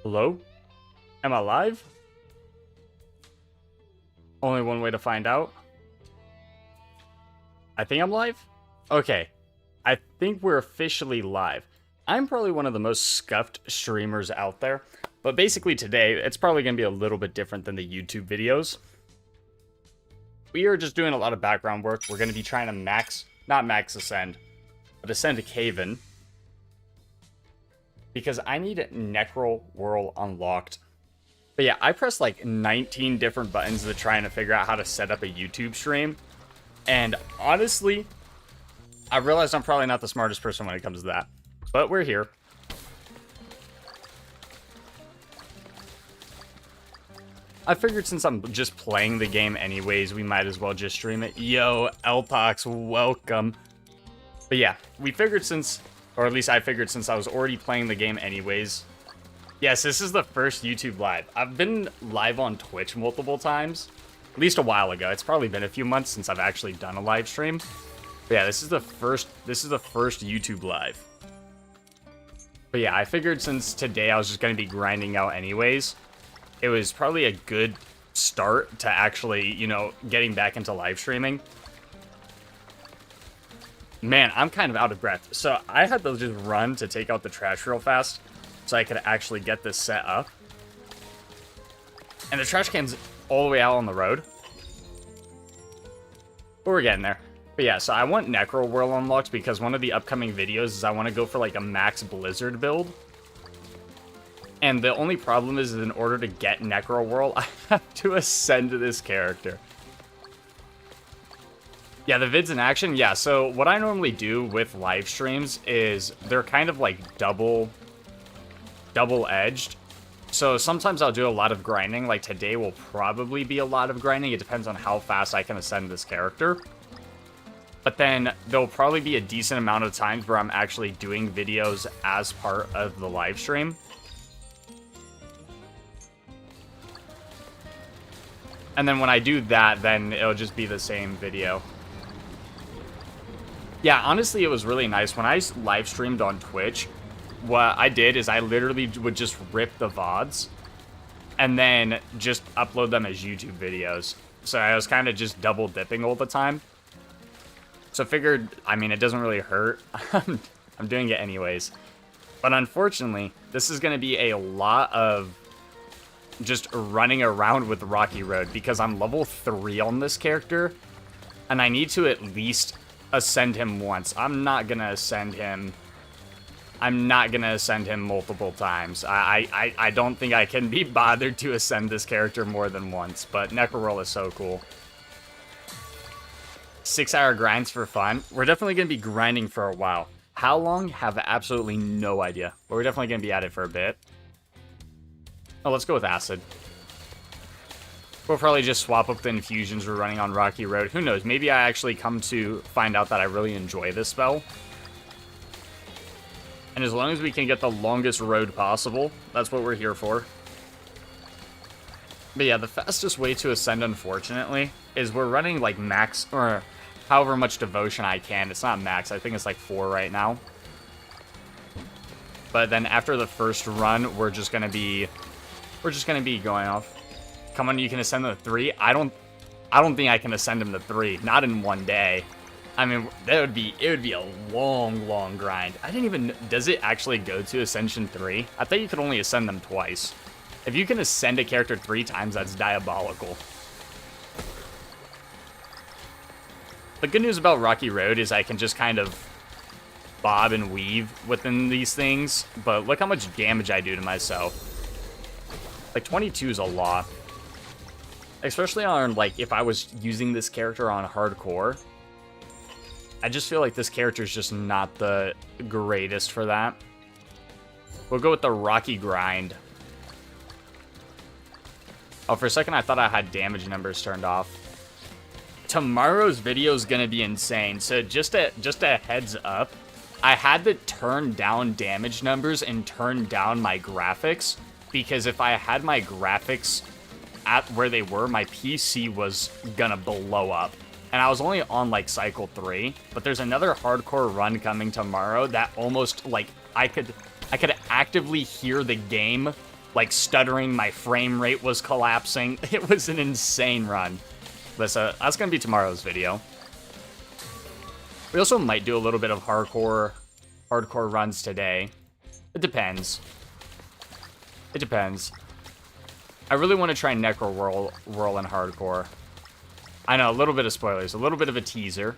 Hello? Am I live? Only one way to find out. I think I'm live? Okay. I think we're officially live. I'm probably one of the most scuffed streamers out there, but basically today, it's probably going to be a little bit different than the YouTube videos. We are just doing a lot of background work. We're going to be trying to not max ascend, but ascend to Kavin. Because I need Necro Whirl unlocked. But yeah, I pressed like 19 different buttons to try and figure out how to set up a YouTube stream. And honestly, I realized I'm probably not the smartest person when it comes to that. But we're here. I figured since I'm just playing the game anyways, we might as well just stream it. Yo, Elpox, welcome. But yeah, we figured since... Or at least I figured since I was already playing the game anyways. Yes, this is the first YouTube live. I've been live on Twitch multiple times. At least a while ago. It's probably been a few months since I've actually done a live stream. But yeah, this is the first YouTube live. But yeah, I figured since today I was just going to be grinding out anyways, it was probably a good start to actually, you know, getting back into live streaming. Man, I'm kind of out of breath. So I had to just run to take out the trash real fast so I could actually get this set up. And the trash can's all the way out on the road. But we're getting there. But yeah, so I want Necro Whirl unlocked because one of the upcoming videos is I want to go for like a max Blizzard build. And the only problem is in order to get Necro Whirl, I have to ascend to this character. Yeah, the vids in action, yeah, so what I normally do with live streams is they're kind of like double-edged. So sometimes I'll do a lot of grinding, like today will probably be a lot of grinding, it depends on how fast I can ascend this character. But then there'll probably be a decent amount of times where I'm actually doing videos as part of the live stream. And then when I do that, then it'll just be the same video. Yeah, honestly, it was really nice. When I live streamed on Twitch, what I did is I literally would just rip the VODs and then just upload them as YouTube videos. So I was kind of just double dipping all the time. So I figured, I mean, it doesn't really hurt. I'm doing it anyways. But unfortunately, this is going to be a lot of just running around with Rocky Road because I'm level 3 on this character. And I need to at least ascend him once. I'm not gonna ascend him multiple times. I don't think I can be bothered to ascend this character more than once, but Necro Whirl is so cool. 6-hour grinds for fun. We're definitely gonna be grinding for a while. How long? Have absolutely no idea, but we're definitely gonna be at it for a bit. Oh, let's go with Acid. We'll probably just swap up the infusions we're running on Rocky Road. Who knows? Maybe I actually come to find out that I really enjoy this spell. And as long as we can get the longest road possible, that's what we're here for. But yeah, the fastest way to ascend, unfortunately, is we're running like max, or however much devotion I can. It's not max. I think it's like 4 right now. But then after the first run, we're just gonna be going off. Come on, you can ascend to 3. I don't think I can ascend him to 3. Not in one day. I mean, it would be a long grind. I didn't even... Does it actually go to Ascension 3? I thought you could only ascend them twice. If you can ascend a character 3 times, that's diabolical. The good news about Rocky Road is I can just kind of bob and weave within these things. But look how much damage I do to myself. Like, 22 is a lot. Especially on, like, if I was using this character on hardcore. I just feel like this character is just not the greatest for that. We'll go with the Rocky Grind. Oh, for a second I thought I had damage numbers turned off. Tomorrow's video is going to be insane. So just a heads up. I had to turn down damage numbers and turn down my graphics. Because if I had my graphics at where they were, my PC was gonna blow up. And I was only on like cycle 3, but there's another hardcore run coming tomorrow that almost like I could actively hear the game like stuttering. My frame rate was collapsing. It was an insane run. But so that's gonna be tomorrow's video. We also might do a little bit of hardcore runs today. It depends. It depends. I really want to try Necro Whirl in hardcore. I know, a little bit of spoilers, a little bit of a teaser.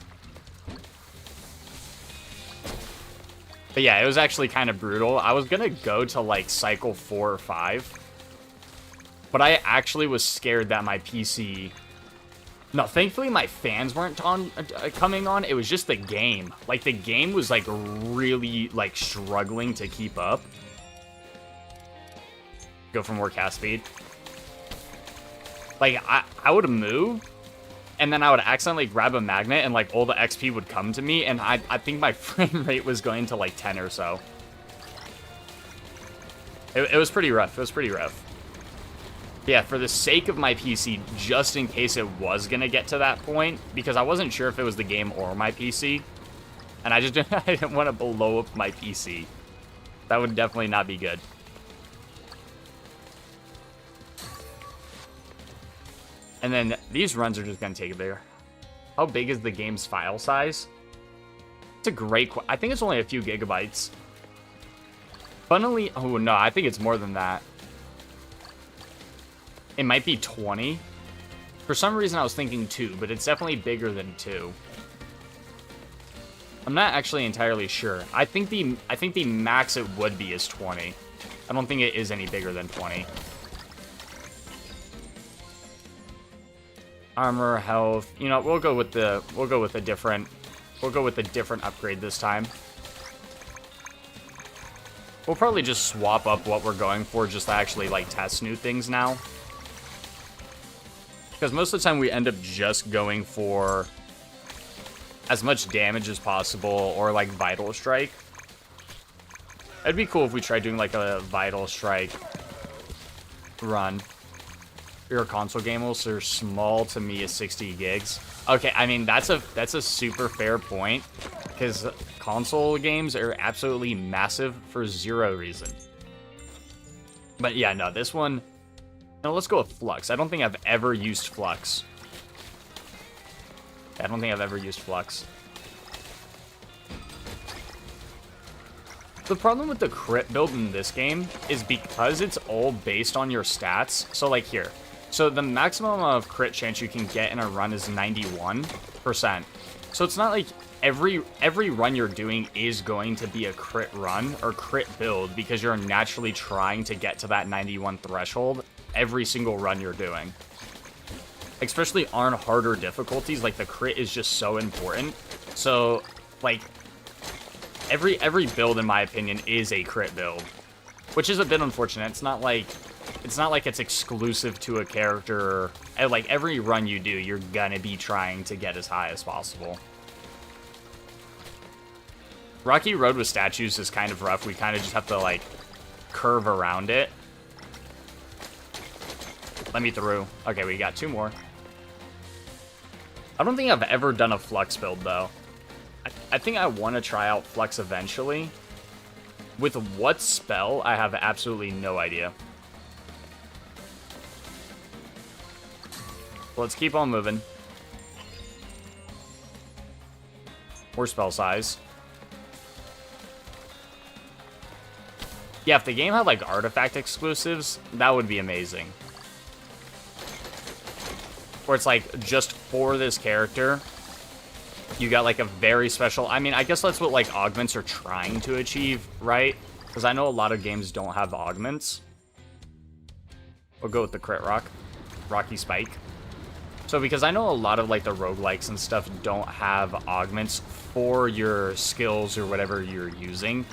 But yeah, it was actually kind of brutal. I was gonna go to like cycle 4 or 5. But I actually was scared that my PC... No, thankfully my fans weren't coming on. It was just the game. Like, the game was like really like struggling to keep up. Go for more cast speed. Like, I would move, and then I would accidentally grab a magnet, and like all the XP would come to me, and I think my frame rate was going to like 10 or so. It was pretty rough. It was pretty rough. Yeah, for the sake of my PC, just in case it was gonna get to that point, because I wasn't sure if it was the game or my PC, and I didn't want to blow up my PC. That would definitely not be good. And then these runs are just gonna take it bigger. How big is the game's file size? It's a great question. I think it's only a few gigabytes. Funnily, oh no, I think it's more than that. It might be 20. For some reason I was thinking 2, but it's definitely bigger than 2. I'm not actually entirely sure. I think the max it would be is 20. I don't think it is any bigger than 20. Armor, health. You know, we'll go with a different upgrade this time. We'll probably just swap up what we're going for just to actually like test new things now. Because most of the time we end up just going for as much damage as possible or like Vital Strike. It'd be cool if we tried doing like a Vital Strike run. Your console gamers are small to me is 60 gigs. Okay, I mean that's a super fair point because console games are absolutely massive for zero reason. But yeah, no, this one. No, let's go with Flux. I don't think I've ever used Flux. I don't think I've ever used Flux. The problem with the crit build in this game is because it's all based on your stats. So like here. So the maximum of crit chance you can get in a run is 91%. So it's not like every run you're doing is going to be a crit run or crit build because you're naturally trying to get to that 91 threshold every single run you're doing. Especially on harder difficulties, like the crit is just so important. So like every build in my opinion is a crit build, which is a bit unfortunate. It's not like it's exclusive to a character. Like every run you do, you're gonna be trying to get as high as possible. Rocky Road with statues is kind of rough. We kind of just have to like curve around it. Let me through. Okay, we got 2 more. I don't think I've ever done a Flux build, though. I think I want to try out Flux eventually. With what spell, I have absolutely no idea. Let's keep on moving. More spell size. Yeah, if the game had, like, artifact exclusives, that would be amazing. Where it's like, just for this character, you got like a very special... I mean, I guess that's what like augments are trying to achieve, right? Because I know a lot of games don't have augments. We'll go with the crit rock. Rocky Spike. So because I know a lot of like the roguelikes and stuff don't have augments for your skills or whatever you're using.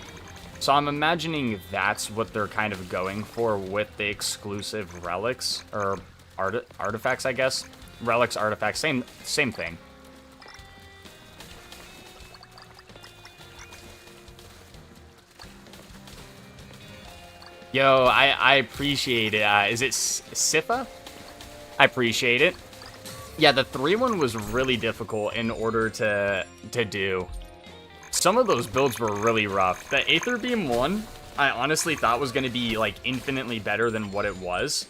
So I'm imagining that's what they're kind of going for with the exclusive relics, or artifacts, I guess. Relics, artifacts, same thing. Yo, I appreciate it. Is it Sifa? I appreciate it. Yeah, the 3-1 was really difficult in order to do. Some of those builds were really rough. The Aether Beam one, I honestly thought was going to be, like, infinitely better than what it was.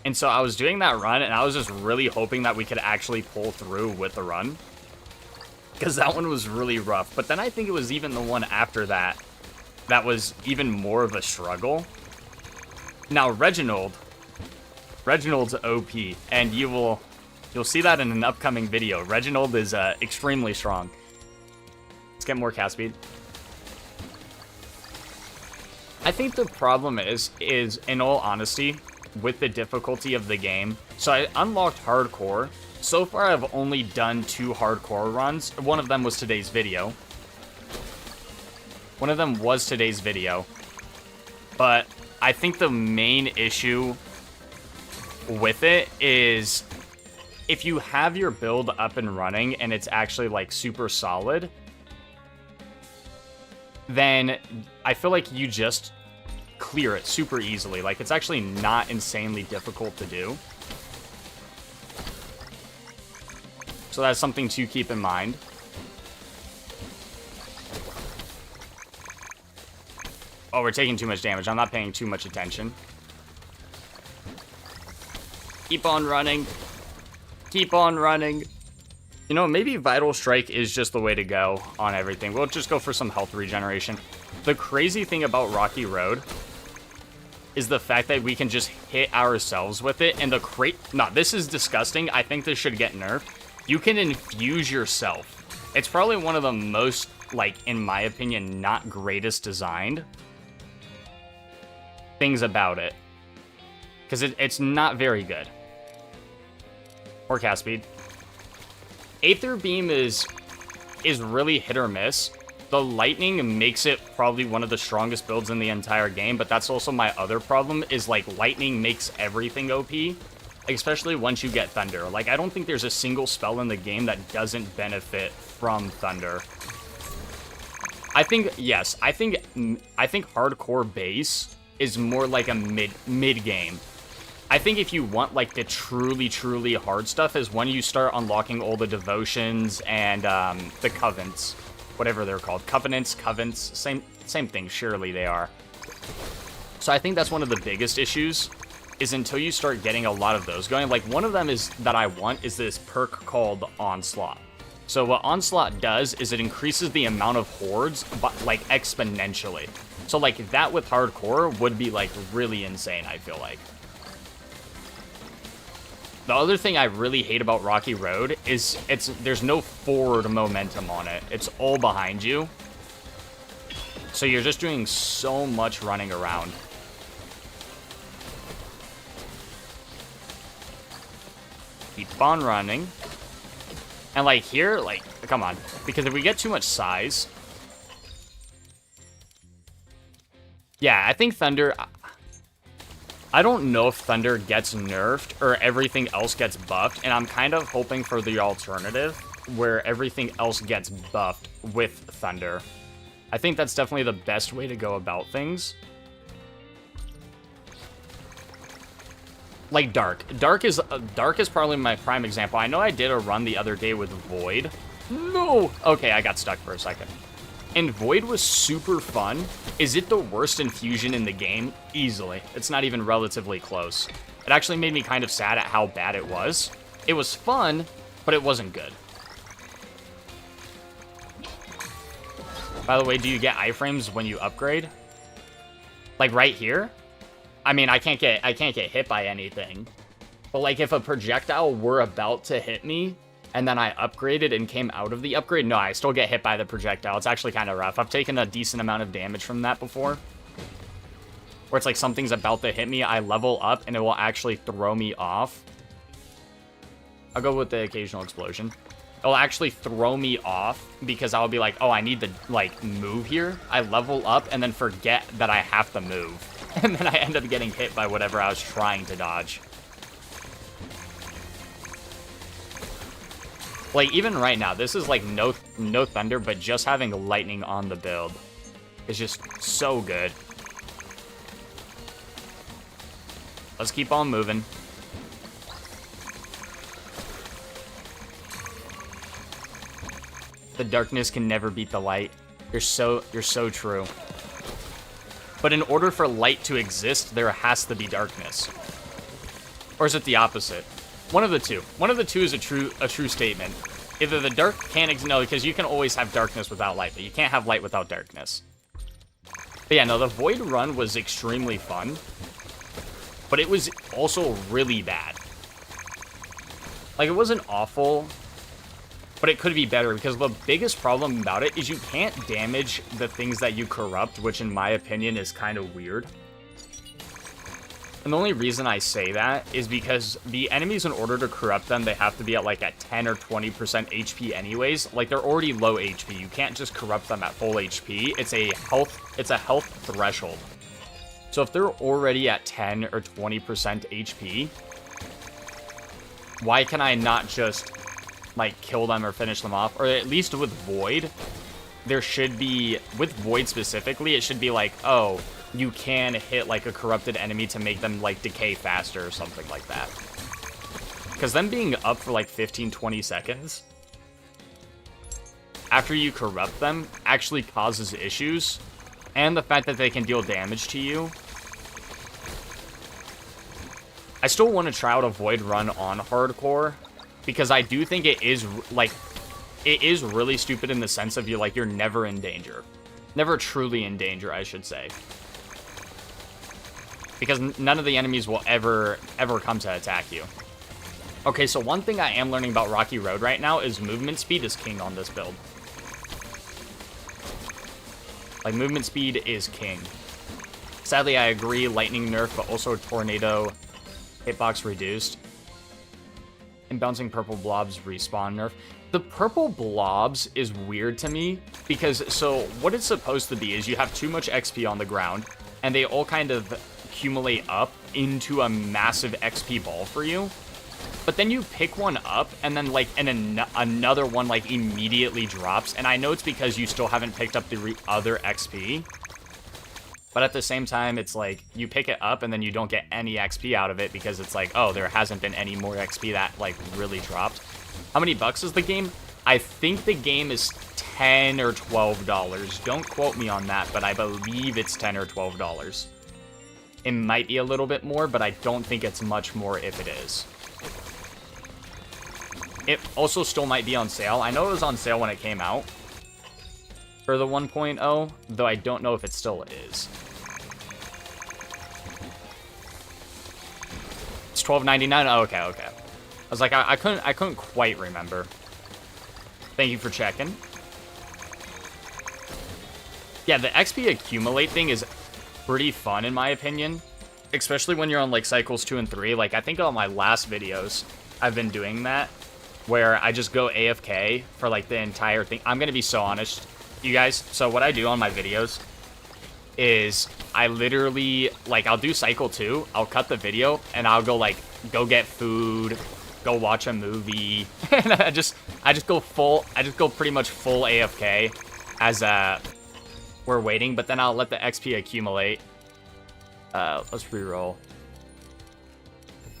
And so I was doing that run, and I was just really hoping that we could actually pull through with the run. Because that one was really rough. But then I think it was even the one after that that was even more of a struggle. Now, Reginald's OP, and you'll see that in an upcoming video. Reginald is extremely strong. Let's get more cast speed. I think the problem is in all honesty, with the difficulty of the game. So I unlocked hardcore. So far, I've only done 2 hardcore runs. One of them was today's video. But I think the main issue with it is if you have your build up and running and it's actually like super solid, then I feel like you just clear it super easily. Like, it's actually not insanely difficult to do. So that's something to keep in mind. Oh, we're taking too much damage. I'm not paying too much attention. Keep on running. Keep on running. You know, maybe Vital Strike is just the way to go on everything. We'll just go for some health regeneration. The crazy thing about Rocky Road is the fact that we can just hit ourselves with it, and the crate... No, this is disgusting. I think this should get nerfed. You can infuse yourself. It's probably one of the most, like, in my opinion, not greatest designed things about it. Because it's not very good. Or cast speed. Aether Beam is really hit or miss. The lightning makes it probably one of the strongest builds in the entire game, but that's also my other problem, is like lightning makes everything OP, especially once you get thunder. Like, I don't think there's a single spell in the game that doesn't benefit from thunder. I think, yes, I think hardcore base is more like a mid game. I think if you want like the truly hard stuff is when you start unlocking all the devotions and the covens. Whatever they're called. Covenants, same thing, surely they are. So I think that's one of the biggest issues, is until you start getting a lot of those going. Like, one of them is that I want is this perk called Onslaught. So what Onslaught does is it increases the amount of hordes, but like exponentially. So like that with hardcore would be like really insane, I feel like. The other thing I really hate about Rocky Road is there's no forward momentum on it. It's all behind you. So you're just doing so much running around. Keep on running. And like here, like, come on. Because if we get too much size... Yeah, I think Thunder... I don't know if Thunder gets nerfed or everything else gets buffed, and I'm kind of hoping for the alternative where everything else gets buffed with Thunder. I think that's definitely the best way to go about things. Like Dark. Dark is probably my prime example. I know I did a run the other day with Void. No! Okay, I got stuck for a second. And Void was super fun. Is it the worst infusion in the game? Easily. It's not even relatively close. It actually made me kind of sad at how bad it was. It was fun, but it wasn't good. By the way, do you get iframes when you upgrade? Like right here? I mean, I can't get hit by anything. But like if a projectile were about to hit me, and then I upgraded and came out of the upgrade, no, I still get hit by the projectile. It's actually kind of rough. I've taken a decent amount of damage from that before. Where it's like something's about to hit me, I level up, and it will actually throw me off. I'll go with the occasional explosion. It'll actually throw me off because I'll be like, oh, I need to, like, move here. I level up and then forget that I have to move. And then I end up getting hit by whatever I was trying to dodge. Like, even right now, this is like no thunder, but just having lightning on the build is just so good. Let's keep on moving. The darkness can never beat the light. You're so true. But in order for light to exist, there has to be darkness. Or is it the opposite? One of the two. One of the two is a true statement. Either the dark can't exist, no, because you can always have darkness without light, but you can't have light without darkness. But yeah, no, the Void run was extremely fun, but it was also really bad. Like, it wasn't awful, but it could be better, because the biggest problem about it is you can't damage the things that you corrupt, which in my opinion is kind of weird. And the only reason I say that is because the enemies, in order to corrupt them, they have to be at like at 10 or 20% HP anyways. Like, they're already low HP. You can't just corrupt them at full HP. It's a health threshold. So if they're already at 10 or 20% HP, why can I not just like kill them or finish them off? Or at least with Void, there should be, with Void specifically, it should be like, oh, you can hit like a corrupted enemy to make them like decay faster or something like that. Because them being up for like 15-20 seconds after you corrupt them actually causes issues. And the fact that they can deal damage to you. I still want to try out a Void run on hardcore, because I do think it is like, it is really stupid in the sense of you're never in danger. Never truly in danger, I should say. Because none of the enemies will ever come to attack you. Okay, so one thing I am learning about Rocky Road right now is movement speed is king on this build. Like, movement speed is king. Sadly, I agree, lightning nerf, but also tornado hitbox reduced. And bouncing purple blobs respawn nerf. The purple blobs is weird to me, because, so, what it's supposed to be is you have too much XP on the ground, and they all kind of accumulate up into a massive XP ball for you. But then you pick one up, and then, like, another one, like, immediately drops. And I know it's because you still haven't picked up the other XP. But at the same time, it's like, you pick it up, and then you don't get any XP out of it, because it's like, oh, there hasn't been any more XP that, like, really dropped. How many bucks is the game? I think the game is $10 or $12. Don't quote me on that, but I believe it's $10 or $12. It might be a little bit more, but I don't think it's much more if it is. It also still might be on sale. I know it was on sale when it came out for the 1.0, though I don't know if it still is. It's $12.99. Oh, okay. I was like, I couldn't quite remember. Thank you for checking. Yeah, the XP accumulate thing is pretty fun in my opinion, especially when you're on like cycles 2 and 3. Like, I think on my last videos I've been doing that, where I just go AFK for like the entire thing. I'm gonna be so honest, you guys. So what I do on my videos is I literally, like, I'll do cycle 2, I'll cut the video, and I'll go like, go get food, go watch a movie, and I just go pretty much full AFK as we're waiting, but then I'll let the XP accumulate. Let's reroll.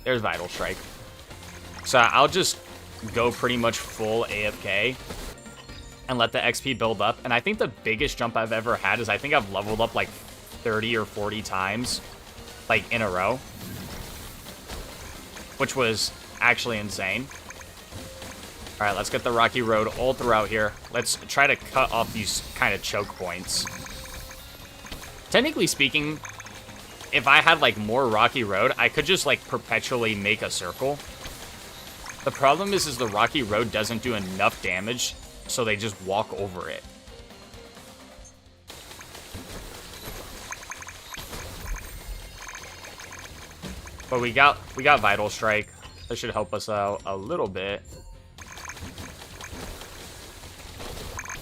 There's Vital Strike. So I'll just go pretty much full AFK and let the XP build up. And I think the biggest jump I've ever had is I think I've leveled up like 30 or 40 times, like, in a row, which was actually insane. All right, let's get the Rocky Road all throughout here. Let's try to cut off these kind of choke points. Technically speaking, if I had like more Rocky Road, I could just like perpetually make a circle. The problem is the Rocky Road doesn't do enough damage, so they just walk over it. But we got Vital Strike. That should help us out a little bit.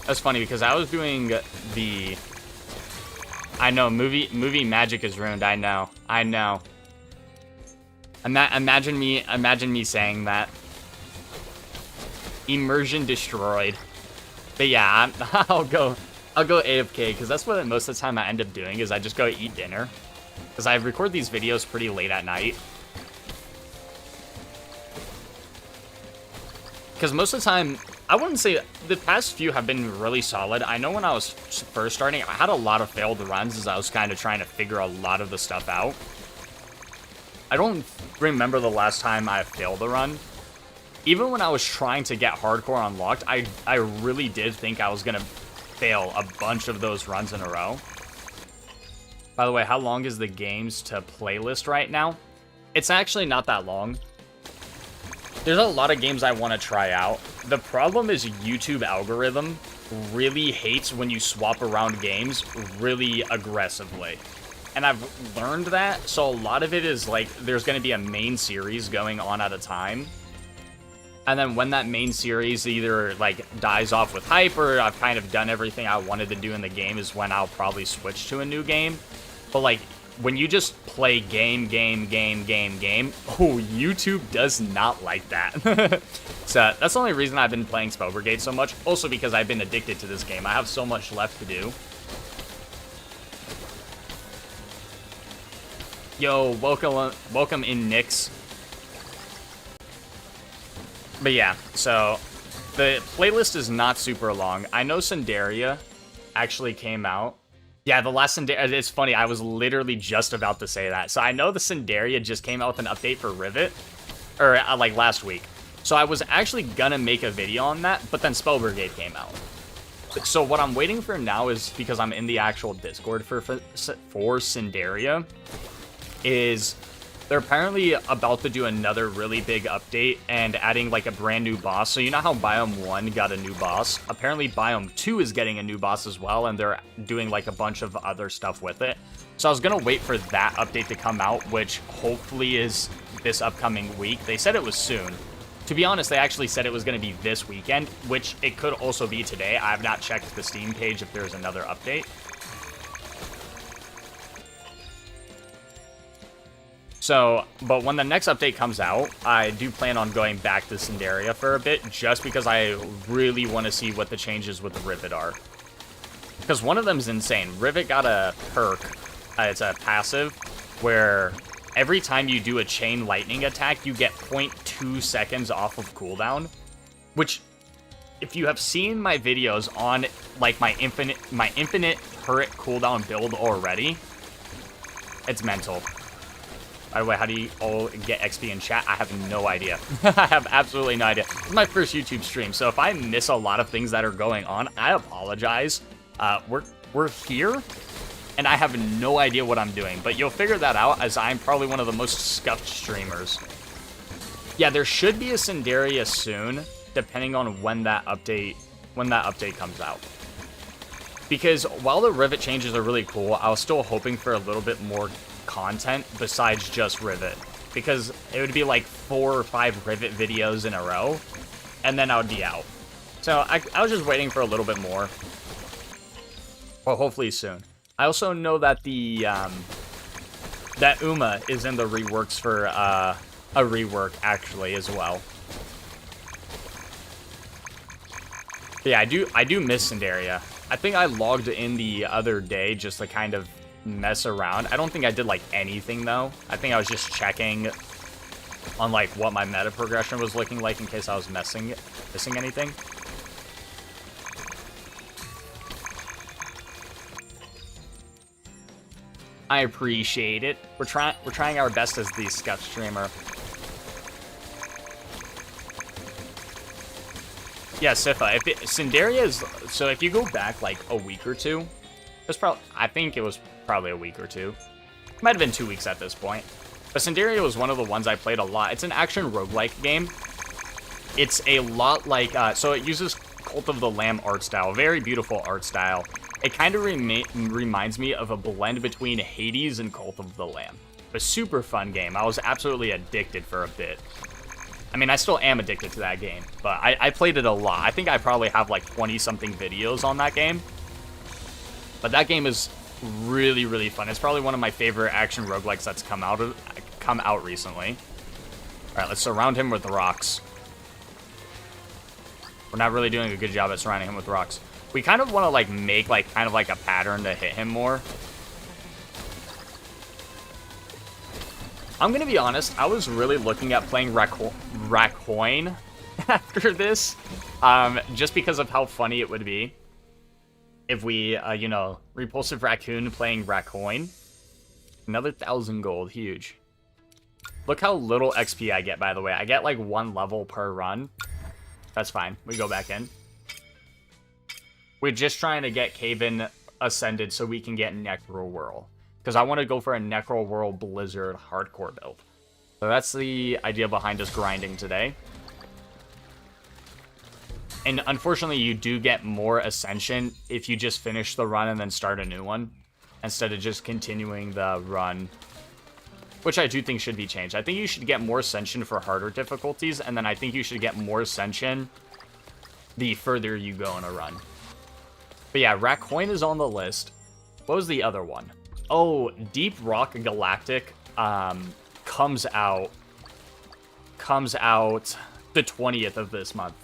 That's funny because I was doing the... I know, movie magic is ruined. I know. Imagine me saying that. Immersion destroyed. But yeah, I'll go AFK because that's what most of the time I end up doing is I just go eat dinner. Because I record these videos pretty late at night. Because most of the time I wouldn't say the past few have been really solid. I know when I was first starting, I had a lot of failed runs as I was kind of trying to figure a lot of the stuff out. I don't remember the last time I failed a run. Even when I was trying to get hardcore unlocked, I really did think I was going to fail a bunch of those runs in a row. By the way, how long is the games to playlist right now? It's actually not that long. There's a lot of games I want to try out. The problem is YouTube algorithm really hates when you swap around games really aggressively. And I've learned that, so a lot of it is like there's going to be a main series going on at a time. And then when that main series either like dies off with hype or I've kind of done everything I wanted to do in the game is when I'll probably switch to a new game. But like when you just play game, oh, YouTube does not like that. So that's the only reason I've been playing Spell Brigade so much. Also because I've been addicted to this game. I have so much left to do. Yo, welcome in, Nix. But yeah, so the playlist is not super long. I know Cinderia actually came out. Yeah, the last Cinderia, it's funny, I was literally just about to say that. So I know the Cinderia just came out with an update for Rivet, or like last week. So I was actually gonna make a video on that, but then Spell Brigade came out. So what I'm waiting for now is, because I'm in the actual Discord for Cinderia, is they're apparently about to do another really big update and adding like a brand new boss. So you know how Biome 1 got a new boss? Apparently Biome 2 is getting a new boss as well, and they're doing like a bunch of other stuff with it. So I was gonna wait for that update to come out, which hopefully is this upcoming week. They said it was soon. To be honest, they actually said it was gonna be this weekend, which it could also be today. I have not checked the Steam page if there's another update. So, but when the next update comes out, I do plan on going back to Cinderia for a bit, just because I really want to see what the changes with the Rivet are. Because one of them is insane. Rivet got a perk, it's a passive, where every time you do a chain lightning attack, you get 0.2 seconds off of cooldown. Which, if you have seen my videos on like my infinite turret cooldown build already, it's mental. By the way, how do you all get XP in chat? I have no idea. I have absolutely no idea. This is my first YouTube stream, so if I miss a lot of things that are going on, I apologize. We're here, and I have no idea what I'm doing, but you'll figure that out, as I'm probably one of the most scuffed streamers. Yeah, there should be a Cinderia soon, depending on when that update comes out. Because while the Rivet changes are really cool, I was still hoping for a little bit more content besides just Rivet, because it would be like 4 or 5 Rivet videos in a row, and then I would be out. So I was just waiting for a little bit more. Well, hopefully soon. I also know that the that Uma is in the reworks for a rework actually as well. But yeah, I do miss Cinderia. I think I logged in the other day just to kind of mess around. I don't think I did like anything though. I think I was just checking on like what my meta progression was looking like in case I was missing anything. I appreciate it. We're trying our best as the scuff streamer. Yeah, Sifa. Cinderia is, so if you go back like a week or two, I think it was probably a week or two. It might have been 2 weeks at this point. But Cinderia was one of the ones I played a lot. It's an action roguelike game. It's a lot like, so it uses Cult of the Lamb art style. Very beautiful art style. It kind of reminds me of a blend between Hades and Cult of the Lamb. A super fun game. I was absolutely addicted for a bit. I mean, I still am addicted to that game, but I played it a lot. I think I probably have like 20-something videos on that game. But that game is really, really fun. It's probably one of my favorite action roguelikes that's come out recently. All right, let's surround him with rocks. We're not really doing a good job at surrounding him with rocks. We kind of want to like make like kind of like a pattern to hit him more. I'm gonna be honest, I was really looking at playing Racoin after this, just because of how funny it would be if we, you know, Repulsive Raccoon playing Raccoon. Another 1,000 gold, huge. Look how little XP I get, by the way. I get like 1 level per run. That's fine. We go back in. We're just trying to get Kavin ascended so we can get Necro Whirl. Because I want to go for a Necro Whirl Blizzard hardcore build. So that's the idea behind us grinding today. And unfortunately, you do get more Ascension if you just finish the run and then start a new one, instead of just continuing the run, which I do think should be changed. I think you should get more Ascension for harder difficulties, and then I think you should get more Ascension the further you go in a run. But yeah, Raccoon is on the list. What was the other one? Oh, Deep Rock Galactic comes out the 20th of this month.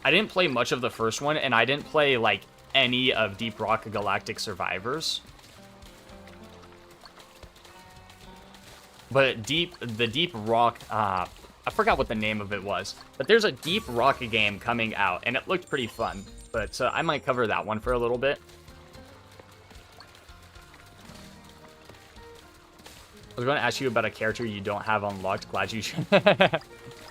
I didn't play much of the first one, and I didn't play, like, any of Deep Rock Galactic Survivors. But the Deep Rock, I forgot what the name of it was. But there's a Deep Rock game coming out, and it looked pretty fun. But I might cover that one for a little bit. I was going to ask you about a character you don't have unlocked. Glad you should.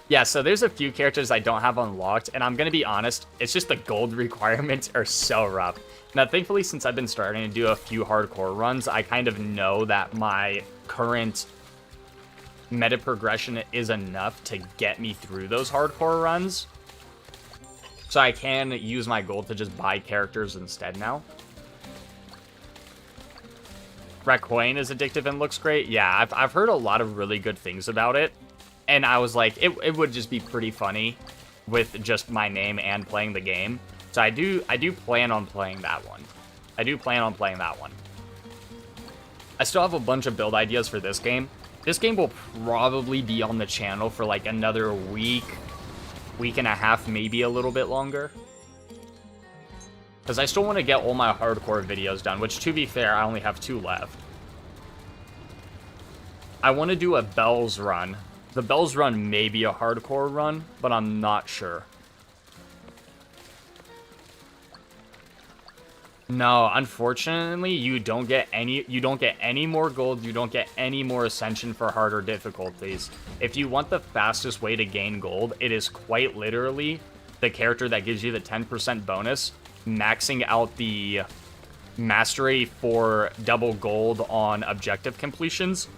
Yeah, so there's a few characters I don't have unlocked, and I'm going to be honest, it's just the gold requirements are so rough. Now, thankfully, since I've been starting to do a few hardcore runs, I kind of know that my current meta progression is enough to get me through those hardcore runs. So I can use my gold to just buy characters instead now. Raccoon is addictive and looks great. Yeah, I've heard a lot of really good things about it. And I was like, it would just be pretty funny with just my name and playing the game. So I do plan on playing that one. I still have a bunch of build ideas for this game. This game will probably be on the channel for like another week and a half, maybe a little bit longer. Because I still want to get all my hardcore videos done, which, to be fair, I only have 2 left. I want to do a Bells run. The Bells run may be a hardcore run, but I'm not sure. No, unfortunately, you don't get any more gold, you don't get any more Ascension for harder difficulties. If you want the fastest way to gain gold, it is quite literally the character that gives you the 10% bonus, maxing out the mastery for double gold on objective completions,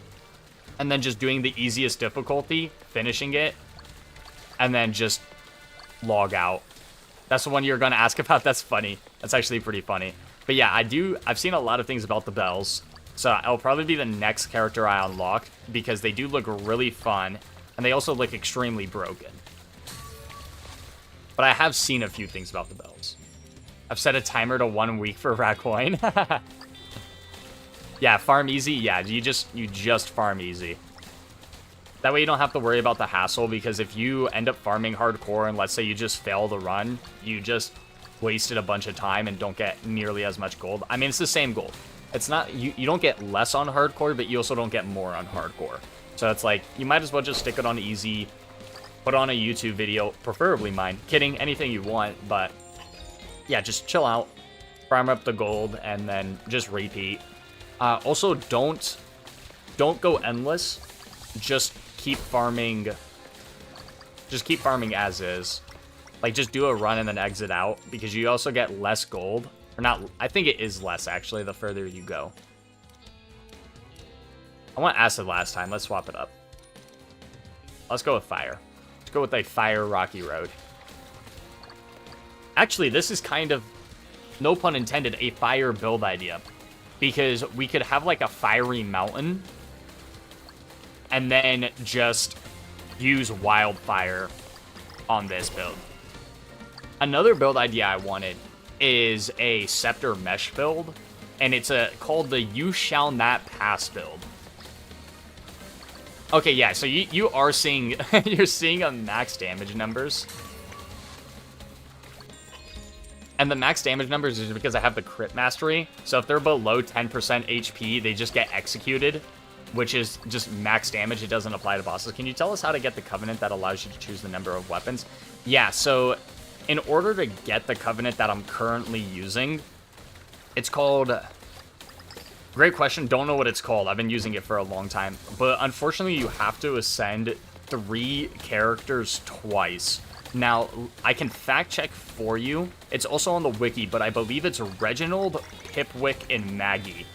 and then just doing the easiest difficulty, finishing it, and then just log out. That's the one you're going to ask about. That's funny. That's actually pretty funny. But yeah, I've seen a lot of things about the Bells, so it'll probably be the next character I unlock, because they do look really fun, and they also look extremely broken. But I have seen a few things about the Bells. I've set a timer to 1 week for Raccoon. Yeah, farm easy. Yeah, you just farm easy. That way you don't have to worry about the hassle, because if you end up farming hardcore and let's say you just fail the run, you just wasted a bunch of time and don't get nearly as much gold. I mean, it's the same gold. It's not, you don't get less on hardcore, but you also don't get more on hardcore. So it's like, you might as well just stick it on easy, put on a YouTube video, preferably mine. Kidding, anything you want, but yeah, just chill out, farm up the gold, and then just repeat. Also, don't go endless. Just keep farming. Just keep farming as is. Like, just do a run and then exit out, because you also get less gold. Or not, I think it is less, actually, the further you go. I want acid last time. Let's swap it up. Let's go with fire. Let's go with a fire rocky road. Actually, this is kind of, no pun intended, a fire build idea. Because we could have, like, a fiery mountain, and then just use wildfire on this build. Another build idea I wanted is a scepter mesh build, and it's called the You Shall Not Pass build. Okay, yeah, so you are seeing you're seeing a max damage numbers. And the max damage numbers is because I have the crit mastery. So if they're below 10% HP, they just get executed. which is just max damage. It doesn't apply to bosses. Can you tell us how to get the Covenant that allows you to choose the number of weapons? Yeah, so in order to get the Covenant that I'm currently using, it's called... Great question. Don't know what it's called. I've been using it for a long time. But unfortunately, you have to ascend 3 characters twice. Now, I can fact check for you. It's also on the wiki, but I believe it's Reginald, Pipwick, and Maggie.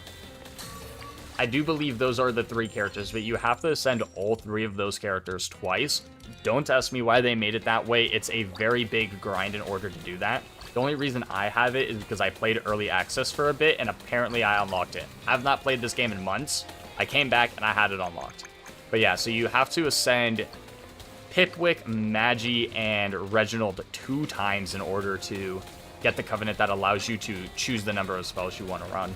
I do believe those are the 3 characters, but you have to ascend all 3 of those characters twice. Don't ask me why they made it that way. It's a very big grind in order to do that. The only reason I have it is because I played early access for a bit, and apparently I unlocked it. I've not played this game in months. I came back, and I had it unlocked. But yeah, so you have to ascend Pipwick, Maggie, and Reginald 2 times in order to get the Covenant that allows you to choose the number of spells you want to run.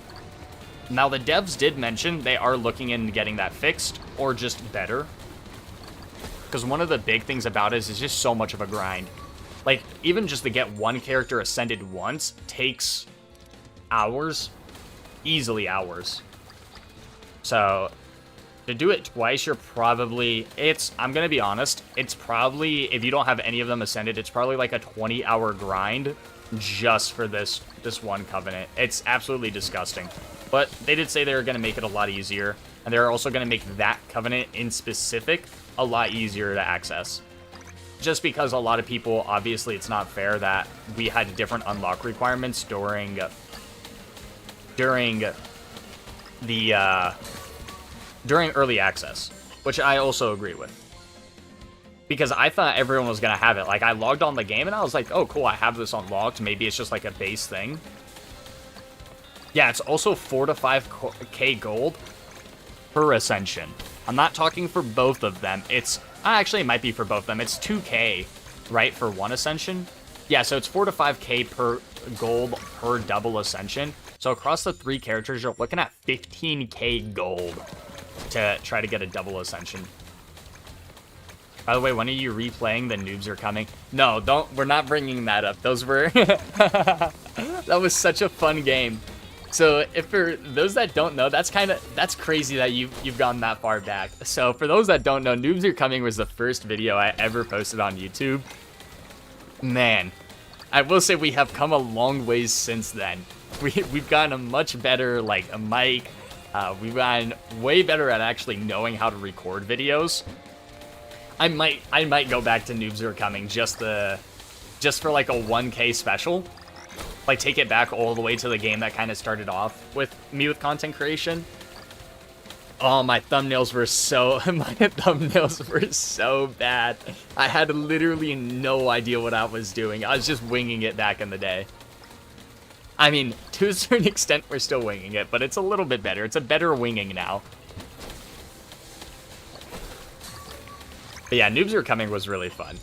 Now, the devs did mention they are looking into getting that fixed, or just better. Because one of the big things about it is it's just so much of a grind. Like, even just to get one character ascended once takes hours. Easily hours. So, to do it twice, you're probably... I'm going to be honest, it's probably, if you don't have any of them ascended, it's probably like a 20-hour grind just for this one Covenant. It's absolutely disgusting. But they did say they were going to make it a lot easier. And they're also going to make that Covenant in specific a lot easier to access. Just because a lot of people, obviously it's not fair that we had different unlock requirements during early access, which I also agree with. Because I thought everyone was going to have it. Like, I logged on the game and I was like, oh, cool, I have this unlocked. Maybe it's just like a base thing. Yeah, it's also 4 to 5k gold per Ascension. I'm not talking for both of them. Actually, it might be for both of them. It's 2k, right, for one Ascension? Yeah, so it's 4 to 5k per gold per double Ascension. So across the 3 characters, you're looking at 15k gold to try to get a double Ascension. By the way, when are you replaying The Noobs Are Coming? No, we're not bringing that up. Those were... That was such a fun game. So, if for those that don't know, that's crazy that you've gone that far back. So, for those that don't know, Noobs Are Coming was the first video I ever posted on YouTube. Man, I will say we have come a long ways since then. We've gotten a much better, like, a mic. We've gotten way better at actually knowing how to record videos. I might go back to Noobs Are Coming just for like a 1K special. Like, take it back all the way to the game that kind of started off with me with content creation. Oh, my thumbnails were so bad. I had literally no idea what I was doing. I was just winging it back in the day. I mean, to a certain extent, we're still winging it, but it's a little bit better. It's a better winging now. But yeah, Noobs Are Coming was really fun.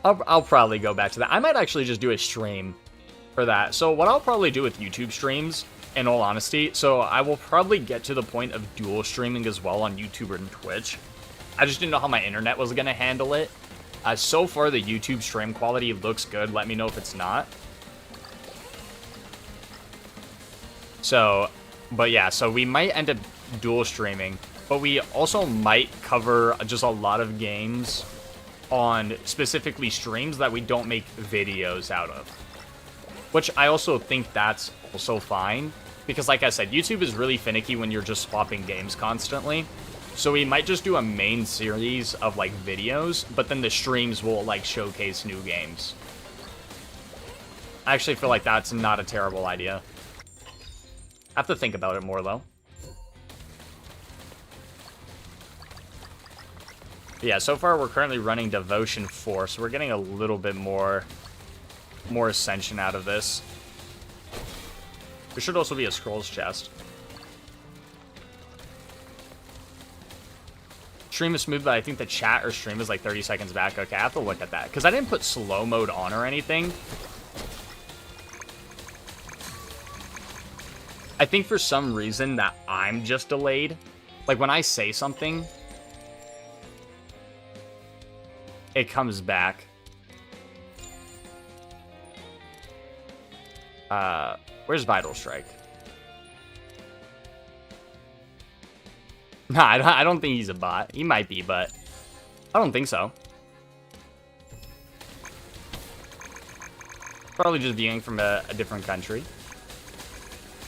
I'll probably go back to that. I might actually just do a stream for that. So what I'll probably do with YouTube streams, in all honesty, so I will probably get to the point of dual streaming as well on YouTube and Twitch. I just didn't know how my internet was going to handle it. So far, the YouTube stream quality looks good. Let me know if it's not. So, but yeah, so we might end up dual streaming, but we also might cover just a lot of games on specifically streams that we don't make videos out of. Which I also think that's also fine. Because like I said, YouTube is really finicky when you're just swapping games constantly. So we might just do a main series of like videos, but then the streams will like showcase new games. I actually feel like that's not a terrible idea. I have to think about it more though. Yeah, so far we're currently running Devotion 4, so we're getting a little bit more Ascension out of this. There should also be a Scrolls chest. Stream is smooth, but I think the chat or stream is like 30 seconds back. Okay, I have to look at that. Because I didn't put slow mode on or anything. I think for some reason that I'm just delayed. Like when I say something, it comes back. Where's Vital Strike? Nah, I don't think he's a bot. He might be, but I don't think so. Probably just viewing from a different country.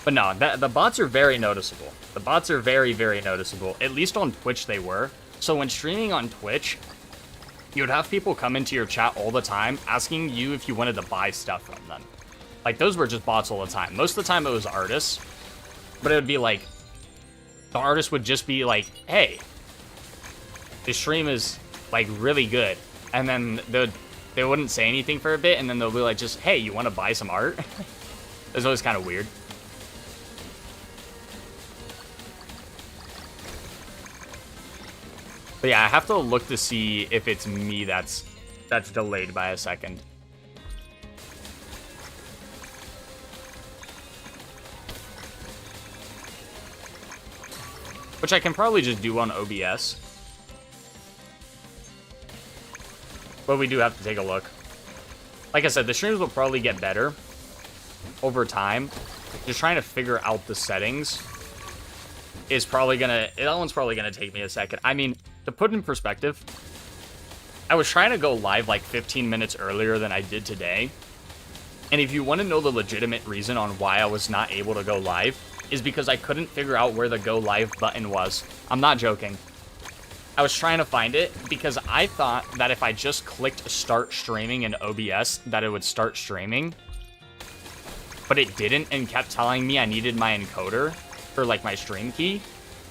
But no, the bots are very noticeable. The bots are very, very noticeable. At least on Twitch they were. So when streaming on Twitch, you would have people come into your chat all the time asking you if you wanted to buy stuff from them. Like, those were just bots all the time. Most of the time it was artists. But it would be like, the artist would just be like, hey, this stream is, like, really good. And then they wouldn't say anything for a bit, and then they'll be like, just, hey, you want to buy some art? It's always kind of weird. But yeah, I have to look to see if it's me that's delayed by a second. Which I can probably just do on OBS. But we do have to take a look. Like I said, the streams will probably get better over time. Just trying to figure out the settings is probably gonna... That one's probably gonna take me a second. I mean, to put in perspective, I was trying to go live like 15 minutes earlier than I did today. And if you want to know the legitimate reason on why I was not able to go live, is because I couldn't figure out where the go live button was. I'm not joking. I was trying to find it because I thought that if I just clicked start streaming in OBS, that it would start streaming. But it didn't and kept telling me I needed my encoder for like my stream key.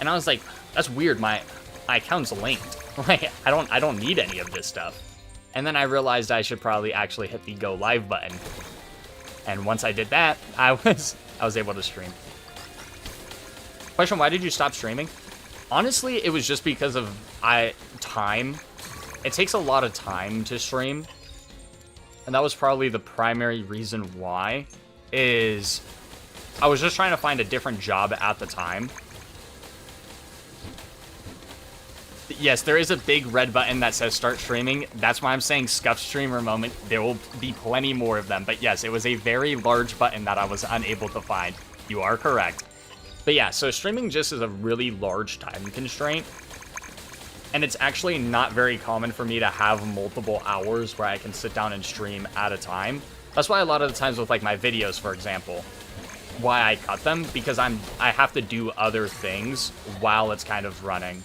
And I was like, that's weird. My account's linked. Like, I don't need any of this stuff. And then I realized I should probably actually hit the go live button. And once I did that, I was able to stream. Question, why did you stop streaming? Honestly, it was just because of time. It takes a lot of time to stream. And that was probably the primary reason why, is I was just trying to find a different job at the time. Yes, there is a big red button that says start streaming. That's why I'm saying scuff streamer moment. There will be plenty more of them. But yes, it was a very large button that I was unable to find. You are correct. But yeah, so streaming just is a really large time constraint. And it's actually not very common for me to have multiple hours where I can sit down and stream at a time. That's why a lot of the times with like my videos, for example, why I cut them, because I have to do other things while it's kind of running.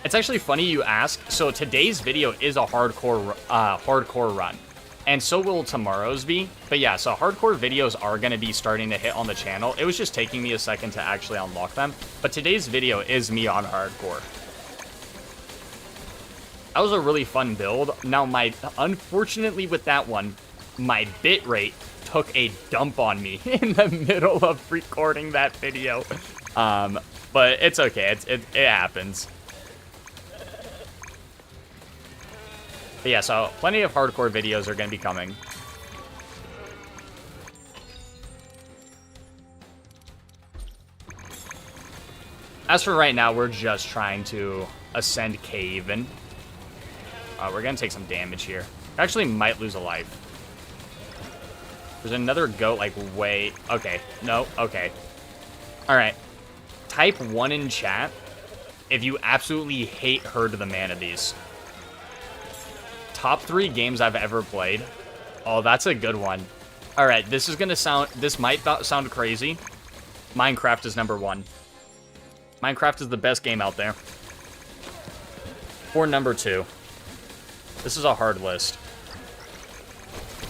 It's actually funny you ask. So today's video is a hardcore run. And so will tomorrow's be. But yeah, so hardcore videos are going to be starting to hit on the channel. It was just taking me a second to actually unlock them. But today's video is me on hardcore. That was a really fun build. Now, unfortunately with that one, my bitrate took a dump on me in the middle of recording that video. But it's okay. It happens. But yeah, so plenty of hardcore videos are going to be coming. As for right now, we're just trying to ascend Kavin. We're going to take some damage here. Actually might lose a life. There's another goat, like, way... Okay, no, okay. Alright. Type 1 in chat if you absolutely hate Herd the Manatees. Top 3 games I've ever played. Oh, that's a good one. All right, this might sound crazy. Minecraft is number 1. Minecraft is the best game out there. For number 2. This is a hard list.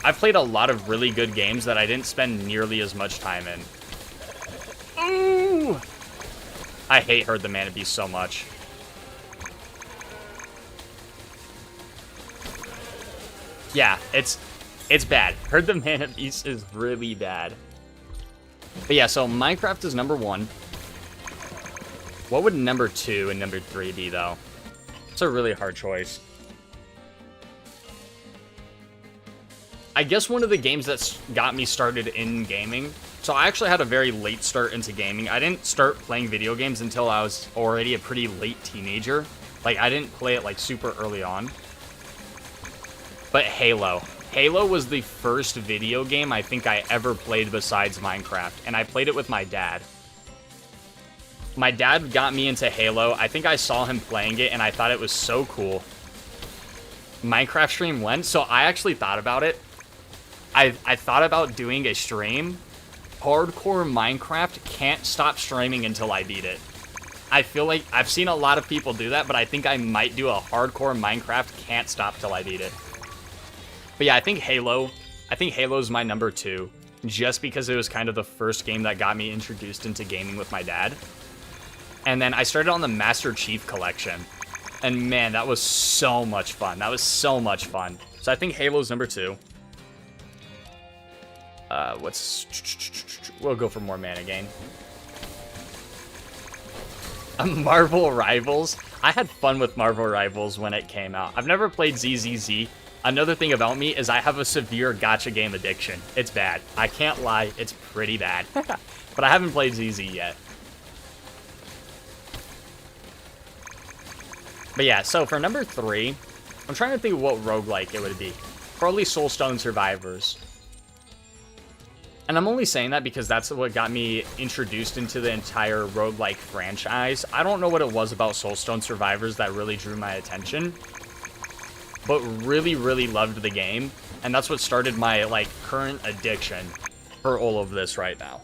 I've played a lot of really good games that I didn't spend nearly as much time in. Ooh! I hate Herd the Manatees so much. Yeah, it's bad. Herd the Manatees is really bad. But yeah, so Minecraft is number 1. What would number 2 and number 3 be, though? It's a really hard choice. I guess one of the games that's got me started in gaming. So I actually had a very late start into gaming. I didn't start playing video games until I was already a pretty late teenager. Like, I didn't play it, like, super early on. But Halo. Halo was the first video game I think I ever played besides Minecraft, and I played it with my dad. My dad got me into Halo. I think I saw him playing it, and I thought it was so cool. Minecraft stream went, so I actually thought about it. I thought about doing a stream. Hardcore Minecraft can't stop streaming until I beat it. I feel like I've seen a lot of people do that, but I think I might do a hardcore Minecraft can't stop till I beat it. But yeah, I think Halo's my number 2, just because it was kind of the first game that got me introduced into gaming with my dad. And then I started on the Master Chief Collection. And man, that was so much fun. That was so much fun. So I think Halo's number 2. We'll go for more mana gain. Marvel Rivals. I had fun with Marvel Rivals when it came out. I've never played ZZZ. Another thing about me is I have a severe gacha game addiction. It's bad. I can't lie. It's pretty bad. But I haven't played ZZ yet. But yeah, so for number 3, I'm trying to think of what roguelike it would be. Probably Soulstone Survivors. And I'm only saying that because that's what got me introduced into the entire roguelike franchise. I don't know what it was about Soulstone Survivors that really drew my attention, but really, really loved the game. And that's what started my, like, current addiction for all of this right now.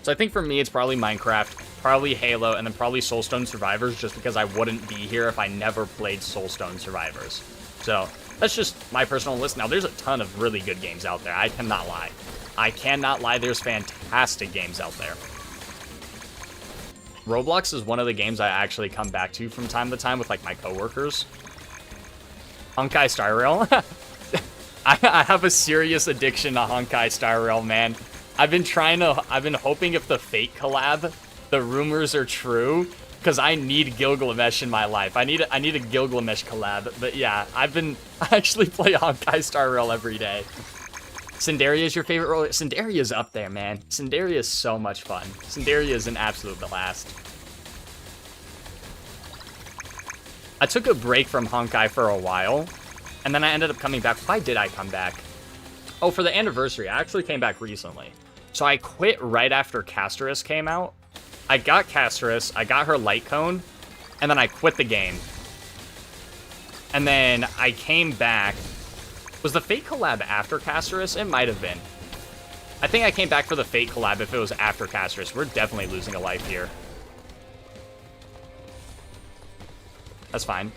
So I think for me, it's probably Minecraft, probably Halo, and then probably Soulstone Survivors, just because I wouldn't be here if I never played Soulstone Survivors. So that's just my personal list. Now, there's a ton of really good games out there. I cannot lie. I cannot lie. There's fantastic games out there. Roblox is one of the games I actually come back to from time to time with, like, my coworkers. Honkai Star Rail. I have a serious addiction to Honkai Star Rail, man. I've been hoping if the Fate collab, the rumors are true, because I need Gilgamesh in my life. I need a Gilgamesh collab. But yeah, I actually play Honkai Star Rail every day. Cinderia is your favorite role? Cinderia's up there, man. Cinderia is so much fun. Cinderia is an absolute blast. I took a break from Honkai for a while, and then I ended up coming back. Why did I come back? Oh, for the anniversary. I actually came back recently. So I quit right after Casterus came out. I got Casterus, I got her light cone, and then I quit the game. And then I came back. Was the Fate collab after Casterus? It might have been. I think I came back for the Fate collab if it was after Casterus. We're definitely losing a life here. That's fine.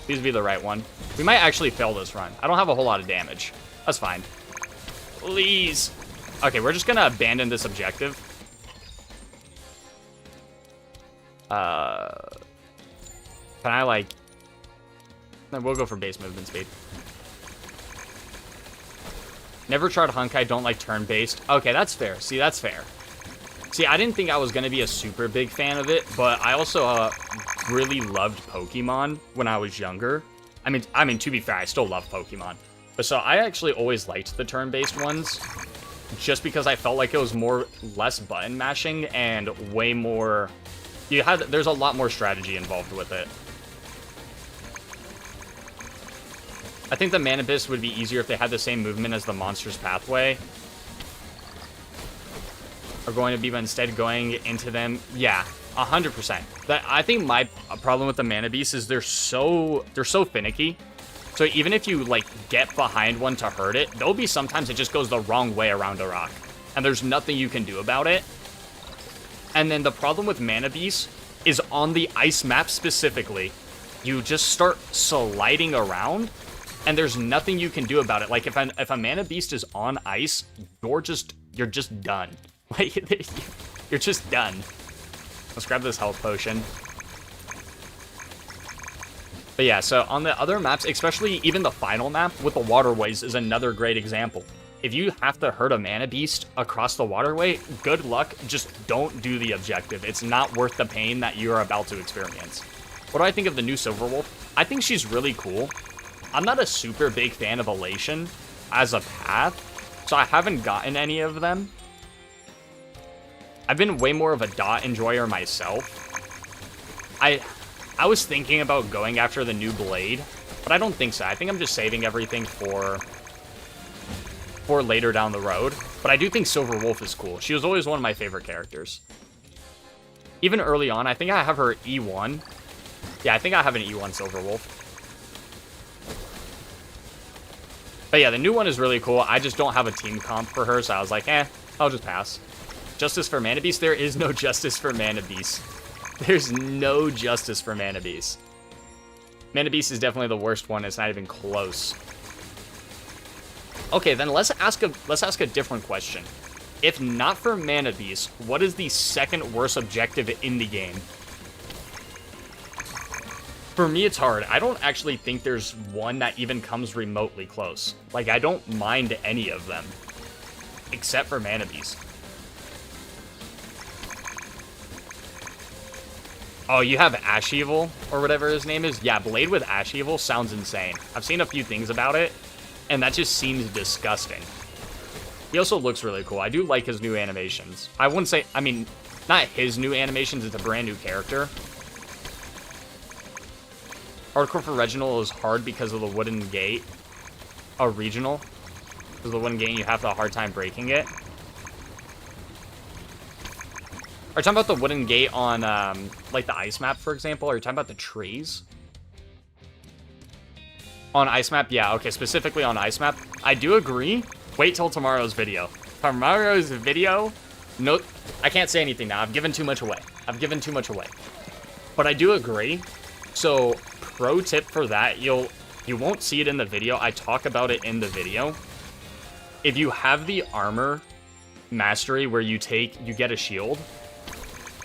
Please be the right one. We might actually fail this run. I don't have a whole lot of damage. That's fine. Please. Okay, we're just gonna abandon this objective. Can I, like... We'll go for base movement speed. Never tried Honkai, don't like turn-based. Okay, that's fair. See, that's fair. See, I didn't think I was going to be a super big fan of it, but I also really loved Pokemon when I was younger. I mean, to be fair, I still love Pokemon. But so I actually always liked the turn-based ones, just because I felt like it was less button mashing and way more... There's a lot more strategy involved with it. I think the Mana Abyss would be easier if they had the same movement as the Monster's Pathway. Are going to be instead going into them. Yeah, 100%. I think my problem with the Mana Beasts is they're so finicky. So even if you like get behind one to hurt it, there'll be sometimes it just goes the wrong way around a rock, and there's nothing you can do about it. And then the problem with Mana Beasts is on the ice map specifically, you just start sliding around, and there's nothing you can do about it. Like if a Mana Beast is on ice, you're just done. Like, you're just done. Let's grab this health potion. But yeah, so on the other maps, especially even the final map with the waterways is another great example. If you have to hurt a Mana Beast across the waterway, good luck, just don't do the objective. It's not worth the pain that you're about to experience. What do I think of the new Silverwolf? I think she's really cool. I'm not a super big fan of Elation as a path, so I haven't gotten any of them. I've been way more of a dot enjoyer myself. I was thinking about going after the new Blade, But I don't think so. I think I'm just saving everything for later down the road. But I do think Silver Wolf is cool. She was always one of my favorite characters. Even early on, I think I have her E1. Yeah, I think I have an E1 Silver Wolf. But yeah, the new one is really cool. I just don't have a team comp for her, so I was like, I'll just pass. Justice for Mana Beast? There is no justice for Mana Beast. There's no justice for Mana Beast. Mana Beast is definitely the worst one. It's not even close. Okay, then let's ask a different question. If not for Mana Beast, what is the second worst objective in the game? For me, it's hard. I don't actually think there's one that even comes remotely close. Like, I don't mind any of them. Except for Mana Beast. Oh, you have Ash Evil, or whatever his name is? Yeah, Blade with Ash Evil sounds insane. I've seen a few things about it, and that just seems disgusting. He also looks really cool. I do like his new animations. I wouldn't say, I mean, not his new animations, it's a brand new character. Hardcore for Reginald is hard because of the wooden gate. Oh, regional. Because of the wooden gate, you have a hard time breaking it. Are you talking about the wooden gate on, like, the ice map, for example? Are you talking about the trees? On ice map? Yeah, okay, specifically on ice map. I do agree. Wait till tomorrow's video. Tomorrow's video? No, I can't say anything now. I've given too much away. But I do agree. So, pro tip for that, you won't see it in the video. I talk about it in the video. If you have the armor mastery where you get a shield,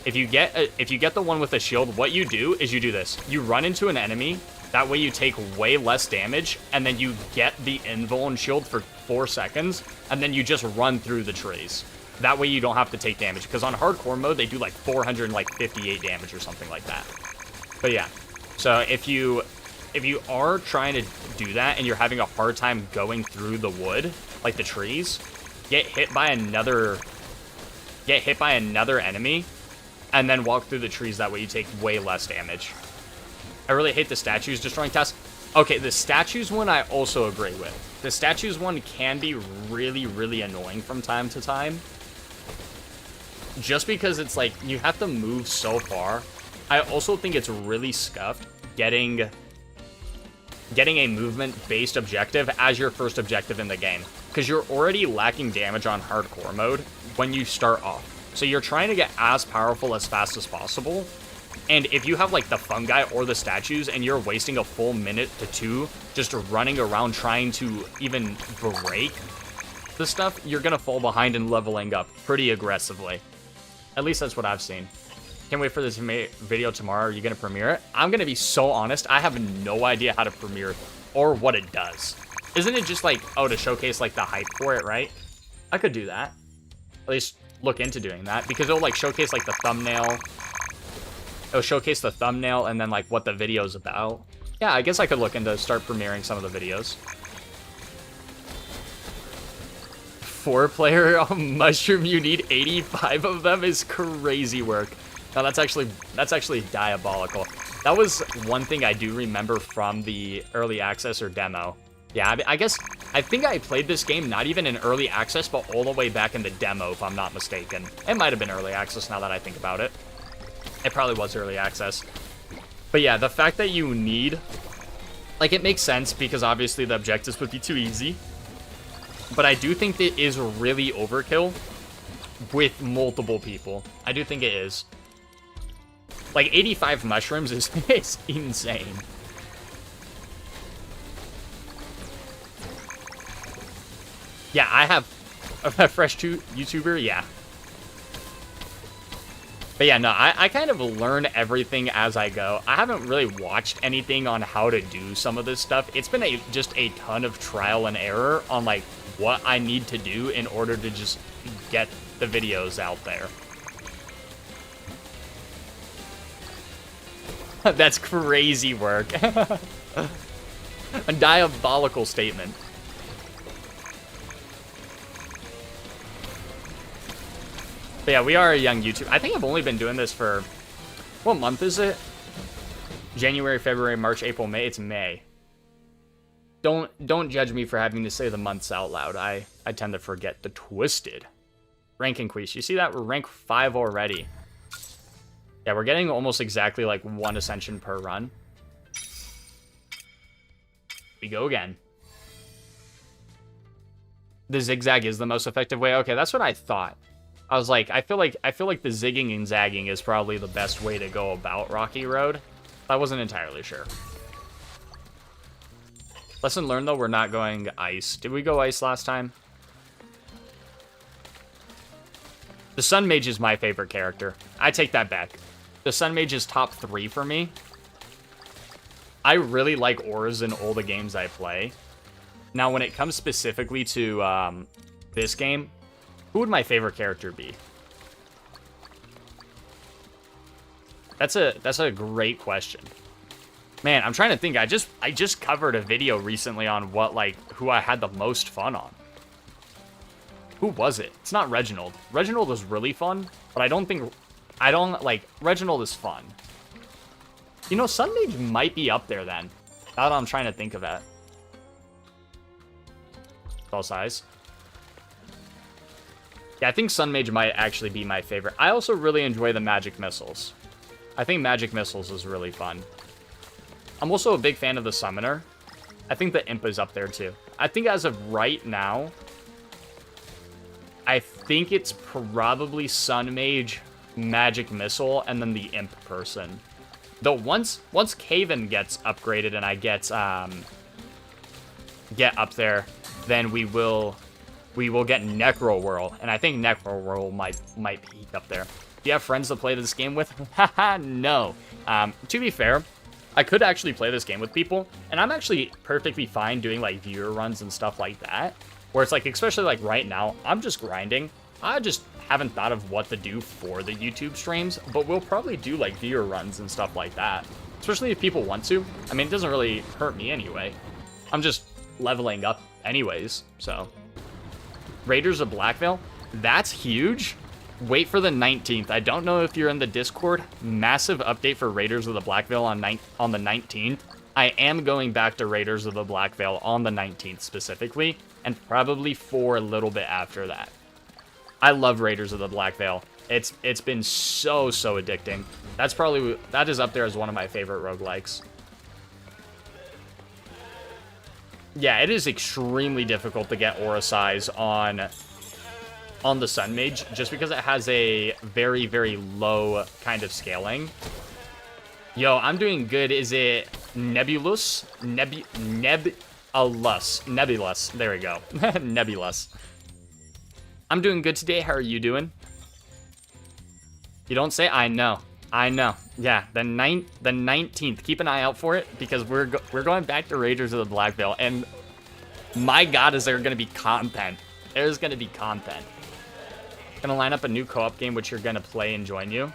if you get the one with a shield, what you do is you do this. You run into an enemy, that way you take way less damage, and then you get the invuln shield for 4 seconds, and then you just run through the trees. That way you don't have to take damage, because on hardcore mode, they do like 458 damage or something like that. But yeah, so if you are trying to do that and you're having a hard time going through the wood, like the trees, get hit by another enemy, and then walk through the trees. That way you take way less damage. I really hate the statues destroying tasks. Okay, the statues one I also agree with. The statues one can be really, really annoying from time to time. Just because it's like, you have to move so far. I also think it's really scuffed getting a movement-based objective as your first objective in the game. Because you're already lacking damage on hardcore mode when you start off. So you're trying to get as powerful as fast as possible. And if you have like the fungi or the statues and you're wasting a full minute to 2 just running around trying to even break the stuff, you're going to fall behind and leveling up pretty aggressively. At least that's what I've seen. Can't wait for this video tomorrow. Are you going to premiere it? I'm going to be so honest. I have no idea how to premiere it or what it does. Isn't it just like, oh, to showcase like the hype for it, right? I could do that. At least look into doing that because it'll like showcase like the thumbnail. It'll showcase the thumbnail and then like what the video's about. Yeah, I guess I could look into start premiering some of the videos. 4-player mushroom, you need 85 of them is crazy work. No, that's actually diabolical. That was one thing I do remember from the early access or demo. Yeah, I think I played this game not even in early access, but all the way back in the demo, if I'm not mistaken. It might have been early access now that I think about it. It probably was early access. But yeah, the fact that you need... Like, it makes sense because obviously the objectives would be too easy. But I do think it is really overkill with multiple people. I do think it is. Like, 85 mushrooms is insane. Yeah, I have a fresh YouTuber, yeah. But yeah, no, I kind of learn everything as I go. I haven't really watched anything on how to do some of this stuff. It's been just a ton of trial and error on, like, what I need to do in order to just get the videos out there. That's crazy work. A diabolical statement. But yeah, we are a young YouTuber. I think I've only been doing this for... What month is it? January, February, March, April, May. It's May. Don't judge me for having to say the months out loud. I tend to forget the twisted. Rank increase. You see that? We're rank 5 already. Yeah, we're getting almost exactly like 1 ascension per run. We go again. The zigzag is the most effective way. Okay, that's what I thought. I was like, I feel like the zigging and zagging is probably the best way to go about Rocky Road. I wasn't entirely sure. Lesson learned, though, we're not going ice. Did we go ice last time? The Sun Mage is my favorite character. I take that back. The Sun Mage is top 3 for me. I really like auras in all the games I play. Now, when it comes specifically to this game, who would my favorite character be? That's a great question. Man, I'm trying to think. I just covered a video recently on who I had the most fun on. Who was it? It's not Reginald. Reginald is really fun, but Reginald is fun. You know, Sun Mage might be up there then. Now that I'm trying to think of it. Spell size. Yeah, I think Sun Mage might actually be my favorite. I also really enjoy the Magic Missiles. I think Magic Missiles is really fun. I'm also a big fan of the Summoner. I think the Imp is up there too. I think as of right now, I think it's probably Sun Mage, Magic Missile, and then the Imp person. Though once Kavin gets upgraded and I get up there, then we will get Necro Whirl, and I think Necro Whirl might peak up there. Do you have friends to play this game with? Haha, no. To be fair, I could actually play this game with people, and I'm actually perfectly fine doing like viewer runs and stuff like that, where it's like, especially like right now, I'm just grinding. I just haven't thought of what to do for the YouTube streams, but we'll probably do like viewer runs and stuff like that, especially if people want to. I mean, it doesn't really hurt me anyway. I'm just leveling up anyways, so. Raiders of Blackveil, that's huge. Wait for the 19th. I don't know if you're in the Discord. Massive update for Raiders of the Blackveil on the 19th. I am going back to Raiders of the Blackveil on the 19th specifically, and probably for a little bit after that. I love Raiders of the Blackveil. It's been so addicting. That is up there as one of my favorite roguelikes. Yeah, it is extremely difficult to get aura size on the Sun Mage, just because it has a very, very low kind of scaling. Yo, I'm doing good. Is it Nebulous? Nebulous. There we go. Nebulous. I'm doing good today. How are you doing? You don't say? I know. Yeah, the 19th. Keep an eye out for it, because we're going back to Raiders of the Blackveil, and my God, is there going to be content. There's going to be content. Gonna line up a new co-op game which you're gonna play and join you.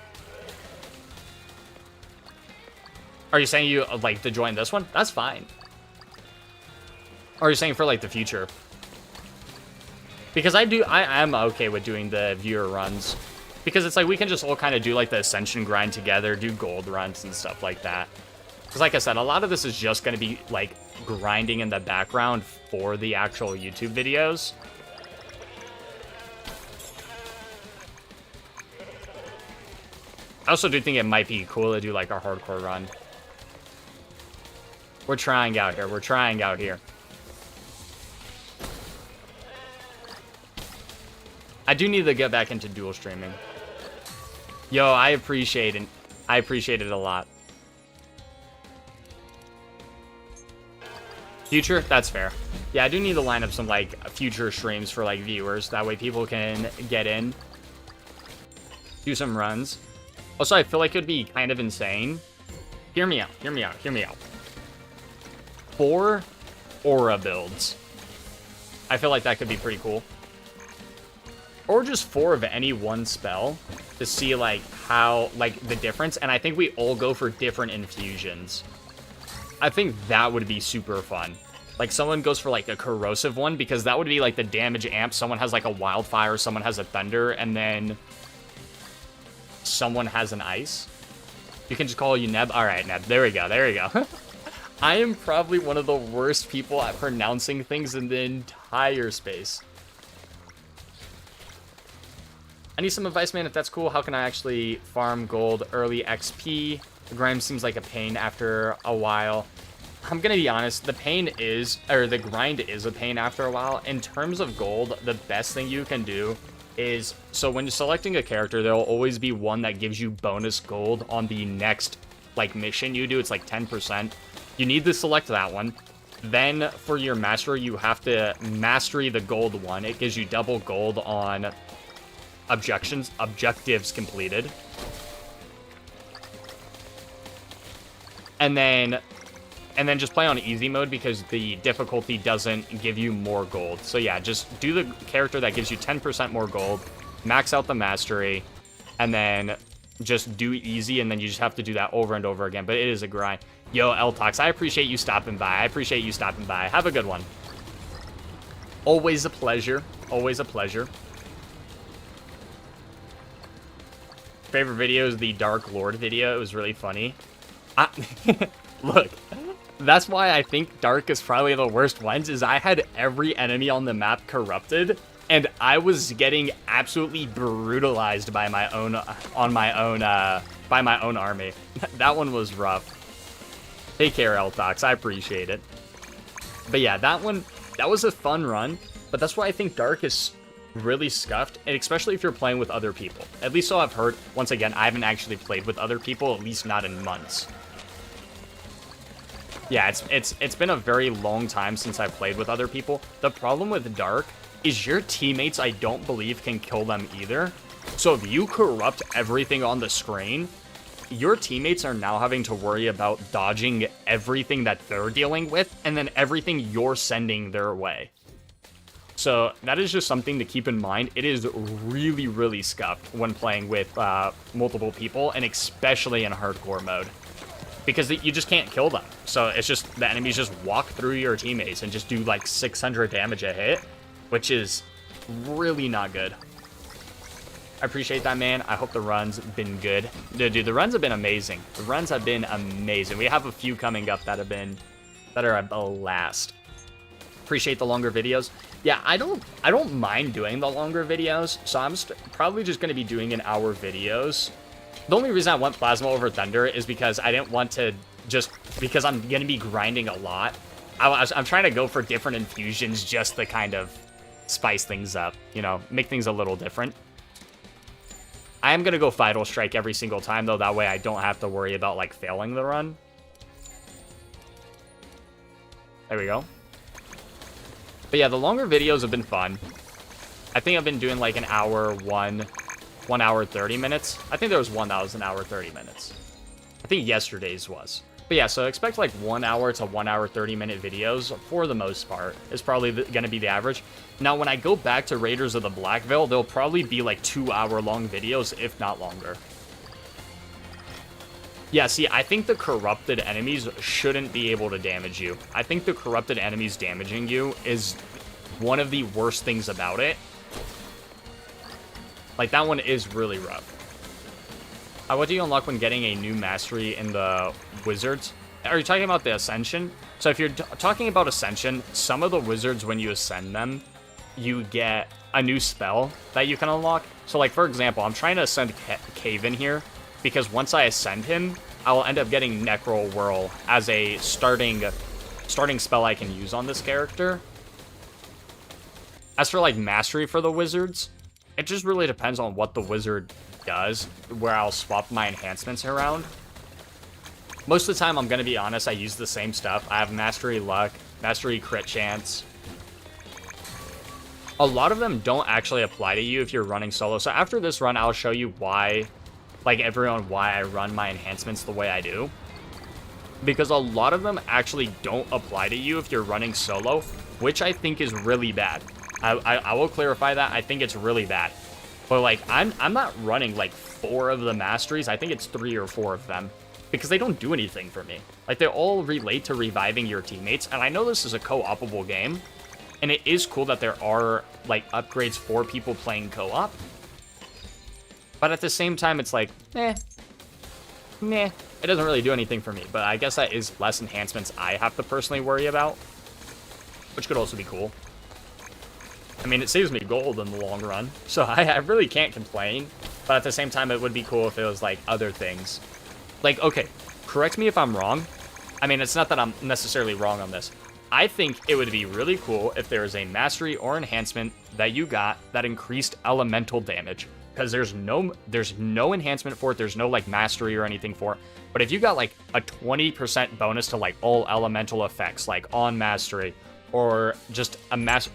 Are you saying you like to join this one? That's fine. Or are you saying for like the future? Because I am okay with doing the viewer runs. Because it's like we can just all kind of do like the Ascension grind together, do gold runs and stuff like that. Because like I said, a lot of this is just gonna be like grinding in the background for the actual YouTube videos. I also do think it might be cool to do like a hardcore run. We're trying out here. I do need to get back into dual streaming. Yo, I appreciate it. I appreciate it a lot. Future? That's fair. Yeah, I do need to line up some like future streams for like viewers. That way people can get in, do some runs. Also, I feel like it would be kind of insane. Hear me out. 4 aura builds. I feel like that could be pretty cool. Or just 4 of any one spell to see like how, like the difference. And I think we all go for different infusions. I think that would be super fun. Like someone goes for like a corrosive one, because that would be like the damage amp. Someone has like a wildfire, someone has a thunder, and then someone has an ice. You can just call you Neb. All right, Neb. There we go. I am probably one of the worst people at pronouncing things in the entire space. I need some advice, man, if that's cool. How can I actually farm gold early XP? The grind seems like a pain after a while. I'm gonna be honest, the grind is a pain after a while. In terms of gold, the best thing you can do is, so when you're selecting a character, there'll always be one that gives you bonus gold on the next, like, mission you do. It's like 10%. You need to select that one. Then for your mastery, you have to mastery the gold one. It gives you double gold on objectives completed. And then just play on easy mode because the difficulty doesn't give you more gold. So yeah, just do the character that gives you 10% more gold, max out the mastery, and then just do easy, and then you just have to do that over and over again. But it is a grind. Yo, L-Tox, I appreciate you stopping by. Have a good one. Always a pleasure. Always a pleasure. Favorite video is the Dark Lord video. It was really funny. Look, that's why I think Dark is probably the worst ones, is I had every enemy on the map corrupted, and I was getting absolutely brutalized by my own army. That one was rough. Take care, L-Tox. I appreciate it. But yeah, that was a fun run, but that's why I think Dark is really scuffed, and especially if you're playing with other people. At least so I've heard. Once again, I haven't actually played with other people, at least not in months. Yeah, it's been a very long time since I've played with other people. The problem with Dark is your teammates, I don't believe, can kill them either. So if you corrupt everything on the screen, your teammates are now having to worry about dodging everything that they're dealing with, and then everything you're sending their way. So that is just something to keep in mind. It is really, really scuffed when playing with multiple people, and especially in hardcore mode, because you just can't kill them. So it's just the enemies just walk through your teammates and just do like 600 damage a hit, which is really not good. I appreciate that, man. I hope the run's been good. Dude, the runs have been amazing. The runs have been amazing. We have a few coming up that are a blast. Appreciate the longer videos. Yeah, I don't mind doing the longer videos, so I'm probably just going to be doing an hour videos. The only reason I went Plasma over Thunder is because I didn't want to, just because I'm going to be grinding a lot. I'm trying to go for different infusions just to kind of spice things up, you know, make things a little different. I am going to go Vital Strike every single time, though. That way I don't have to worry about, like, failing the run. There we go. But yeah, the longer videos have been fun. I think I've been doing, like, an hour, 1 hour, 30 minutes. I think there was one that was an hour, 30 minutes. I think yesterday's was. But yeah, so expect, like, 1 hour to 1 hour, 30-minute videos, for the most part, is probably going to be the average. Now, when I go back to Raiders of the Black Veil, they'll probably be, like, 2-hour-long videos, if not longer. Yeah, see, I think the corrupted enemies shouldn't be able to damage you. I think the corrupted enemies damaging you is one of the worst things about it. Like, that one is really rough. What do you unlock when getting a new mastery in the wizards? Are you talking about the Ascension? So if you're talking about Ascension, some of the wizards, when you ascend them, you get a new spell that you can unlock. So, like, for example, I'm trying to ascend Kavin here, because once I ascend him, I'll end up getting Necro Whirl as a starting spell I can use on this character. As for, like, mastery for the wizards, it just really depends on what the wizard does, where I'll swap my enhancements around. Most of the time, I'm going to be honest, I use the same stuff. I have Mastery Luck, Mastery Crit Chance. A lot of them don't actually apply to you if you're running solo. So after this run, I'll show you why, like everyone, why I run my enhancements the way I do. Because a lot of them actually don't apply to you if you're running solo, which I think is really bad. I will clarify that. I think it's really bad. But, like, I'm not running, like, 4 of the masteries. I think it's 3 or 4 of them. Because they don't do anything for me. Like, they all relate to reviving your teammates. And I know this is a co-opable game. And it is cool that there are, like, upgrades for people playing co-op. But at the same time, it's like, Meh, it doesn't really do anything for me, but I guess that is less enhancements I have to personally worry about, which could also be cool. I mean, it saves me gold in the long run, so I really can't complain, but at the same time, it would be cool if it was, like, other things. Like, okay, correct me if I'm wrong. I mean, it's not that I'm necessarily wrong on this. I think it would be really cool if there was a mastery or enhancement that you got that increased elemental damage, because there's no enhancement for it, there's no, like, mastery or anything for it, but if you got, like, a 20% bonus to, like, all elemental effects, like, on mastery, or just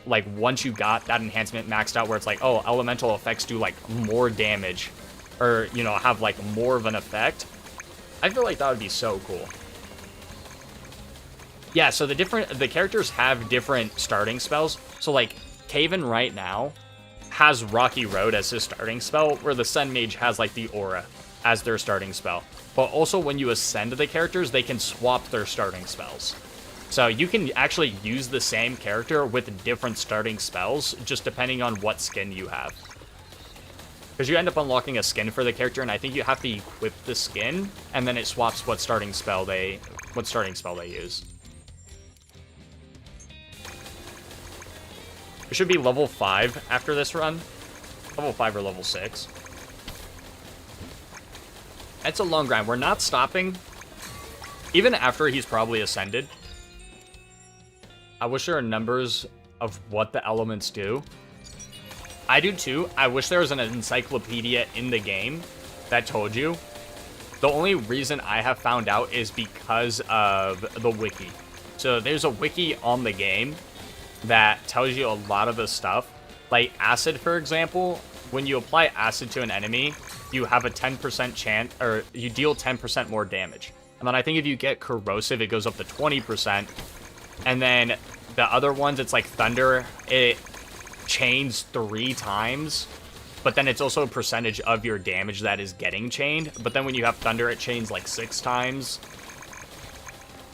like, once you got that enhancement maxed out where it's like, oh, elemental effects do, like, more damage, or, you know, have, like, more of an effect, I feel like that would be so cool. Yeah, so the characters have different starting spells. So, like, Kavin right now has Rocky Road as his starting spell, where the Sun Mage has, like, the Aura as their starting spell. But also, when you ascend the characters, they can swap their starting spells. So you can actually use the same character with different starting spells, just depending on what skin you have. Because you end up unlocking a skin for the character, and I think you have to equip the skin, and then it swaps what starting spell they use. It should be level 5 after this run. Level 5 or level 6. It's a long grind. We're not stopping. Even after he's probably ascended. I wish there were numbers of what the elements do. I do too. I wish there was an encyclopedia in the game that told you. The only reason I have found out is because of the wiki. So there's a wiki on the game that tells you a lot of the stuff. Like acid, for example, when you apply acid to an enemy, you have a 10% chance, or you deal 10% more damage. And then I think if you get corrosive, it goes up to 20%. And then the other ones, it's like thunder, it chains 3 times, but then it's also a percentage of your damage that is getting chained. But then when you have thunder, it chains like 6 times.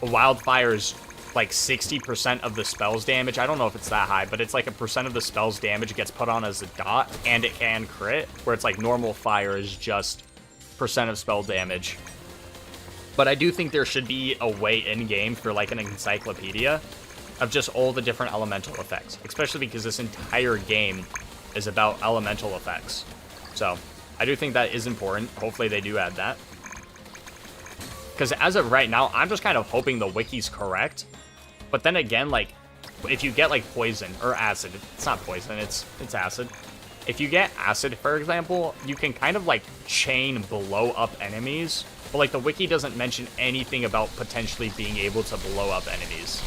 Wildfire is like 60% of the spell's damage. I don't know if it's that high, but it's like a percent of the spell's damage gets put on as a dot, and it can crit, where it's like normal fire is just percent of spell damage. But I do think there should be a way in-game for, like, an encyclopedia of just all the different elemental effects, especially because this entire game is about elemental effects. So, I do think that is important. Hopefully they do add that. Because as of right now, I'm just kind of hoping the wiki's correct. But then again, like, if you get, like, poison or acid, it's not poison, it's acid. If you get acid, for example, you can kind of, like, chain blow up enemies. But, like, the wiki doesn't mention anything about potentially being able to blow up enemies.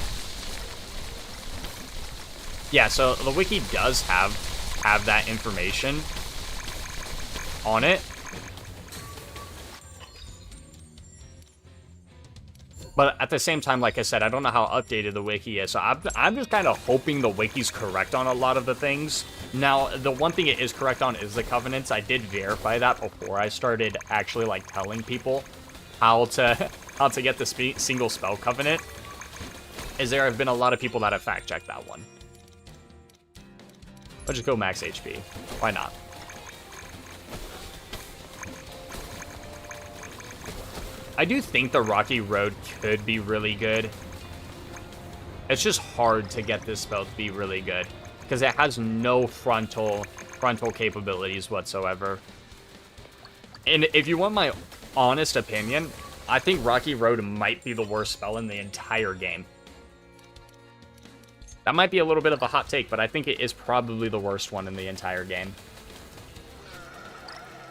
Yeah, so the wiki does have that information on it. But at the same time, like I said, I don't know how updated the wiki is, so I'm just kind of hoping the wiki's correct on a lot of the things. Now, the one thing it is correct on is the covenants. I did verify that before I started actually, like, telling people how to get the single spell covenant, is there have been a lot of people that have fact-checked that one. I'll just go max HP. Why not? I do think the Rocky Road could be really good. It's just hard to get this spell to be really good, because it has no frontal capabilities whatsoever. And if you want my honest opinion, I think Rocky Road might be the worst spell in the entire game. That might be a little bit of a hot take, but I think it is probably the worst one in the entire game.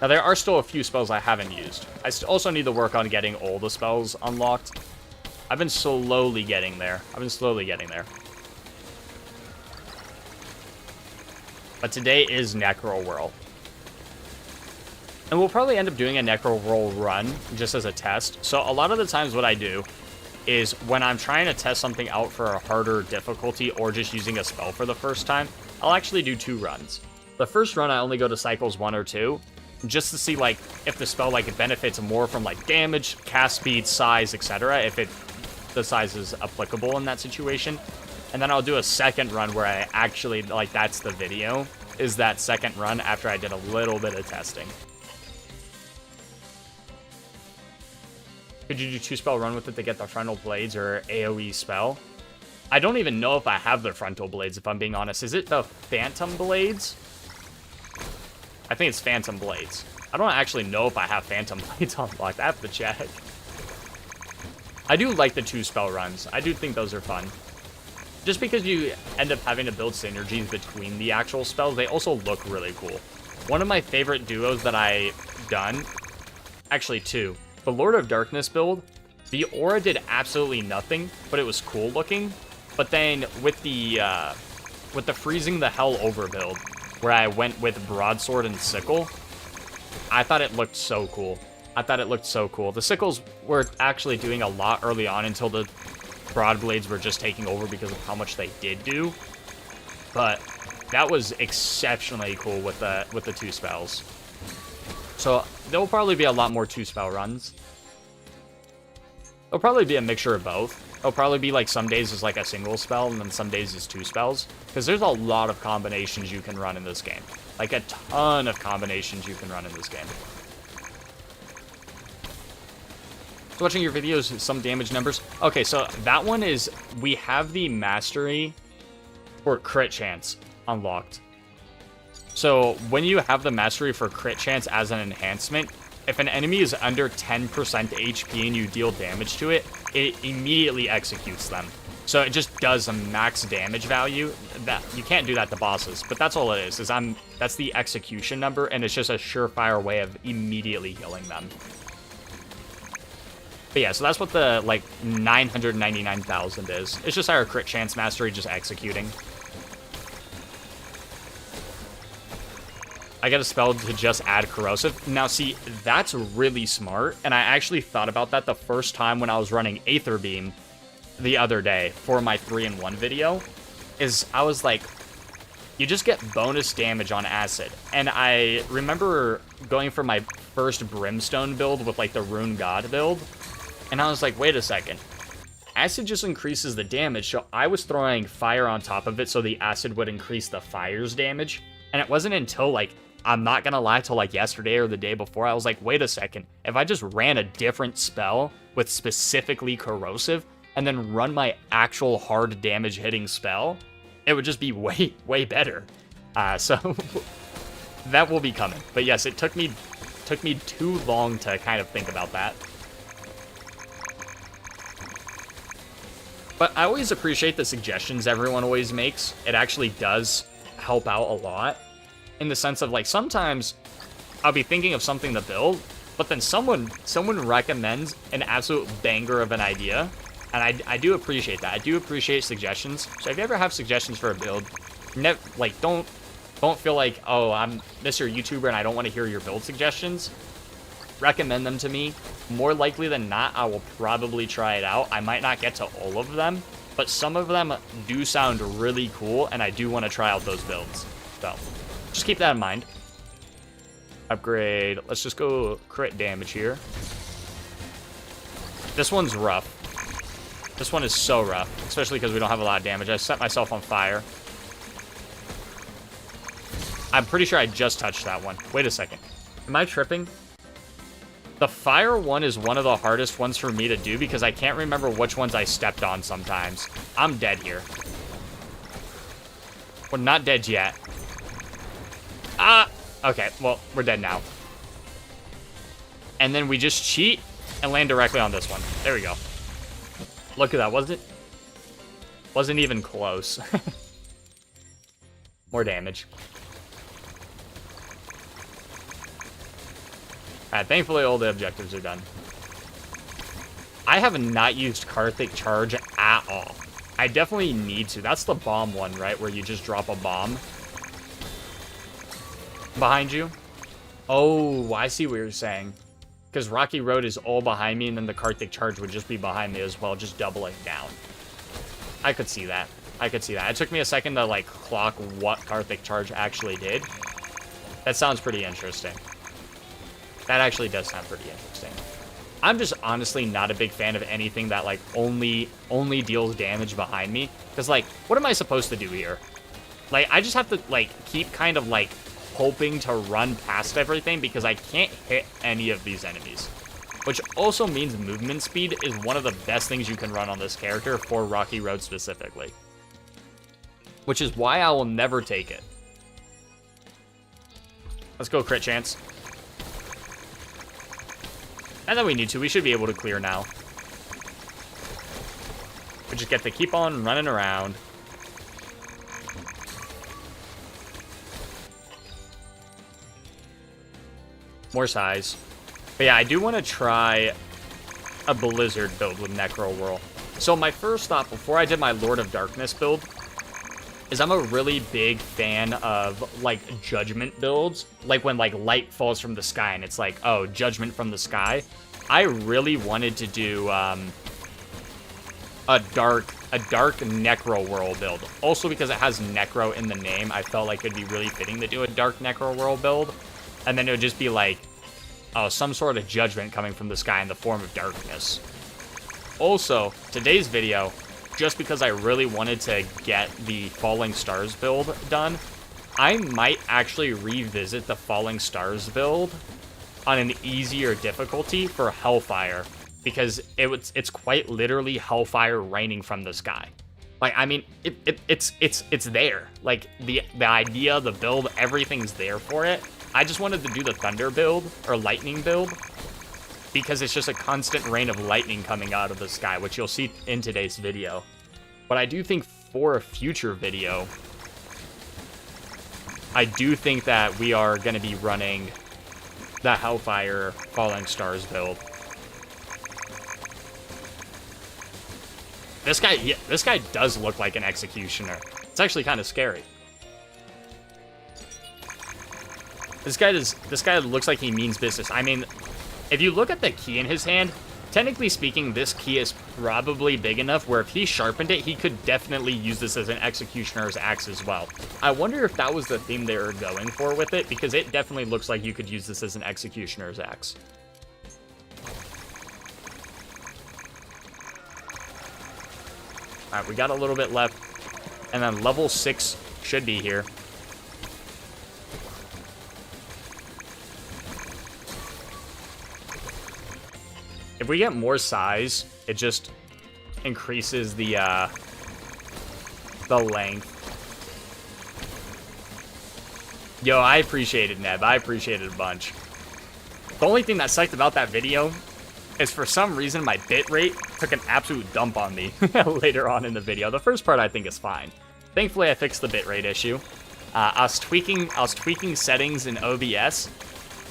Now, there are still a few spells I haven't used. I also need to work on getting all the spells unlocked. I've been slowly getting there. But today is Necro Whirl. And we'll probably end up doing a Necro Whirl run, just as a test. So a lot of the times what I do is when I'm trying to test something out for a harder difficulty or just using a spell for the first time, I'll actually do 2 runs. The first run, I only go to cycles 1 or 2, just to see, like, if the spell, like, it benefits more from, like, damage, cast speed, size, etc., if the size is applicable in that situation. And then I'll do a second run where I actually, like, that's the video, is that second run after I did a little bit of testing. Could you do 2-spell run with it to get the frontal blades or AoE spell? I don't even know if I have the frontal blades, if I'm being honest. Is it the phantom blades? I think it's phantom blades. I don't actually know if I have phantom blades unlocked. I have to check. I do like the 2-spell runs. I do think those are fun. Just because you end up having to build synergies between the actual spells, they also look really cool. One of my favorite duos that I've done, actually two, the Lord of Darkness build, the aura did absolutely nothing, but it was cool looking. But then with the freezing the hell over build, where I went with broadsword and sickle, I thought it looked so cool. The sickles were actually doing a lot early on until the broad blades were just taking over because of how much they did do. But that was exceptionally cool with the 2 spells. So there will probably be a lot more 2-spell runs. It'll probably be a mixture of both. It'll probably be like some days is like a single spell and then some days is 2 spells. Because there's a lot of combinations you can run in this game. Like a ton of combinations you can run in this game. So watching your videos, some damage numbers. Okay, so that one is, we have the mastery for crit chance unlocked. So when you have the mastery for crit chance as an enhancement, if an enemy is under 10% HP and you deal damage to it, it immediately executes them. So it just does a max damage value. That you can't do that to bosses, but that's all it is that's the execution number, and it's just a surefire way of immediately healing them. But yeah, so that's what the, like, 999,000 is. It's just our crit chance mastery just executing. I get a spell to just add corrosive. Now, see, that's really smart, and I actually thought about that the first time when I was running Aether Beam the other day for my 3-in-1 video, is I was like, you just get bonus damage on acid. And I remember going for my first Brimstone build with, like, the Rune God build, and I was like, wait a second. Acid just increases the damage, so I was throwing fire on top of it so the acid would increase the fire's damage. And it wasn't until, like, I'm not gonna lie, till like yesterday or the day before, I was like, wait a second. If I just ran a different spell with specifically corrosive and then run my actual hard damage hitting spell, it would just be way, way better. So that will be coming. But yes, it took me too long to kind of think about that. But I always appreciate the suggestions everyone always makes. It actually does help out a lot. In the sense of, like, sometimes I'll be thinking of something to build, but then someone recommends an absolute banger of an idea. And I do appreciate that. I do appreciate suggestions. So if you ever have suggestions for a build, don't feel like, oh, I'm Mr. YouTuber and I don't want to hear your build suggestions. Recommend them to me. More likely than not, I will probably try it out. I might not get to all of them, but some of them do sound really cool, and I do want to try out those builds. So just keep that in mind. Upgrade. Let's just go crit damage here. This one's rough. This one is so rough, especially because we don't have a lot of damage. I set myself on fire. I'm pretty sure I just touched that one. Wait a second. Am I tripping? The fire one is one of the hardest ones for me to do because I can't remember which ones I stepped on sometimes. I'm dead here. We're not dead yet. Okay, well, we're dead now. And then we just cheat and land directly on this one. There we go. Look at that, wasn't even close. More damage. Alright, thankfully all the objectives are done. I have not used Karthik Charge at all. I definitely need to. That's the bomb one, right? Where you just drop a bomb behind you. Oh, I see what you're saying. Because Rocky Road is all behind me, and then the Karthik Charge would just be behind me as well, just doubling down. I could see that. It took me a second to, like, clock what Karthik Charge actually did. That sounds pretty interesting. That actually does sound pretty interesting. I'm just honestly not a big fan of anything that, like, only deals damage behind me. Because, like, what am I supposed to do here? Like, I just have to, like, keep kind of, like, hoping to run past everything because I can't hit any of these enemies. which also means movement speed is one of the best things you can run on this character for Rocky Road specifically. Which is why I will never take it. Let's go crit chance. And then we need to. We should be able to clear now. We just get to keep on running around. More size. But yeah, I do want to try a Blizzard build with Necro Whirl. So my first thought before I did my Lord of Darkness build is I'm a really big fan of, like, Judgment builds. Like, when, like, light falls from the sky and it's like, oh, Judgment from the sky. I really wanted to do a dark Necro Whirl build. Also because it has Necro in the name, I felt like it'd be really fitting to do a dark Necro Whirl build. And then it would just be like, oh, some sort of judgment coming from the sky in the form of darkness. Also, today's video, just because I really wanted to get the Falling Stars build done, I might actually revisit the Falling Stars build on an easier difficulty for Hellfire, because it's quite literally Hellfire raining from the sky. Like, I mean, it's there. Like, the idea, the build, everything's there for it. I just wanted to do the Thunder build, or Lightning build, because it's just a constant rain of lightning coming out of the sky, which you'll see in today's video. But I do think for a future video, I do think that we are going to be running the Hellfire Falling Stars build. This guy does look like an Executioner. It's actually kind of scary. This guy looks like he means business. I mean, if you look at the key in his hand, technically speaking, this key is probably big enough where if he sharpened it, he could definitely use this as an Executioner's axe as well. I wonder if that was the theme they were going for with it, because it definitely looks like you could use this as an Executioner's axe. Alright, we got a little bit left, and then level 6 should be here. If we get more size, it just increases the length. Yo, I appreciate it, Neb. I appreciate it a bunch. The only thing that sucked about that video is for some reason my bitrate took an absolute dump on me later on in the video. The first part I think is fine. Thankfully, I fixed the bitrate issue. I was tweaking settings in OBS.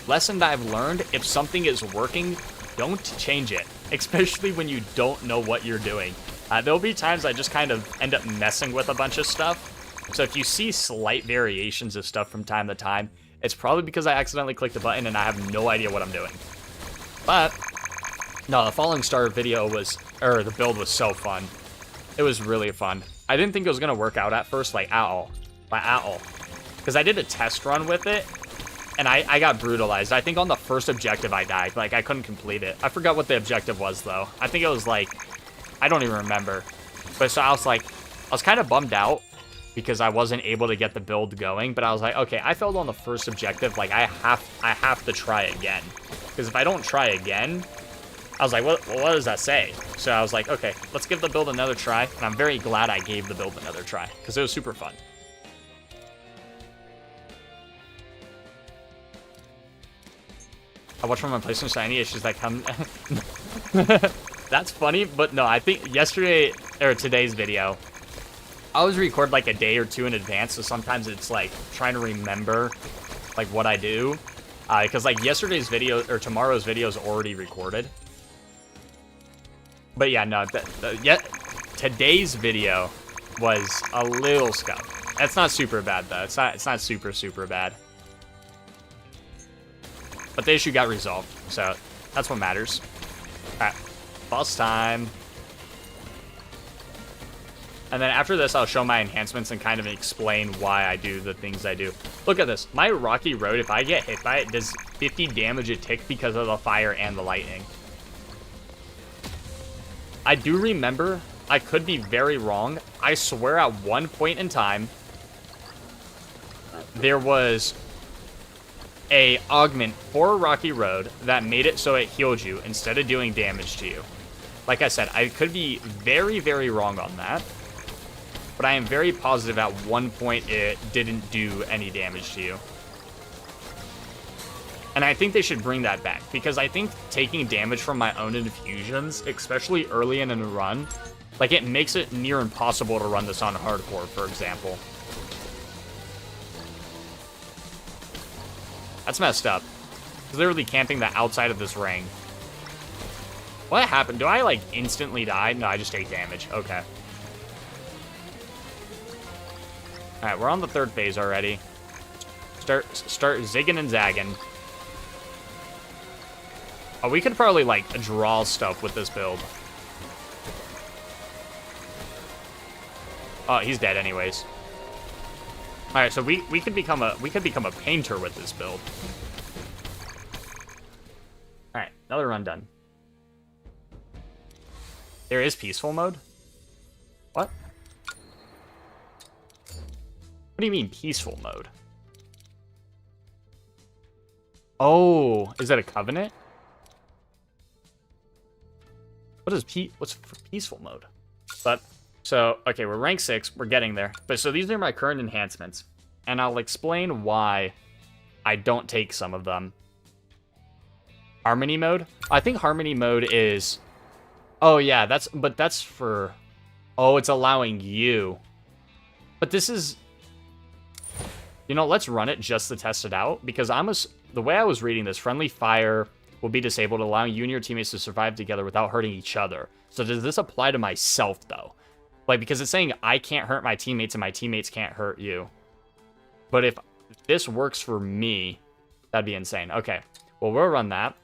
Lesson that I've learned: if something is working, don't change it, especially when you don't know what you're doing. There'll be times I just kind of end up messing with a bunch of stuff. So if you see slight variations of stuff from time to time, it's probably because I accidentally clicked a button and I have no idea what I'm doing. But no, the Falling Star video the build was so fun. It was really fun. I didn't think it was gonna work out at first, like at all. Because I did a test run with it, and I got brutalized. I think on the first objective I died. Like, I couldn't complete it. I forgot what the objective was, though. I think it was, like, I don't even remember. But so I was kind of bummed out because I wasn't able to get the build going. But I was like, okay, I failed on the first objective. Like, I have to try again. Because if I don't try again, I was like, what does that say? So I was like, okay, let's give the build another try. And I'm very glad I gave the build another try, because it was super fun. I watch from my PlayStation, so any issues that come... That's funny, but no, I think today's video, I always record like a day or two in advance, so sometimes it's like trying to remember like what I do. Because like yesterday's video, or tomorrow's video is already recorded. But yeah, no, today's video was a little scuffed. That's not super bad though. It's not super bad. But the issue got resolved, so that's what matters. Alright, boss time. And then after this, I'll show my enhancements and kind of explain why I do the things I do. Look at this. My Rocky Road, if I get hit by it, does 50 damage a tick because of the fire and the lightning. I do remember, I could be very wrong. I swear at one point in time, there was a augment for Rocky Road that made it so it healed you instead of doing damage to you. Like I said, I could be very, very wrong on that, but I am very positive at one point it didn't do any damage to you. And I think they should bring that back, because I think taking damage from my own infusions, especially early in a run, like, it makes it near impossible to run this on hardcore, for example. That's messed up. He's literally camping the outside of this ring. What happened? Do I, like, instantly die? No, I just take damage. Okay. Alright, we're on the third phase already. Start zigging and zagging. Oh, we could probably, like, draw stuff with this build. Oh, he's dead anyways. All right, so we could become a painter with this build. All right, another run done. There is peaceful mode? What? What do you mean peaceful mode? Oh, is that a covenant? What's for peaceful mode? But so, okay, we're rank 6, we're getting there. But so these are my current enhancements, and I'll explain why I don't take some of them. Harmony mode? I think harmony mode is, oh yeah, that's for, oh, it's allowing you. But this is, you know, let's run it just to test it out, because the way I was reading this, friendly fire will be disabled, allowing you and your teammates to survive together without hurting each other. So does this apply to myself, though? Like, because it's saying I can't hurt my teammates and my teammates can't hurt you. But if this works for me, that'd be insane. Okay, well, we'll run that.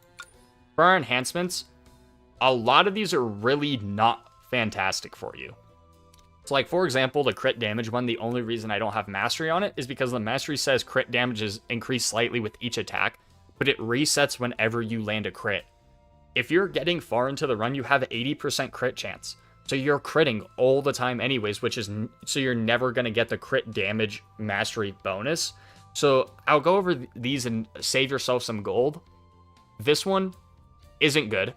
For our enhancements, a lot of these are really not fantastic for you. So, like, for example, the crit damage one, the only reason I don't have mastery on it is because the mastery says crit damage is increased slightly with each attack, but it resets whenever you land a crit. If you're getting far into the run, you have 80% crit chance. So you're critting all the time anyways, so you're never going to get the crit damage mastery bonus. So I'll go over these and save yourself some gold. This one isn't good.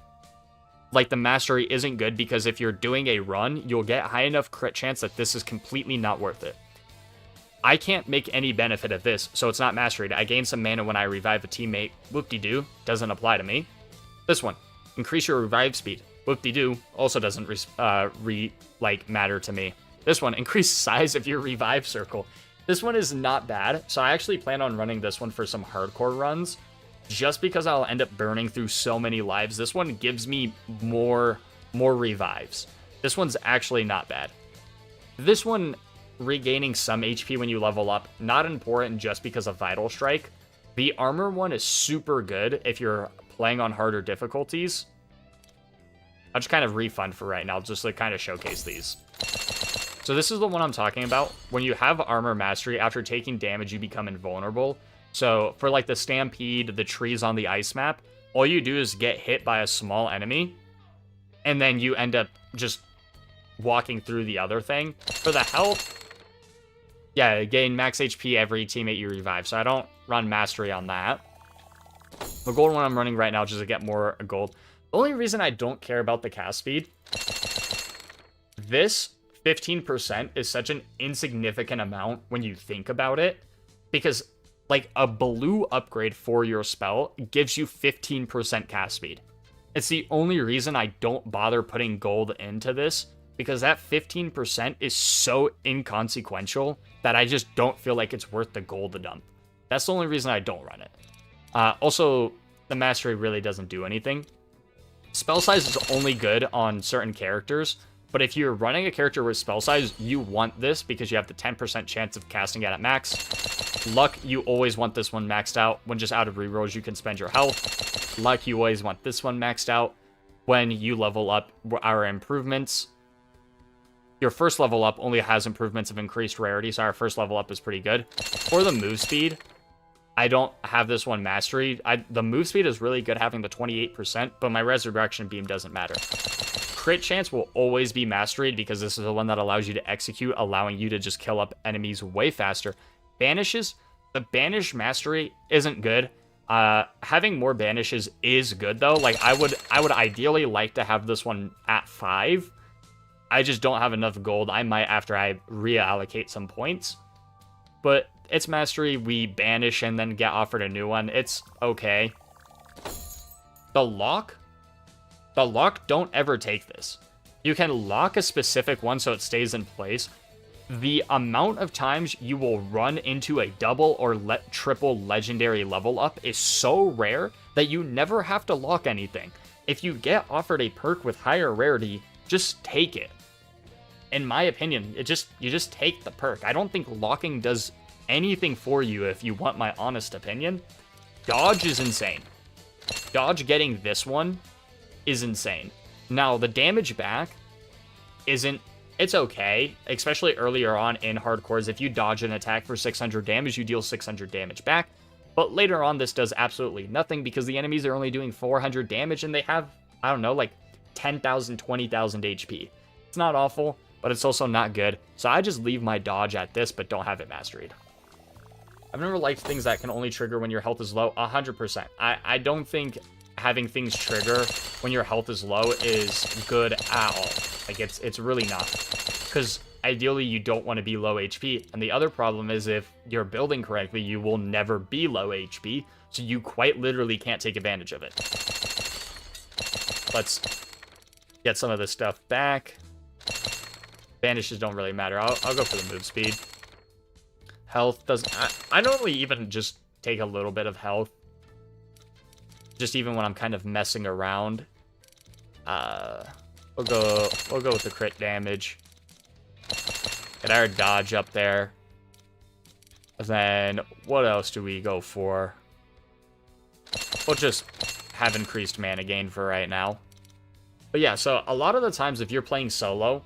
Like, the mastery isn't good because if you're doing a run, you'll get high enough crit chance that this is completely not worth it. I can't make any benefit of this, so it's not masteried. I gain some mana when I revive a teammate. Whoop-de-doo. Doesn't apply to me. This one. Increase your revive speed. Whoop-de-doo. Also doesn't matter to me. This one. Increase size of your revive circle. This one is not bad, so I actually plan on running this one for some hardcore runs. Just because I'll end up burning through so many lives. This one gives me more revives. This one's actually not bad. This one, regaining some HP when you level up, not important just because of Vital Strike. The armor one is super good if you're playing on harder difficulties. I'll just kind of refund for right now, just to kind of showcase these. So this is the one I'm talking about. When you have armor mastery, after taking damage, you become invulnerable. So for like the Stampede, the trees on the ice map, all you do is get hit by a small enemy, and then you end up just walking through the other thing. For the health, yeah, gain max HP every teammate you revive, so I don't run mastery on that. The gold one I'm running right now just to get more gold. The only reason I don't care about the cast speed, this 15% is such an insignificant amount when you think about it, because like a blue upgrade for your spell gives you 15% cast speed. It's the only reason I don't bother putting gold into this, because that 15% is so inconsequential that I just don't feel like it's worth the gold to dump. That's the only reason I don't run it. Also, the mastery really doesn't do anything. Spell size is only good on certain characters, but if you're running a character with spell size, you want this because you have the 10% chance of casting it at max. Luck, you always want this one maxed out. When just out of rerolls, you can spend your health. Luck, you always want this one maxed out. When you level up our improvements, your first level up only has improvements of increased rarity, so our first level up is pretty good. For the move speed, I don't have this one mastery. The move speed is really good having the 28%, but my resurrection beam doesn't matter. Crit chance will always be masteried because this is the one that allows you to execute, allowing you to just kill up enemies way faster. Banishes, the banish mastery isn't good Having more banishes is good though. Like I would ideally like to have this one at 5. I just don't have enough gold. I might after I reallocate some points. But it's mastery, we banish and then get offered a new one. It's okay. The lock, don't ever take this. You can lock a specific one so it stays in place. The amount of times you will run into a double or triple legendary level up is so rare that you never have to lock anything. If you get offered a perk with higher rarity, just take it. In my opinion, you just take the perk. I don't think locking does anything for you if you want my honest opinion. Dodge is insane. Dodge getting this one is insane. Now, the damage back isn't... It's okay, especially earlier on in hardcores. If you dodge an attack for 600 damage, you deal 600 damage back. But later on, this does absolutely nothing because the enemies are only doing 400 damage and they have, I don't know, like 10,000, 20,000 HP. It's not awful, but it's also not good. So I just leave my dodge at this, but don't have it masteried. I've never liked things that can only trigger when your health is low. 100%. I don't think having things trigger when your health is low is good at all. Like, it's really not. Because ideally, you don't want to be low HP. And the other problem is if you're building correctly, you will never be low HP. So you quite literally can't take advantage of it. Let's get some of this stuff back. Banishes don't really matter. I'll go for the move speed. Health doesn't... I normally even just take a little bit of health. Just even when I'm kind of messing around. We'll go with the crit damage. Get our dodge up there. And then what else do we go for? We'll just have increased mana gain for right now. But yeah, so a lot of the times if you're playing solo,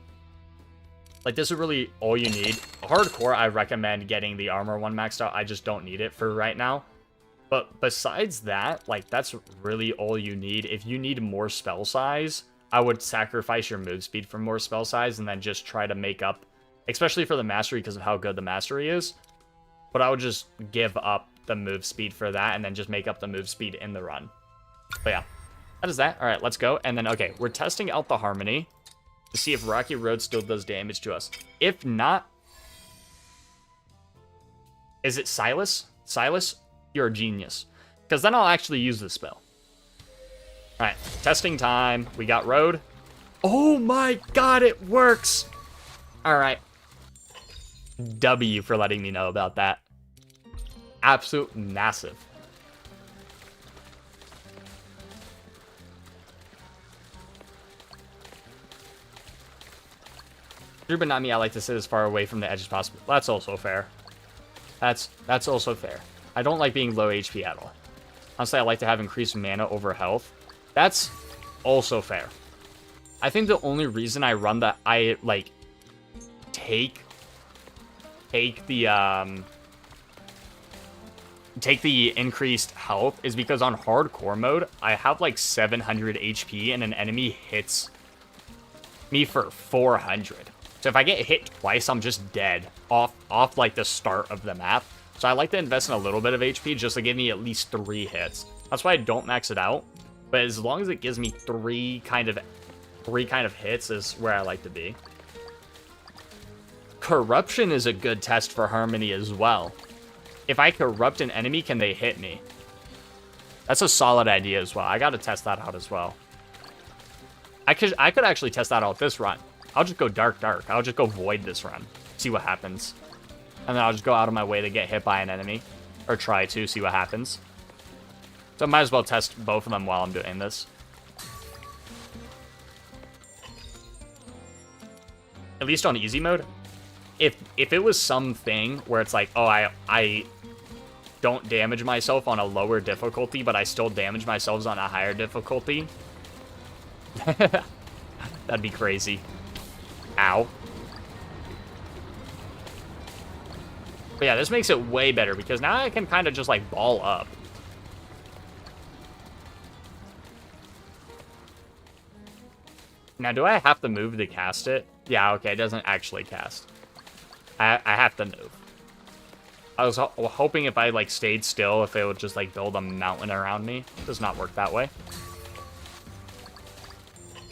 like this is really all you need. Hardcore, I recommend getting the armor one maxed out. I just don't need it for right now. But besides that, like, that's really all you need. If you need more spell size, I would sacrifice your move speed for more spell size and then just try to make up, especially for the mastery because of how good the mastery is. But I would just give up the move speed for that and then just make up the move speed in the run. But yeah, that is that. All right, let's go. And then, okay, we're testing out the Harmony to see if Rocky Road still does damage to us. If not, is it Silas? Silas? You're a genius. Because then I'll actually use this spell. Alright, testing time. We got Road. Oh my god, it works! Alright. W for letting me know about that. Absolute massive. True, but not me. I like to sit as far away from the edge as possible. That's also fair. That's also fair. I don't like being low HP at all. Honestly, I like to have increased mana over health. That's also fair. I think the only reason I run that I like take the increased health is because on hardcore mode, I have like 700 HP and an enemy hits me for 400. So if I get hit twice, I'm just dead off like the start of the map. So I like to invest in a little bit of HP just to give me at least 3 hits. That's why I don't max it out. But as long as it gives me 3 kind of hits is where I like to be. Corruption is a good test for Harmony as well. If I corrupt an enemy, can they hit me? That's a solid idea as well. I gotta test that out as well. I could actually test that out this run. I'll just go dark. I'll just go void this run. See what happens. And then I'll just go out of my way to get hit by an enemy. Or try to, see what happens. So I might as well test both of them while I'm doing this. At least on easy mode. If it was something where it's like, oh, I don't damage myself on a lower difficulty, but I still damage myself on a higher difficulty. That'd be crazy. Ow. But yeah, this makes it way better because now I can kind of just like ball up. Now, do I have to move to cast it? Yeah, okay, it doesn't actually cast. I have to move. I was hoping if I, like, stayed still, if it would just, like, build a mountain around me. Does not work that way.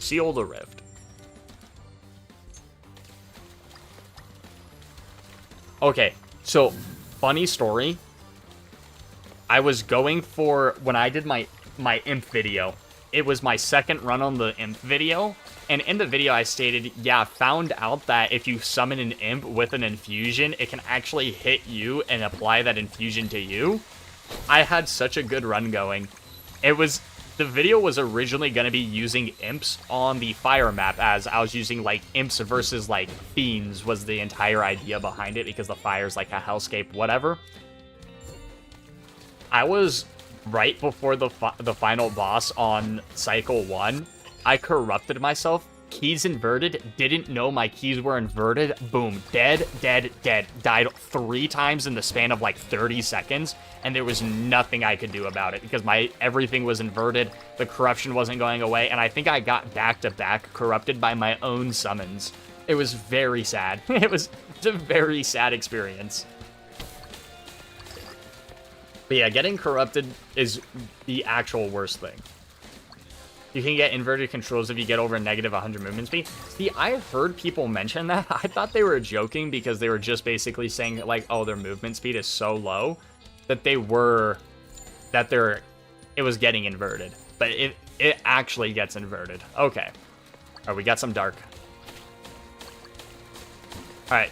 Seal the rift. Okay, so, funny story. I was going for, when I did my imp video, it was my second run on the imp video, and in the video I stated, yeah, found out that if you summon an imp with an infusion, it can actually hit you and apply that infusion to you. I had such a good run going. The video was originally going to be using imps on the fire map, as I was using, like, imps versus, like, fiends was the entire idea behind it, because the fire's like a hellscape, whatever. I was right before the final boss on cycle 1. I corrupted myself. Keys inverted. Didn't know my keys were inverted. Boom. Dead, dead, dead. Died 3 times in the span of like 30 seconds. And there was nothing I could do about it because everything was inverted. The corruption wasn't going away. And I think I got back-to-back corrupted by my own summons. It was very sad. It's a very sad experience. But yeah, getting corrupted is the actual worst thing. You can get inverted controls if you get over negative 100 movement speed. See, I've heard people mention that. I thought they were joking because they were just basically saying, like, oh, their movement speed is so low that it was getting inverted. But it actually gets inverted. Okay. All right, we got some dark. All right,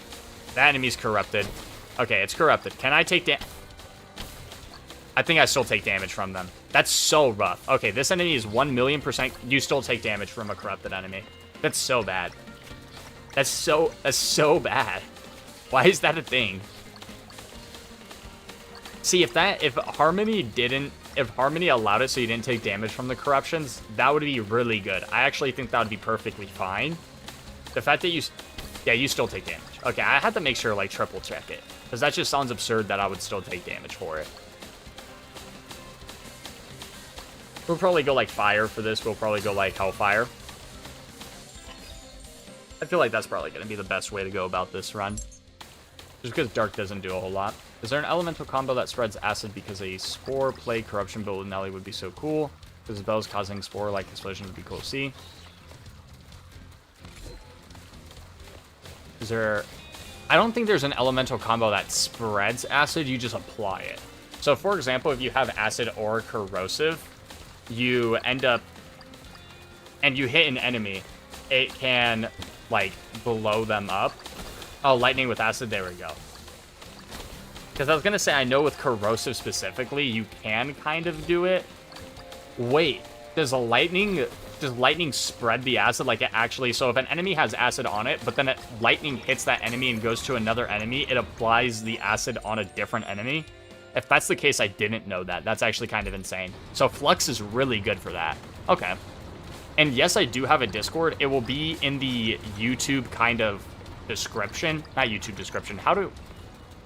that enemy's corrupted. Okay, it's corrupted. Can I take damage? I think I still take damage from them. That's so rough. Okay, this enemy is 1,000,000%. You still take damage from a corrupted enemy. That's so bad. That's so bad. Why is that a thing? See, if Harmony allowed it so you didn't take damage from the corruptions, that would be really good. I actually think that would be perfectly fine. The fact that you still take damage. Okay, I had to make sure, like, triple check it. Because that just sounds absurd that I would still take damage for it. We'll probably go, like, fire for this. We'll probably go, like, hellfire. I feel like that's probably going to be the best way to go about this run. Just because dark doesn't do a whole lot. Is there an elemental combo that spreads acid because a spore play corruption build with Nelly would be so cool? Because the bells causing spore like explosion would be cool to see. Is there... I don't think there's an elemental combo that spreads acid. You just apply it. So, for example, if you have acid or corrosive, you end up, and you hit an enemy, it can, like, blow them up. Oh, lightning with acid, there we go. Because I was going to say, I know with corrosive specifically, you can kind of do it. Wait, does lightning spread the acid? Like, it actually, so if an enemy has acid on it, but then lightning hits that enemy and goes to another enemy, it applies the acid on a different enemy? If that's the case, I didn't know that. That's actually kind of insane. So Flux is really good for that. Okay. And yes, I do have a Discord. It will be in the YouTube kind of description. Not YouTube description.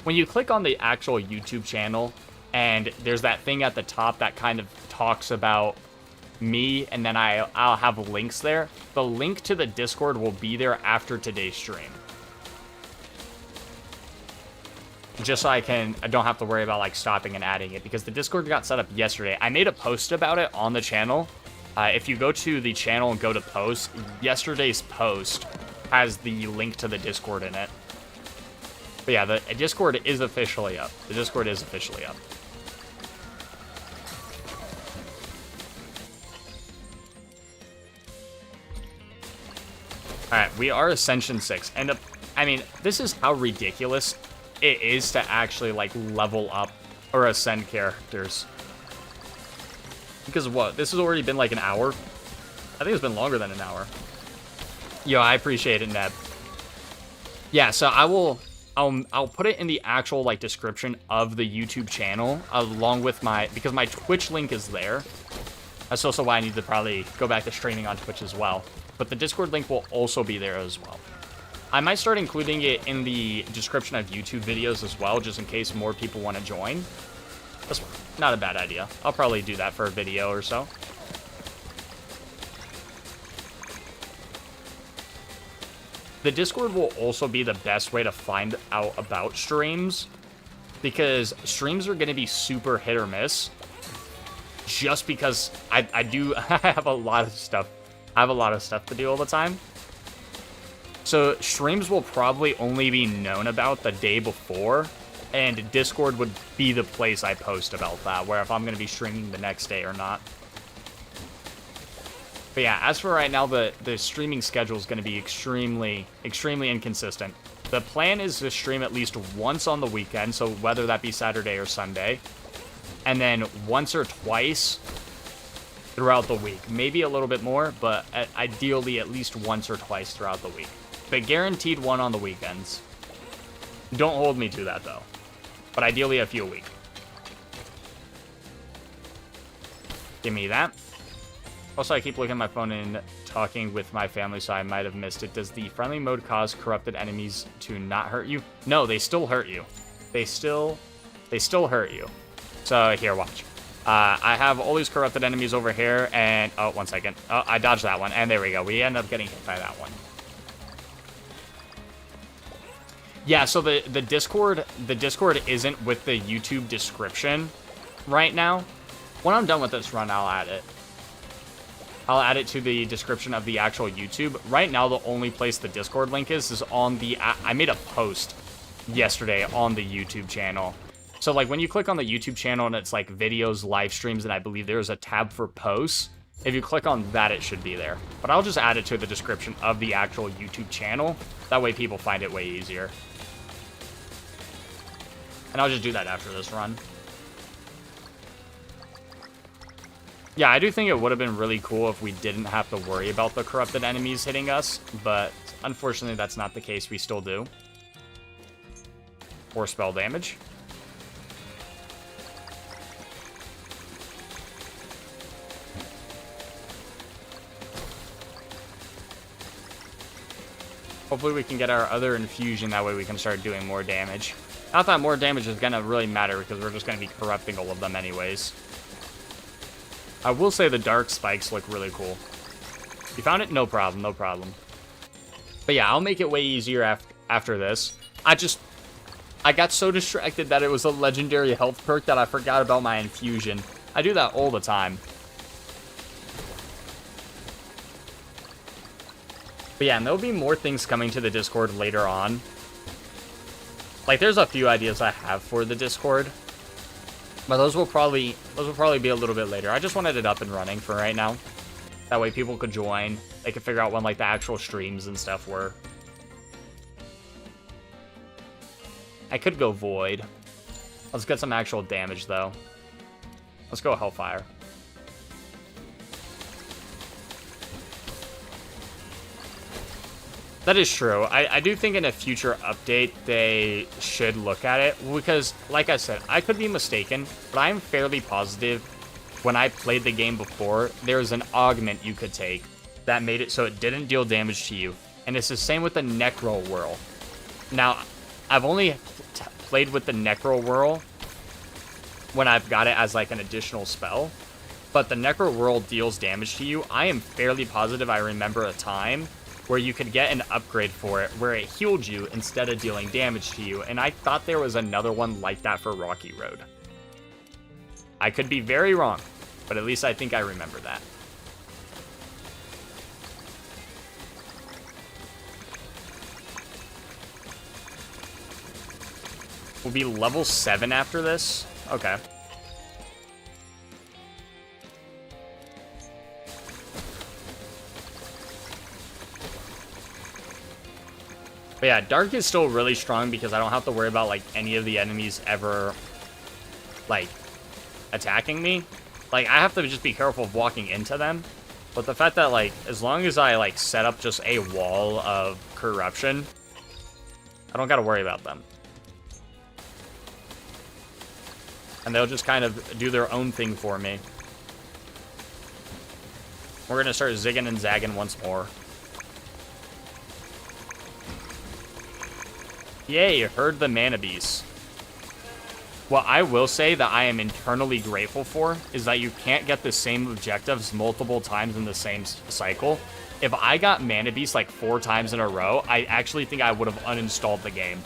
When you click on the actual YouTube channel, and there's that thing at the top that kind of talks about me, and then I'll have links there. The link to the Discord will be there after today's stream. Just so I don't have to worry about, like, stopping and adding it, because the Discord got set up yesterday. I made a post about it on the channel. If you go to the channel and go to post, yesterday's post has the link to the Discord in it. But yeah, the Discord is officially up. The Discord is officially up. Alright, we are Ascension 6. And, I mean, this is how ridiculous it is to actually, like, level up or ascend characters. Because what? This has already been like an hour? I think it's been longer than an hour. Yo, I appreciate it, Neb. Yeah, so I'll put it in the actual, like, description of the YouTube channel along with because my Twitch link is there. That's also why I need to probably go back to streaming on Twitch as well. But the Discord link will also be there as well. I might start including it in the description of YouTube videos as well, just in case more people want to join. That's not a bad idea. I'll probably do that for a video or so. The Discord will also be the best way to find out about streams. because streams are going to be super hit or miss. Just because I have a lot of stuff. I have a lot of stuff to do all the time. So streams will probably only be known about the day before, and Discord would be the place I post about that, where if I'm going to be streaming the next day or not. But yeah, as for right now, the streaming schedule is going to be extremely inconsistent. The plan is to stream at least once on the weekend, so whether that be Saturday or Sunday, and then once or twice throughout the week. Maybe a little bit more, but ideally at least once or twice throughout the week. But guaranteed one on the weekends. Don't hold me to that, though. But ideally a few a week. Give me that. Also, I keep looking at my phone and talking with my family, so I might have missed it. Does the friendly mode cause corrupted enemies to not hurt you? No, they still hurt you. They still hurt you. So, here, watch. I have all these corrupted enemies over here, and... Oh, 1 second. Oh, I dodged that one, and there we go. We end up getting hit by that one. Yeah, so the Discord isn't with the YouTube description right now. When I'm done with this run, I'll add it. I'll add it to the description of the actual YouTube. Right now, the only place the Discord link is on the... I made a post yesterday on the YouTube channel. So, like, when you click on the YouTube channel and it's, like, videos, live streams, and I believe there's a tab for posts, if you click on that, it should be there. But I'll just add it to the description of the actual YouTube channel. That way people find it way easier. And I'll just do that after this run. Yeah, I do think it would have been really cool if we didn't have to worry about the corrupted enemies hitting us, but unfortunately that's not the case. We still do. 4 spell damage. Hopefully we can get our other infusion, that way we can start doing more damage. Not that more damage is going to really matter, because we're just going to be corrupting all of them anyways. I will say the dark spikes look really cool. You found it? No problem, no problem. But yeah, I'll make it way easier after this. I got so distracted that it was a legendary health perk that I forgot about my infusion. I do that all the time. But yeah, and there'll be more things coming to the Discord later on. Like, there's a few ideas I have for the Discord, but those will probably be a little bit later. I just wanted it up and running for right now. That way people could join. They could figure out when, like, the actual streams and stuff were. I could go Void. Let's get some actual damage, though. Let's go Hellfire. That is true. I do think in a future update they should look at it, because, like I said, I could be mistaken, but I'm fairly positive when I played the game before, there's an augment you could take that made it so it didn't deal damage to you, and it's the same with the Necro Whirl. Now, I've only played with the Necro Whirl when I've got it as like an additional spell, but the Necro Whirl deals damage to you. I am fairly positive I remember a time where you could get an upgrade for it, where it healed you instead of dealing damage to you, and I thought there was another one like that for Rocky Road. I could be very wrong, but at least I think I remember that. We'll be level 7 after this? Okay. But yeah, Dark is still really strong because I don't have to worry about, like, any of the enemies ever, like, attacking me. Like, I have to just be careful of walking into them. But the fact that, like, as long as I, like, set up just a wall of corruption, I don't gotta worry about them. And they'll just kind of do their own thing for me. We're gonna start zigging and zagging once more. Yay, heard the mana beast. What I will say that I am internally grateful for is that you can't get the same objectives multiple times in the same cycle. If I got mana beast like 4 times in a row, I actually think I would have uninstalled the game.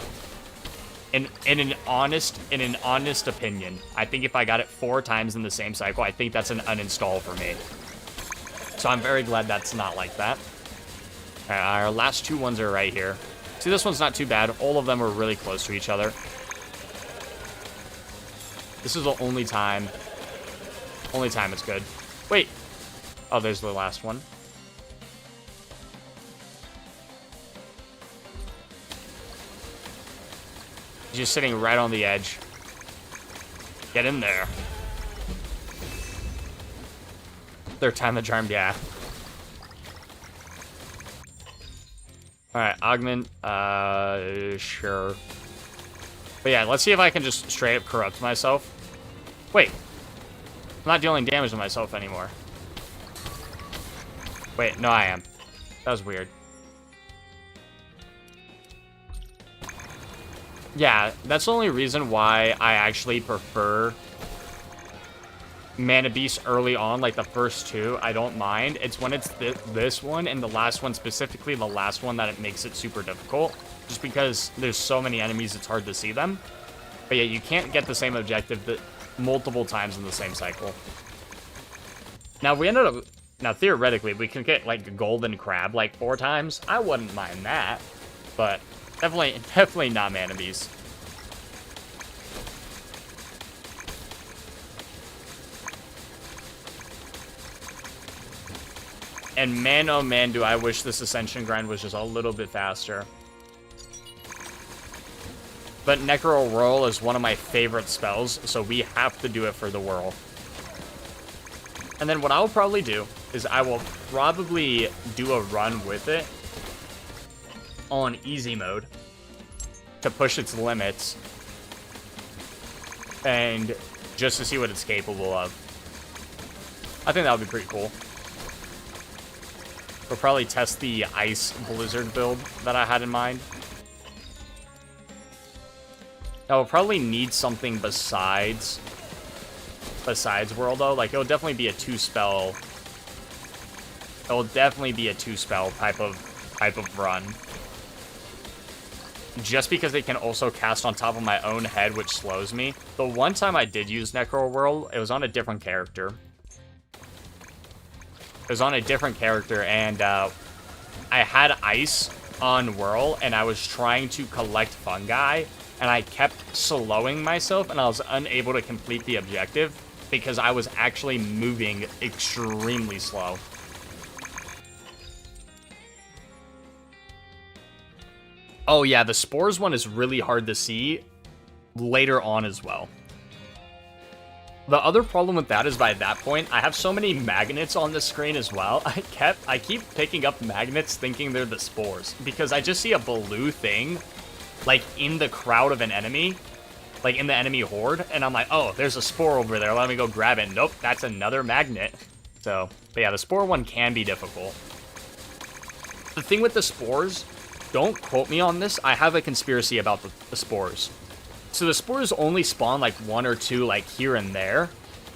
In an honest opinion, I think if I got it 4 times in the same cycle, I think that's an uninstall for me. So I'm very glad that's not like that. All right, our last 2 ones are right here. See, this one's not too bad. All of them are really close to each other. This is the only time it's good. Wait. Oh, there's the last one. He's just sitting right on the edge. Get in there. Third time the charm, yeah. Alright, augment, sure. But yeah, let's see if I can just straight up corrupt myself. Wait. I'm not dealing damage to myself anymore. Wait, no, I am. That was weird. Yeah, that's the only reason why I actually prefer Mana Beast early on, like the first 2. I don't mind. It's when it's this one and the last one, specifically the last one, that it makes it super difficult. Just because there's so many enemies, it's hard to see them. But yeah, you can't get the same objective multiple times in the same cycle. Now, now theoretically, we can get like a golden crab like 4 times. I wouldn't mind that, but definitely not Mana Beast. And man, oh man, do I wish this Ascension grind was just a little bit faster. But Necro Whirl is one of my favorite spells, so we have to do it for the Whirl. And then what I'll probably do is I will probably do a run with it on easy mode to push its limits and just to see what it's capable of. I think that would be pretty cool. We'll probably test the Ice Blizzard build that I had in mind. I will probably need something besides Whirl, though. Like, it'll definitely be a 2-spell. It'll definitely be a 2-spell type of run. Just because it can also cast on top of my own head, which slows me. The one time I did use Necro Whirl, it was on a different character. It was on a different character, and I had Ice on Whirl, and I was trying to collect fungi, and I kept slowing myself, and I was unable to complete the objective because I was actually moving extremely slow. Oh yeah, the Spores one is really hard to see later on as well. The other problem with that is by that point, I have so many magnets on the screen as well. I keep picking up magnets thinking they're the Spores because I just see a blue thing like in the crowd of an enemy, like in the enemy horde, and I'm like, oh, there's a Spore over there, let me go grab it. Nope, that's another magnet. So, but yeah, the Spore one can be difficult. The thing with the Spores, don't quote me on this, I have a conspiracy about the Spores. So the Spores only spawn like 1 or 2 like here and there,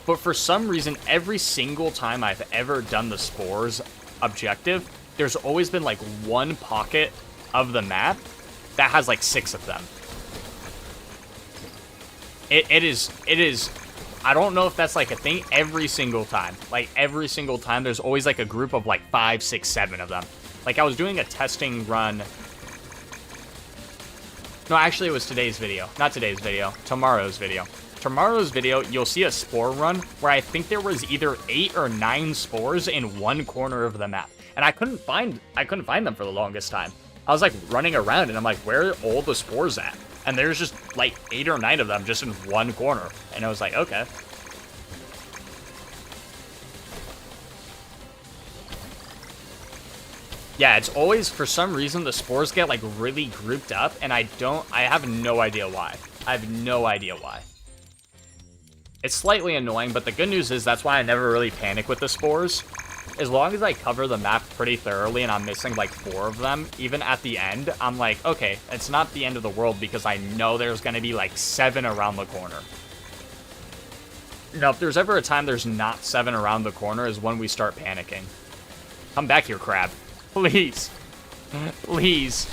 but for some reason, every single time I've ever done the Spores objective, there's always been like 1 pocket of the map that has like 6 of them. It is, I don't know if that's like a thing every single time. Like every single time, there's always like a group of like 5, 6, 7 of them. Like I was doing a testing run. No, actually it was today's video. Not today's video, tomorrow's video. Tomorrow's video, you'll see a Spore run where I think there was either 8 or 9 Spores in 1 corner of the map. And I couldn't find them for the longest time. I was like running around and I'm like, where are all the Spores at? And there's just like 8 or 9 of them just in 1 corner. And I was like, okay. Yeah, it's always, for some reason, the Spores get like really grouped up and I have no idea why. I have no idea why. It's slightly annoying, but the good news is that's why I never really panic with the Spores. As long as I cover the map pretty thoroughly and I'm missing like 4 of them, even at the end, I'm like, okay, it's not the end of the world because I know there's going to be like 7 around the corner. Now, if there's ever a time there's not 7 around the corner is when we start panicking. Come back here, crab. Please. Please.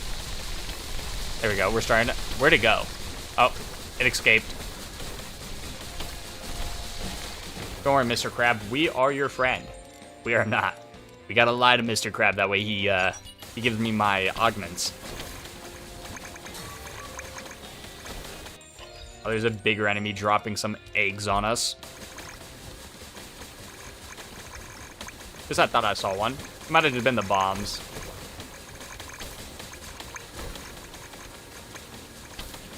There we go. We're starting to... Where'd it go? Oh, it escaped. Don't worry, Mr. Crab. We are your friend. We are not. We gotta lie to Mr. Crab. That way he gives me my augments. Oh, there's a bigger enemy dropping some eggs on us. Because I thought I saw one. It might have just been the bombs.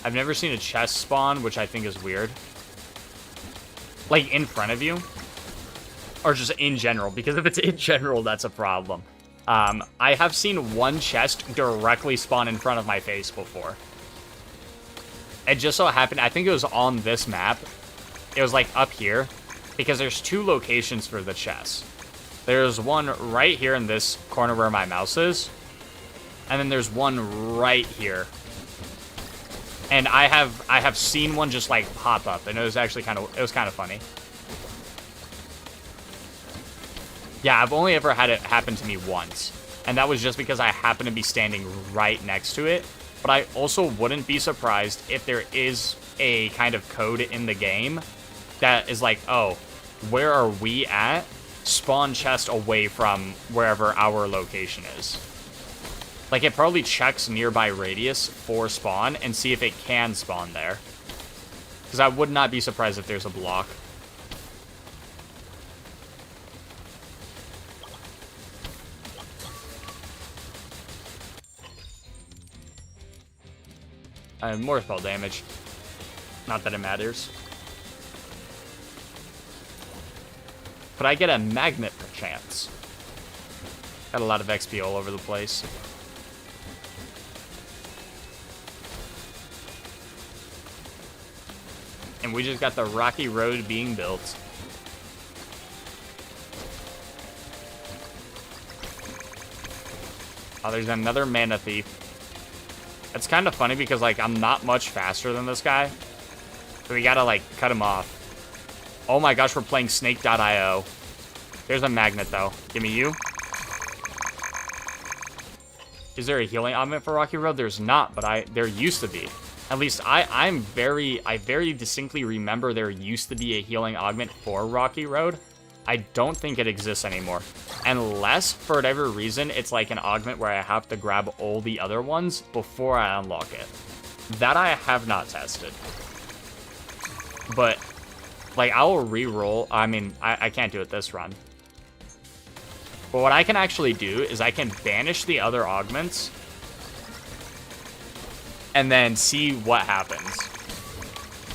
I've never seen a chest spawn, which I think is weird. Like, in front of you? Or just in general, because if it's in general, that's a problem. I have seen one chest directly spawn in front of my face before. It just so happened, I think it was on this map. It was, like, up here. Because there's 2 locations for the chest. There's one right here in this corner where my mouse is. And then there's one right here. And I have seen one just like pop up, and it was actually kind of funny. Yeah, I've only ever had it happen to me once, and that was just because I happened to be standing right next to it. But I also wouldn't be surprised if there is a kind of code in the game that is like, oh, where are we at? Spawn chest away from wherever our location is. Like, it probably checks nearby radius for spawn and see if it can spawn there. Because I would not be surprised if there's a block. I have more spell damage. Not that it matters. But I get a magnet per chance. Got a lot of XP all over the place. And we just got the rocky road being built. Oh, there's another mana thief. It's kind of funny because, like, I'm not much faster than this guy. So we gotta, like, cut him off. Oh my gosh, we're playing Snake.io. There's a magnet, though. Give me you. Is there a healing augment for Rocky Road? There's not, but there used to be. At least I very distinctly remember there used to be a healing augment for Rocky Road. I don't think it exists anymore. Unless, for whatever reason, it's like an augment where I have to grab all the other ones before I unlock it. That I have not tested. But, like, I'll re-roll. I mean, I can't do it this run. But what I can actually do is I can banish the other augments and then see what happens.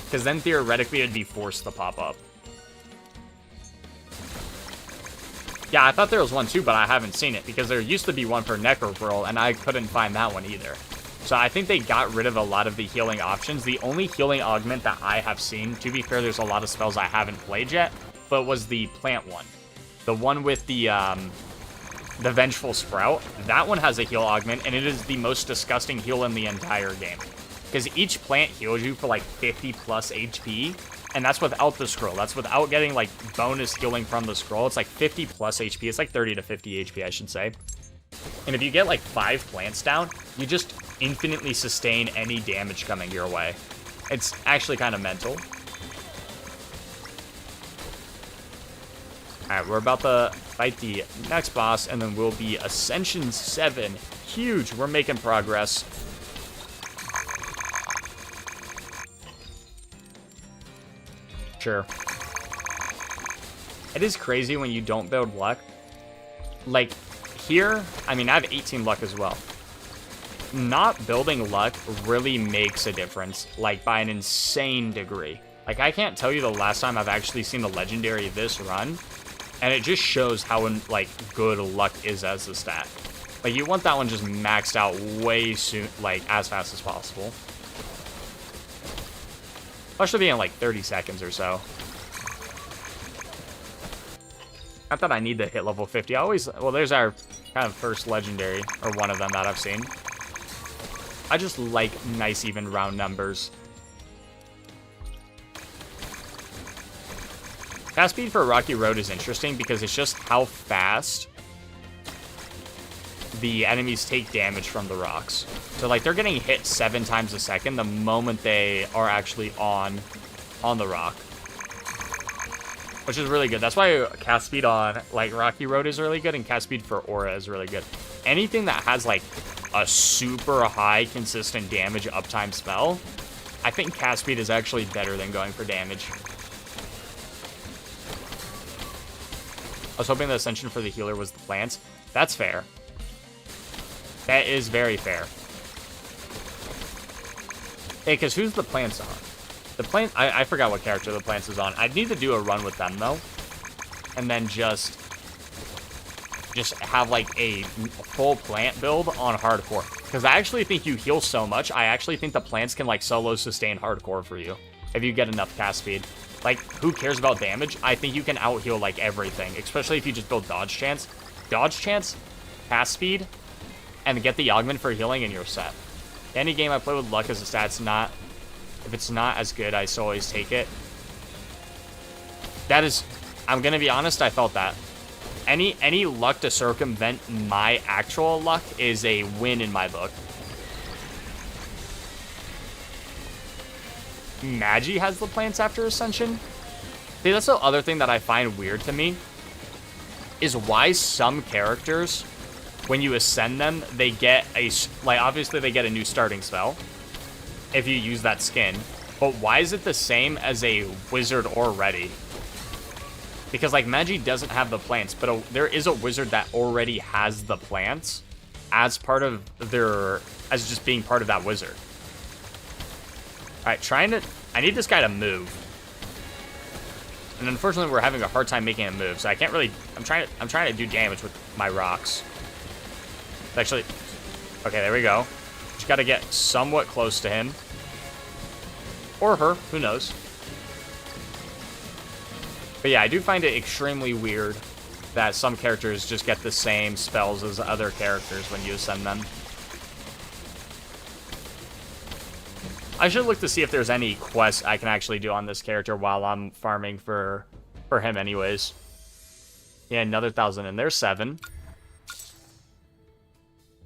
Because then theoretically it'd be forced to pop up. Yeah, I thought there was one too, but I haven't seen it. Because there used to be one for Necro Whirl, and I couldn't find that one either. So I think they got rid of a lot of the healing options. The only healing augment that I have seen, to be fair, there's a lot of spells I haven't played yet, but was the plant one. The one with the Vengeful Sprout. That one has a heal augment, and it is the most disgusting heal in the entire game. Because each plant heals you for like 50 plus HP, and that's without the scroll. That's without getting like bonus healing from the scroll. It's like 50 plus HP. It's like 30 to 50 HP, I should say. And if you get like 5 plants down, you just infinitely sustain any damage coming your way. It's actually kind of mental. Alright, we're about to fight the next boss, and then we'll be Ascension 7. Huge. We're making progress. Sure. It is crazy when you don't build luck. Like, here, I mean, I have 18 luck as well. Not building luck really makes a difference, like, by an insane degree. Like, I can't tell you the last time I've actually seen the legendary this run, and it just shows how, like, good luck is as a stat. Like, you want that one just maxed out way soon, like, as fast as possible. Especially in, like, 30 seconds or so. Not that I need to hit level 50. I always... Well, there's our kind of first legendary, or one of them that I've seen. I just like nice, even, round numbers. Fast speed for Rocky Road is interesting because it's just how fast the enemies take damage from the rocks. So, like, they're getting hit 7 times a second the moment they are actually on the rock. Which is really good. That's why cast speed on, like, Rocky Road is really good, and cast speed for Aura is really good. Anything that has, like, a super high consistent damage uptime spell, I think cast speed is actually better than going for damage. I was hoping the Ascension for the healer was the plants. That's fair. That is very fair. Hey, because who's the plants on? The plant, I forgot what character the plants is on. I'd need to do a run with them, though. And then just have, like, a full plant build on hardcore. Because I actually think you heal so much, I actually think the plants can, like, solo sustain hardcore for you. If you get enough cast speed. Like, who cares about damage? I think you can out-heal, like, everything. Especially if you just build dodge chance. Dodge chance, cast speed, and get the augment for healing, and you're set. Any game I play with luck as a stat's not... If it's not as good, I still always take it. That is... I'm gonna be honest, I felt that. Any luck to circumvent my actual luck is a win in my book. Magi has the plants after Ascension? See, that's the other thing that I find weird to me. Is why some characters, when you ascend them, they get a... Like, obviously they get a new starting spell. If you use that skin. But why is it the same as a wizard already? Because, like, Magi doesn't have the plants, but there is a wizard that already has the plants as part of their... As just being part of that wizard. Alright, I need this guy to move. And unfortunately, we're having a hard time making him move, so I can't really... I'm trying to do damage with my rocks. Actually... Okay, there we go. Just gotta get somewhat close to him. Or her, who knows. But yeah, I do find it extremely weird that some characters just get the same spells as other characters when you ascend them. I should look to see if there's any quests I can actually do on this character while I'm farming for him anyways. Yeah, another 1,000, and there's 7.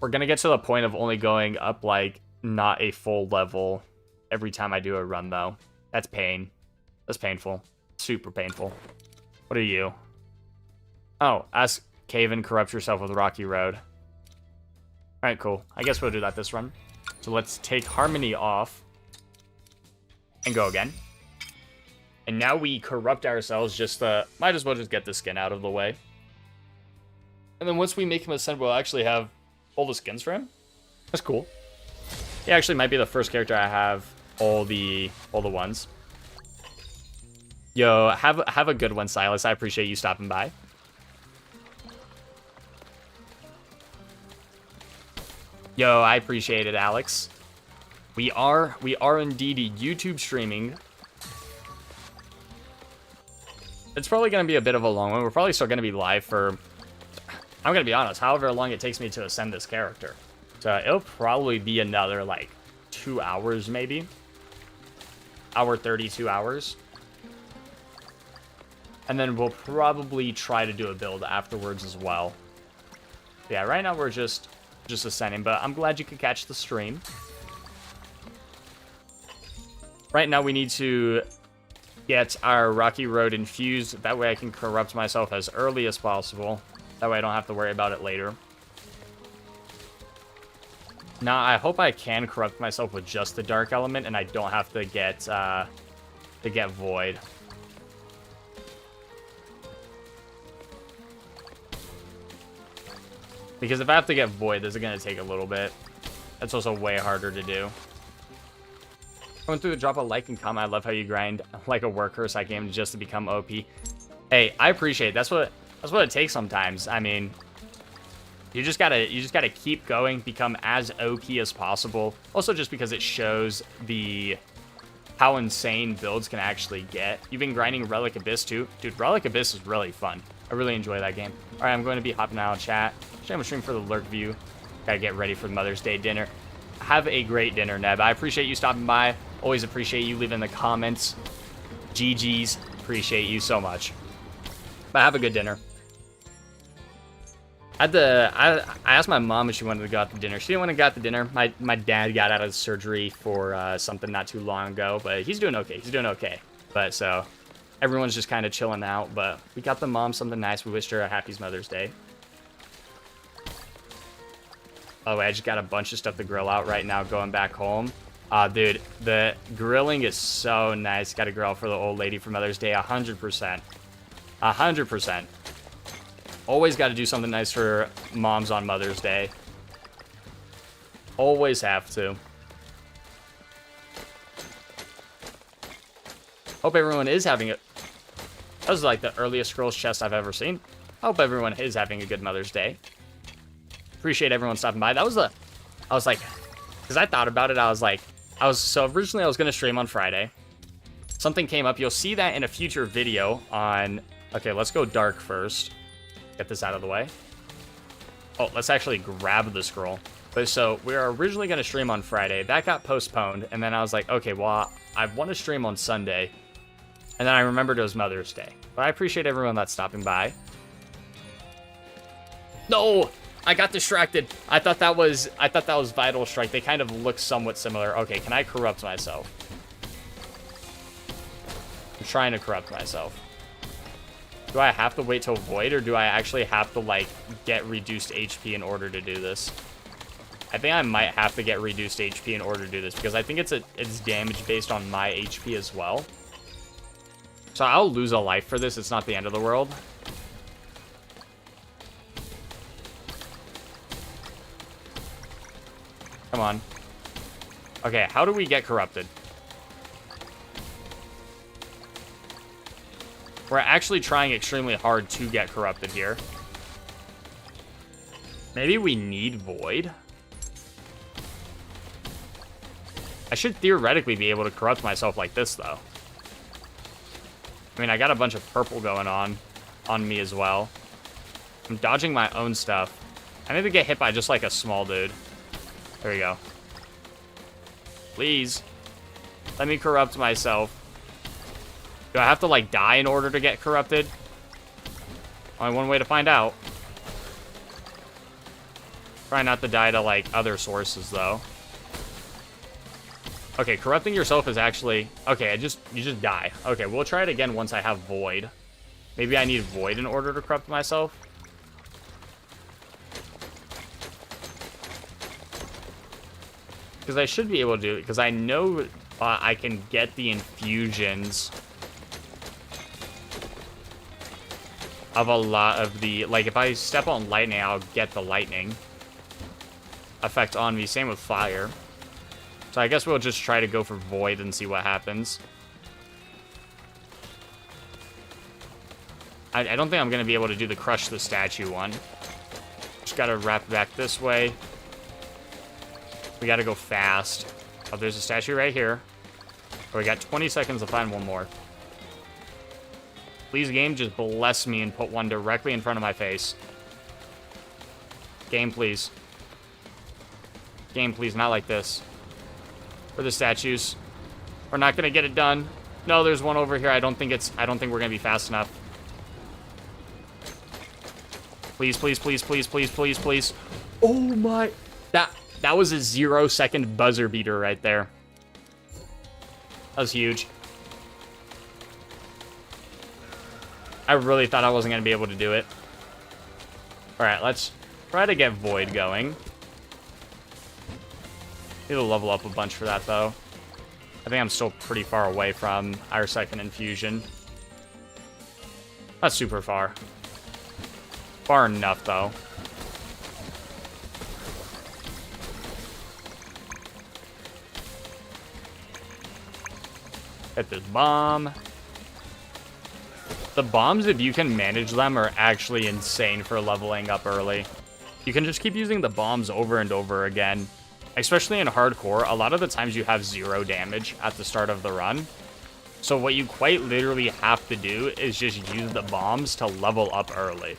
We're gonna get to the point of only going up, like, not a full level every time I do a run, though. That's pain. That's painful. Super painful. What are you? Oh, ask Kavin, corrupt yourself with Rocky Road. Alright, cool. I guess we'll do that this run. So let's take Harmony off. And go again. And now we corrupt ourselves just might as well just get the skin out of the way. And then once we make him ascend, we'll actually have all the skins for him. That's cool. He actually might be the first character I have all the ones. Yo, have a good one, Silas. I appreciate you stopping by. Yo, I appreciate it, Alex. We are indeed YouTube streaming. It's probably going to be a bit of a long one. We're probably still going to be live for, I'm going to be honest, however long it takes me to ascend this character. So it'll probably be another, like, 2 hours, maybe. Hour 32 hours. And then we'll probably try to do a build afterwards as well. Yeah, right now we're just ascending, but I'm glad you could catch the stream. Right now we need to get our Rocky Road infused. That way I can corrupt myself as early as possible. That way I don't have to worry about it later. Now, I hope I can corrupt myself with just the Dark Element, and I don't have to get Void. Because if I have to get Void, this is going to take a little bit. That's also way harder to do. Going through the drop a like and comment. I love how you grind like a workhorse I game just to become OP. Hey, I appreciate it. That's what it takes sometimes. I mean, you just gotta keep going, become as OP as possible. Also, just because it shows how insane builds can actually get. You've been grinding Relic Abyss too, dude. Relic Abyss is really fun. I really enjoy that game. All right, I'm going to be hopping out of chat. I'm gonna stream for the lurk view. Gotta get ready for Mother's Day dinner. Have a great dinner, Neb. I appreciate you stopping by. Always appreciate you leaving the comments. GG's. Appreciate you so much. But have a good dinner. I asked my mom if she wanted to go out to dinner. She didn't want to go out to dinner. My dad got out of surgery for something not too long ago, but he's doing okay. He's doing okay. But so everyone's just kind of chilling out. But we got the mom something nice. We wished her a happy Mother's Day. Oh, I just got a bunch of stuff to grill out right now going back home. Dude, the grilling is so nice. Got to grill for the old lady for Mother's Day, 100%. 100%. Always got to do something nice for moms on Mother's Day. Always have to. Hope everyone is having it. That was like the earliest scrolls chest I've ever seen. Hope everyone is having a good Mother's Day. Appreciate everyone stopping by. That was I was like, because I thought about it, so originally I was going to stream on Friday. Something came up. You'll see that in a future video on, okay, let's go dark first. Get this out of the way. Oh, let's actually grab the scroll. But so we were originally going to stream on Friday. That got postponed. And then I was like, okay, well, I want to stream on Sunday. And then I remembered it was Mother's Day. But I appreciate everyone that's stopping by. No! I got distracted. I thought that was Vital Strike. They kind of look somewhat similar. Okay, can I corrupt myself? I'm trying to corrupt myself. Do I have to wait till Void, or do I actually have to, like, get reduced HP in order to do this? I think I might have to get reduced HP in order to do this, because I think it's damage based on my HP as well. So I'll lose a life for this. It's not the end of the world. Come on. Okay, how do we get corrupted? We're actually trying extremely hard to get corrupted here. Maybe we need Void. I should theoretically be able to corrupt myself like this, though. I mean, I got a bunch of purple going on me as well. I'm dodging my own stuff. I need to get hit by just like a small dude. There we go. Please. Let me corrupt myself. Do I have to, like, die in order to get corrupted? Only one way to find out. Try not to die to, like, other sources, though. Okay, corrupting yourself is actually... Okay, you just die. Okay, we'll try it again once I have Void. Maybe I need Void in order to corrupt myself. Because I should be able to do it, because I know I can get the infusions of a lot of the... Like, if I step on lightning, I'll get the lightning effect on me. Same with fire. So I guess we'll just try to go for Void and see what happens. I don't think I'm going to be able to do the crush the statue one. Just got to wrap back this way. We got to go fast. Oh, there's a statue right here. Oh, we got 20 seconds to find one more. Please, game, just bless me and put one directly in front of my face. Game, please. Game, please, not like this. For the statues. We're not gonna get it done. No, there's one over here. I don't think we're gonna be fast enough. Please, please, please, please, please, please, please. Oh my... That was a 0-second buzzer beater right there. That was huge. I really thought I wasn't going to be able to do it. Alright, let's try to get Void going. Need to level up a bunch for that, though. I think I'm still pretty far away from our second infusion. Not super far. Far enough, though. Hit this bomb. The bombs, if you can manage them, are actually insane for leveling up early. You can just keep using the bombs over and over again. Especially in hardcore, a lot of the times you have 0 damage at the start of the run. So what you quite literally have to do is just use the bombs to level up early.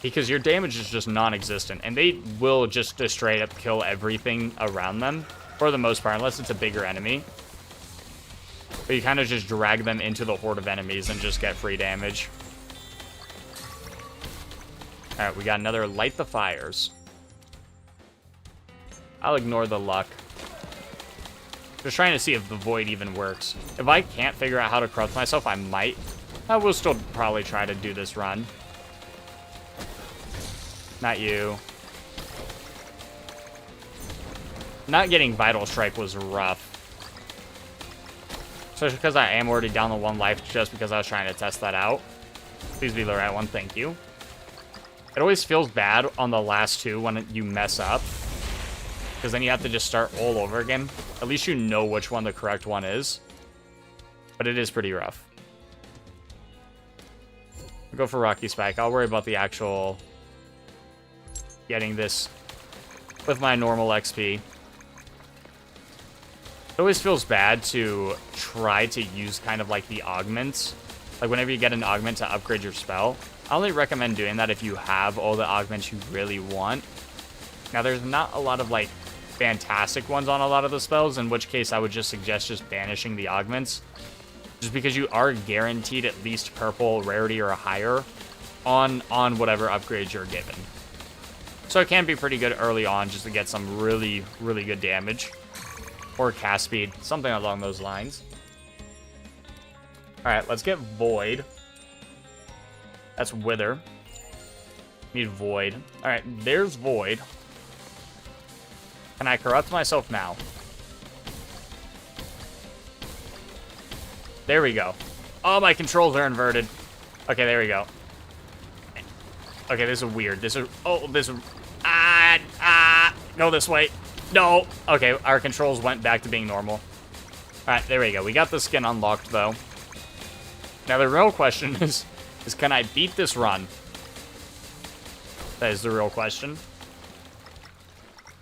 Because your damage is just non-existent, and they will just straight up kill everything around them, for the most part, unless it's a bigger enemy. But you kind of just drag them into the horde of enemies and just get free damage. Alright, we got another Light the Fires. I'll ignore the luck. Just trying to see if the Void even works. If I can't figure out how to corrupt myself, I might. I will still probably try to do this run. Not you. Not getting Vital Strike was rough. Especially because I am already down to 1 life just because I was trying to test that out. Please be the right one, thank you. It always feels bad on the last 2 when you mess up. Because then you have to just start all over again. At least you know which one the correct one is. But it is pretty rough. I'll go for Rocky Spike. I'll worry about the actual getting this with my normal XP. It always feels bad to try to use kind of like the augments. Like whenever you get an augment to upgrade your spell. I only recommend doing that if you have all the augments you really want. Now there's not a lot of like fantastic ones on a lot of the spells, in which case I would just suggest just banishing the augments. Just because you are guaranteed at least purple rarity or higher on whatever upgrades you're given. So it can be pretty good early on just to get some really, really good damage. Or cast speed, something along those lines. Alright, let's get Void. That's Wither. Need Void. Alright, there's Void. Can I corrupt myself now? There we go. Oh, my controls are inverted. Okay, there we go. Okay, this is weird. This is... Oh, this is... Go this way. No. Okay, our controls went back to being normal. Alright, there we go. We got the skin unlocked, though. Now, the real question is can I beat this run? That is the real question.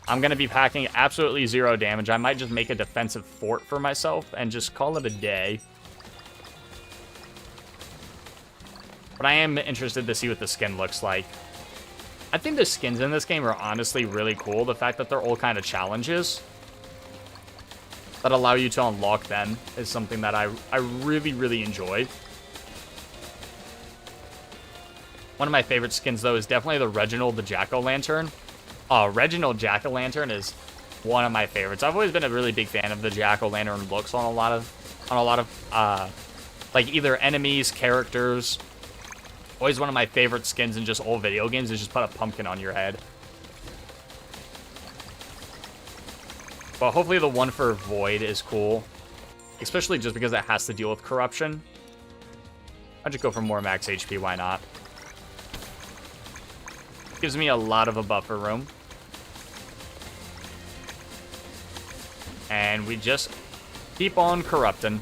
I'm going to be packing absolutely 0 damage. I might just make a defensive fort for myself and just call it a day. But I am interested to see what the skin looks like. I think the skins in this game are honestly really cool. The fact that they're all kind of challenges that allow you to unlock them is something that I really, really enjoy. One of my favorite skins, though, is definitely the Reginald the Jack-o'-lantern. Reginald Jack-o'-lantern is one of my favorites. I've always been a really big fan of the Jack-o'-lantern looks on a lot of like either enemies, characters. Always one of my favorite skins in just old video games is just put a pumpkin on your head. But hopefully the one for Void is cool. Especially just because it has to deal with corruption. I'll just go for more max HP, why not? Gives me a lot of a buffer room. And we just keep on corrupting.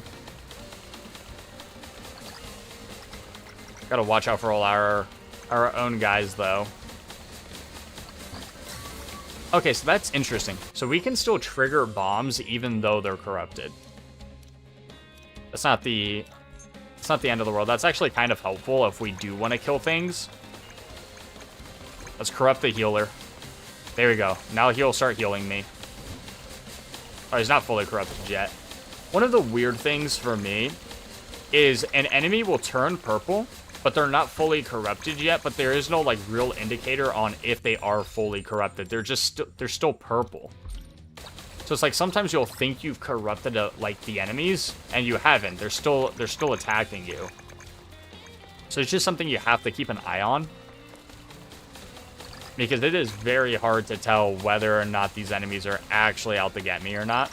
Gotta watch out for all our own guys, though. Okay, so that's interesting. So we can still trigger bombs even though they're corrupted. It's not the end of the world. That's actually kind of helpful if we do want to kill things. Let's corrupt the healer. There we go. Now he'll start healing me. Oh, he's not fully corrupted yet. One of the weird things for me is an enemy will turn purple, but they're not fully corrupted yet, but there is no, like, real indicator on if they are fully corrupted. They're just, they're still purple. So it's like sometimes you'll think you've corrupted, like, the enemies, and you haven't. They're still attacking you. So it's just something you have to keep an eye on. Because it is very hard to tell whether or not these enemies are actually out to get me or not.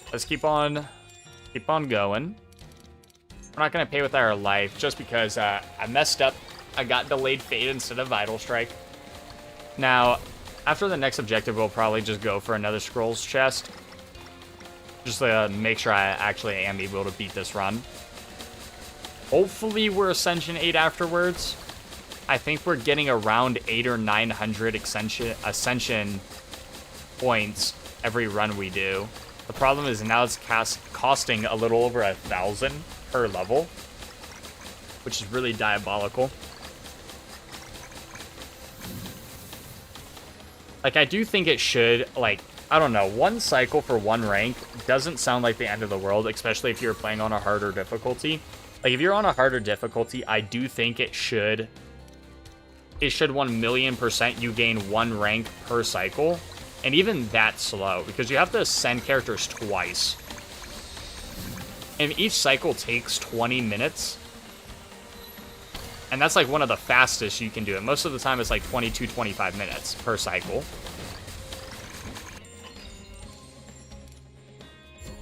Let's keep on going. We're not going to pay with our life just because I messed up. I got delayed fate instead of Vital Strike. Now, after the next objective, we'll probably just go for another Scrolls chest. Just to make sure I actually am able to beat this run. Hopefully we're Ascension 8 afterwards. I think we're getting around 800 or 900 Ascension points every run we do. The problem is now it's costing a little over 1,000 per level, which is really diabolical. Like, I do think it should, like, I don't know, 1 cycle for 1 rank doesn't sound like the end of the world, especially if you're playing on a harder difficulty. Like, if you're on a harder difficulty, I do think it should 1,000,000% you gain 1 rank per cycle. And even that's slow, because you have to ascend characters twice. And each cycle takes 20 minutes. And that's like one of the fastest you can do it. Most of the time it's like 22, 25 minutes per cycle.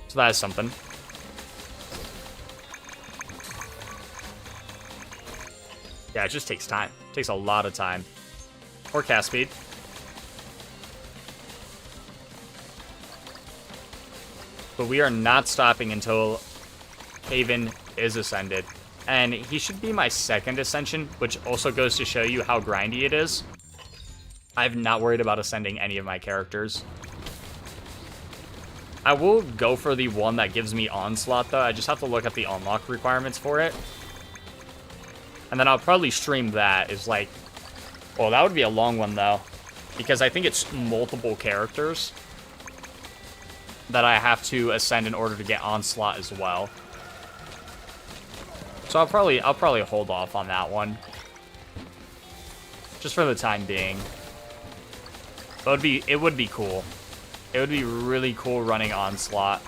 So that is something. Yeah, it just takes time. It takes a lot of time. Or cast speed. But we are not stopping until Kavin is ascended. And he should be my second Ascension, which also goes to show you how grindy it is. I've not worried about ascending any of my characters. I will go for the one that gives me Onslaught, though. I just have to look at the unlock requirements for it. And then I'll probably stream that as like... Well, that would be a long one, though. Because I think it's multiple characters that I have to ascend in order to get Onslaught as well. So I'll probably hold off on that one. Just for the time being. But it would be cool. It would be really cool running Onslaught.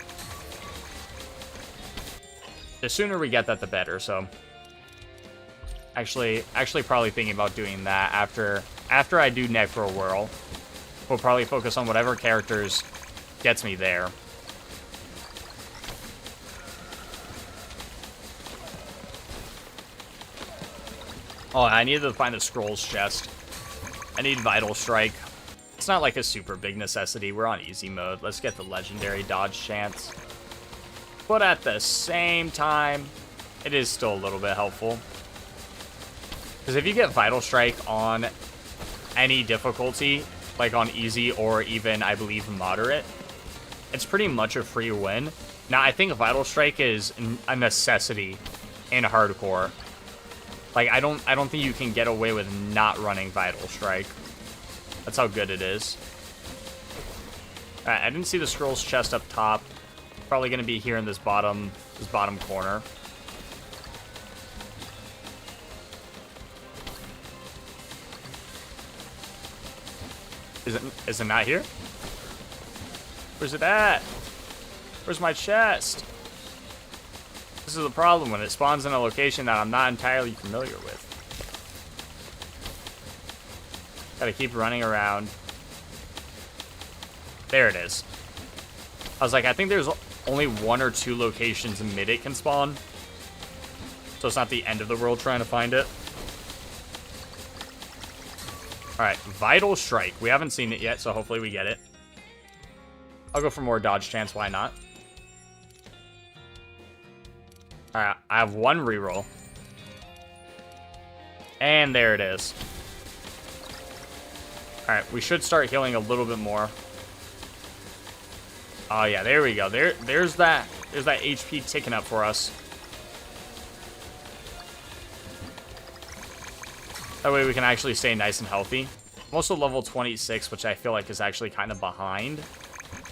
The sooner we get that, the better, so... Actually probably thinking about doing that after I do Necro Whirl. We'll probably focus on whatever characters gets me there. Oh, I needed to find the Scrolls chest. I need Vital Strike. It's not like a super big necessity. We're on easy mode. Let's get the legendary dodge chance. But at the same time, it is still a little bit helpful. Because if you get Vital Strike on any difficulty, like on easy or even, I believe, moderate, it's pretty much a free win. Now, I think Vital Strike is a necessity in hardcore. Like, I don't think you can get away with not running Vital Strike. That's how good it is. Alright, I didn't see the Scrolls chest up top. Probably gonna be here in this bottom corner. Is it not here? Where's it at? Where's my chest? This is the problem when it spawns in a location that I'm not entirely familiar with. Gotta keep running around. There it is. I was like, I think there's only 1 or 2 locations mid it can spawn. So it's not the end of the world trying to find it. Alright, Vital Strike. We haven't seen it yet, so hopefully we get it. I'll go for more dodge chance, why not? Alright, I have 1 reroll. And there it is. Alright, we should start healing a little bit more. Oh yeah, there we go. There's that HP ticking up for us. That way we can actually stay nice and healthy. I'm also level 26, which I feel like is actually kind of behind.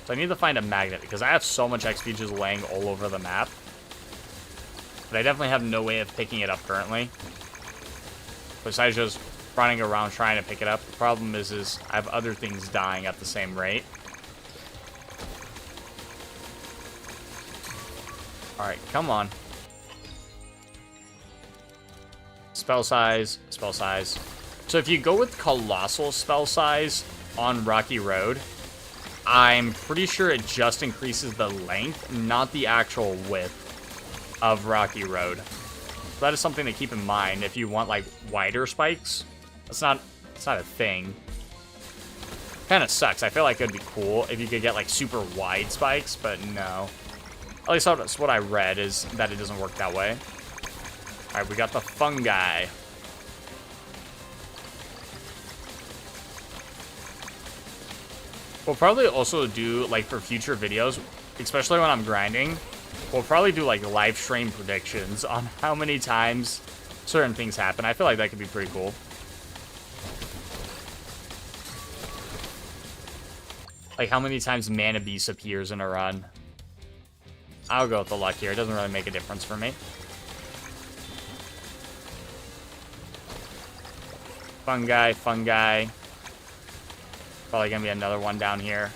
So I need to find a magnet, because I have so much XP just laying all over the map. But I definitely have no way of picking it up currently. Besides just running around trying to pick it up. The problem is I have other things dying at the same rate. Alright, come on. Spell size, spell size. So if you go with Colossal spell size on Rocky Road, I'm pretty sure it just increases the length, not the actual width of Rocky Road. So that is something to keep in mind if you want like wider spikes. It's not a thing. Kind of sucks. I feel like it'd be cool if you could get like super wide spikes, but no. At least that's what I read, is that it doesn't work that way. Alright, we got the fungi. We'll probably also do, like, for future videos, especially when I'm grinding, we'll probably do, like, live stream predictions on how many times certain things happen. I feel like that could be pretty cool. Like, how many times Mana Beast appears in a run. I'll go with the luck here. It doesn't really make a difference for me. Fungi, fungi. Probably gonna be another one down here.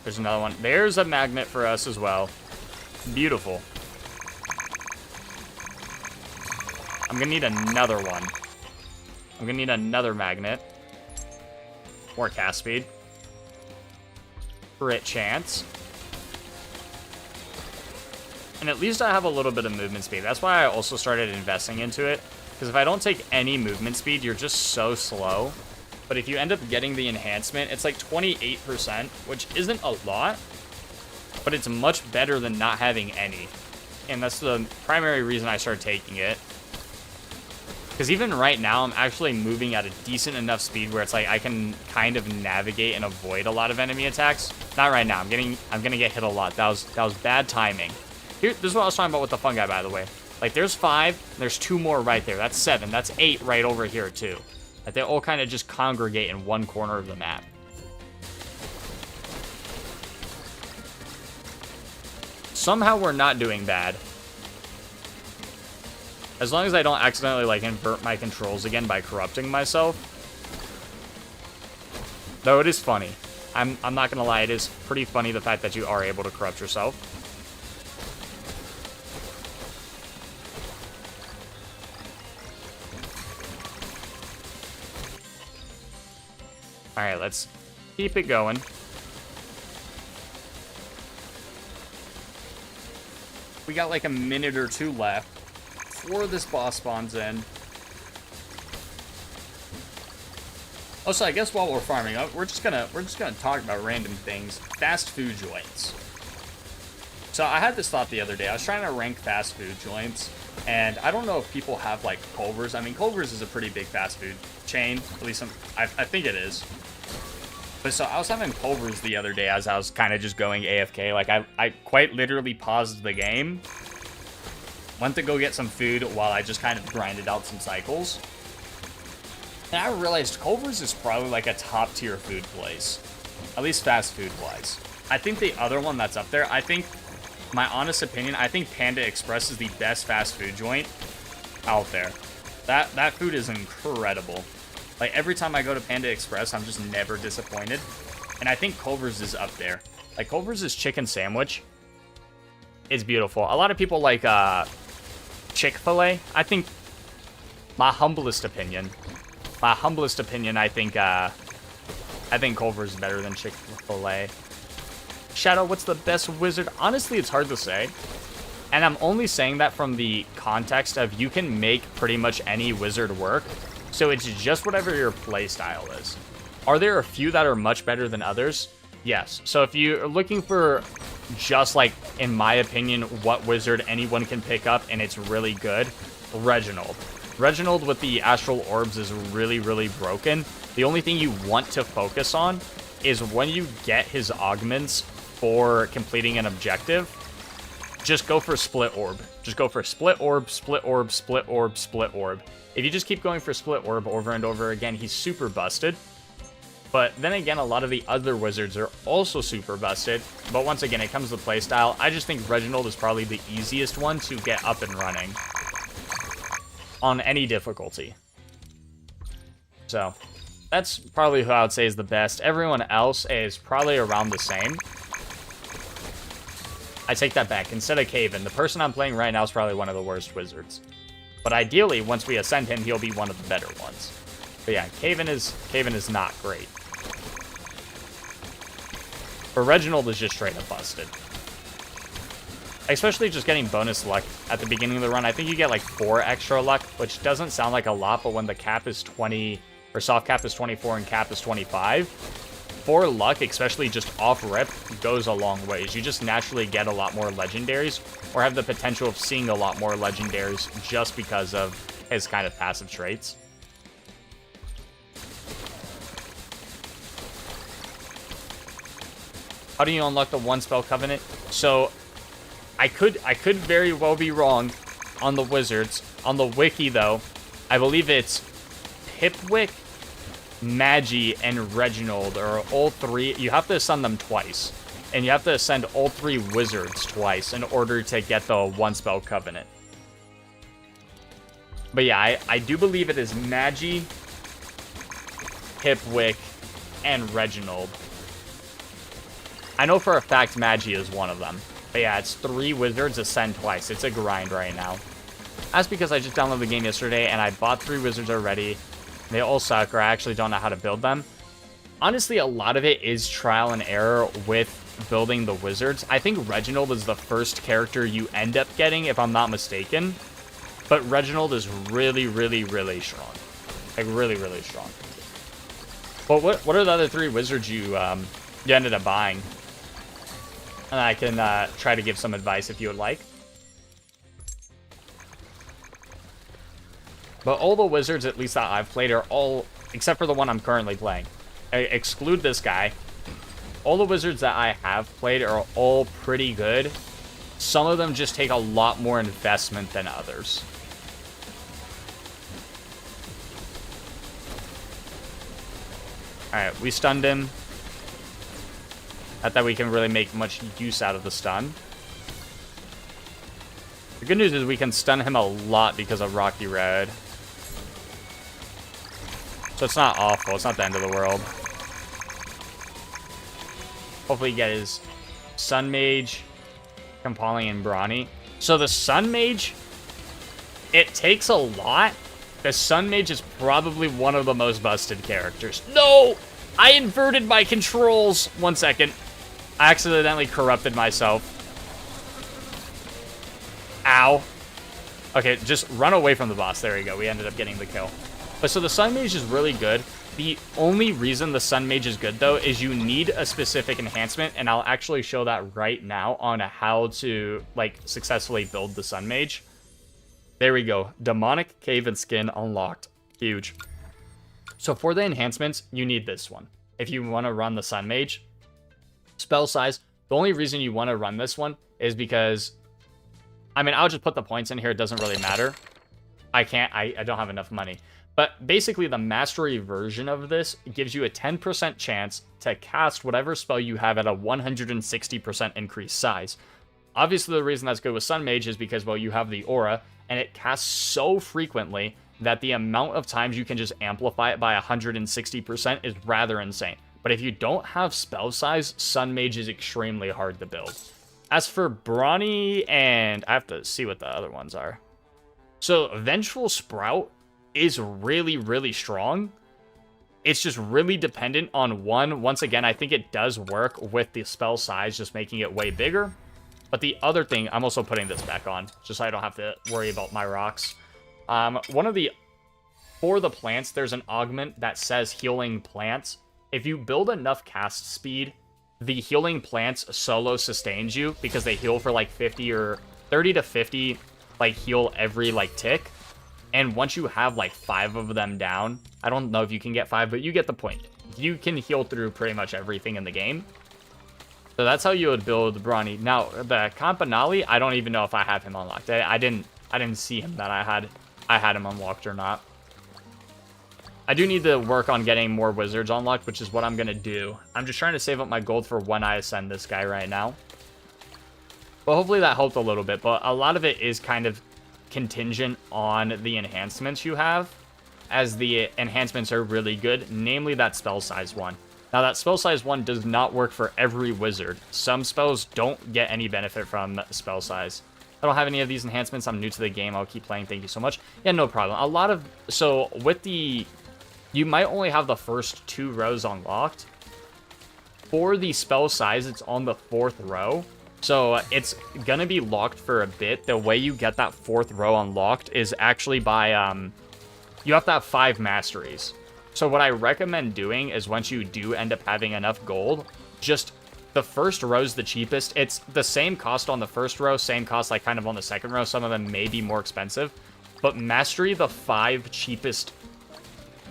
There's another one. There's a magnet for us as well. Beautiful. I'm gonna need another one. I'm gonna need another magnet. More cast speed. Crit chance. And at least I have a little bit of movement speed. That's why I also started investing into it. Because if I don't take any movement speed, you're just so slow. But if you end up getting the enhancement, it's like 28%, which isn't a lot. But it's much better than not having any. And that's the primary reason I started taking it. Because even right now, I'm actually moving at a decent enough speed where it's like I can kind of navigate and avoid a lot of enemy attacks. Not right now. I'm gonna get hit a lot. That was bad timing. Here, this is what I was talking about with the fungi, by the way. Like, there's 5, there's 2 more right there. That's 7, that's 8 right over here, too. Like, they all kind of just congregate in one corner of the map. Somehow we're not doing bad. As long as I don't accidentally, like, invert my controls again by corrupting myself. Though it is funny. I'm not gonna lie, it is pretty funny the fact that you are able to corrupt yourself. Alright, let's keep it going. We got like a minute or 2 left before this boss spawns in. Also, I guess while we're farming up, we're just gonna talk about random things. Fast food joints. So I had this thought the other day. I was trying to rank fast food joints, and I don't know if people have like Culver's. I mean, Culver's is a pretty big fast food chain. At least I think it is. But so I was having Culver's the other day as I was kind of just going AFK. Like, I quite literally paused the game, went to go get some food while I just kind of grinded out some cycles. And I realized Culver's is probably like a top tier food place, at least fast food wise. I think the other one that's up there, I think, my honest opinion, I think Panda Express is the best fast food joint out there. That food is incredible. Like, every time I go to Panda Express, I'm just never disappointed. And I think Culver's is up there. Like, Culver's chicken sandwich is beautiful. A lot of people like Chick-fil-A. I think, my humblest opinion, I think Culver's is better than Chick-fil-A. Shadow, what's the best wizard? Honestly, it's hard to say. And I'm only saying that from the context of you can make pretty much any wizard work. So it's just whatever your playstyle is. Are there a few that are much better than others? Yes. So if you're looking for just, like, in my opinion, what wizard anyone can pick up and it's really good, Reginald. Reginald with the Astral Orbs is really, really broken. The only thing you want to focus on is when you get his augments for completing an objective, just go for Split Orb. Just go for Split Orb, Split Orb, Split Orb, Split Orb. If you just keep going for Split Orb over and over again, he's super busted. But then again, a lot of the other wizards are also super busted. But once again, it comes to playstyle. I just think Reginald is probably the easiest one to get up and running on any difficulty. So, that's probably who I would say is the best. Everyone else is probably around the same. I take that back. Instead of Kavin, the person I'm playing right now is probably one of the worst wizards. But ideally, once we ascend him, he'll be one of the better ones. But yeah, Kavin is not great. But Reginald is just straight up busted. Especially just getting bonus luck at the beginning of the run. I think you get like 4 extra luck, which doesn't sound like a lot, but when the cap is 20, or soft cap is 24 and cap is 25, 4 luck, especially just off rip, goes a long ways. You just naturally get a lot more legendaries, or have the potential of seeing a lot more legendaries just because of his kind of passive traits. How do you unlock the 1-spell covenant? So, I could very well be wrong on the wizards. On the wiki, though, I believe it's Pipwick, Magi, and Reginald are all 3. You have to ascend them twice. And you have to ascend all 3 wizards twice in order to get the 1-spell covenant. But yeah, I do believe it is Magi, Hipwick, and Reginald. I know for a fact Magi is one of them. But yeah, it's 3 wizards, ascend twice. It's a grind right now. That's because I just downloaded the game yesterday and I bought 3 wizards already. They all suck, or I actually don't know how to build them. Honestly, a lot of it is trial and error with building the wizards. I think Reginald is the first character you end up getting, if I'm not mistaken. But Reginald is really, really, really strong. Like, really, really strong. But what are the other 3 wizards you ended up buying? And I can try to give some advice if you would like. But all the wizards, at least that I've played, are all, except for the one I'm currently playing. Exclude this guy. All the wizards that I have played are all pretty good. Some of them just take a lot more investment than others. Alright, we stunned him. Not that we can really make much use out of the stun. The good news is we can stun him a lot because of Rocky Road. So it's not awful. It's not the end of the world. Hopefully get his Sun Mage, Compelling, and Brawny. So the Sun Mage, it takes a lot. The Sun Mage is probably one of the most busted characters. No! I inverted my controls. 1 second. I accidentally corrupted myself. Ow. Okay, just run away from the boss. There we go. We ended up getting the kill. But so the Sun Mage is really good. The only reason the Sun Mage is good, though, is you need a specific enhancement, and I'll actually show that right now on how to, like, successfully build the Sun Mage. There we go. Demonic Kavin skin unlocked. Huge. So for the enhancements, you need this one. If you want to run the Sun Mage. Spell size. The only reason you want to run this one is because, I mean, I'll just put the points in here. It doesn't really matter. I don't have enough money. But basically, the mastery version of this gives you a 10% chance to cast whatever spell you have at a 160% increased size. Obviously, the reason that's good with Sun Mage is because, well, you have the aura, and it casts so frequently that the amount of times you can just amplify it by 160% is rather insane. But if you don't have spell size, Sun Mage is extremely hard to build. As for Brawny, and I have to see what the other ones are. So Vengeful Sprout is really, really strong. It's just really dependent on one. Once again, I think it does work with the spell size, just making it way bigger. But the other thing, I'm also putting this back on, just so I don't have to worry about my rocks. For the plants, there's an augment that says Healing Plants. If you build enough cast speed, the Healing Plants solo sustains you because they heal for like 50 or 30 to 50, like heal every like tick. And once you have like 5 of them down, I don't know if you can get 5, but you get the point. You can heal through pretty much everything in the game. So that's how you would build Brawny. Now, the Campanale, I don't even know if I have him unlocked. I didn't see him that I had him unlocked or not. I do need to work on getting more wizards unlocked, which is what I'm going to do. I'm just trying to save up my gold for when I ascend this guy right now. But hopefully that helped a little bit. But a lot of it is kind of contingent on the enhancements you have, as the enhancements are really good, namely that spell size one. Now, that spell size one does not work for every wizard. Some spells don't get any benefit from spell size. I don't have any of these enhancements. I'm new to the game. I'll keep playing. Thank you so much. Yeah, no problem. So with the, you might only have the first 2 rows unlocked. For the spell size, it's on the 4th row. So it's gonna be locked for a bit. The way you get that 4th row unlocked is actually by, you have to have 5 masteries. So what I recommend doing is once you do end up having enough gold, just the first row is the cheapest. It's the same cost on the first row, same cost like kind of on the second row. Some of them may be more expensive, but mastery the 5 cheapest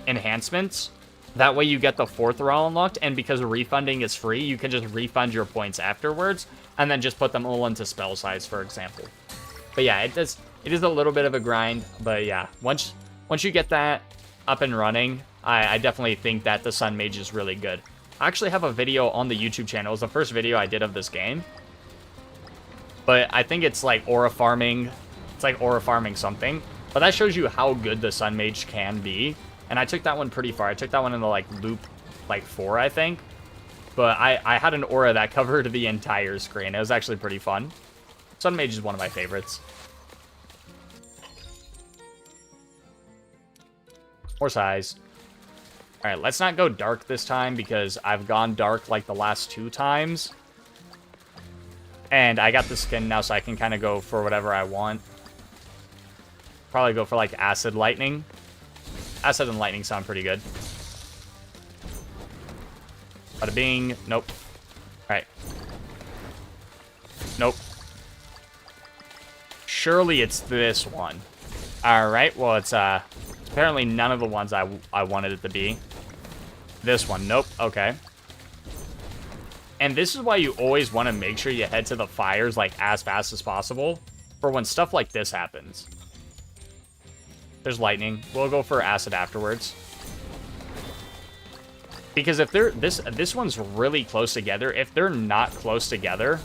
enhancements. That way you get the 4th row unlocked, and because refunding is free, you can just refund your points afterwards, and then just put them all into spell size, for example. But yeah, it is a little bit of a grind, but yeah, once you get that up and running, I definitely think that the Sun Mage is really good. I actually have a video on the YouTube channel. It was the first video I did of this game. But I think it's like aura farming. It's like aura farming something. But that shows you how good the Sun Mage can be. And I took that one pretty far. I took that one in the, like, loop, like, 4, I think. But I had an aura that covered the entire screen. It was actually pretty fun. Sun Mage is one of my favorites. More size. Alright, let's not go dark this time because I've gone dark like the last 2 times. And I got the skin now, so I can kind of go for whatever I want. Probably go for like Acid Lightning. Acid and Lightning sound pretty good. Bada bing. Nope. Alright. Nope. Surely it's this one. Alright, well, it's apparently none of the ones I wanted it to be. This one, nope, okay. And this is why you always want to make sure you head to the fires, like, as fast as possible for when stuff like this happens. There's lightning. We'll go for acid afterwards. Because if they're... This one's really close together. If they're not close together,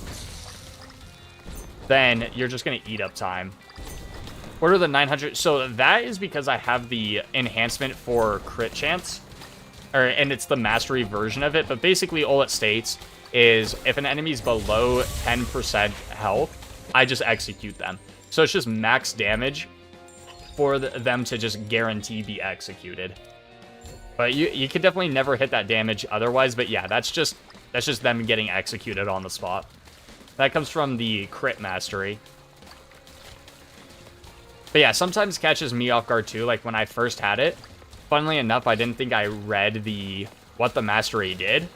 then you're just going to eat up time. What are the 900? So that is because I have the enhancement for crit chance. And it's the mastery version of it. But basically all it states is if an enemy's below 10% health, I just execute them. So it's just max damage for them to just guarantee be executed. But you could definitely never hit that damage otherwise. But yeah, that's just them getting executed on the spot. That comes from the crit mastery. But yeah, sometimes catches me off guard too. Like when I first had it, funnily enough, I didn't think I read what the mastery did.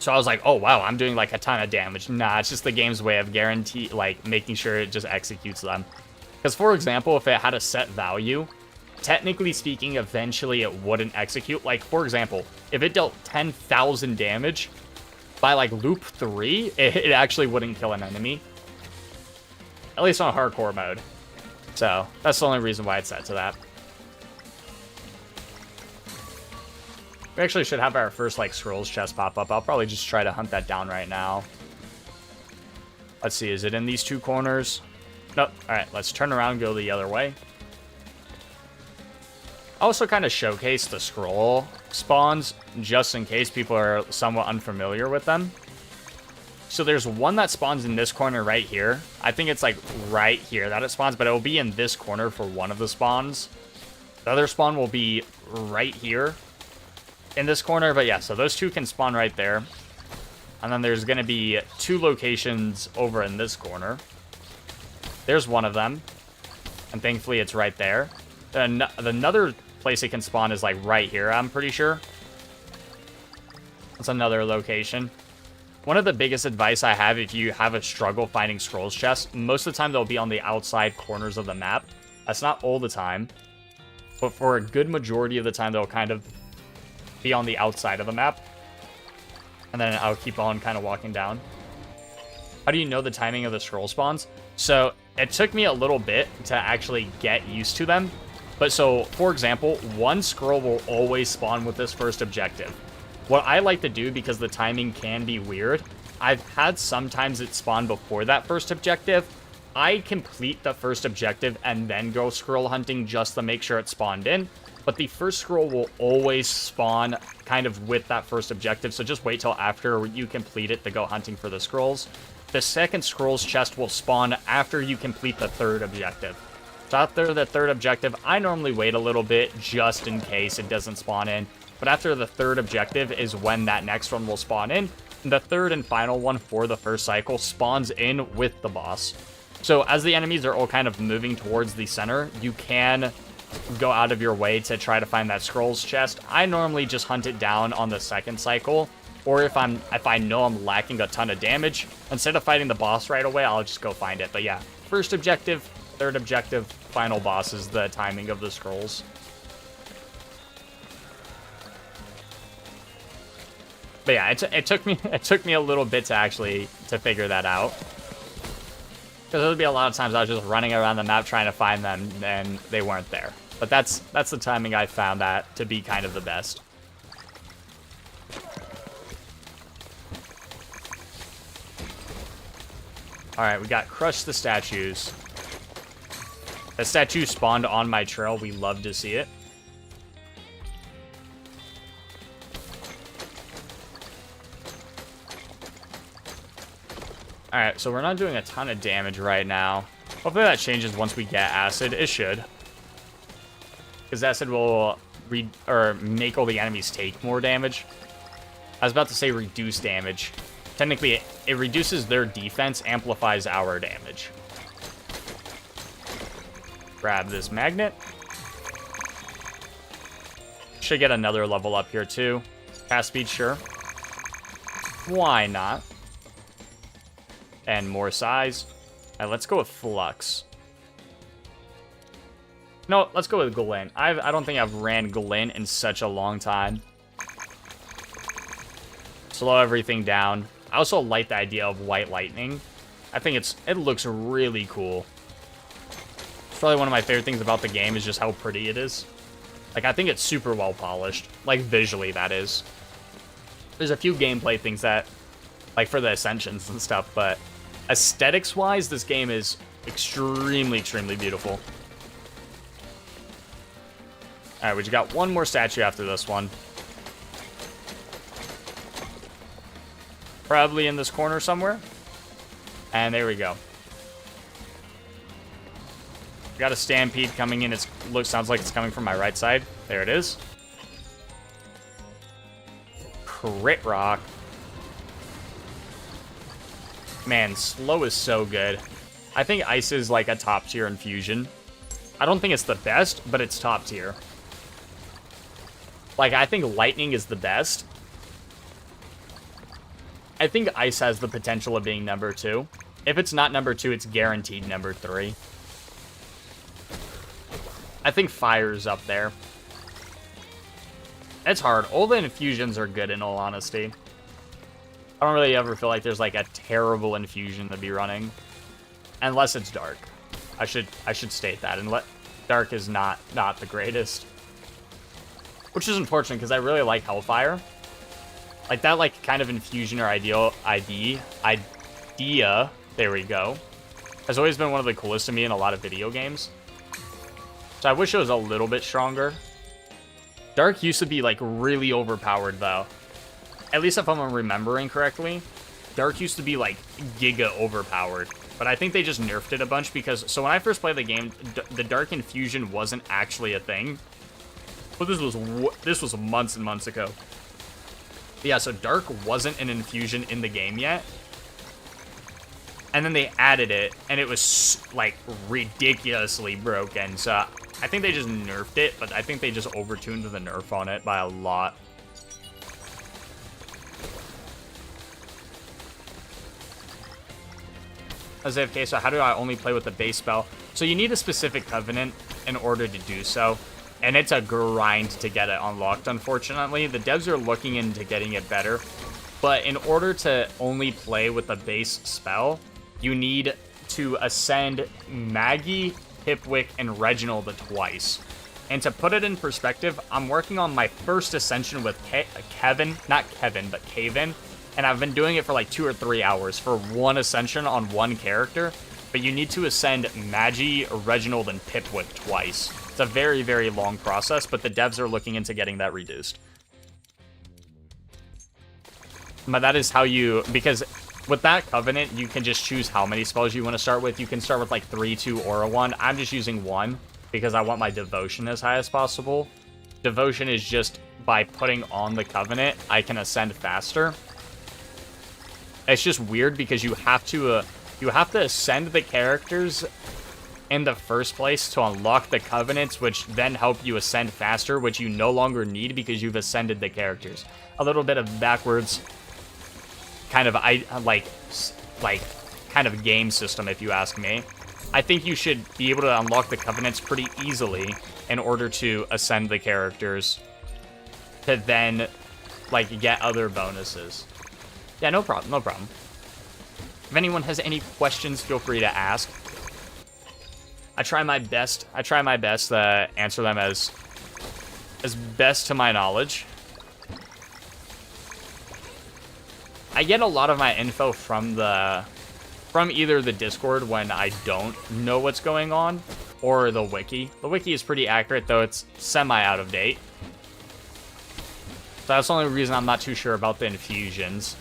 So I was like, oh wow, I'm doing like a ton of damage. Nah, it's just the game's way of making sure it just executes them. Because for example, if it had a set value, technically speaking, eventually it wouldn't execute. Like for example, if it dealt 10,000 damage by like loop 3, it actually wouldn't kill an enemy. At least on hardcore mode. So that's the only reason why it's set to that. We actually should have our first, like, scrolls chest pop up. I'll probably just try to hunt that down right now. Let's see, is it in these 2 corners? Nope. Alright, let's turn around and go the other way. I also kind of showcase the scroll spawns, just in case people are somewhat unfamiliar with them. So there's one that spawns in this corner right here. I think it's, like, right here that it spawns, but it will be in this corner for one of the spawns. The other spawn will be right here in this corner, but yeah, so those 2 can spawn right there. And then there's going to be 2 locations over in this corner. There's one of them, and thankfully it's right there. And another place it can spawn is like right here, I'm pretty sure. That's another location. One of the biggest advice I have if you have a struggle finding scrolls chests, most of the time they'll be on the outside corners of the map. That's not all the time, but for a good majority of the time they'll kind of be on the outside of the map. And then I'll keep on kind of walking down. How do you know the timing of the scroll spawns? So it took me a little bit to actually get used to them. But so, for example, one scroll will always spawn with this first objective. What I like to do, because the timing can be weird, I've had sometimes it spawn before that first objective. I complete the first objective and then go scroll hunting just to make sure it spawned in. But the first scroll will always spawn kind of with that first objective, so just wait till after you complete it to go hunting for the scrolls. The second scrolls chest will spawn after you complete the third objective. So after the third objective, I normally wait a little bit just in case it doesn't spawn in. But after the third objective is when that next one will spawn in. And the third and final one for the first cycle spawns in with the boss. So as the enemies are all kind of moving towards the center, you can go out of your way to try to find that scrolls chest. I normally just hunt it down on the second cycle, or if I know I'm lacking a ton of damage, instead of fighting the boss right away, I'll just go find it. But yeah, first objective, third objective, final boss is the timing of the scrolls. But yeah, it took me a little bit to figure that out. Because there would be a lot of times I was just running around the map trying to find them, and they weren't there. But that's the timing I found that to be kind of the best. Alright, we got Crush the Statues. The statue spawned on my trail. We love to see it. Alright, so we're not doing a ton of damage right now. Hopefully that changes once we get acid. It should. Because acid will make all the enemies take more damage. I was about to say reduce damage. Technically, it reduces their defense, amplifies our damage. Grab this magnet. Should get another level up here too. Fast speed, sure. Why not? And more size. Alright, let's go with Flux. No, let's go with Glen. I don't think I've ran Glen in such a long time. Slow everything down. I also like the idea of white lightning. I think it looks really cool. It's probably one of my favorite things about the game is just how pretty it is. Like, I think it's super well polished. Like, visually, that is. There's a few gameplay things that, like, for the Ascensions and stuff, but aesthetics-wise, this game is extremely, extremely beautiful. Alright, we just got one more statue after this one. Probably in this corner somewhere. And there we go. We got a stampede coming in. Sounds like it's coming from my right side. There it is. Crit rock. Man, slow is so good. I think ice is like a top tier infusion. I don't think it's the best, but it's top tier. Like, I think lightning is the best. I think ice has the potential of being number 2. If it's not number 2, it's guaranteed number 3. I think fire's up there. It's hard. All the infusions are good, in all honesty. I don't really ever feel like there's like a terrible infusion to be running. Unless it's dark. I should state that. And dark is not the greatest. Which is unfortunate, because I really like Hellfire. Like, that, like, kind of infusion or idea, there we go, has always been one of the coolest to me in a lot of video games. So I wish it was a little bit stronger. Dark used to be, like, really overpowered, though. At least if I'm remembering correctly. Dark used to be, like, giga overpowered. But I think they just nerfed it a bunch because... So when I first played the game, the Dark infusion wasn't actually a thing. But this was months and months ago. But yeah, so Dark wasn't an infusion in the game yet. And then they added it, and it was, like, ridiculously broken. So I think they just nerfed it, but I think they just overtuned the nerf on it by a lot. As AFK, so how do I only play with the base spell? So you need a specific covenant in order to do so. And it's a grind to get it unlocked, unfortunately. The devs are looking into getting it better. But in order to only play with the base spell, you need to ascend Maggie, Pipwick, and Reginald twice. And to put it in perspective, I'm working on my first ascension with Kevin, not Kevin, but Kavin. And I've been doing it for like 2 or 3 hours for one ascension on one character. But you need to ascend Maggie, Reginald, and Pipwick twice. It's a very, very long process, but the devs are looking into getting that reduced. But that is how you... Because with that covenant, you can just choose how many spells you want to start with. You can start with like 3, 2, or a 1. I'm just using 1 because I want my devotion as high as possible. Devotion is just by putting on the covenant, I can ascend faster. It's just weird because you have to ascend the characters in the first place to unlock the covenants, which then help you ascend faster, which you no longer need because you've ascended the characters. A little bit of backwards kind of kind of game system, if you ask me. I think you should be able to unlock the covenants pretty easily in order to ascend the characters to then like get other bonuses. Yeah, no problem, no problem. If anyone has any questions, feel free to ask. I try my best to answer them as best to my knowledge. I get a lot of my info from either the Discord when I don't know what's going on, or the wiki. The wiki is pretty accurate, though it's semi-out of date. So that's the only reason I'm not too sure about the infusions.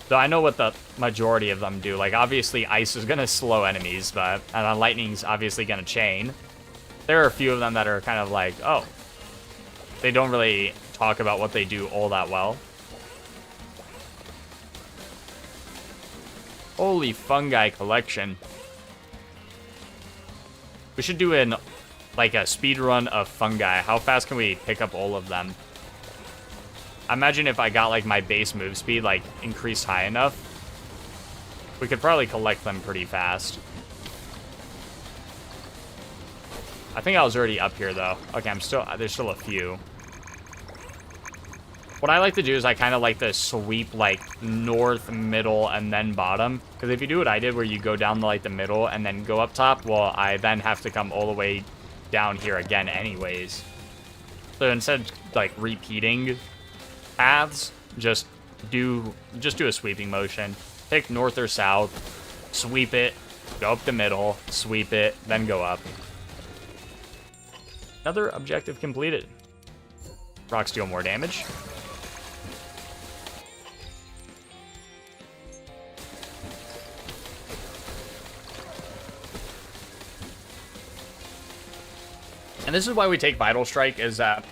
So I know what the majority of them do. Like, obviously, ice is going to slow enemies, but and lightning's obviously going to chain. There are a few of them that are kind of like, oh, they don't really talk about what they do all that well. Holy fungi collection. We should do like a speed run of fungi. How fast can we pick up all of them? I imagine if I got like my base move speed like increased high enough, we could probably collect them pretty fast. I think I was already up here though. Okay, there's still a few. What I like to do is I kind of like to sweep like north, middle, and then bottom. Because if you do what I did where you go down like the middle and then go up top, well, I then have to come all the way down here again anyways. So instead of like repeating paths, just do a sweeping motion. Pick north or south, sweep it, go up the middle, sweep it, then go up. Another objective completed. Rocks deal more damage. And this is why we take Vital Strike, is that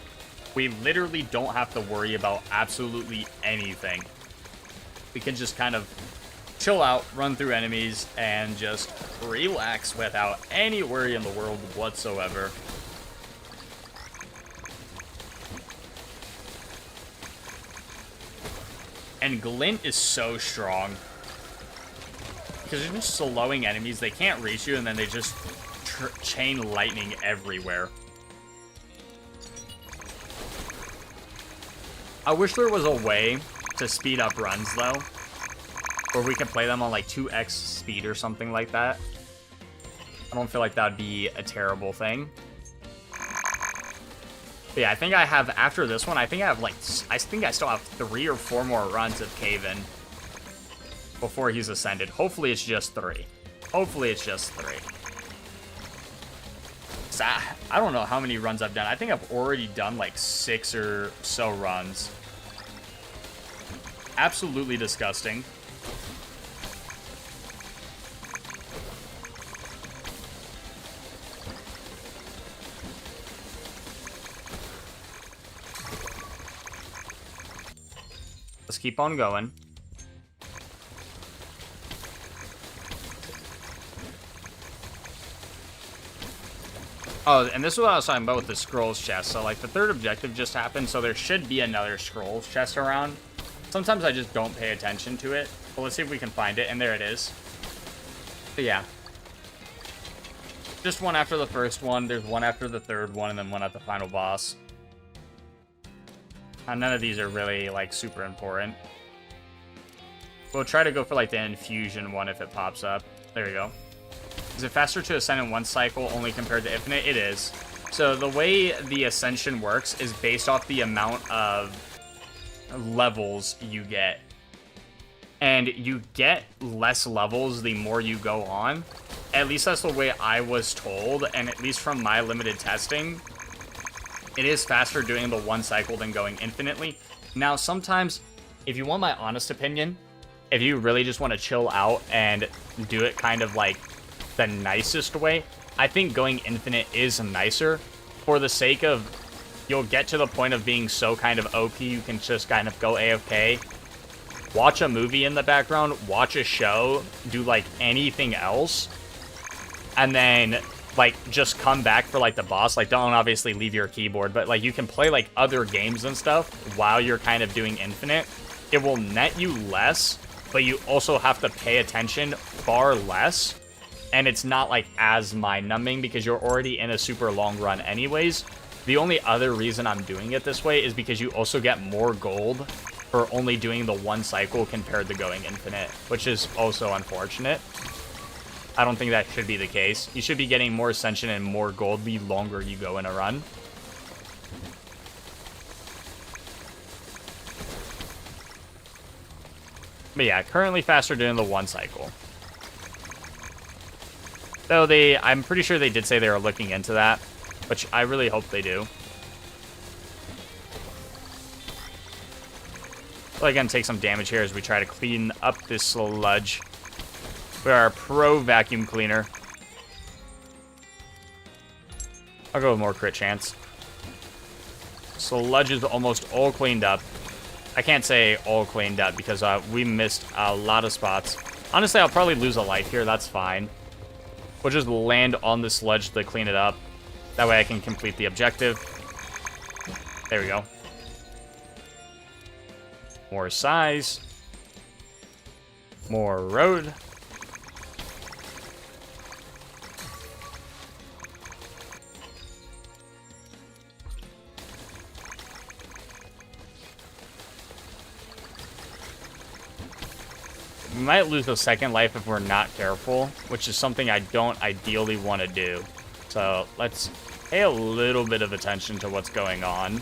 we literally don't have to worry about absolutely anything. We can just kind of chill out, run through enemies, and just relax without any worry in the world whatsoever. And Glint is so strong. Because you're just slowing enemies, they can't reach you, and then they just chain lightning everywhere. I wish there was a way to speed up runs, though. Or we can play them on, like, 2x speed or something like that. I don't feel like that would be a terrible thing. But yeah, I think I have, after this one, I think I still have 3 or 4 more runs of Kavin before he's ascended. Hopefully it's just 3. Hopefully it's just 3. I don't know how many runs I've done. I think I've already done like 6 or so runs. Absolutely disgusting. Let's keep on going. Oh, and this is what I was talking about with the scrolls chest. So, like, the third objective just happened, so there should be another scrolls chest around. Sometimes I just don't pay attention to it. But let's see if we can find it, and there it is. But yeah. Just one after the first one, there's one after the third one, and then one at the final boss. None of these are really, like, super important. We'll try to go for, like, the infusion one if it pops up. There we go. Is it faster to ascend in one cycle only compared to infinite? It is. So the way the Ascension works is based off the amount of levels you get. And you get less levels the more you go on. At least that's the way I was told, and at least from my limited testing, it is faster doing the one cycle than going infinitely. Now, sometimes, if you want my honest opinion, if you really just want to chill out and do it kind of like the nicest way, I think going infinite is nicer for the sake of you'll get to the point of being so kind of OP you can just kind of go AFK, watch a movie in the background, watch a show, do like anything else, and then like just come back for like the boss. Like, don't obviously leave your keyboard, but like you can play like other games and stuff while you're kind of doing infinite. It will net you less, but you also have to pay attention far less. And it's not like as mind-numbing because you're already in a super long run anyways. The only other reason I'm doing it this way is because you also get more gold for only doing the one cycle compared to going infinite, which is also unfortunate. I don't think that should be the case. You should be getting more Ascension and more gold the longer you go in a run. But yeah, currently faster doing the one cycle. Though I'm pretty sure they did say they were looking into that, which I really hope they do. So again, take some damage here as we try to clean up this sludge. We are a pro vacuum cleaner. I'll go with more crit chance. Sludge is almost all cleaned up. I can't say all cleaned up because we missed a lot of spots. Honestly, I'll probably lose a life here. That's fine. We'll just land on the sludge to clean it up. That way I can complete the objective. There we go. More size. More road. We might lose a second life if we're not careful, which is something I don't ideally want to do. So let's pay a little bit of attention to what's going on.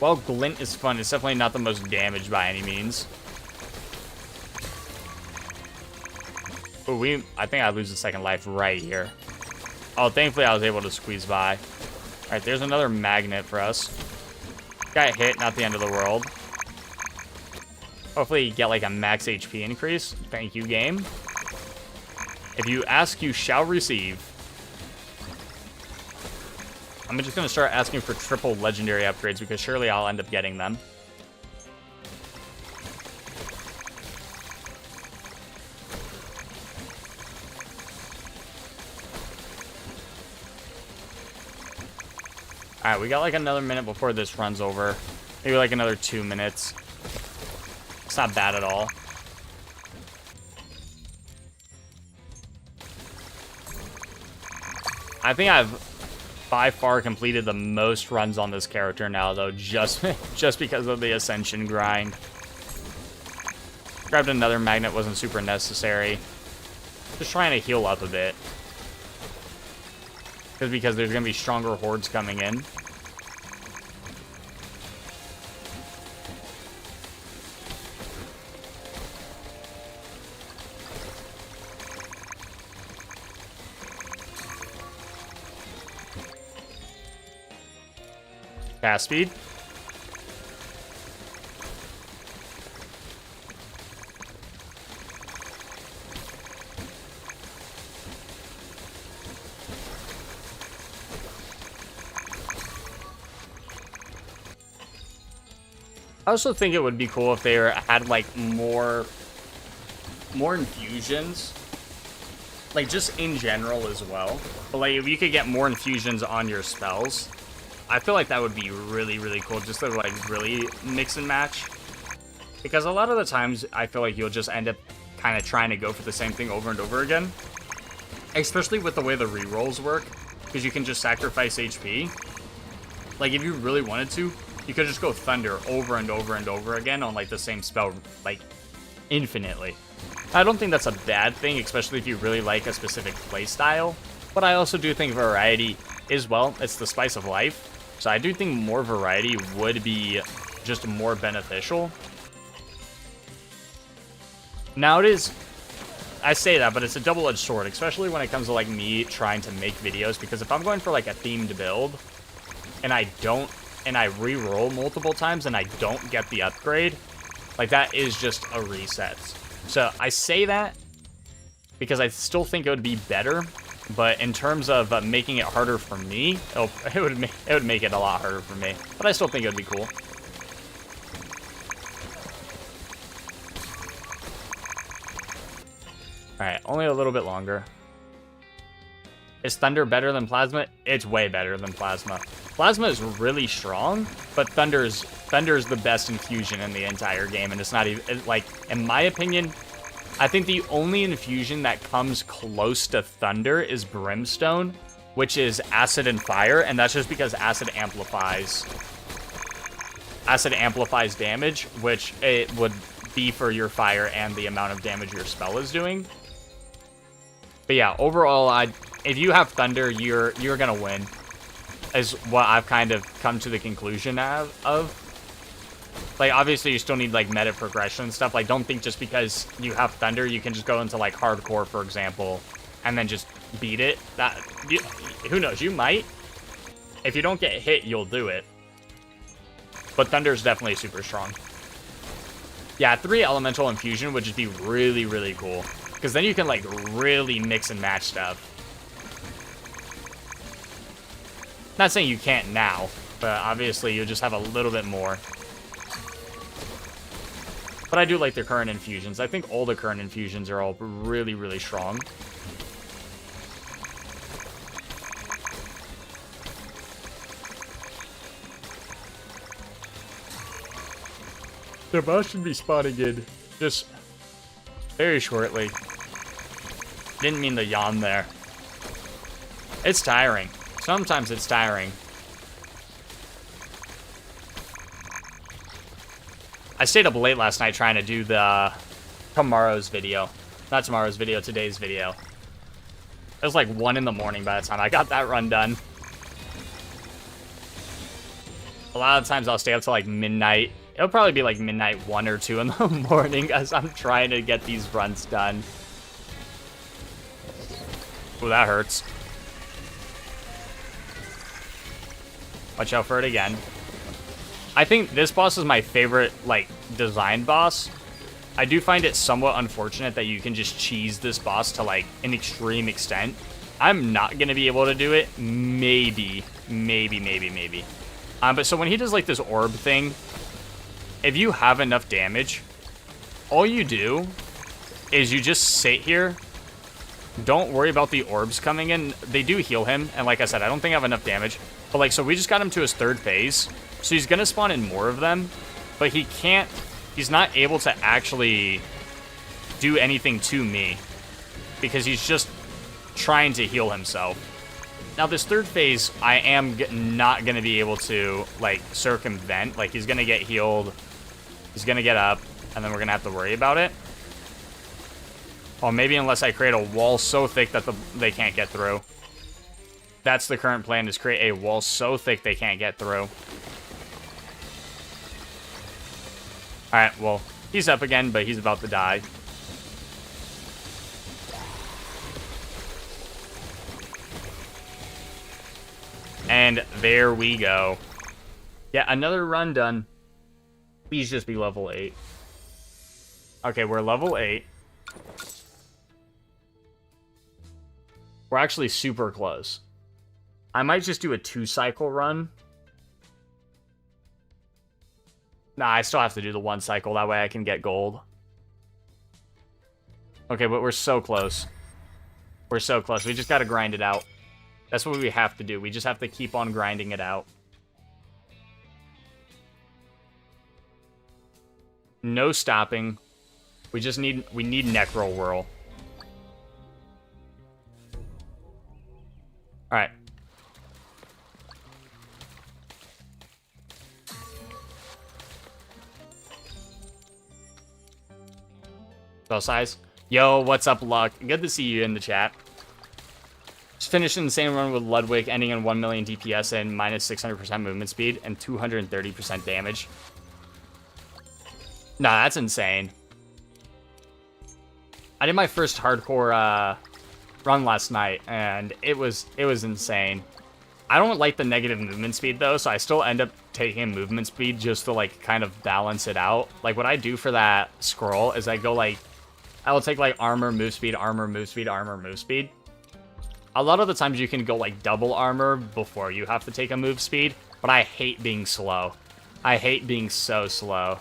While Glint is fun, it's definitely not the most damaged by any means. But I think I lose a second life right here. Oh, thankfully I was able to squeeze by. Alright, there's another magnet for us. Got hit, not the end of the world. Hopefully you get like a max HP increase. Thank you, game. If you ask, you shall receive. I'm just going to start asking for triple legendary upgrades because surely I'll end up getting them. Alright, we got like another minute before this runs over. Maybe like another 2 minutes. It's not bad at all. I think I've by far completed the most runs on this character now, though, just because of the Ascension grind. Grabbed another magnet, wasn't super necessary. Just trying to heal up a bit. Because there's going to be stronger hordes coming in. Fast speed. I also think it would be cool if they had like more infusions, like just in general as well. But like if you could get more infusions on your spells, I feel like that would be really, really cool, just to like really mix and match. Because a lot of the times, I feel like you'll just end up kind of trying to go for the same thing over and over again. Especially with the way the rerolls work, because you can just sacrifice HP. Like if you really wanted to, you could just go Thunder over and over and over again on like the same spell, like infinitely. I don't think that's a bad thing, especially if you really like a specific playstyle. But I also do think variety is, well, it's the spice of life. So I do think more variety would be just more beneficial. Now it is, I say that, but it's a double-edged sword, especially when it comes to like me trying to make videos, because if I'm going for like a themed build and I re-roll multiple times and I don't get the upgrade, like that is just a reset. So I say that because I still think it would be better. But in terms of making it harder for me, it would make it a lot harder for me. But I still think it would be cool. Alright, only a little bit longer. Is Thunder better than Plasma? It's way better than Plasma. Plasma is really strong, but Thunder's the best infusion in the entire game, and it's not even, like, in my opinion, I think the only infusion that comes close to Thunder is Brimstone, which is Acid and Fire, and that's just because Acid amplifies damage, which it would be for your Fire and the amount of damage your spell is doing. But yeah, overall, if you have Thunder, you're gonna win, is what I've kind of come to the conclusion of. Like, obviously, you still need, like, meta progression and stuff. Like, don't think just because you have Thunder, you can just go into, like, Hardcore, for example, and then just beat it. Who knows? You might. If you don't get hit, you'll do it. But Thunder's definitely super strong. Yeah, 3 Elemental Infusion would just be really, really cool. Because then you can, like, really mix and match stuff. Not saying you can't now, but obviously you'll just have a little bit more. But I do like the current infusions. I think all the current infusions are all really, really strong. The boss should be spawning in just very shortly. Didn't mean to yawn there. It's tiring. Sometimes it's tiring. I stayed up late last night trying to do the tomorrow's video. Not tomorrow's video, today's video. It was like 1 in the morning by the time I got that run done. A lot of times I'll stay up till like midnight. It'll probably be like midnight 1 or 2 in the morning as I'm trying to get these runs done. Oh, that hurts. Watch out for it again. I think this boss is my favorite, like, design boss. I do find it somewhat unfortunate that you can just cheese this boss to, like, an extreme extent. I'm not going to be able to do it. Maybe. But so when he does, like, this orb thing, if you have enough damage, all you do is you just sit here. Don't worry about the orbs coming in. They do heal him, and like I said, I don't think I have enough damage. But, like, so we just got him to his 3rd phase. So he's going to spawn in more of them, but he can't, he's not able to actually do anything to me because he's just trying to heal himself. Now, this 3rd phase, I am not going to be able to, like, circumvent. Like, he's going to get healed, he's going to get up, and then we're going to have to worry about it. Or maybe unless I create a wall so thick that they can't get through. That's the current plan, is create a wall so thick they can't get through. Alright, well, he's up again, but he's about to die. And there we go. Yeah, another run done. Please just be level 8. Okay, we're level 8. We're actually super close. I might just do a 2-cycle run. Nah, I still have to do the 1 cycle. That way I can get gold. Okay, but we're so close. We're so close. We just gotta grind it out. That's what we have to do. We just have to keep on grinding it out. No stopping. We need Necro Whirl. Alright. Spell size. Yo, what's up, Luck? Good to see you in the chat. Just finished an insane run with Ludwig, ending in 1 million DPS and minus 600% movement speed and 230% damage. Nah, that's insane. I did my first hardcore run last night, and it was insane. I don't like the negative movement speed, though, so I still end up taking movement speed just to, like, kind of balance it out. Like, what I do for that scroll is I go, like, I will take, like, armor, move speed, armor, move speed, armor, move speed. A lot of the times you can go, like, double armor before you have to take a move speed, but I hate being slow. I hate being so slow.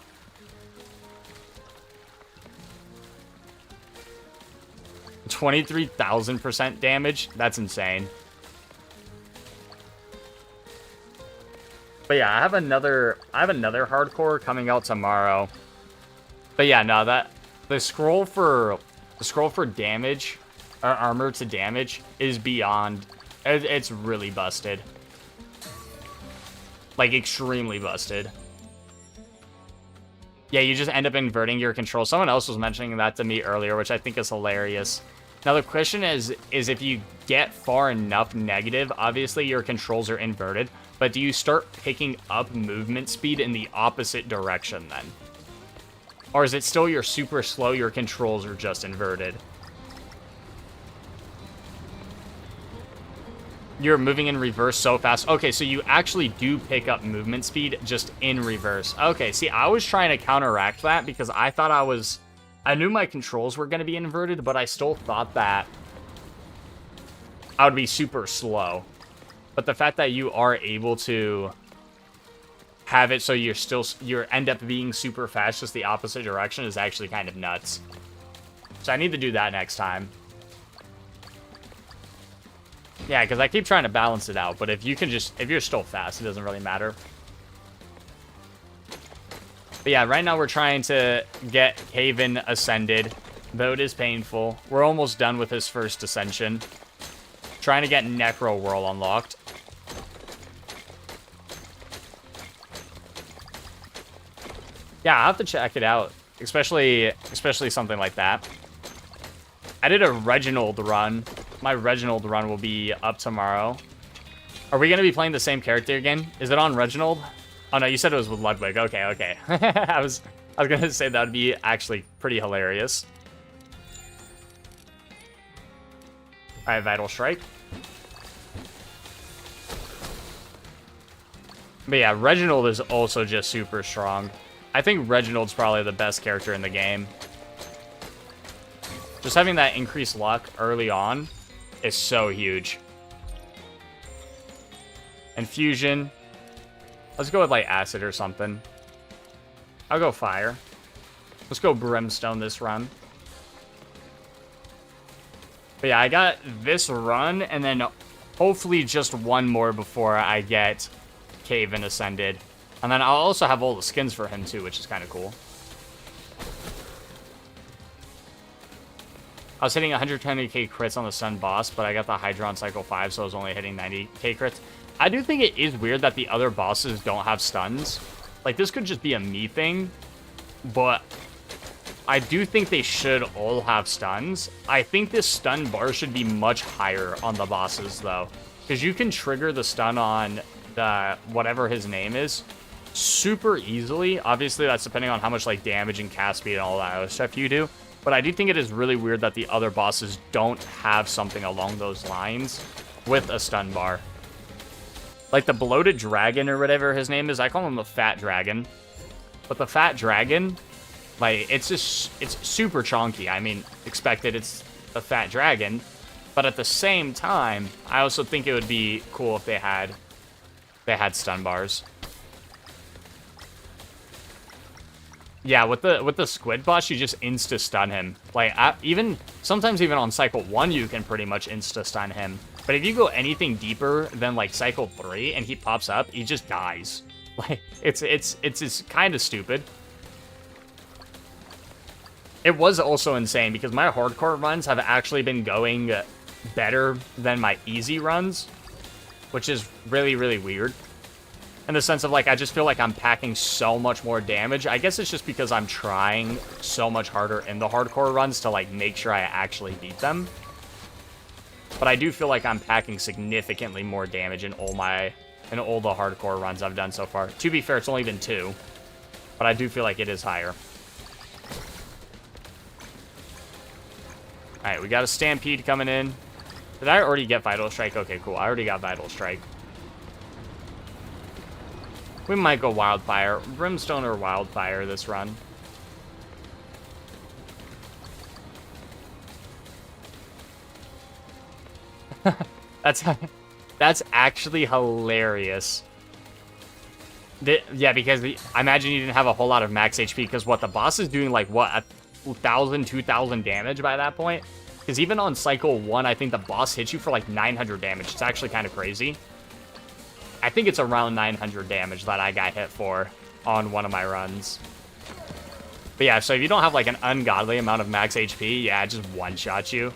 $23,000% damage? That's insane. But yeah, I have another hardcore coming out tomorrow. But yeah, no, the scroll for damage, or armor to damage, is beyond. It's really busted. Like, extremely busted. Yeah, you just end up inverting your control. Someone else was mentioning that to me earlier, which I think is hilarious. Now, the question is if you get far enough negative, obviously your controls are inverted, but do you start picking up movement speed in the opposite direction then? Or is it still you're super slow, your controls are just inverted? You're moving in reverse so fast. Okay, so you actually do pick up movement speed just in reverse. Okay, see, I was trying to counteract that because I thought I knew my controls were going to be inverted, but I still thought that I would be super slow. But the fact that you are able to have it so you end up being super fast just the opposite direction is actually kind of nuts. So I need to do that next time. Yeah, because I keep trying to balance it out, but if you're still fast, it doesn't really matter. But yeah, right now we're trying to get Kavin ascended, though it is painful. We're almost done with his first ascension. Trying to get Necro Whirl unlocked. Yeah, I'll have to check it out, especially something like that. I did a Reginald run. My Reginald run will be up tomorrow. Are we going to be playing the same character again? Is it on Reginald? Oh, no, you said it was with Ludwig. Okay, okay. I was going to say that would be actually pretty hilarious. All right, Vital Strike. But yeah, Reginald is also just super strong. I think Reginald's probably the best character in the game. Just having that increased luck early on is so huge. And fusion. Let's go with like acid or something. I'll go fire. Let's go brimstone this run. But yeah, I got this run and then hopefully just one more before I get Kavin ascended. And then I'll also have all the skins for him too, which is kind of cool. I was hitting 120k crits on the Sun boss, but I got the Hydra on Cycle 5, so I was only hitting 90k crits. I do think it is weird that the other bosses don't have stuns. Like, this could just be a me thing, but I do think they should all have stuns. I think this stun bar should be much higher on the bosses, though, because you can trigger the stun on the whatever his name is super easily. Obviously, that's depending on how much like damage and cast speed and all that other stuff you do. But I do think it is really weird that the other bosses don't have something along those lines with a stun bar. Like the bloated dragon or whatever his name is, I call him the fat dragon. But the fat dragon, like, it's super chonky. I mean, expected, it's a fat dragon. But at the same time, I also think it would be cool if they had stun bars. Yeah, with the squid boss, you just insta-stun him. Like, sometimes even on Cycle 1, you can pretty much insta-stun him. But if you go anything deeper than, like, Cycle 3 and he pops up, he just dies. Like, it's kind of stupid. It was also insane because my hardcore runs have actually been going better than my easy runs, which is really, really weird. In the sense of, like, I just feel like I'm packing so much more damage. I guess it's just because I'm trying so much harder in the hardcore runs to, like, make sure I actually beat them. But I do feel like I'm packing significantly more damage in all the hardcore runs I've done so far. To be fair, it's only been 2. But I do feel like it is higher. Alright, we got a Stampede coming in. Did I already get Vital Strike? Okay, cool. I already got Vital Strike. We might go Wildfire. Brimstone or Wildfire this run. That's actually hilarious. Yeah, because I imagine you didn't have a whole lot of max HP, because what, the boss is doing like, what, 1,000, 2,000 damage by that point? Because even on Cycle 1, I think the boss hits you for like 900 damage. It's actually kind of crazy. I think it's around 900 damage that I got hit for on one of my runs. But yeah, so if you don't have like an ungodly amount of max HP, yeah, it just one-shots you.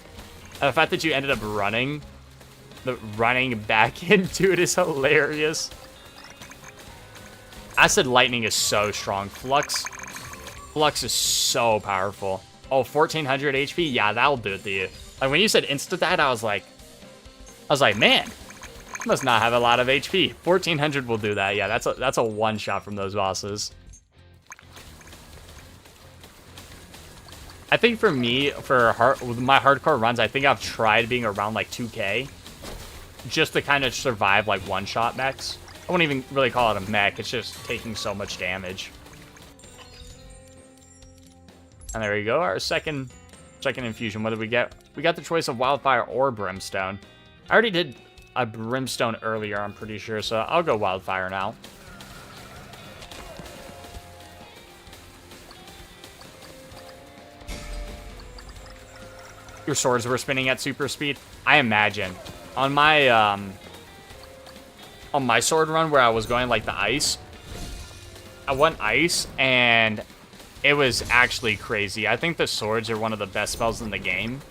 And the fact that you ended up running back into it is hilarious. Acid Lightning is so strong. Flux is so powerful. Oh, 1,400 HP? Yeah, that'll do it to you. Like, when you said insta-that, I was like, man, must not have a lot of HP. 1,400 will do that. Yeah, that's a one-shot from those bosses. I think for me, with my hardcore runs, I think I've tried being around like 2K. just to kind of survive like one-shot mechs. I wouldn't even really call it a mech. It's just taking so much damage. And there we go. Our second infusion. What did we get? We got the choice of Wildfire or Brimstone. I already did a Brimstone earlier, I'm pretty sure, so I'll go Wildfire now. Your swords were spinning at super speed? I imagine. On my sword run where I was going like the ice, I went ice and it was actually crazy. I think the swords are one of the best spells in the game.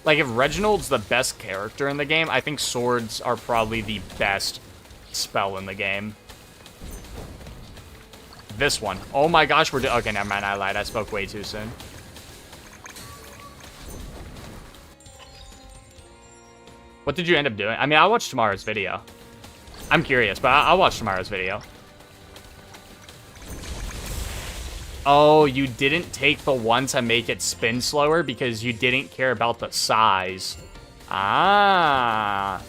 Like, if Reginald's the best character in the game, I think swords are probably the best spell in the game. This one. Oh my gosh, okay, never mind, I lied. I spoke way too soon. What did you end up doing? I mean, I'll watch tomorrow's video. I'm curious, but I'll watch tomorrow's video. Oh, you didn't take the one to make it spin slower because you didn't care about the size. Ah.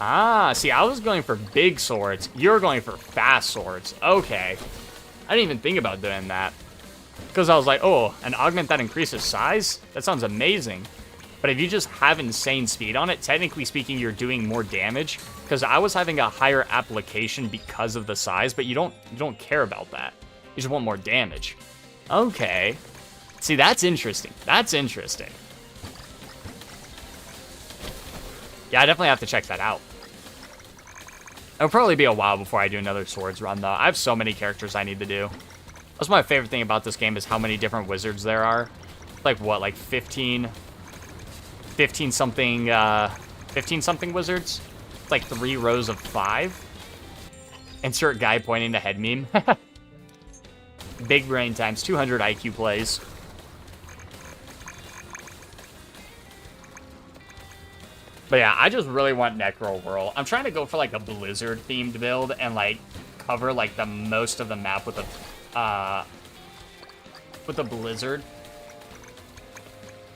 Ah, see, I was going for big swords. You're going for fast swords. Okay. I didn't even think about doing that. Because I was like, oh, an augment that increases size? That sounds amazing. But if you just have insane speed on it, technically speaking, you're doing more damage. Because I was having a higher application because of the size, but you don't care about that. You just want more damage. Okay. See, that's interesting. That's interesting. Yeah, I definitely have to check that out. It'll probably be a while before I do another swords run, though. I have so many characters I need to do. That's my favorite thing about this game is how many different wizards there are. Like, what, like 15 something wizards? It's like 3 rows of 5. Insert guy pointing to head meme. Big brain times 200 IQ plays. But yeah, I just really want Necro Whirl. I'm trying to go for like a Blizzard themed build and like cover like the most of the map with a Blizzard.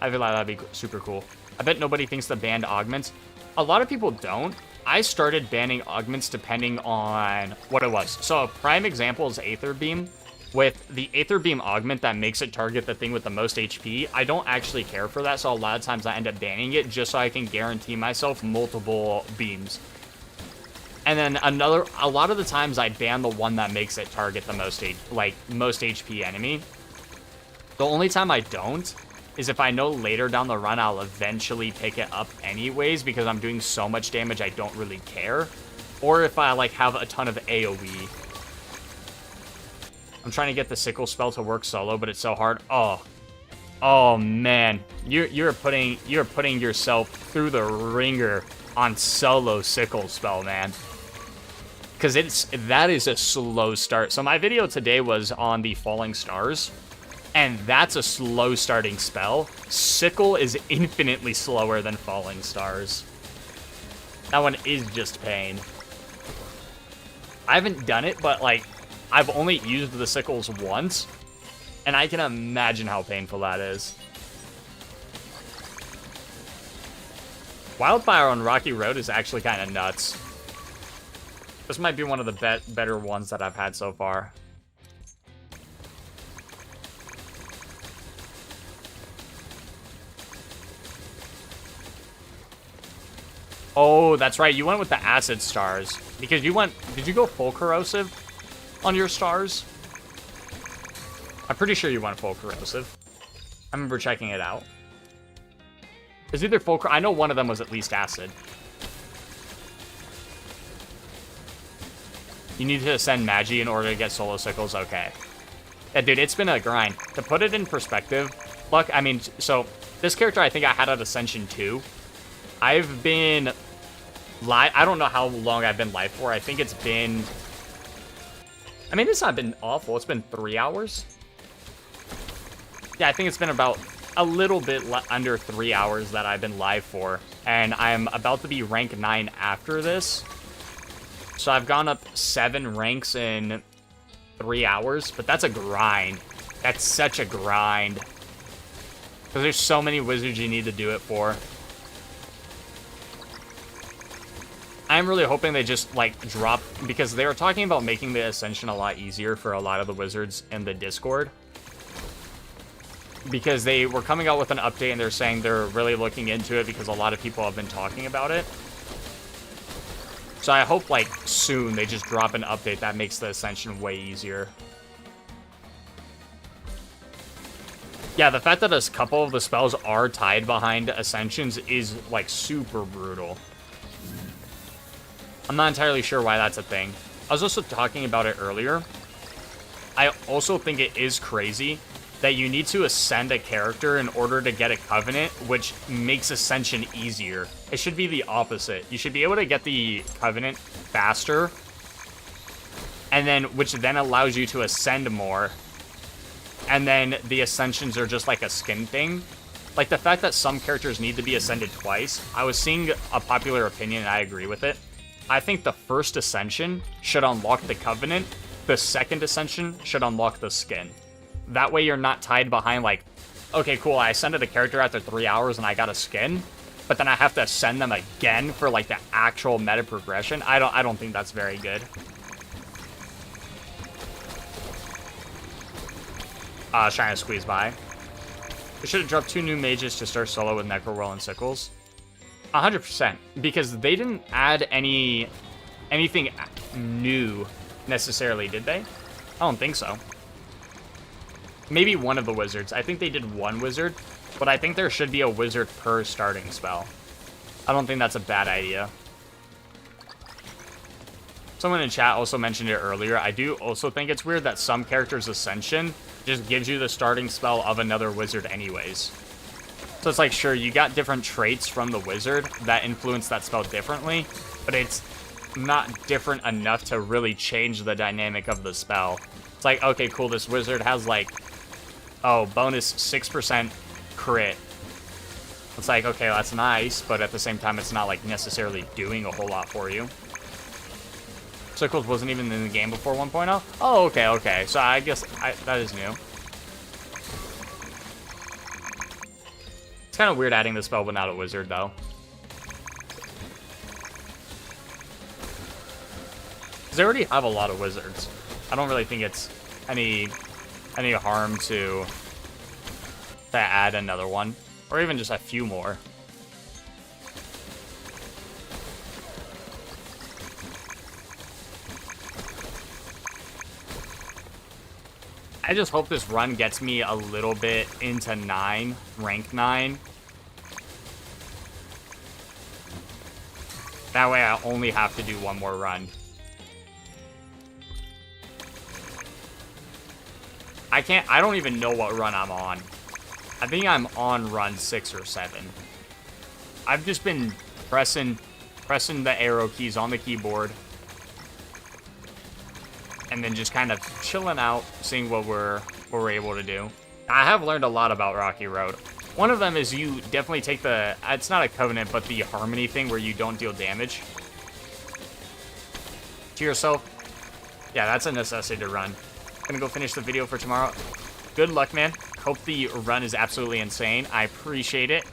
I feel like that'd be super cool. I bet nobody thinks the banned augments. A lot of people don't. I started banning augments depending on what it was. So a prime example is Aether Beam. With the Aether Beam augment that makes it target the thing with the most HP, I don't actually care for that, so a lot of times I end up banning it just so I can guarantee myself multiple beams. And then a lot of the times I ban the one that makes it target the most HP enemy. The only time I don't is if I know later down the run I'll eventually pick it up anyways because I'm doing so much damage I don't really care. Or if I like have a ton of AoE. I'm trying to get the sickle spell to work solo, but it's so hard. Oh man, you're putting yourself through the ringer on solo sickle spell, man. Because that is a slow start. So my video today was on the Falling Stars, and that's a slow starting spell. Sickle is infinitely slower than Falling Stars. That one is just pain. I haven't done it, but like, I've only used the sickles once, and I can imagine how painful that is. Wildfire on Rocky Road is actually kind of nuts. This might be one of the better ones that I've had so far. Oh, that's right. You went with the acid stars. Because did you go full corrosive on your stars? I'm pretty sure you went full corrosive. I remember checking it out. It's either full, I know one of them was at least acid. You need to ascend Magi in order to get solo sickles, okay. Yeah, dude, it's been a grind. To put it in perspective, so this character I think I had at Ascension 2. I've been live, I don't know how long I've been live for. I think it's been, it's not been awful. It's been 3 hours. Yeah, I think it's been about a little bit under 3 hours that I've been live for. And I'm about to be rank 9 after this. So I've gone up 7 ranks in 3 hours. But that's a grind. That's such a grind. Because there's so many wizards you need to do it for. I'm really hoping they just, like, drop... Because they were talking about making the Ascension a lot easier for a lot of the wizards in the Discord. Because they were coming out with an update and they're saying they're really looking into it because a lot of people have been talking about it. So I hope, like, soon they just drop an update that makes the Ascension way easier. Yeah, the fact that a couple of the spells are tied behind Ascensions is, like, super brutal. I'm not entirely sure why that's a thing. I was also talking about it earlier. I also think it is crazy that you need to ascend a character in order to get a Covenant, which makes Ascension easier. It should be the opposite. You should be able to get the Covenant faster, and then which then allows you to ascend more. And then the Ascensions are just like a skin thing. Like the fact that some characters need to be ascended twice. I was seeing a popular opinion and I agree with it. I think the first Ascension should unlock the Covenant. The second Ascension should unlock the skin. That way you're not tied behind like, okay, cool, I ascended a character after 3 hours and I got a skin, but then I have to ascend them again for like the actual meta progression. I don't think that's very good. Trying to squeeze by. We should have dropped 2 new mages to start solo with Necro Whirl and Sickles. 100%, because they didn't add anything new necessarily, did they? I don't think so. Maybe one of the wizards. I think they did one wizard, but I think there should be a wizard per starting spell. I don't think that's a bad idea. Someone in chat also mentioned it earlier. I do also think it's weird that some characters' Ascension just gives you the starting spell of another wizard anyways. So it's like, sure, you got different traits from the wizard that influence that spell differently, but it's not different enough to really change the dynamic of the spell. It's like, okay, cool, this wizard has like, oh, bonus 6% crit. It's like, okay, that's nice, but at the same time, it's not like necessarily doing a whole lot for you. Sickles wasn't even in the game before 1.0? Oh, okay. So I guess that is new. It's kind of weird adding the spell but not a wizard, though. Because they already have a lot of wizards. I don't really think it's any harm to add another one. Or even just a few more. I just hope this run gets me a little bit into 9, rank 9. That way I only have to do one more run. I don't even know what run I'm on. I think I'm on run 6 or 7. I've just been pressing the arrow keys on the keyboard. And then just kind of chilling out, seeing what we're able to do. I have learned a lot about Rocky Road. One of them is you definitely take the, it's not a Covenant, but the Harmony thing where you don't deal damage to yourself. Yeah, that's a necessity to run. Gonna go finish the video for tomorrow. Good luck, man. Hope the run is absolutely insane. I appreciate it.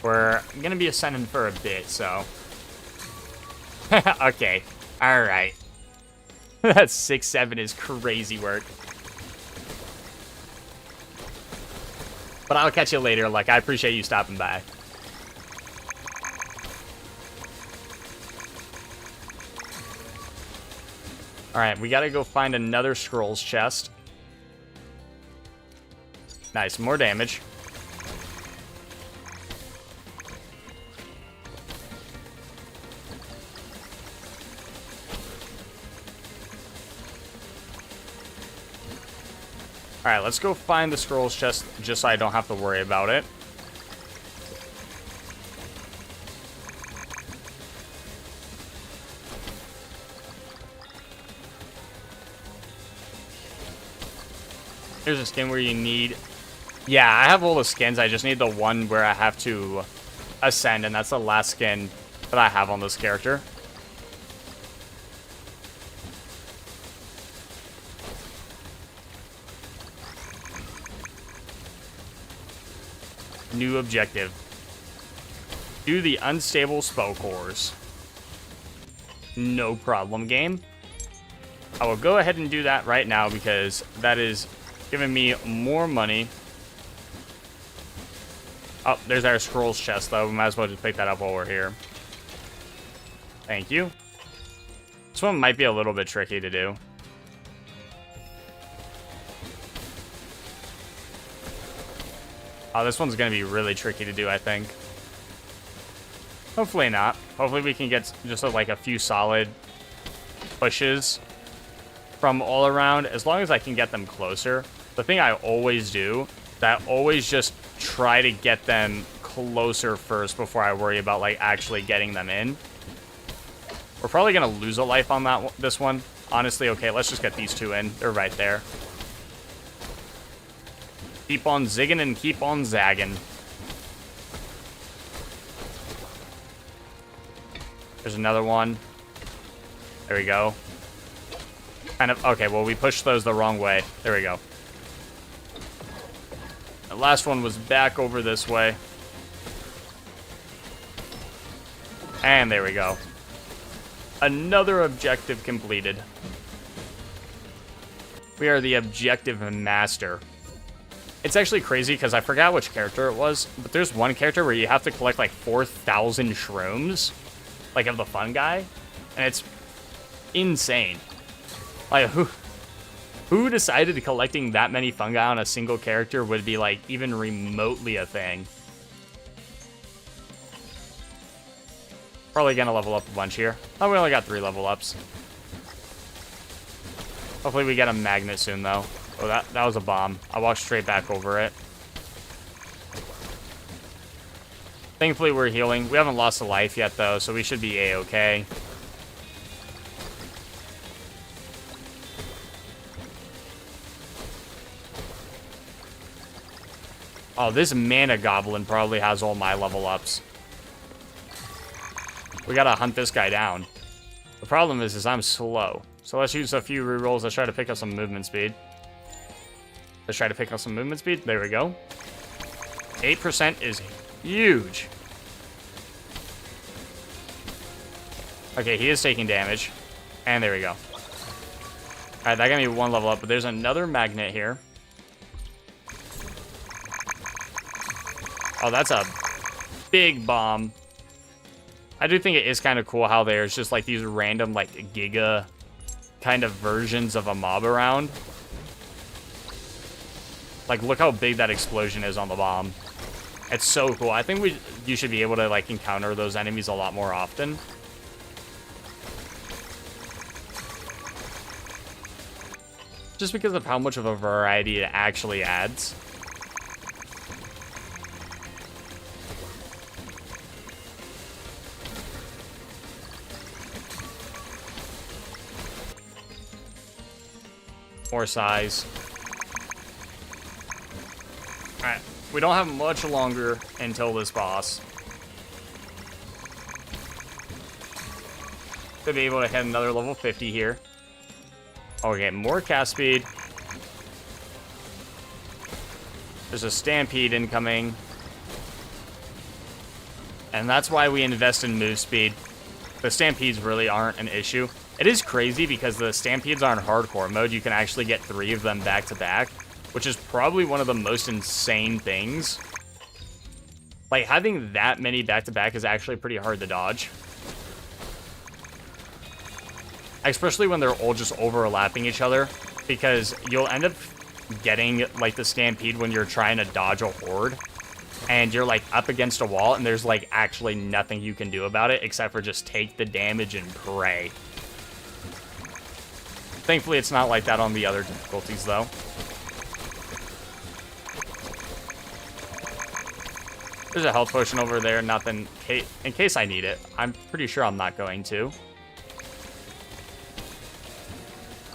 We're gonna be ascending for a bit, so. Okay, all right. That 6-7 is crazy work. But I'll catch you later. Like, I appreciate you stopping by. Alright, we gotta go find another scrolls chest. Nice, more damage. Alright, let's go find the scrolls chest just so I don't have to worry about it. There's a skin where you need... Yeah, I have all the skins. I just need the one where I have to ascend, and that's the last skin that I have on this character. New objective. Do the unstable spell cores. No problem, game. I will go ahead and do that right now because that is giving me more money. Oh, there's our scrolls chest, though. We might as well just pick that up while we're here. Thank you. This one might be a little bit tricky to do. Oh, this one's going to be really tricky to do, I think. Hopefully not. Hopefully we can get just like a few solid pushes from all around, as long as I can get them closer. The thing I always do is I always just try to get them closer first before I worry about like actually getting them in. We're probably going to lose a life on this one. Honestly, okay, let's just get these two in. They're right there. Keep on zigging and keep on zagging. There's another one. There we go. Kind of, okay, well, we pushed those the wrong way. There we go. The last one was back over this way. And there we go. Another objective completed. We are the objective master. It's actually crazy because I forgot which character it was, but there's one character where you have to collect like 4,000 shrooms, like of the fun guy, and it's insane. Like, who decided collecting that many fungi on a single character would be like even remotely a thing? Probably gonna level up a bunch here. Oh, we only got 3 level ups. Hopefully we get a magnet soon, though. Oh, that was a bomb. I walked straight back over it. Thankfully, we're healing. We haven't lost a life yet, though, so we should be A-okay. Oh, this mana goblin probably has all my level ups. We gotta hunt this guy down. The problem is I'm slow. So let's use a few rerolls. Let's try to pick up some movement speed. Let's try to pick up some movement speed. There we go. 8% is huge. Okay, he is taking damage. And there we go. Alright, that got me 1 level up, but there's another magnet here. Oh, that's a big bomb. I do think it is kind of cool how there's just like these random like giga kind of versions of a mob around. Like, look how big that explosion is on the bomb. It's so cool. I think you should be able to like encounter those enemies a lot more often. Just because of how much of a variety it actually adds. More size. Alright, we don't have much longer until this boss. To be able to hit another level 50 here. Okay, more cast speed. There's a stampede incoming. And that's why we invest in move speed. The stampedes really aren't an issue. It is crazy because the stampedes are in hardcore mode. You can actually get 3 of them back to back, which is probably one of the most insane things. Like, having that many back to back is actually pretty hard to dodge. Especially when they're all just overlapping each other, because you'll end up getting like the stampede when you're trying to dodge a horde, and you're like up against a wall, and there's like actually nothing you can do about it except for just take the damage and pray. Thankfully, it's not like that on the other difficulties, though. There's a health potion over there, nothing in case I need it. I'm pretty sure I'm not going to.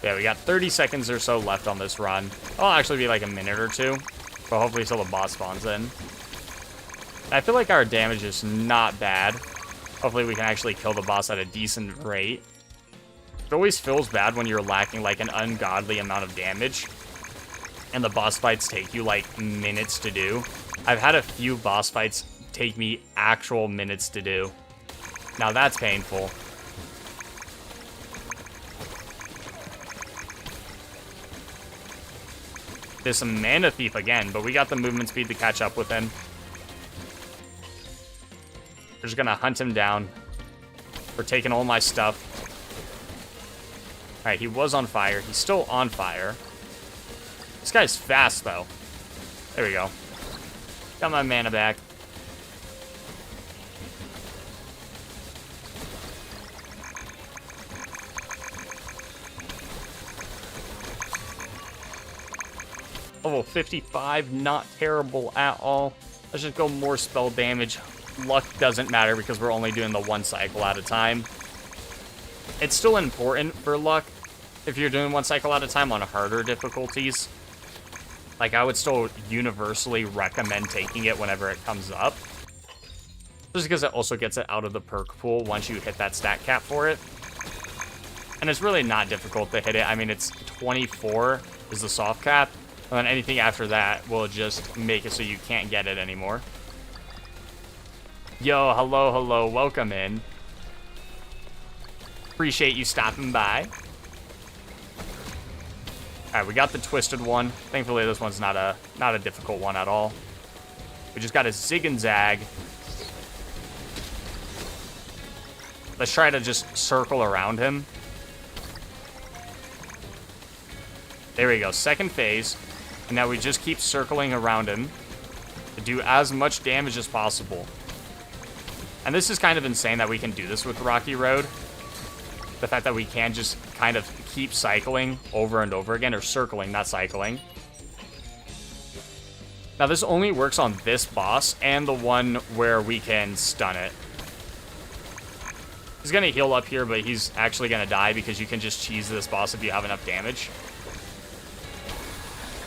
Yeah, we got 30 seconds or so left on this run. It'll actually be like a minute or two, but hopefully till the boss spawns in. I feel like our damage is not bad. Hopefully we can actually kill the boss at a decent rate. It always feels bad when you're lacking like an ungodly amount of damage, and the boss fights take you like minutes to do. I've had a few boss fights take me actual minutes to do. Now that's painful. this Mana Thief again, but we got the movement speed to catch up with him. We're just gonna hunt him down. We're taking all my stuff. Alright, he was on fire. He's still on fire. This guy's fast, though. There we go. Got my mana back. Level 55, not terrible at all. Let's just go more spell damage. Luck doesn't matter because we're only doing the one cycle at a time. It's still important for luck if you're doing one cycle at a time on harder difficulties. Like, I would still universally recommend taking it whenever it comes up. Just because it also gets it out of the perk pool once you hit that stat cap for it. And it's really not difficult to hit it. I mean, it's 24 is the soft cap. And then anything after that will just make it so you can't get it anymore. Yo, hello, hello, welcome in. Appreciate you stopping by. Alright, we got the twisted one. Thankfully, this one's not a difficult one at all. We just got a zig and zag. Let's try to just circle around him. There we go, second phase. And now we just keep circling around him to do as much damage as possible. And this is kind of insane that we can do this with Rocky Road. The fact that we can just kind of keep cycling over and over again, or circling, not cycling. Now this only works on this boss and the one where we can stun it. He's gonna heal up here, but he's actually gonna die because you can just cheese this boss if you have enough damage.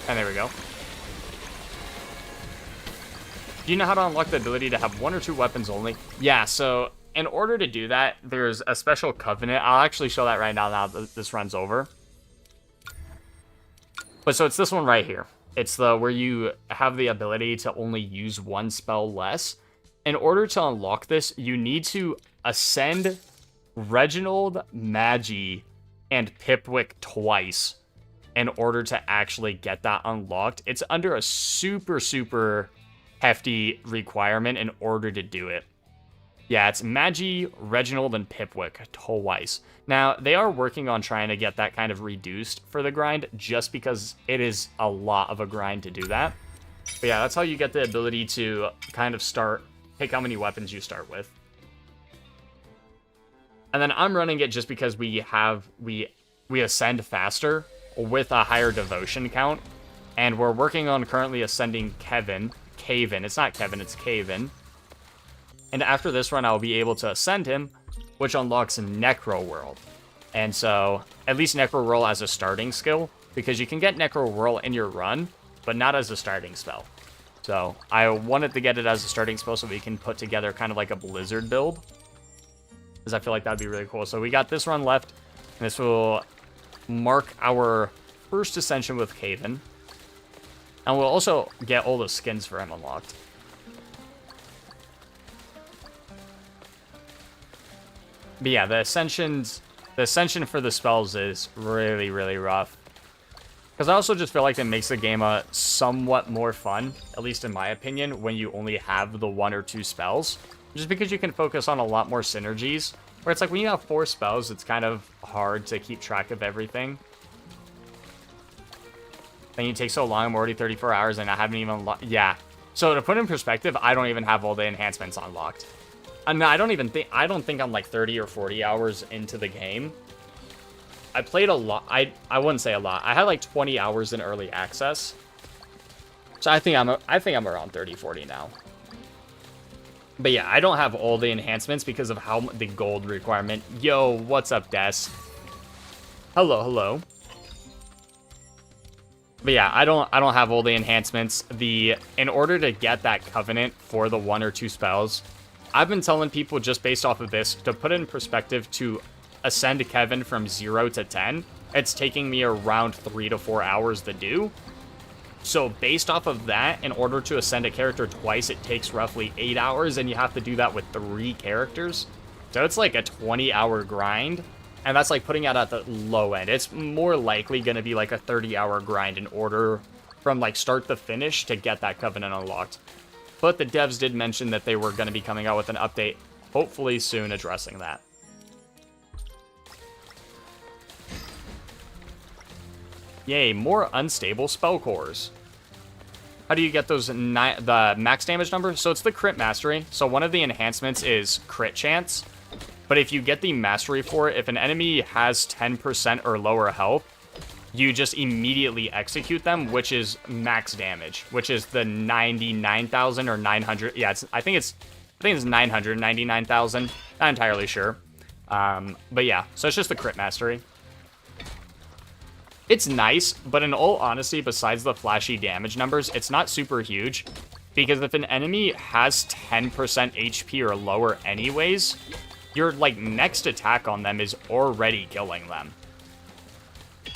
And there we go. Do you know how to unlock the ability to have 1 or 2 weapons only? Yeah, so in order to do that, there's a special covenant. I'll actually show that right now that this runs over. But so it's this one right here. It's the where you have the ability to only use 1 spell less. In order to unlock this, you need to ascend Reginald, Magi, and Pipwick twice in order to actually get that unlocked. It's under a super, super hefty requirement in order to do it. Yeah, it's Magi, Reginald, and Pipwick twice. Now, they are working on trying to get that kind of reduced for the grind, just because it is a lot of a grind to do that. But yeah, that's how you get the ability to kind of pick how many weapons you start with. And then I'm running it just because we ascend faster with a higher devotion count. And we're working on currently ascending Kavin. It's not Kevin, it's Kavin. And after this run, I'll be able to ascend him, which unlocks Necro Whirl. And so, at least Necro Whirl as a starting skill, because you can get Necro Whirl in your run, but not as a starting spell. So, I wanted to get it as a starting spell so we can put together kind of like a Blizzard build, because I feel like that'd be really cool. So we got this run left, and this will mark our first Ascension with Kavin. And we'll also get all the skins for him unlocked. But yeah, the Ascension for the spells is really, really rough. Because I also just feel like it makes the game somewhat more fun, at least in my opinion, when you only have the 1 or 2 spells. Just because you can focus on a lot more synergies. Where it's like when you have 4 spells, it's kind of hard to keep track of everything. Then you take so long, I'm already 34 hours and I haven't even unlocked. Yeah. So to put in perspective, I don't even have all the enhancements unlocked. No, I don't think I'm like 30 or 40 hours into the game. I played a lot. I wouldn't say a lot. I had like 20 hours in early access. So I think I'm around 30, 40 now. But yeah, I don't have all the enhancements because of how the gold requirement. Yo, what's up, Des? Hello, hello. But yeah, I don't have all the enhancements. In order to get that covenant for the 1 or 2 spells, I've been telling people just based off of this, to put it in perspective, to ascend Kevin from 0 to 10, it's taking me around 3 to 4 hours to do. So based off of that, in order to ascend a character twice, it takes roughly 8 hours, and you have to do that with 3 characters. So it's like a 20-hour grind, and that's like putting it at the low end. It's more likely going to be like a 30-hour grind in order from like start to finish to get that Covenant unlocked. But the devs did mention that they were going to be coming out with an update, hopefully soon, addressing that. Yay, more unstable spell cores. How do you get those the max damage numbers? So it's the crit mastery. So one of the enhancements is crit chance. But if you get the mastery for it, if an enemy has 10% or lower health, you just immediately execute them, which is max damage, which is the 99,000 or 900. Yeah, I think it's 999,000. Not entirely sure. But yeah, so it's just the crit mastery. It's nice, but in all honesty, besides the flashy damage numbers, it's not super huge. Because if an enemy has 10% HP or lower anyways, your like next attack on them is already killing them.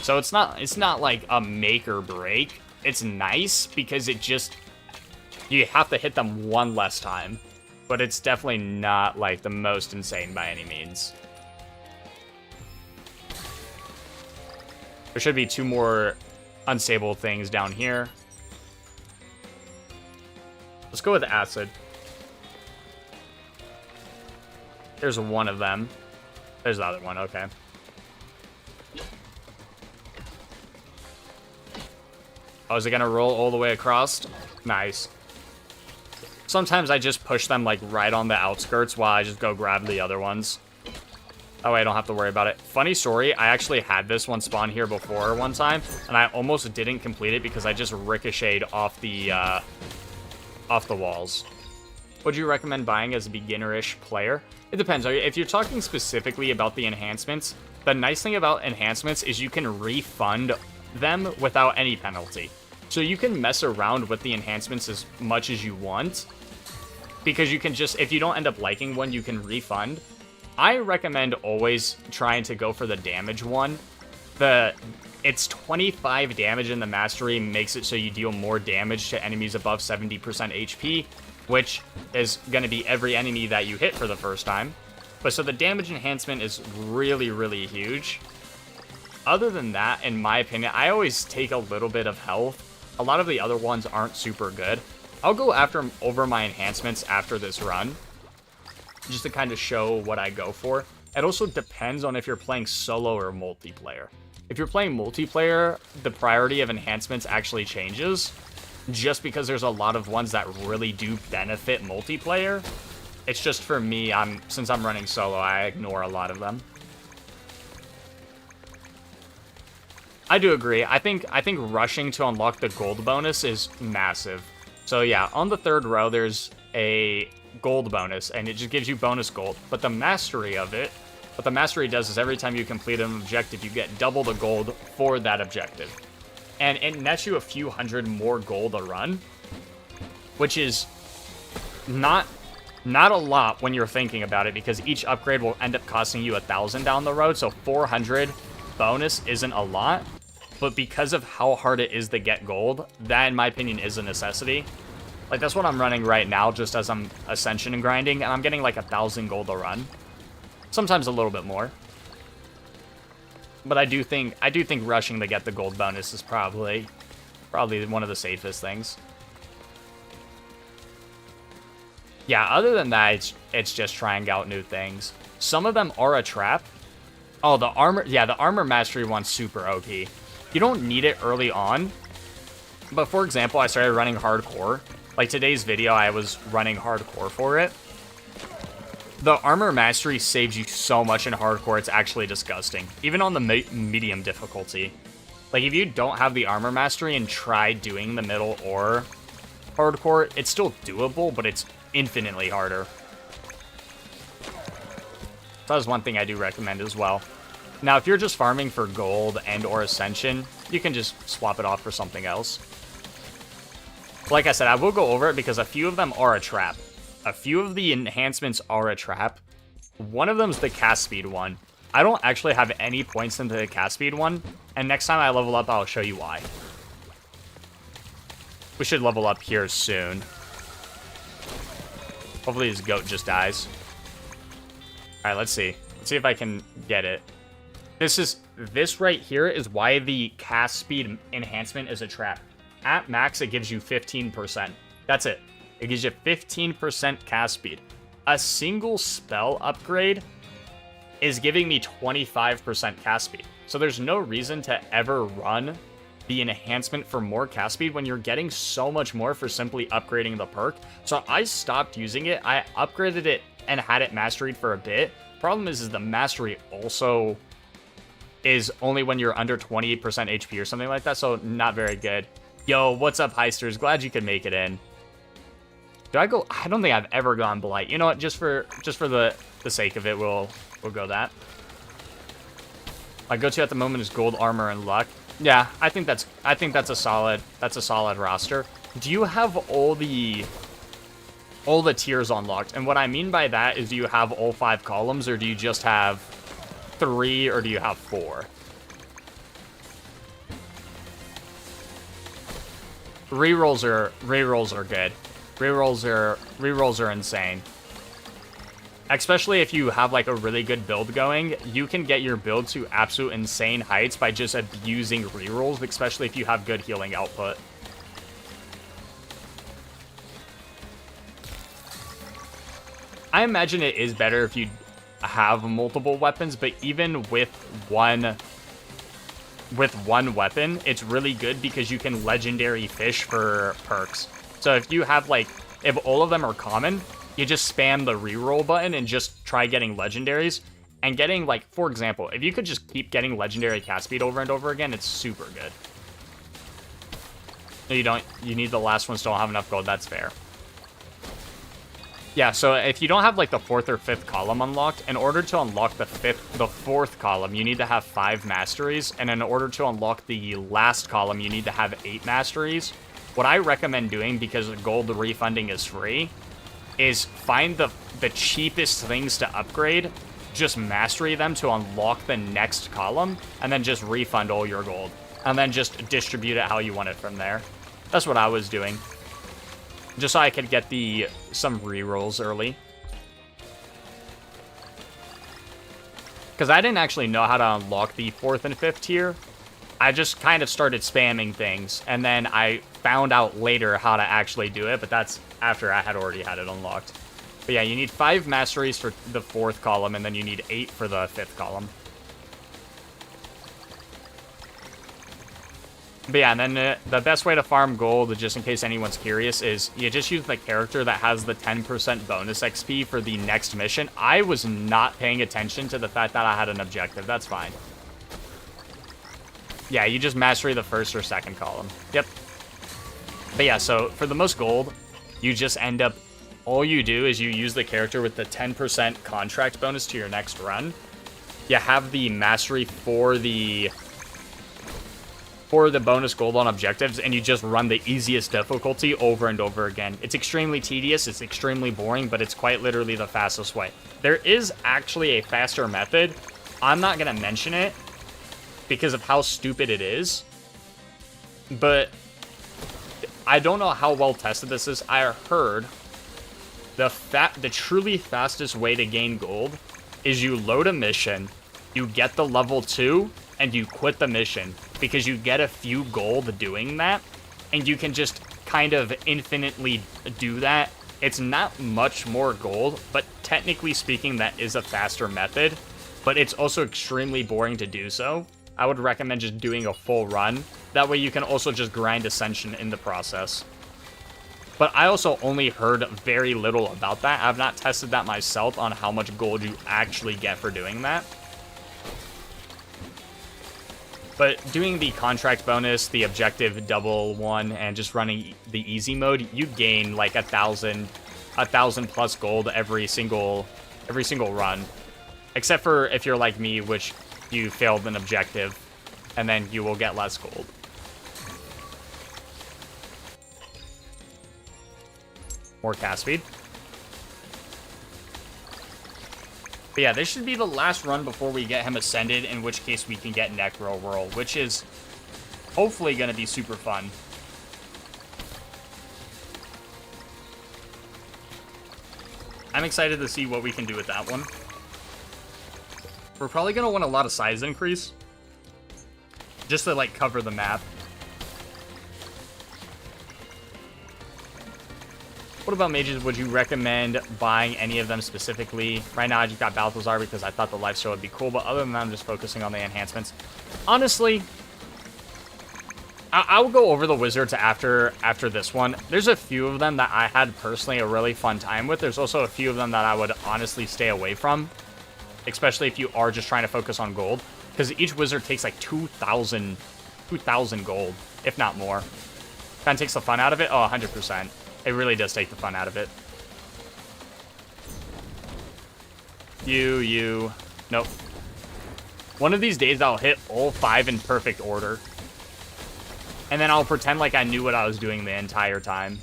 So it's not like a make or break. It's nice because you have to hit them one less time. But it's definitely not like the most insane by any means. There should be 2 more unstable things down here. Let's go with acid. There's one of them. There's the other one, okay. Oh, is it gonna roll all the way across? Nice. Sometimes I just push them like right on the outskirts while I just go grab the other ones. That way I don't have to worry about it. Funny story, I actually had this one spawn here before one time, and I almost didn't complete it because I just ricocheted off the walls. Would you recommend buying as a beginner-ish player? It depends. If you're talking specifically about the enhancements, the nice thing about enhancements is you can refund them without any penalty. So you can mess around with the enhancements as much as you want, because you can just, if you don't end up liking one, you can refund. I recommend always trying to go for the damage one. It's 25 damage in the mastery, makes it so you deal more damage to enemies above 70% HP, which is going to be every enemy that you hit for the first time. But so the damage enhancement is really, really huge. Other than that, in my opinion, I always take a little bit of health. A lot of the other ones aren't super good. I'll go over my enhancements after this run, just to kind of show what I go for. It also depends on if you're playing solo or multiplayer. If you're playing multiplayer, the priority of enhancements actually changes, just because there's a lot of ones that really do benefit multiplayer. It's just for me, since I'm running solo, I ignore a lot of them. I do agree. I think rushing to unlock the gold bonus is massive. So yeah, on the 3rd row, there's a gold bonus, and it just gives you bonus gold. But the mastery of it, what the mastery does is every time you complete an objective, you get double the gold for that objective. And it nets you a few hundred more gold a run, which is not a lot when you're thinking about it, because each upgrade will end up costing you 1,000 down the road, so 400 bonus isn't a lot. But because of how hard it is to get gold, that, in my opinion, is a necessity. Like, that's what I'm running right now, just as I'm Ascension and grinding, and I'm getting like 1,000 gold a run. Sometimes a little bit more. But I do think rushing to get the gold bonus is probably one of the safest things. Yeah, other than that, it's just trying out new things. Some of them are a trap. Oh, the armor, yeah, the armor mastery one's super OP. You don't need it early on, but for example, I started running hardcore. Like today's video, I was running hardcore for it. The armor mastery saves you so much in hardcore, it's actually disgusting. Even on the medium difficulty. Like if you don't have the armor mastery and try doing the middle or hardcore, it's still doable, but it's infinitely harder. So that's one thing I do recommend as well. Now, if you're just farming for gold and or Ascension, you can just swap it off for something else. Like I said, I will go over it because a few of them are a trap. A few of the enhancements are a trap. One of them's the cast speed one. I don't actually have any points into the cast speed one, and next time I level up, I'll show you why. We should level up here soon. Hopefully this goat just dies. Alright, let's see. Let's see if I can get it. This right here is why the cast speed enhancement is a trap. at max, it gives you 15%. That's it. It gives you 15% cast speed. A single spell upgrade is giving me 25% cast speed. So there's no reason to ever run the enhancement for more cast speed when you're getting so much more for simply upgrading the perk. So I stopped using it. I upgraded it and had it masteried for a bit. Problem is the mastery also is only when you're under 28% HP or something like that, so not very good. Yo, what's up, Heisters? Glad you could make it in. Do I go? I don't think I've ever gone Blight. You know what? Just for the sake of it, we'll go that. My go-to at the moment is gold armor and luck. Yeah, I think that's a solid roster. Do you have all the tiers unlocked? And what I mean by that is, do you have all 5 columns, or do you just have 3, or do you have 4? Rerolls are good. Rerolls are insane. Especially if you have like a really good build going, you can get your build to absolute insane heights by just abusing rerolls, especially if you have good healing output. I imagine it is better if you have multiple weapons, but even with one weapon, it's really good because you can legendary fish for perks. So if you have like, if all of them are common, you just spam the reroll button and just try getting legendaries. And getting, like, for example, if you could just keep getting legendary cast speed over and over again, it's super good. No, you don't. You need the last ones to don't have enough gold. That's fair. Yeah, so if you don't have, like, the 4th or 5th column unlocked, in order to unlock the 4th column, you need to have 5 masteries. And in order to unlock the last column, you need to have 8 masteries. What I recommend doing, because gold refunding is free, is find the cheapest things to upgrade, just mastery them to unlock the next column, and then just refund all your gold. And then just distribute it how you want it from there. That's what I was doing. Just so I could get some rerolls early. Because I didn't actually know how to unlock the 4th and 5th tier. I just kind of started spamming things, and then I found out later how to actually do it, but that's after I had already had it unlocked. But yeah, you need 5 masteries for the 4th column, and then you need 8 for the 5th column. But yeah, and then the best way to farm gold, just in case anyone's curious, is you just use the character that has the 10% bonus XP for the next mission. I was not paying attention to the fact that I had an objective. That's fine. Yeah, you just mastery the 1st or 2nd column. Yep. But yeah, so for the most gold, you just end up, all you do is you use the character with the 10% contract bonus to your next run. You have the mastery for the bonus gold on objectives, and you just run the easiest difficulty over and over again. It's extremely tedious, it's extremely boring, but it's quite literally the fastest way. There is actually a faster method. I'm not going to mention it because of how stupid it is, but I don't know how well tested this is. I heard the truly fastest way to gain gold is you load a mission, you get the level 2, and you quit the mission, because you get a few gold doing that, and you can just kind of infinitely do that. It's not much more gold, but technically speaking, that is a faster method, but it's also extremely boring to do so. I would recommend just doing a full run. That way you can also just grind Ascension in the process. But I also only heard very little about that. I've not tested that myself on how much gold you actually get for doing that. But doing the contract bonus, the objective double one, and just running the easy mode, you gain like 1,000 plus gold every single run. Except for if you're like me, which you failed an objective, and then you will get less gold. More cast speed. But yeah, this should be the last run before we get him ascended, in which case we can get Necro Whirl, which is hopefully going to be super fun. I'm excited to see what we can do with that one. We're probably going to want a lot of size increase, just to like cover the map. What about mages? Would you recommend buying any of them specifically? Right now, I just got Balthazar because I thought the life show would be cool, but other than that, I'm just focusing on the enhancements. Honestly, I will go over the wizards after this one. There's a few of them that I had personally a really fun time with. There's also a few of them that I would honestly stay away from, especially if you are just trying to focus on gold, because each wizard takes like 2,000 gold, if not more. Kind of takes the fun out of it. Oh, 100%. It really does take the fun out of it. Nope. One of these days, I'll hit all 5 in perfect order. And then I'll pretend like I knew what I was doing the entire time.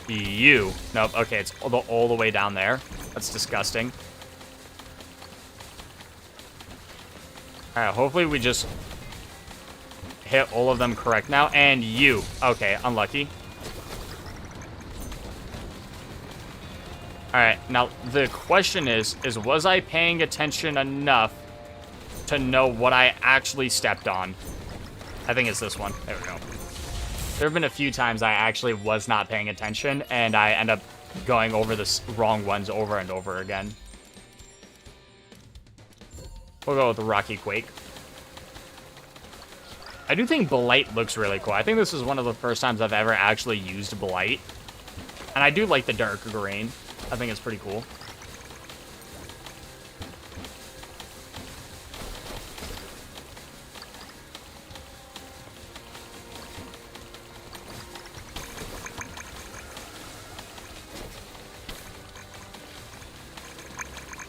Nope, okay, it's all the way down there. That's disgusting. Alright, hopefully we just hit all of them correct now. And you. Okay, unlucky. Alright, now the question is was I paying attention enough to know what I actually stepped on? I think it's this one. There we go. There have been a few times I actually was not paying attention, and I end up going over the wrong ones over and over again. We'll go with the Rocky Quake. I do think Blight looks really cool. I think this is one of the first times I've ever actually used Blight. And I do like the dark green. I think it's pretty cool.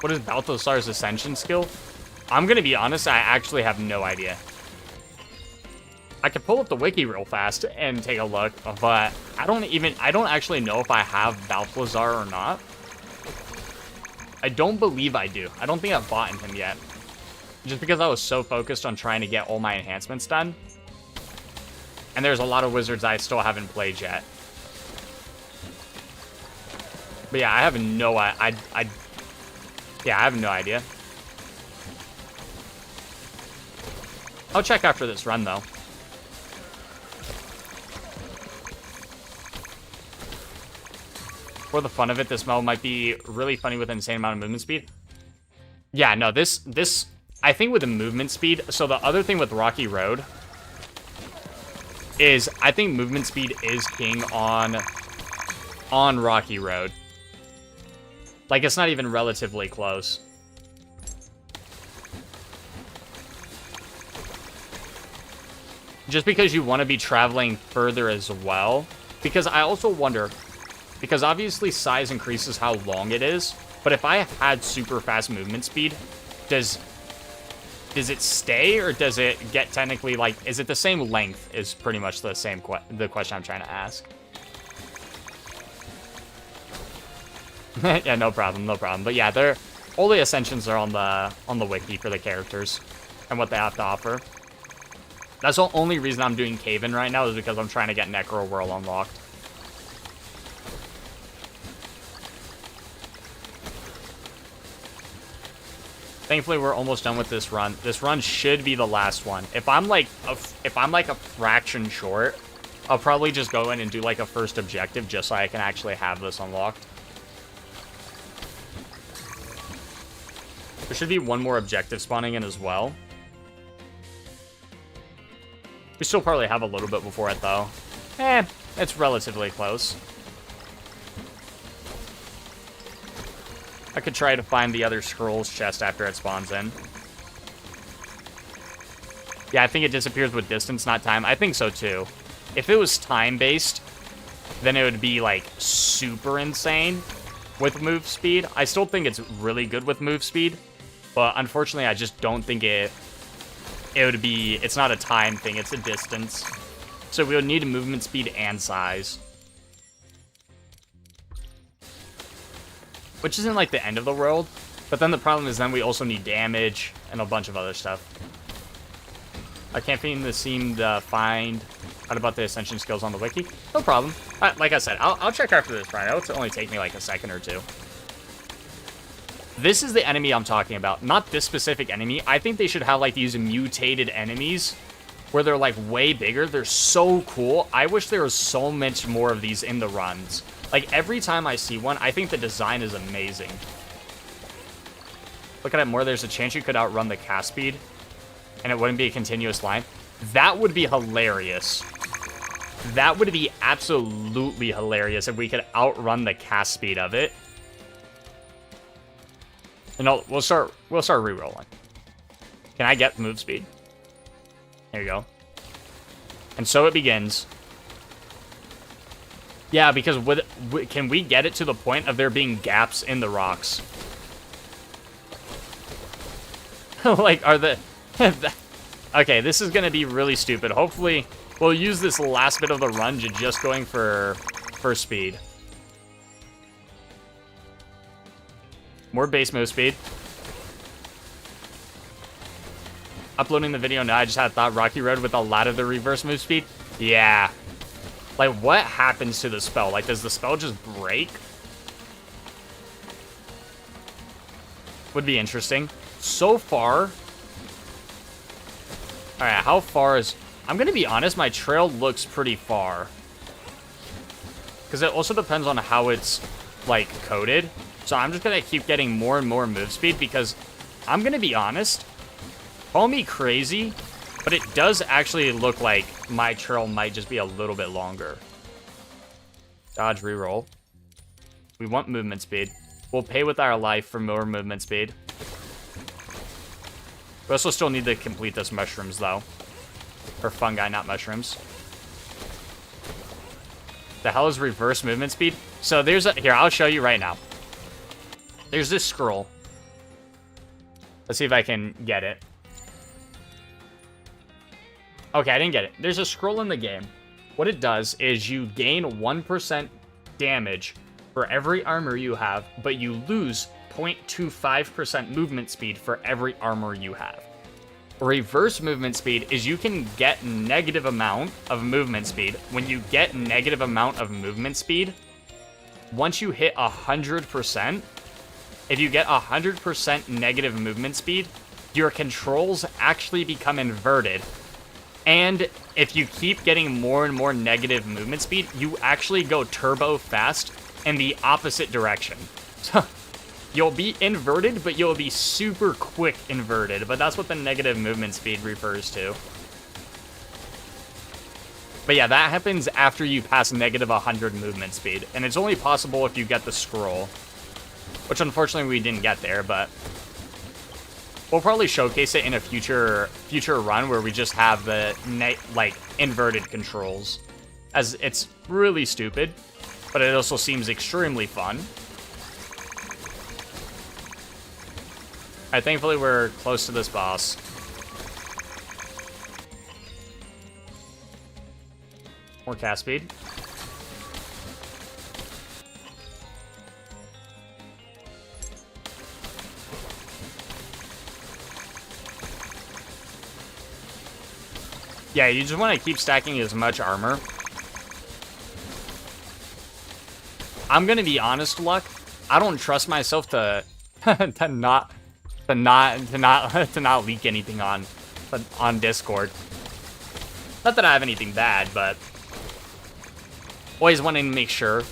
What is Balthazar's Ascension skill? I'm gonna be honest, I actually have no idea. I could pull up the wiki real fast and take a look, but I don't actually know if I have Balthazar or not. I don't believe I do. I don't think I've bought him yet. Just because I was so focused on trying to get all my enhancements done. And there's a lot of wizards I still haven't played yet. But yeah, I have no I have no idea. I'll check after this run, though. For the fun of it, this mode might be really funny with an insane amount of movement speed. Yeah, no, this, I think with the movement speed, so the other thing with Rocky Road is I think movement speed is king on Rocky Road. Like, it's not even relatively close. Just because you want to be traveling further as well. Because I also wonder, because obviously size increases how long it is, but if I had super fast movement speed, does it stay, or does it get technically, like, is it the same length is pretty much the same the question I'm trying to ask. Yeah, no problem. But yeah, all the Ascensions are on the wiki for the characters and what they have to offer. That's the only reason I'm doing Kavin right now, is because I'm trying to get Necro Whirl unlocked. Thankfully, we're almost done with this run. This run should be the last one. If I'm like a fraction short, I'll probably just go in and do like a first objective just so I can actually have this unlocked. There should be one more objective spawning in as well. We still probably have a little bit before it, though. It's relatively close. I could try to find the other scrolls chest after it spawns in. Yeah, I think it disappears with distance, not time. I think so, too. If it was time-based, then it would be, like, super insane with move speed. I still think it's really good with move speed, but unfortunately, I just don't think it would be... It's not a time thing, it's a distance. So we would need movement speed and size. Which isn't, like, the end of the world. But then the problem is then we also need damage and a bunch of other stuff. I can't seem to find out about the Ascension skills on the wiki. No problem. Like I said, I'll check after this run. It'll only take me, like, a second or two. This is the enemy I'm talking about. Not this specific enemy. I think they should have, like, these mutated enemies where they're like way bigger. They're so cool. I wish there was so much more of these in the runs. Like every time I see one, I think the design is amazing. Look at it more. There's a chance you could outrun the cast speed and it wouldn't be a continuous line. That would be hilarious. That would be absolutely hilarious if we could outrun the cast speed of it. And we'll start re-rolling. Can I get move speed? There you go. And so it begins. Yeah, because can we get it to the point of there being gaps in the rocks? Like, are the... Okay, this is going to be really stupid. Hopefully, we'll use this last bit of the run to just going for speed. More base move speed. Uploading the video now, I just had thought Rocky Road with a lot of the reverse move speed. Yeah. Like, what happens to the spell? Like, does the spell just break? Would be interesting. So far... Alright, how far is... I'm gonna be honest, my trail looks pretty far. Because it also depends on how it's, like, coded. So I'm just gonna keep getting more and more move speed because I'm gonna be honest. Call me crazy, but it does actually look like my trail might just be a little bit longer. Dodge reroll. We want movement speed. We'll pay with our life for more movement speed. We also still need to complete this mushrooms, though. Or fungi, not mushrooms. The hell is reverse movement speed? So there's a... Here, I'll show you right now. There's this scroll. Let's see if I can get it. Okay, I didn't get it. There's a scroll in the game. What it does is you gain 1% damage for every armor you have, but you lose 0.25% movement speed for every armor you have. Reverse movement speed is you can get negative amount of movement speed. When you get negative amount of movement speed, once you hit 100%, if you get 100% negative movement speed, your controls actually become inverted. And if you keep getting more and more negative movement speed, you actually go turbo fast in the opposite direction. So you'll be inverted, but you'll be super quick inverted. But that's what the negative movement speed refers to. But yeah, that happens after you pass negative 100 movement speed. And it's only possible if you get the scroll. Which unfortunately we didn't get there, but we'll probably showcase it in a future run where we just have the inverted controls. As it's really stupid, but it also seems extremely fun. Alright, thankfully we're close to this boss. More cast speed. Yeah, you just want to keep stacking as much armor. I'm gonna be honest, Luck. I don't trust myself to to not leak anything on Discord. Not that I have anything bad, but always wanting to make sure.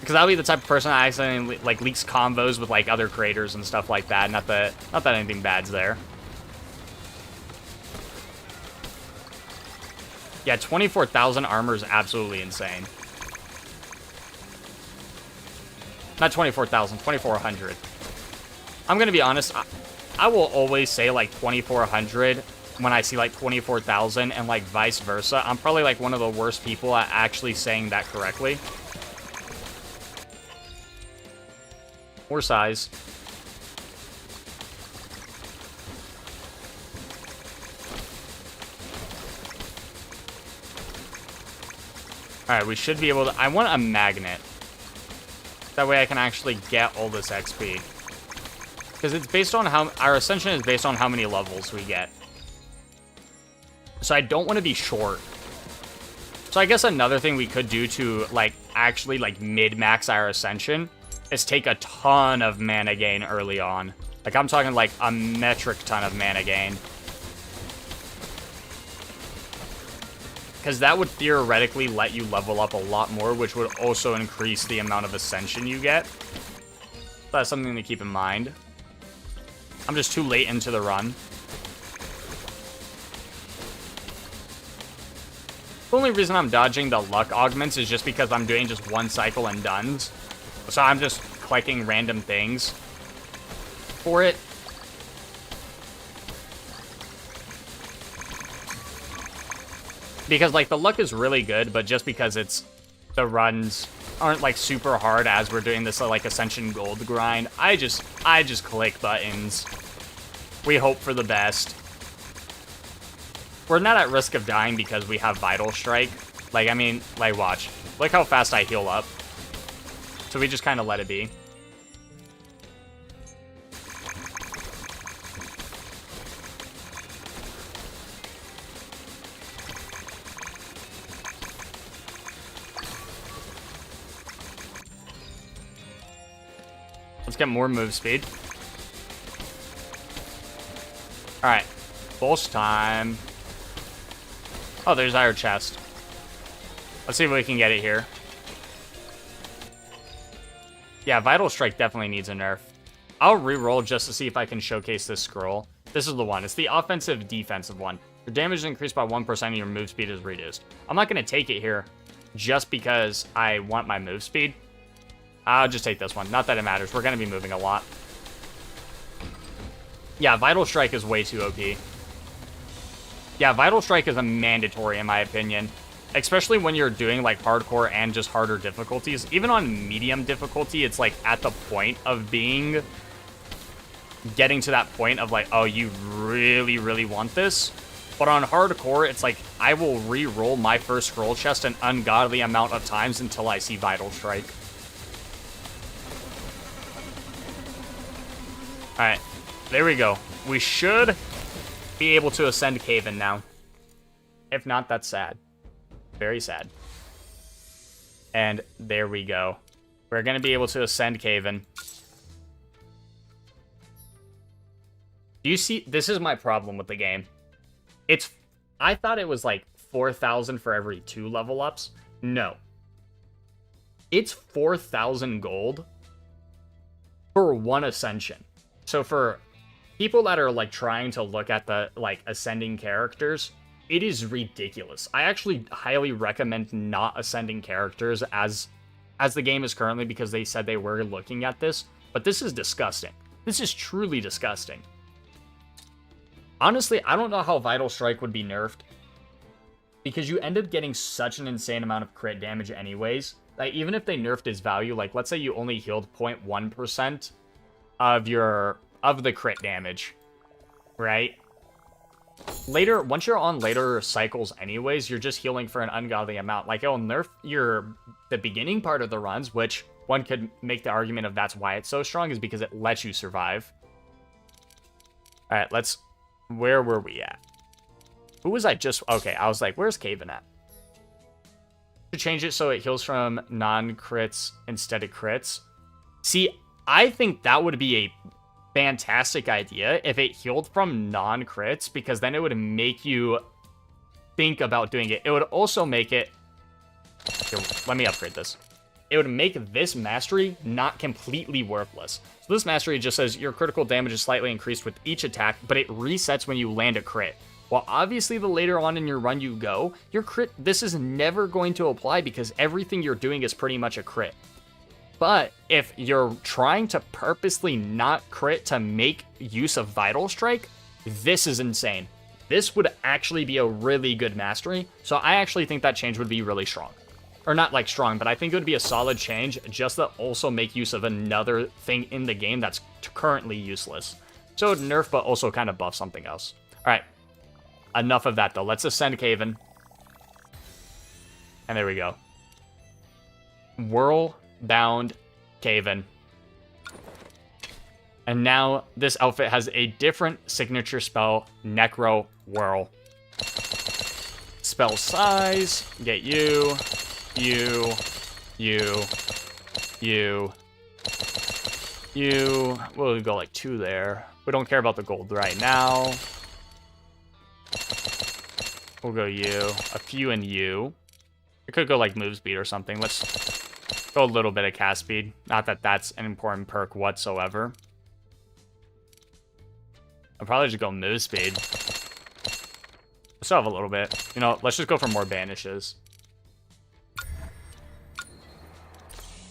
Because I'll be the type of person that accidentally leaks combos with other creators and stuff like that. Not that anything bad's there. Yeah, 24,000 armor is absolutely insane. Not 24,000, 2,400. I'm gonna be honest, I will always say 2,400 when I see 24,000 and vice versa. I'm probably one of the worst people at actually saying that correctly. More size. Alright, we should be able to... I want a magnet. That way I can actually get all this XP. Because it's based on how... Our Ascension is based on how many levels we get. So I don't want to be short. So I guess another thing we could do to, actually, mid-max our Ascension is take a ton of mana gain early on. I'm talking, a metric ton of mana gain. Because that would theoretically let you level up a lot more, which would also increase the amount of Ascension you get. That's something to keep in mind. I'm just too late into the run. The only reason I'm dodging the luck augments is just because I'm doing just one cycle and done. So I'm just clicking random things for it. Because, like, the luck is really good, but just because the runs aren't, like, super hard as we're doing this, like, Ascension Gold grind, I just click buttons. We hope for the best. We're not at risk of dying because we have Vital Strike. Like, I mean, like, watch. Look how fast I heal up. So we just kind of let it be. Let's get more move speed. Alright. Pulse time. Oh, there's our chest. Let's see if we can get it here. Yeah, Vital Strike definitely needs a nerf. I'll re-roll just to see if I can showcase this scroll. This is the one. It's the offensive defensive one. Your damage is increased by 1% and your move speed is reduced. I'm not going to take it here just because I want my move speed. I'll just take this one. Not that it matters. We're going to be moving a lot. Yeah, Vital Strike is way too OP. Yeah, Vital Strike is a mandatory in my opinion. Especially when you're doing like hardcore and just harder difficulties. Even on medium difficulty, it's like at the point of getting to that point of like, oh, you really, really want this. But on hardcore, it's like I will re-roll my first scroll chest an ungodly amount of times until I see Vital Strike. Alright, there we go. We should be able to ascend Kavin now. If not, that's sad. Very sad. And there we go. We're going to be able to ascend Kavin. Do you see? This is my problem with the game. I thought it was like 4,000 for every 2 level ups. No. It's 4,000 gold for 1 ascension. So for people that are like trying to look at the like ascending characters, it is ridiculous. I actually highly recommend not ascending characters as the game is currently because they said they were looking at this, but this is disgusting. This is truly disgusting. Honestly, I don't know how Vital Strike would be nerfed because you end up getting such an insane amount of crit damage anyways. Like even if they nerfed its value, like let's say you only healed 0.1% of the crit damage, right? Later, once you're on later cycles anyways, you're just healing for an ungodly amount. Like it'll nerf the beginning part of the runs, which one could make the argument of that's why it's so strong, is because it lets you survive. All right, where were we at? Who was I just, okay, I was like, where's Kavin at? To change it so it heals from non-crits instead of crits. See, I think that would be a fantastic idea if it healed from non-crits, because then it would make you think about doing it. It would also make it... Here, let me upgrade this. It would make this mastery not completely worthless. So this mastery just says your critical damage is slightly increased with each attack, but it resets when you land a crit. Well, obviously, the later on in your run you go, your crit, this is never going to apply because everything you're doing is pretty much a crit. But if you're trying to purposely not crit to make use of Vital Strike, this is insane. This would actually be a really good mastery, so I actually think that change would be really strong. Or not like strong, but I think it would be a solid change just to also make use of another thing in the game that's currently useless. So it would nerf, but also kind of buff something else. Alright, enough of that though. Let's ascend Kavin. And there we go. Whirl bound Kavin. And now this outfit has a different signature spell, Necro Whirl. Spell size, get you. We'll go like 2 there. We don't care about the gold right now. We'll go you. A few in you. I could go like move speed or something. Let's go a little bit of cast speed. Not that that's an important perk whatsoever. I'll probably just go move speed. I still have a little bit. You know, let's just go for more banishes.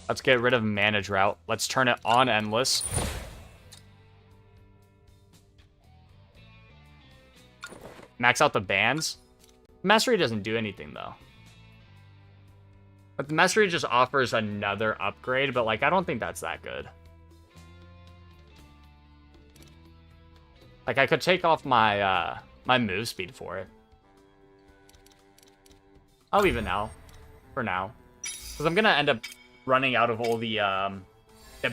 Let's get rid of mana drought. Let's turn it on endless. Max out the bans. Mastery doesn't do anything though. But the Mastery just offers another upgrade, but like I don't think that's that good. Like I could take off my my move speed for it. I'll leave it now. For now. Because I'm gonna end up running out of all the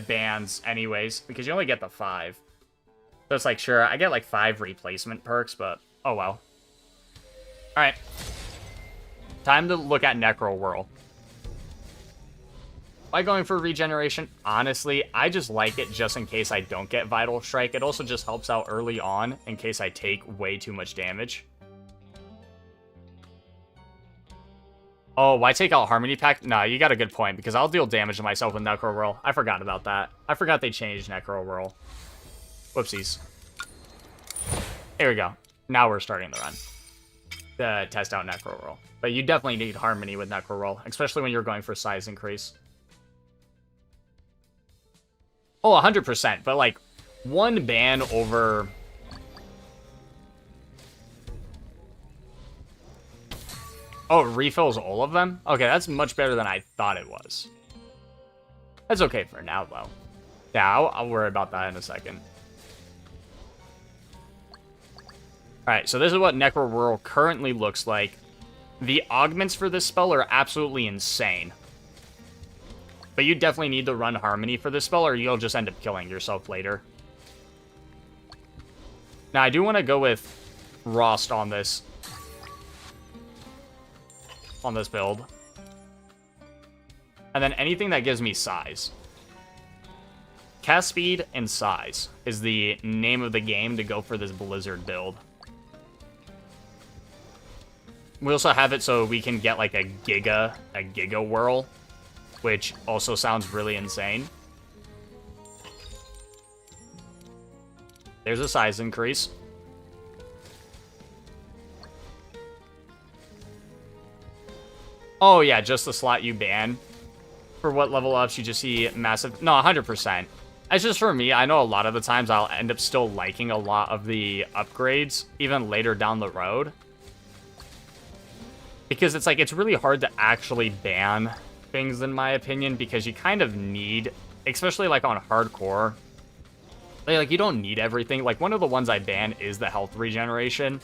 bans anyways, because you only get the 5. So it's like, sure, I get like 5 replacement perks, but oh well. Alright. Time to look at Necro Whirl. Why going for regeneration? Honestly, I just like it just in case I don't get Vital Strike. It also just helps out early on in case I take way too much damage. Oh, why take out Harmony Pact? Nah, you got a good point, because I'll deal damage to myself with Necro Whirl. I forgot about that. I forgot they changed Necro Whirl. Whoopsies. Here we go. Now we're starting the run. To test out Necro Whirl. But you definitely need Harmony with Necro Whirl, especially when you're going for size increase. Oh, 100%, but like, one ban over... Oh, it refills all of them? Okay, that's much better than I thought it was. That's okay for now, though. Yeah, I'll worry about that in a second. Alright, so this is what Necro Whirl currently looks like. The augments for this spell are absolutely insane. But you definitely need to run Harmony for this spell, or you'll just end up killing yourself later. Now, I do want to go with Rost on this. On this build. And then anything that gives me size. Cast speed and size is the name of the game to go for this Blizzard build. We also have it so we can get like a Giga Whirl, which also sounds really insane. There's a size increase. Oh yeah, just the slot you ban. For what level ups, you just see massive... No, 100%. It's just for me, I know a lot of the times I'll end up still liking a lot of the upgrades, even later down the road. Because it's like, it's really hard to actually ban things, in my opinion, because you kind of need, especially like on hardcore, like you don't need everything. Like one of the ones I ban is the health regeneration.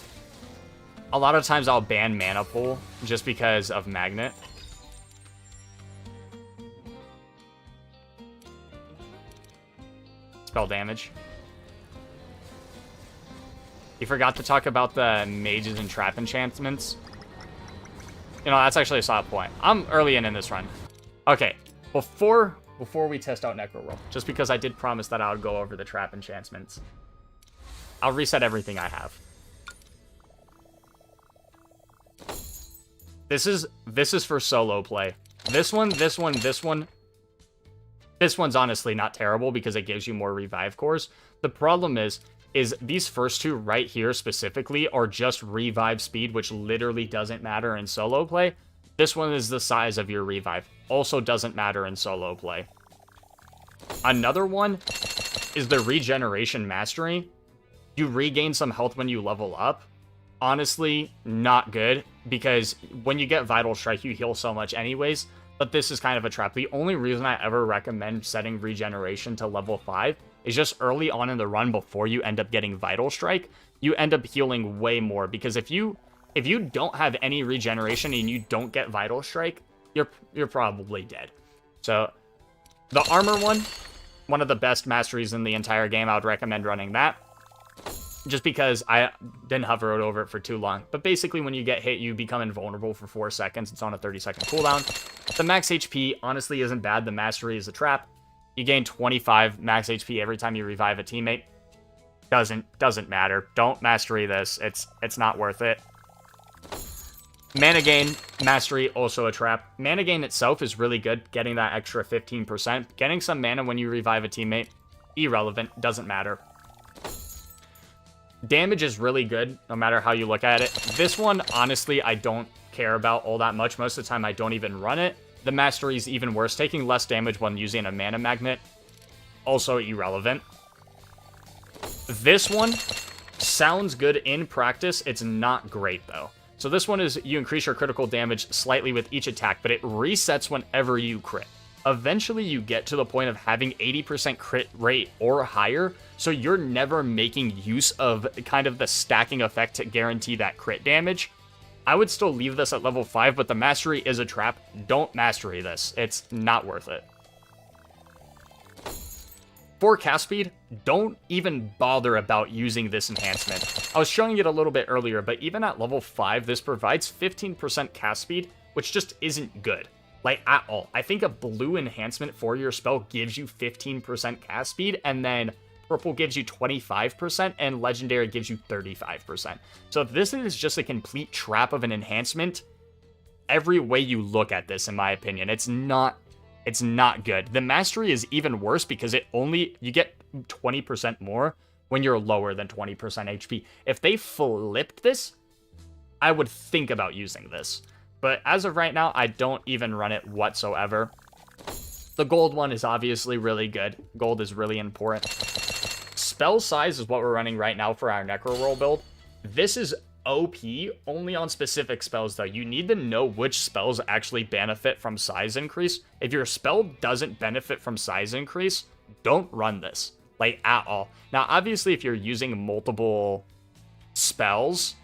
A lot of times I'll ban Mana Pool just because of Magnet. Spell damage. You forgot to talk about the mages and trap enchantments. You know, that's actually a solid point. I'm early in this run. Okay, before we test out Necro Whirl, just because I did promise that I would go over the trap enchantments, I'll reset everything I have. This is for solo play. This one's honestly not terrible because it gives you more revive cores. The problem is these first two right here specifically are just revive speed, which literally doesn't matter in solo play. This one is the size of your revive. Also doesn't matter in solo play. Another one is the regeneration mastery. You regain some health when you level up. Honestly, not good, because when you get Vital Strike, you heal so much anyways, but this is kind of a trap. The only reason I ever recommend setting regeneration to level 5 is just early on in the run before you end up getting Vital Strike, you end up healing way more, because if you don't have any regeneration and you don't get Vital Strike, you're probably dead. So, the armor one of the best masteries in the entire game, I would recommend running that. Just because I didn't hover over it for too long. But basically, when you get hit, you become invulnerable for 4 seconds. It's on a 30-second cooldown. The max HP, honestly, isn't bad. The mastery is a trap. You gain 25 max HP every time you revive a teammate. Doesn't matter. Don't mastery this. It's not worth it. Mana gain, mastery, also a trap. Mana gain itself is really good, getting that extra 15%. Getting some mana when you revive a teammate, irrelevant, doesn't matter. Damage is really good, no matter how you look at it. This one, honestly, I don't care about all that much. Most of the time, I don't even run it. The mastery is even worse. Taking less damage when using a mana magnet, also irrelevant. This one sounds good in practice. It's not great, though. So this one is you increase your critical damage slightly with each attack, but it resets whenever you crit. Eventually, you get to the point of having 80% crit rate or higher, so you're never making use of kind of the stacking effect to guarantee that crit damage. I would still leave this at level 5, but the mastery is a trap. Don't mastery this. It's not worth it. For cast speed, don't even bother about using this enhancement. I was showing it a little bit earlier, but even at level 5, this provides 15% cast speed, which just isn't good. Like, at all. I think a blue enhancement for your spell gives you 15% cast speed, and then purple gives you 25%, and legendary gives you 35%. So if this is just a complete trap of an enhancement, every way you look at this, in my opinion, it's not good. The mastery is even worse because you get 20% more when you're lower than 20% HP. If they flipped this, I would think about using this. But as of right now, I don't even run it whatsoever. The gold one is obviously really good. Gold is really important. Spell size is what we're running right now for our Necro Whirl build. This is OP only on specific spells, though. You need to know which spells actually benefit from size increase. If your spell doesn't benefit from size increase, don't run this, like, at all. Now, obviously, if you're using multiple spells,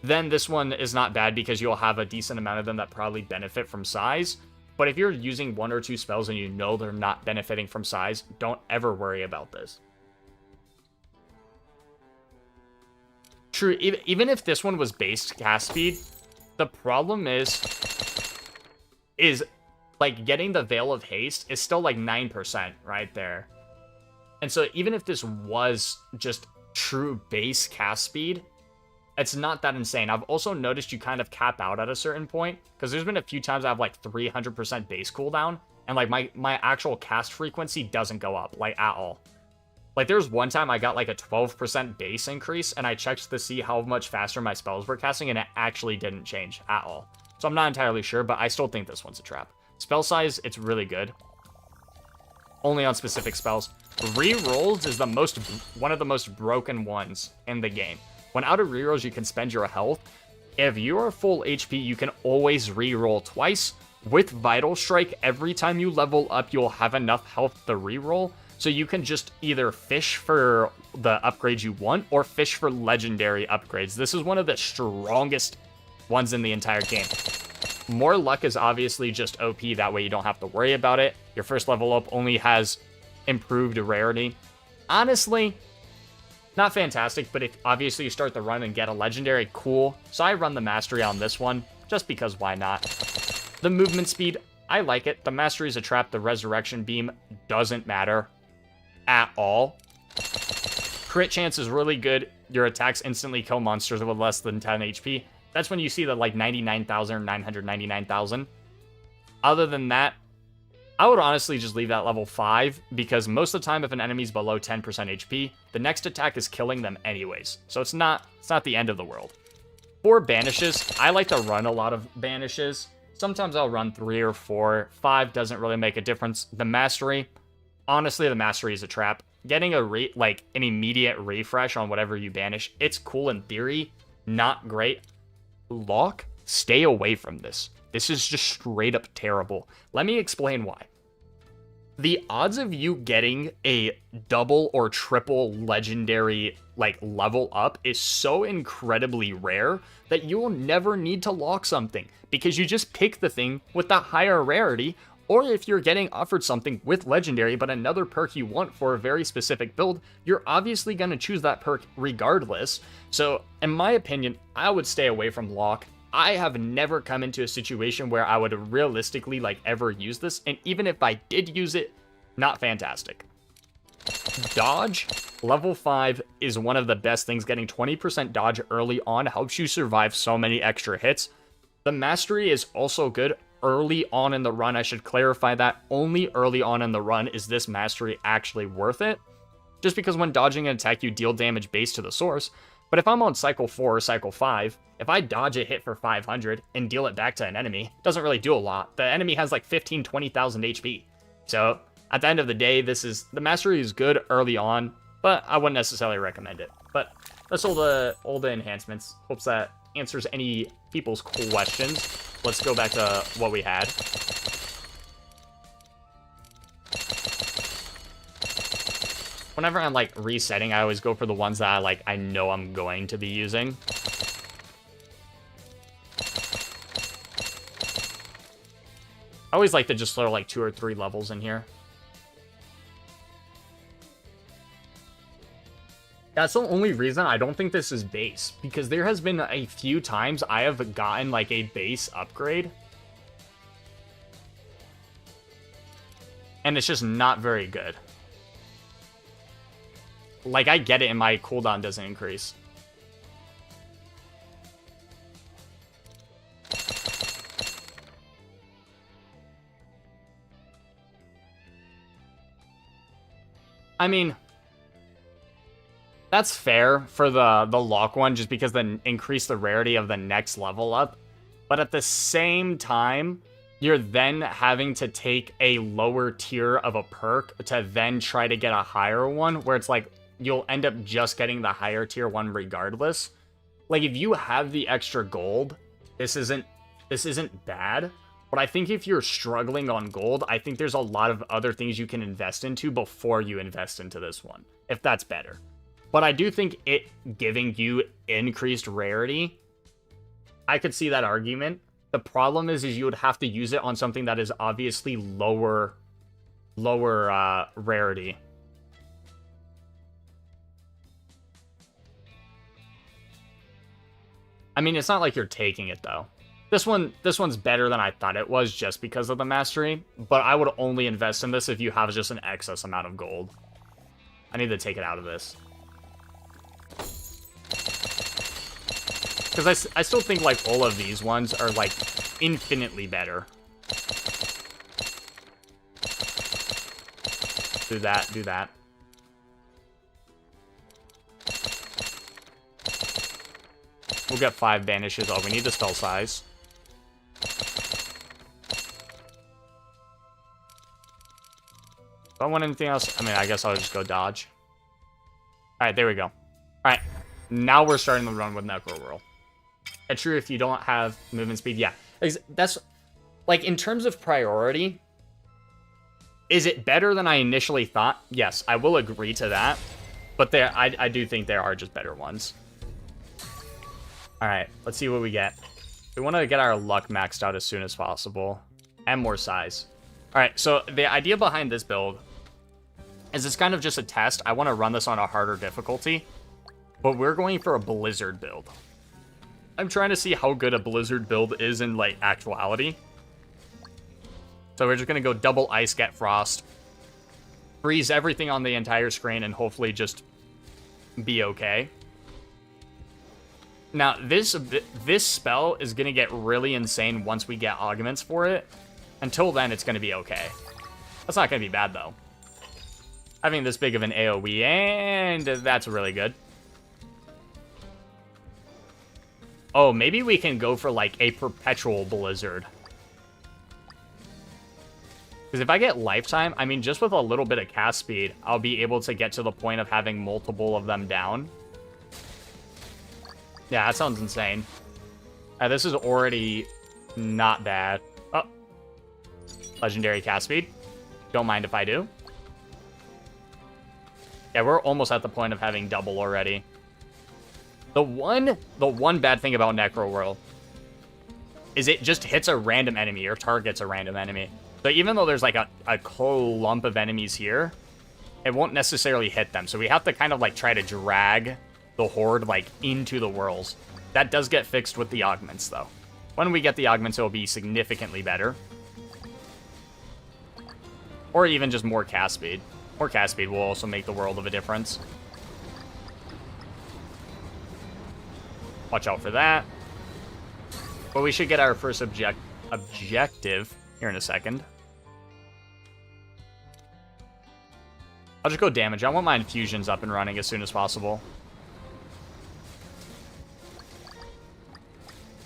then this one is not bad because you'll have a decent amount of them that probably benefit from size. But if you're using 1 or 2 spells and you know they're not benefiting from size, don't ever worry about this. True, even if this one was based cast speed, the problem is like getting the Veil of Haste is still like 9% right there. And so even if this was just true base cast speed, it's not that insane. I've also noticed you kind of cap out at a certain point, because there's been a few times I have like 300% base cooldown, and like my actual cast frequency doesn't go up, like, at all. Like, there's one time I got like a 12% base increase, and I checked to see how much faster my spells were casting, and it actually didn't change at all. So I'm not entirely sure, but I still think this one's a trap. Spell size, it's really good. Only on specific spells. Rerolls is one of the most broken ones in the game. When out of rerolls, you can spend your health. If you are full HP, you can always reroll twice. With Vital Strike, every time you level up, you'll have enough health to reroll. So you can just either fish for the upgrades you want or fish for legendary upgrades. This is one of the strongest ones in the entire game. More luck is obviously just OP. That way you don't have to worry about it. Your first level up only has improved rarity. Honestly, not fantastic, but if obviously you start the run and get a legendary, cool. So I run the mastery on this one, just because why not? The movement speed, I like it. The mastery is a trap. The resurrection beam doesn't matter at all. Crit chance is really good. Your attacks instantly kill monsters with less than 10 HP. That's when you see the like 99,000 or 999,000. Other than that, I would honestly just leave that level 5, because most of the time if an enemy's below 10% HP, the next attack is killing them anyways. So it's not the end of the world. For banishes, I like to run a lot of banishes. Sometimes I'll run 3 or 4. 5 doesn't really make a difference. The mastery, honestly, the mastery is a trap. Getting an immediate refresh on whatever you banish, it's cool in theory, not great. Lock, stay away from this. This is just straight up terrible. Let me explain why. The odds of you getting a double or triple legendary level up is so incredibly rare that you will never need to lock something, because you just pick the thing with the higher rarity. Or if you're getting offered something with legendary but another perk you want for a very specific build, you're obviously going to choose that perk regardless. So in my opinion, I would stay away from lock. I have never come into a situation where I would realistically ever use this, and even if I did use it, not fantastic. dodge, level 5 is one of the best things. Getting 20% dodge early on helps you survive so many extra hits. The mastery is also good early on in the run. I should clarify that. Only early on in the run is this mastery actually worth it. Just because when dodging an attack, you deal damage based to the source. But if I'm on cycle 4 or cycle 5, if I dodge a hit for 500 and deal it back to an enemy, it doesn't really do a lot. The enemy has like 15, 20,000 HP. So at the end of the day, the mastery is good early on, but I wouldn't necessarily recommend it. But that's all the enhancements. Hopes that answers any people's questions. Let's go back to what we had. Whenever I'm like resetting, I always go for the ones that I know I'm going to be using. I always like to just throw like 2 or 3 levels in here. That's the only reason I don't think this is base, because there has been a few times I have gotten like a base upgrade, and it's just not very good. Like, I get it and my cooldown doesn't increase. I mean, that's fair for the lock one, just because then increase the rarity of the next level up. But at the same time, you're then having to take a lower tier of a perk to then try to get a higher one, where it's like, you'll end up just getting the higher tier one regardless. Like, if you have the extra gold, this isn't bad. But I think if you're struggling on gold, I think there's a lot of other things you can invest into before you invest into this one, if that's better. But I do think it giving you increased rarity, I could see that argument. The problem is you would have to use it on something that is obviously lower rarity. I mean, it's not like you're taking it, though. This one's better than I thought it was just because of the mastery, but I would only invest in this if you have just an excess amount of gold. I need to take it out of this. Because I still think, like, all of these ones are, like, infinitely better. Do that, do that. We'll get 5 banishes. Oh, we need the spell size. Do I want anything else? I mean, I guess I'll just go dodge. Alright, there we go. Alright, now we're starting the run with Necro Whirl. It's true if you don't have movement speed. Yeah, that's... Like, in terms of priority, is it better than I initially thought? Yes, I will agree to that. But I do think there are just better ones. Alright, let's see what we get. We want to get our luck maxed out as soon as possible. And more size. Alright, so the idea behind this build is it's kind of just a test. I want to run this on a harder difficulty. But we're going for a Blizzard build. I'm trying to see how good a Blizzard build is in, like, actuality. So we're just going to go double ice, get frost. Freeze everything on the entire screen and hopefully just be okay. Now, this spell is going to get really insane once we get augments for it. Until then, it's going to be okay. That's not going to be bad, though. Having this big of an AoE, and that's really good. Oh, maybe we can go for, like, a perpetual Blizzard. Because if I get lifetime, I mean, just with a little bit of cast speed, I'll be able to get to the point of having multiple of them down. Yeah, that sounds insane. This is already not bad. Oh. Legendary cast speed. Don't mind if I do. Yeah, we're almost at the point of having double already. The one bad thing about Necro Whirl is it just hits a random enemy or targets a random enemy. So even though there's like a clump of enemies here, it won't necessarily hit them. So we have to kind of like try to drag the horde like into the whirls. That does get fixed with the augments though. When we get the augments, it'll be significantly better. Or even just more cast speed. More cast speed will also make the world of a difference. Watch out for that. But we should get our first objective here in a second. I'll just go damage. I want my infusions up and running as soon as possible.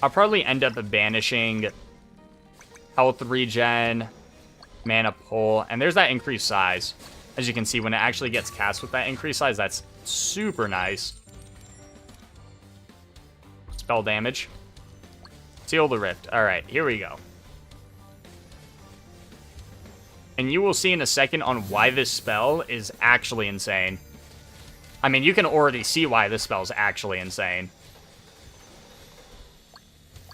I'll probably end up banishing health regen, mana pull, and there's that increased size. As you can see, when it actually gets cast with that increased size, that's super nice. Spell damage. Seal the Rift. Alright, here we go. And you will see in a second on why this spell is actually insane. I mean, you can already see why this spell is actually insane.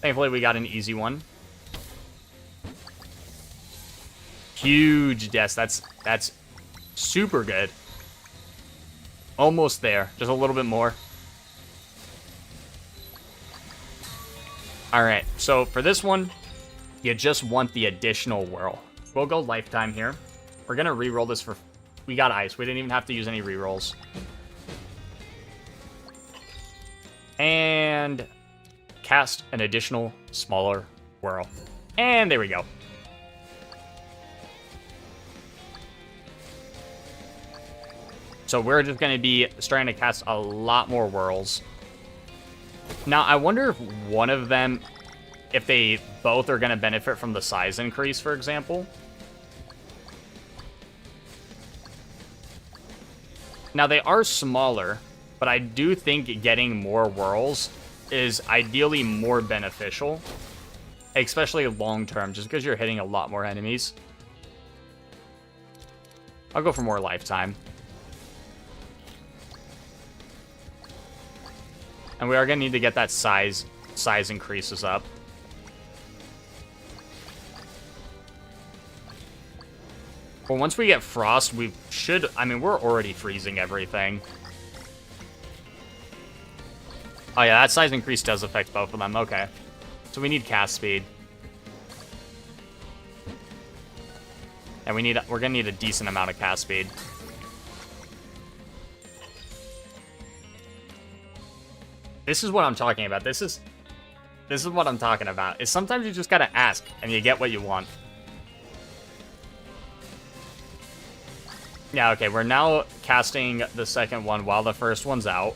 Thankfully, we got an easy one. Huge death. That's super good. Almost there. Just a little bit more. Alright, so for this one, you just want the additional whirl. We'll go lifetime here. We're going to reroll this for... We got ice. We didn't even have to use any rerolls. And cast an additional smaller whirl. And there we go. So we're just going to be starting to cast a lot more whirls. Now, I wonder if one of them, if they both are going to benefit from the size increase, for example. Now, they are smaller, but I do think getting more whirls is ideally more beneficial, especially long-term, just because you're hitting a lot more enemies. I'll go for more lifetime. And we are going to need to get that size increases up. Well, once we get frost, we should... I mean, we're already freezing everything. Oh, yeah, that size increase does affect both of them. Okay. So we need cast speed. And we're going to need a decent amount of cast speed. This is what I'm talking about. This is what I'm talking about. Is sometimes you just gotta ask, and you get what you want. Yeah, okay, we're now casting the second one while the first one's out.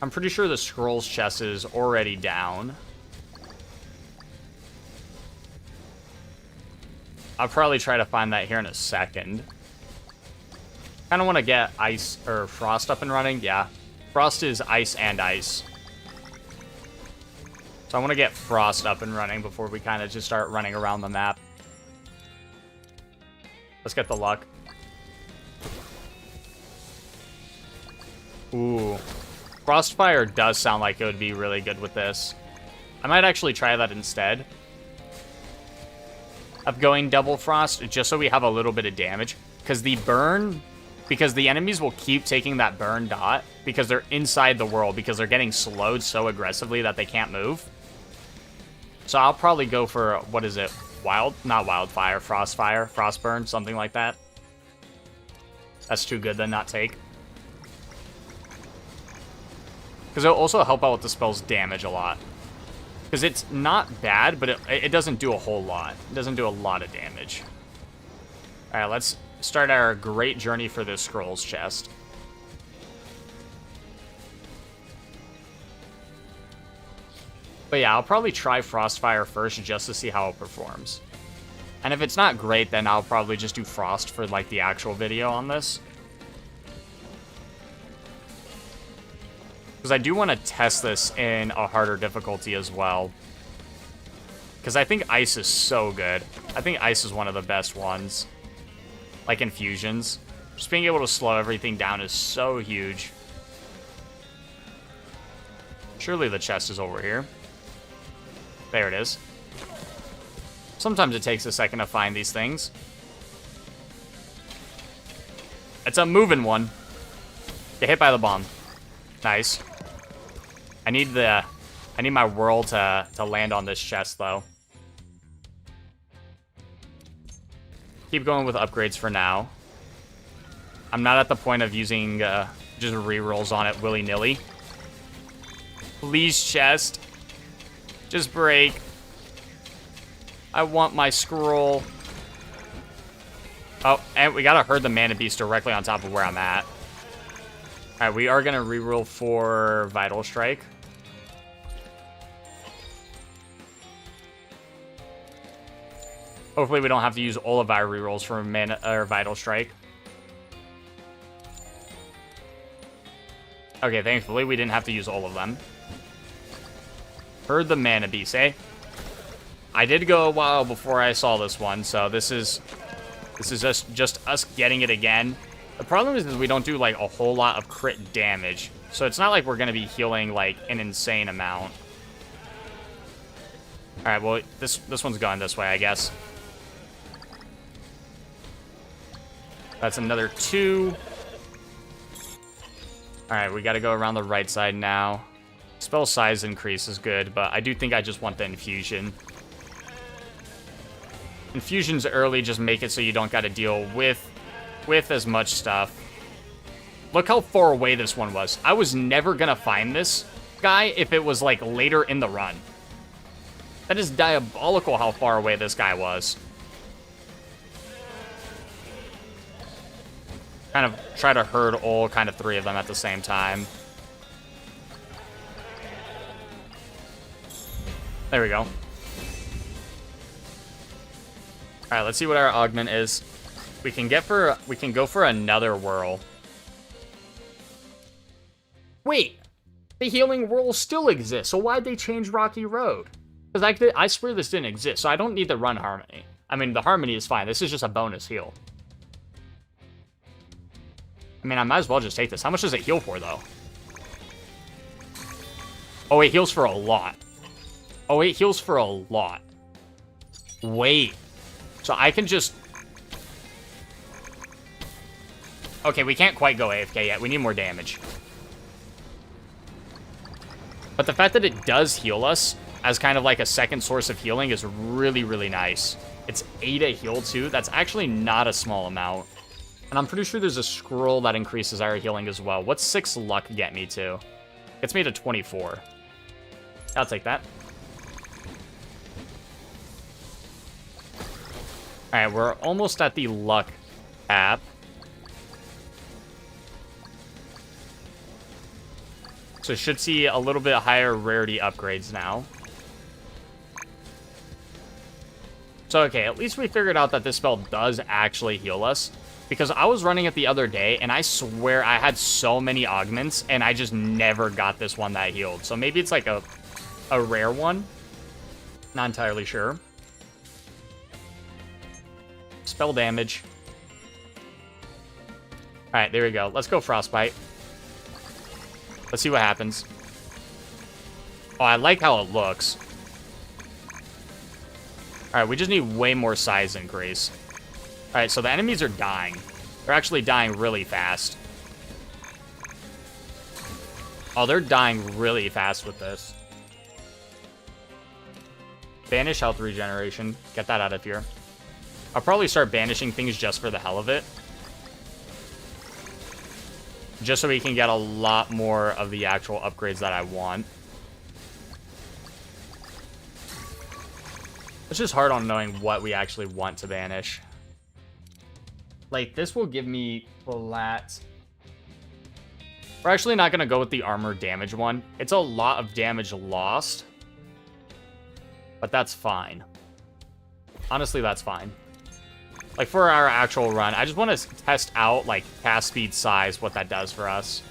I'm pretty sure the scrolls chest is already down. I'll probably try to find that here in a second. Kind of want to get ice or frost up and running. Yeah, frost is ice and ice. So I want to get frost up and running before we kind of just start running around the map. Let's get the luck. Ooh, Frostfire does sound like it would be really good with this. I might actually try that instead of going double frost, just so we have a little bit of damage. Because the burn... Because the enemies will keep taking that burn dot because they're inside the world, because they're getting slowed so aggressively that they can't move. So I'll probably go for, what is it? Not wildfire, frostfire, frostburn, something like that. That's too good to not take. Because it'll also help out with the spell's damage a lot. Because it's not bad, but it doesn't do a whole lot. It doesn't do a lot of damage. Alright, let's start our great journey for this scrolls chest. But yeah, I'll probably try Frostfire first just to see how it performs. And if it's not great, then I'll probably just do Frost for like the actual video on this. Because I do want to test this in a harder difficulty as well. Because I think Ice is so good. I think Ice is one of the best ones. Like infusions. Just being able to slow everything down is so huge. Surely the chest is over here. There it is. Sometimes it takes a second to find these things. It's a moving one. Get hit by the bomb. Nice. I need my whirl to land on this chest though. keep going with upgrades for now. I'm not at the point of using just rerolls on it willy-nilly. Please, chest. Just break. I want my scroll. Oh, and we gotta herd the mana beast directly on top of where I'm at. Alright, we are gonna reroll for Vital Strike. Hopefully we don't have to use all of our rerolls for mana or Vital Strike. Okay, thankfully we didn't have to use all of them. Heard the mana beast, eh? I did go a while before I saw this one, so this is just us getting it again. The problem is we don't do like a whole lot of crit damage, so it's not like we're gonna be healing like an insane amount. All right, well this one's going this way, I guess. That's another 2. All right, we got to go around the right side now. Spell size increase is good, but I do think I just want the infusion. Infusions early just make it so you don't got to deal with as much stuff. Look how far away this one was. I was never going to find this guy if it was like later in the run. That is diabolical how far away this guy was. Kind of try to herd all kind of 3 of them at the same time. There we go. Alright, let's see what our augment is. We can go for another whirl. Wait! The healing whirl still exists, so why'd they change Rocky Road? Because I swear this didn't exist, so I don't need to run Harmony. I mean, the Harmony is fine. This is just a bonus heal. I mean, I might as well just take this. How much does it heal for, though? Oh, it heals for a lot. Oh, it heals for a lot. Wait. So I can just... Okay, we can't quite go AFK yet. We need more damage. But the fact that it does heal us as kind of like a second source of healing is really, really nice. It's 8 a heal, too. That's actually not a small amount. And I'm pretty sure there's a scroll that increases our healing as well. What's 6 luck get me to? Gets me to 24. I'll take that. Alright, we're almost at the luck cap. So should see a little bit higher rarity upgrades now. So okay, at least we figured out that this spell does actually heal us. Because I was running it the other day, and I swear I had so many augments, and I just never got this one that healed. So maybe it's like a rare one. Not entirely sure. Spell damage. Alright, there we go. Let's go Frostbite. Let's see what happens. Oh, I like how it looks. Alright, we just need way more size increase. Alright, so the enemies are dying. They're actually dying really fast. Oh, they're dying really fast with this. Banish health regeneration. Get that out of here. I'll probably start banishing things just for the hell of it. Just so we can get a lot more of the actual upgrades that I want. It's just hard on knowing what we actually want to banish. Like, this will give me flat... We're actually not going to go with the armor damage one. It's a lot of damage lost. But that's fine. Honestly, that's fine. Like, for our actual run, I just want to test out, like, cast speed size, what that does for us.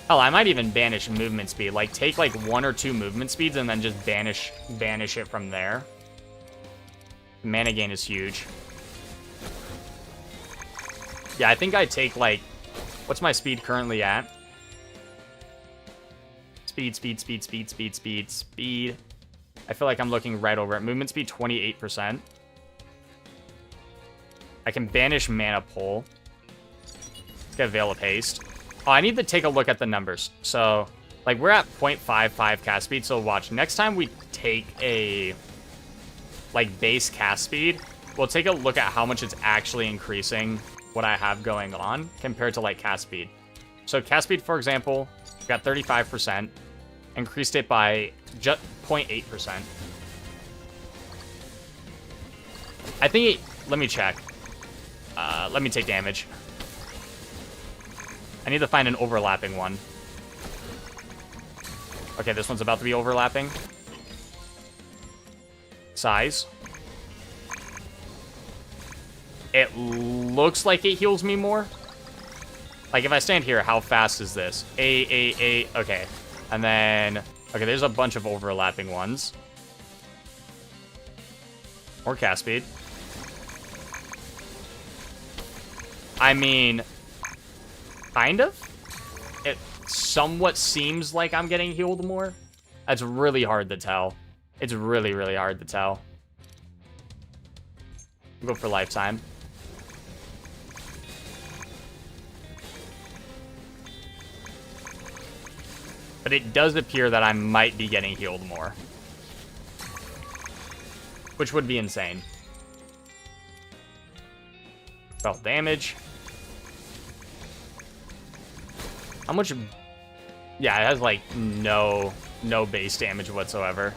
Hell, I might even banish movement speed. Like, take, like, 1 or 2 movement speeds and then just banish it from there. Mana gain is huge. Yeah, I think I take, like... What's my speed currently at? Speed. I feel like I'm looking right over it. Movement speed, 28%. I can banish Mana Pull. Let's get Veil of Haste. Oh, I need to take a look at the numbers. So, like, we're at 0.55 cast speed, so watch. Next time we take a like base cast speed, we'll take a look at how much it's actually increasing what I have going on compared to like cast speed. So cast speed, for example, got 35%, increased it by just 0.8%. I think let me check. Let me take damage. I need to find an overlapping one. Okay, this one's about to be overlapping. Size. It looks like it heals me more. Like, if I stand here, how fast is this? Okay. And then... Okay, there's a bunch of overlapping ones. More cast speed. I mean... Kind of? It somewhat seems like I'm getting healed more. That's really hard to tell. It's really, really hard to tell. We'll go for lifetime. But it does appear that I might be getting healed more. Which would be insane. Well, damage. How much... Yeah, it has, like, no base damage whatsoever.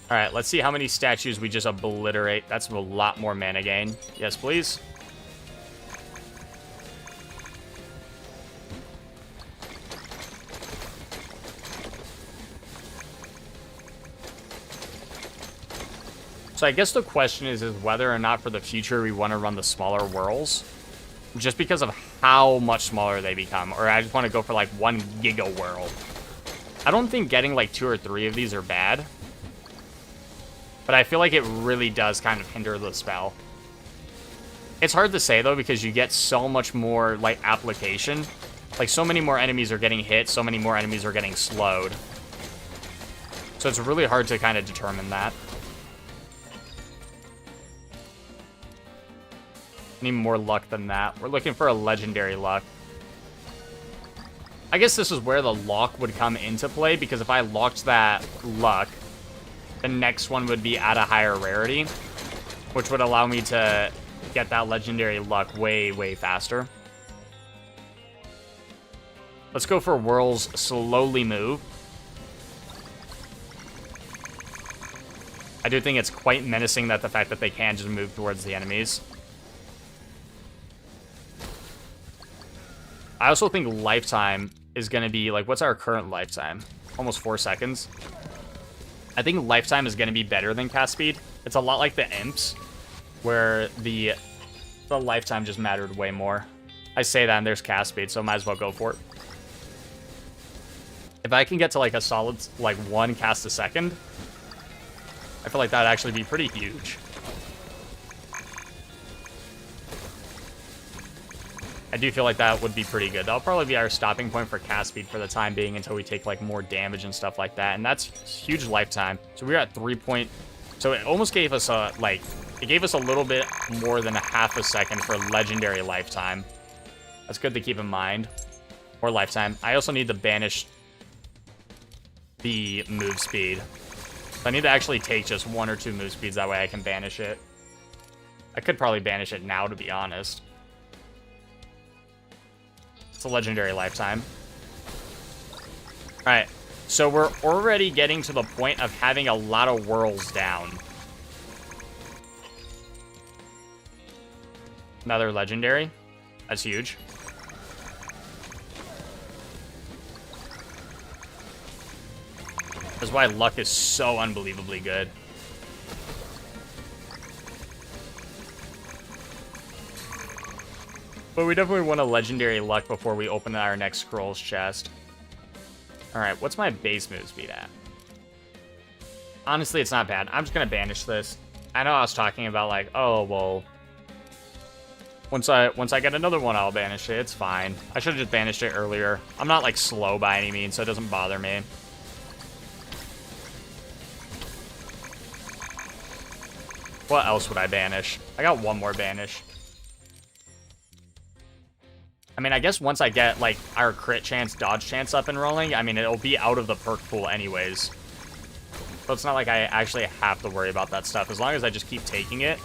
Alright, let's see how many statues we just obliterate. That's a lot more mana gain. Yes, please. So I guess the question is whether or not for the future we want to run the smaller whirls. Just because of how much smaller they become. Or I just want to go for like 1 Giga Whirl. I don't think getting like 2 or 3 of these are bad. But I feel like it really does kind of hinder the spell. It's hard to say though because you get so much more like application. Like so many more enemies are getting hit, so many more enemies are getting slowed. So it's really hard to kind of determine that. Need more luck than that. We're looking for a legendary luck. I guess this is where the lock would come into play, because if I locked that luck, the next one would be at a higher rarity, which would allow me to get that legendary luck way, way faster. Let's go for Whirl's slowly move. I do think it's quite menacing that the fact that they can just move towards the enemies. I also think lifetime is going to be, like, what's our current lifetime? Almost 4 seconds. I think lifetime is going to be better than cast speed. It's a lot like the imps, where the lifetime just mattered way more. I say that and there's cast speed, so might as well go for it. If I can get to, like, a solid, like, 1 cast a second, I feel like that'd actually be pretty huge. I do feel like that would be pretty good. That'll probably be our stopping point for cast speed for the time being until we take like more damage and stuff like that. And that's huge lifetime. So we're at 3 point. So it almost gave us a, like, it gave us a little bit more than a half a second for legendary lifetime. That's good to keep in mind. Or lifetime. I also need to banish the move speed. So I need to actually take just 1 or 2 move speeds. That way I can banish it. I could probably banish it now, to be honest. It's a legendary lifetime. Alright, so we're already getting to the point of having a lot of whirls down. Another legendary. That's huge. That's why luck is so unbelievably good. But we definitely want a legendary luck before we open our next scrolls chest. Alright, what's my base move speed at? Honestly, it's not bad. I'm just gonna banish this. I know I was talking about like, oh, well, once I get another one, I'll banish it. It's fine. I should have just banished it earlier. I'm not like slow by any means, so it doesn't bother me. What else would I banish? I got 1 more banish. I mean, I guess once I get, like, our crit chance, dodge chance up and rolling, I mean, it'll be out of the perk pool anyways. So it's not like I actually have to worry about that stuff. As long as I just keep taking it,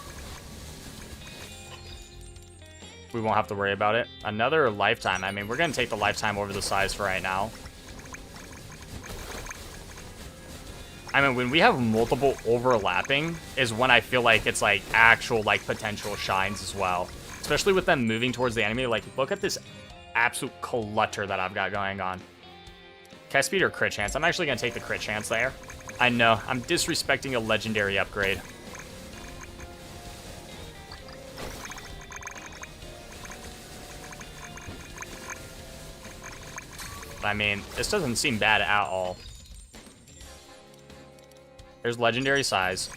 we won't have to worry about it. Another lifetime. I mean, we're going to take the lifetime over the size for right now. I mean, when we have multiple overlapping is when I feel like it's, like, actual, like, potential shines as well. Especially with them moving towards the enemy. Like, look at this absolute clutter that I've got going on. Cast speed or crit chance? I'm actually going to take the crit chance there. I know. I'm disrespecting a legendary upgrade. I mean, this doesn't seem bad at all. There's legendary size.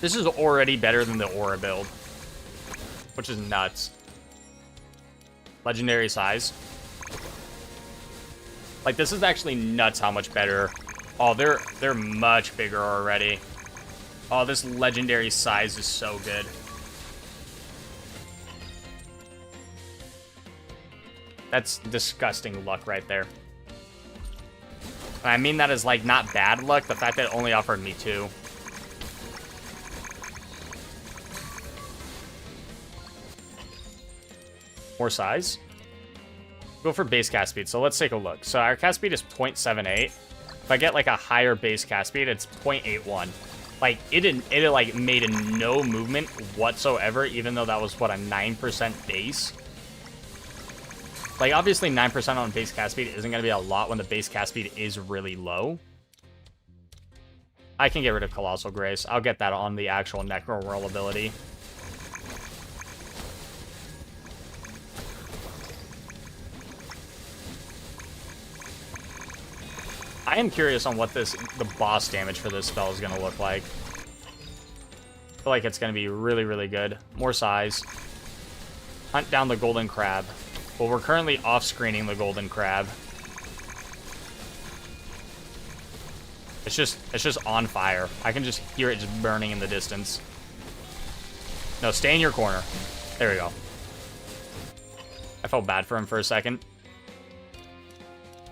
This is already better than the aura build, which is nuts. Legendary size. Like, this is actually nuts how much better. Oh, they're much bigger already. Oh, this legendary size is so good. That's disgusting luck right there. And I mean that as, like, not bad luck, the fact that it only offered me 2. More size. Go for base cast speed. So let's take a look. So our cast speed is 0.78. If I get, like, a higher base cast speed, it's 0.81. Like, it like, made no movement whatsoever, even though that was, what, a 9% base? Like, obviously 9% on base cast speed isn't going to be a lot when the base cast speed is really low. I can get rid of Colossal Grace. I'll get that on the actual Necro Whirl ability. I am curious on what the boss damage for this spell is going to look like. I feel like it's going to be really, really good. More size. Hunt down the golden crab. Well, we're currently off-screening the golden crab. It's just on fire. I can just hear it just burning in the distance. No, stay in your corner. There we go. I felt bad for him for a second.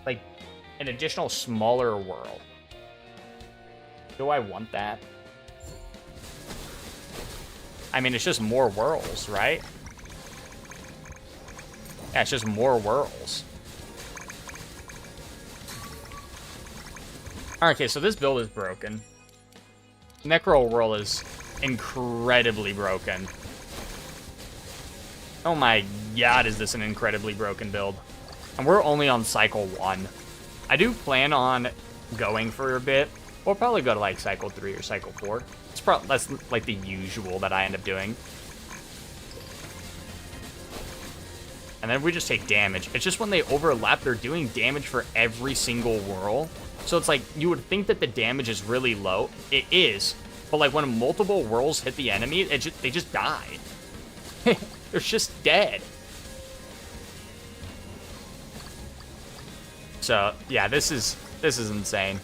Like, an additional smaller whirl. Do I want that? I mean, it's just more whirls, right? Yeah, it's just more whirls. Okay, so this build is broken. Necro Whirl is incredibly broken. Oh my god, is this an incredibly broken build. And we're only on cycle 1. I do plan on going for a bit. We'll probably go to, like, cycle 3 or cycle 4. That's, like, the usual that I end up doing. And then we just take damage. It's just when they overlap, they're doing damage for every single whirl. So it's like, you would think that the damage is really low. It is. But, like, when multiple whirls hit the enemy, they just die. They're just dead. So, yeah, this is insane.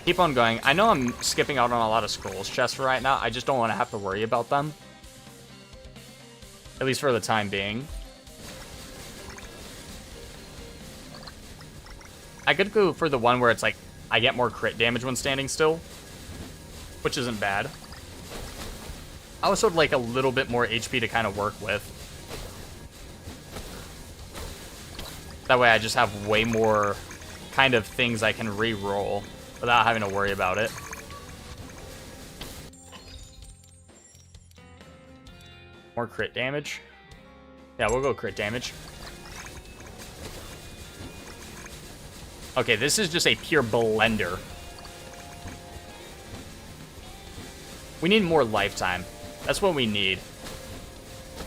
Keep on going. I know I'm skipping out on a lot of scrolls chests for right now. I just don't want to have to worry about them. At least for the time being. I could go for the one where it's like, I get more crit damage when standing still. Which isn't bad. I also would like a little bit more HP to kind of work with. That way I just have way more kind of things I can re-roll without having to worry about it. More crit damage. Yeah, we'll go crit damage. Okay, this is just a pure blender. We need more lifetime. That's what we need.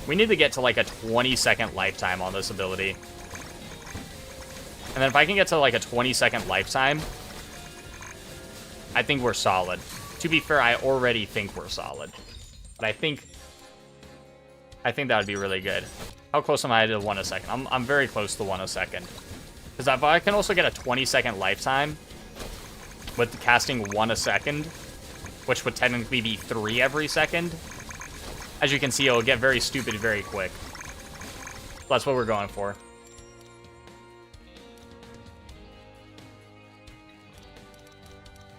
We need to get to like a 20-second lifetime on this ability. And then if I can get to like a 20-second lifetime, I think we're solid. To be fair, I already think we're solid. But I think that would be really good. How close am I to 1 a second? I'm very close to 1 a second. Because if I can also get a 20-second lifetime with casting 1 a second, which would technically be 3 every second, As you can see, it'll get very stupid very quick. That's what we're going for.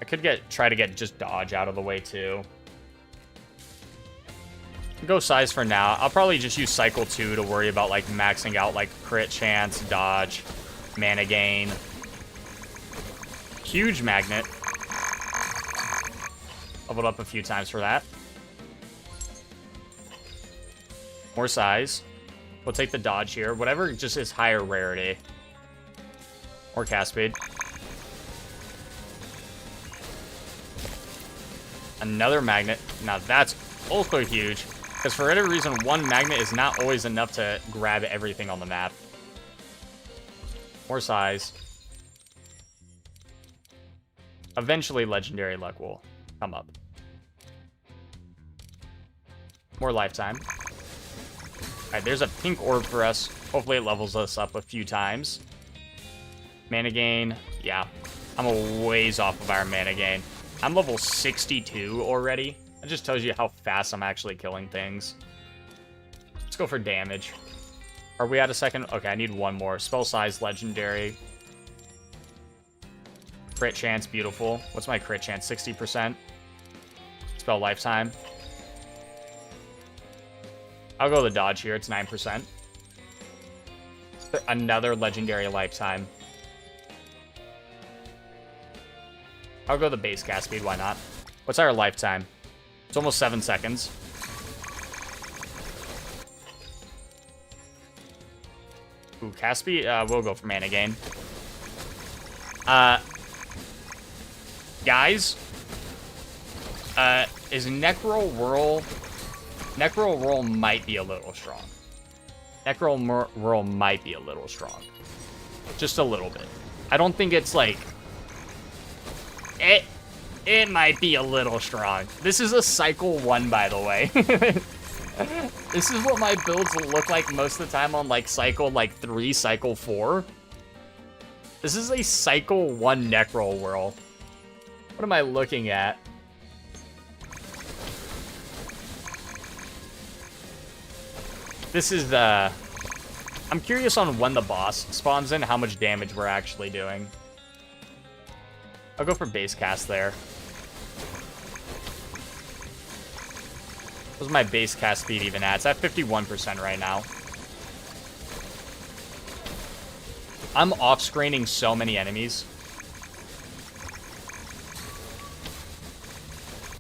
I could try to get just dodge out of the way too. Go size for now. I'll probably just use cycle 2 to worry about like maxing out like crit chance, dodge, mana gain. Huge magnet. Leveled up a few times for that. More size. We'll take the dodge here. Whatever just is higher rarity. Or cast speed. Another magnet. Now that's also huge. Because for whatever reason, one magnet is not always enough to grab everything on the map. More size. Eventually, legendary luck will come up. More lifetime. Alright, there's a pink orb for us. Hopefully it levels us up a few times. Mana gain. Yeah, I'm a ways off of our mana gain. I'm level 62 already. That just tells you how fast I'm actually killing things. Let's go for damage. Are we at a second? Okay, I need one more. Spell size, legendary. Crit chance, beautiful. What's my crit chance? 60%. Spell lifetime. I'll go the dodge here. It's 9%. Another legendary lifetime. I'll go the base cast speed. Why not? What's our lifetime? It's almost 7 seconds. Ooh, cast speed. We'll go for mana gain. Guys. Is Necro Whirl... Necro Whirl might be a little strong. Necro Whirl might be a little strong. Just a little bit. I don't think it's like... It might be a little strong. This is a cycle 1, by the way. This is what my builds look like most of the time on like cycle 3, cycle 4. This is a cycle 1 Necro Whirl. What am I looking at? This is the... I'm curious on when the boss spawns in, how much damage we're actually doing. I'll go for base cast there. What's my base cast speed even at? It's at 51% right now. I'm off-screening so many enemies.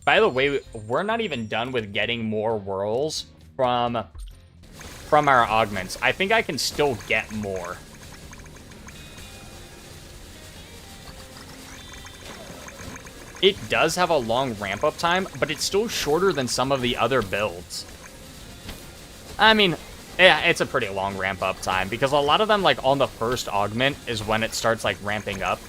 By the way, we're not even done with getting more whirls from our augments. I think I can still get more. It does have a long ramp-up time, but it's still shorter than some of the other builds. I mean, yeah, it's a pretty long ramp-up time, because a lot of them, like, on the first augment is when it starts, like, ramping up.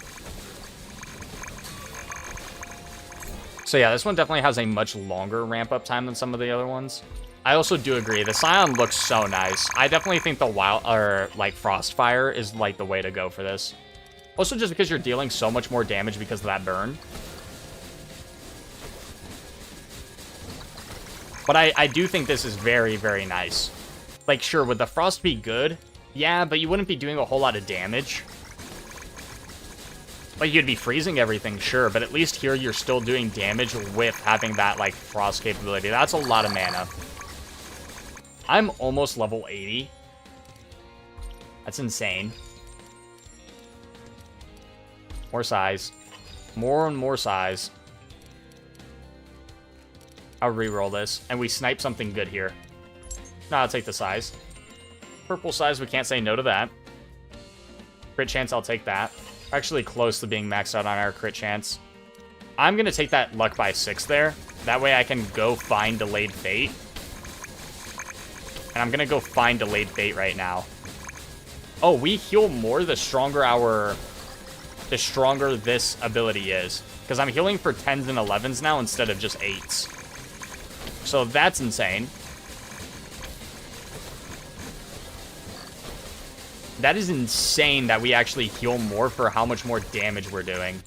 So yeah, this one definitely has a much longer ramp-up time than some of the other ones. I also do agree, the Scion looks so nice. I definitely think the Frostfire is, like, the way to go for this. Also, just because you're dealing so much more damage because of that burn. But I do think this is very, very nice. Like, sure, would the frost be good? Yeah, but you wouldn't be doing a whole lot of damage. Like, you'd be freezing everything, sure, but at least here you're still doing damage with having that, like, frost capability. That's a lot of mana. I'm almost level 80. That's insane. More size. More and more size. I'll reroll this, and we snipe something good here. No, I'll take the size. Purple size, we can't say no to that. Crit chance, I'll take that. We're actually close to being maxed out on our crit chance. I'm going to take that luck by 6 there. That way I can go find Delayed Fate. And I'm going to go find Delayed Fate right now. Oh, we heal more the stronger this ability is. Because I'm healing for 10s and 11s now instead of just 8s. So that's insane. That is insane that we actually heal more for how much more damage we're doing.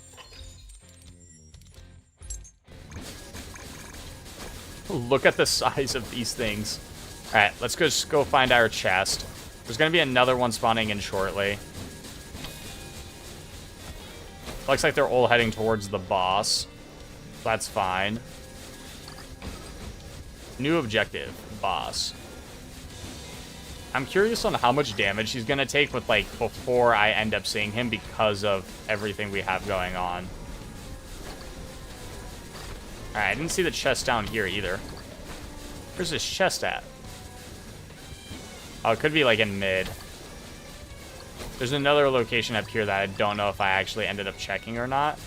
Look at the size of these things. Alright, let's just go find our chest. There's going to be another one spawning in shortly. Looks like they're all heading towards the boss. That's fine. New objective, boss. I'm curious on how much damage he's going to take with, like, before I end up seeing him because of everything we have going on. Alright, I didn't see the chest down here either. Where's this chest at? Oh, it could be, like, in mid. There's another location up here that I don't know if I actually ended up checking or not.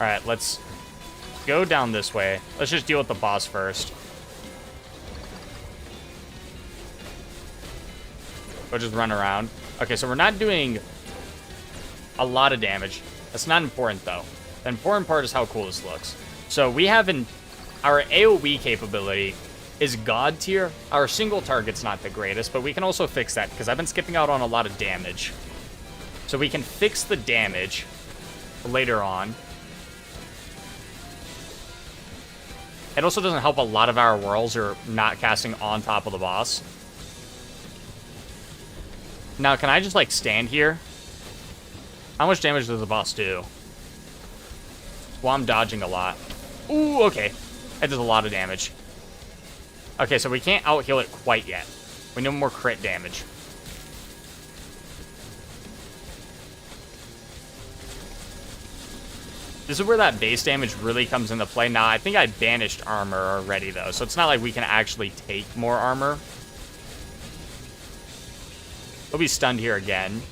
Alright, let's go down this way. Let's just deal with the boss first. We'll just run around. Okay, so we're not doing a lot of damage. That's not important, though. The important part is how cool this looks. So we have our AoE capability is God tier. Our single target's not the greatest, but we can also fix that because I've been skipping out on a lot of damage. So we can fix the damage later on. It also doesn't help a lot of our whirls are not casting on top of the boss. Now, can I just, like, stand here? How much damage does the boss do? Well, I'm dodging a lot. Ooh, okay. That does a lot of damage. Okay, so we can't out-heal it quite yet. We need more crit damage. This is where that base damage really comes into play. Now, I think I banished armor already, though, so it's not like we can actually take more armor. We'll be stunned here again.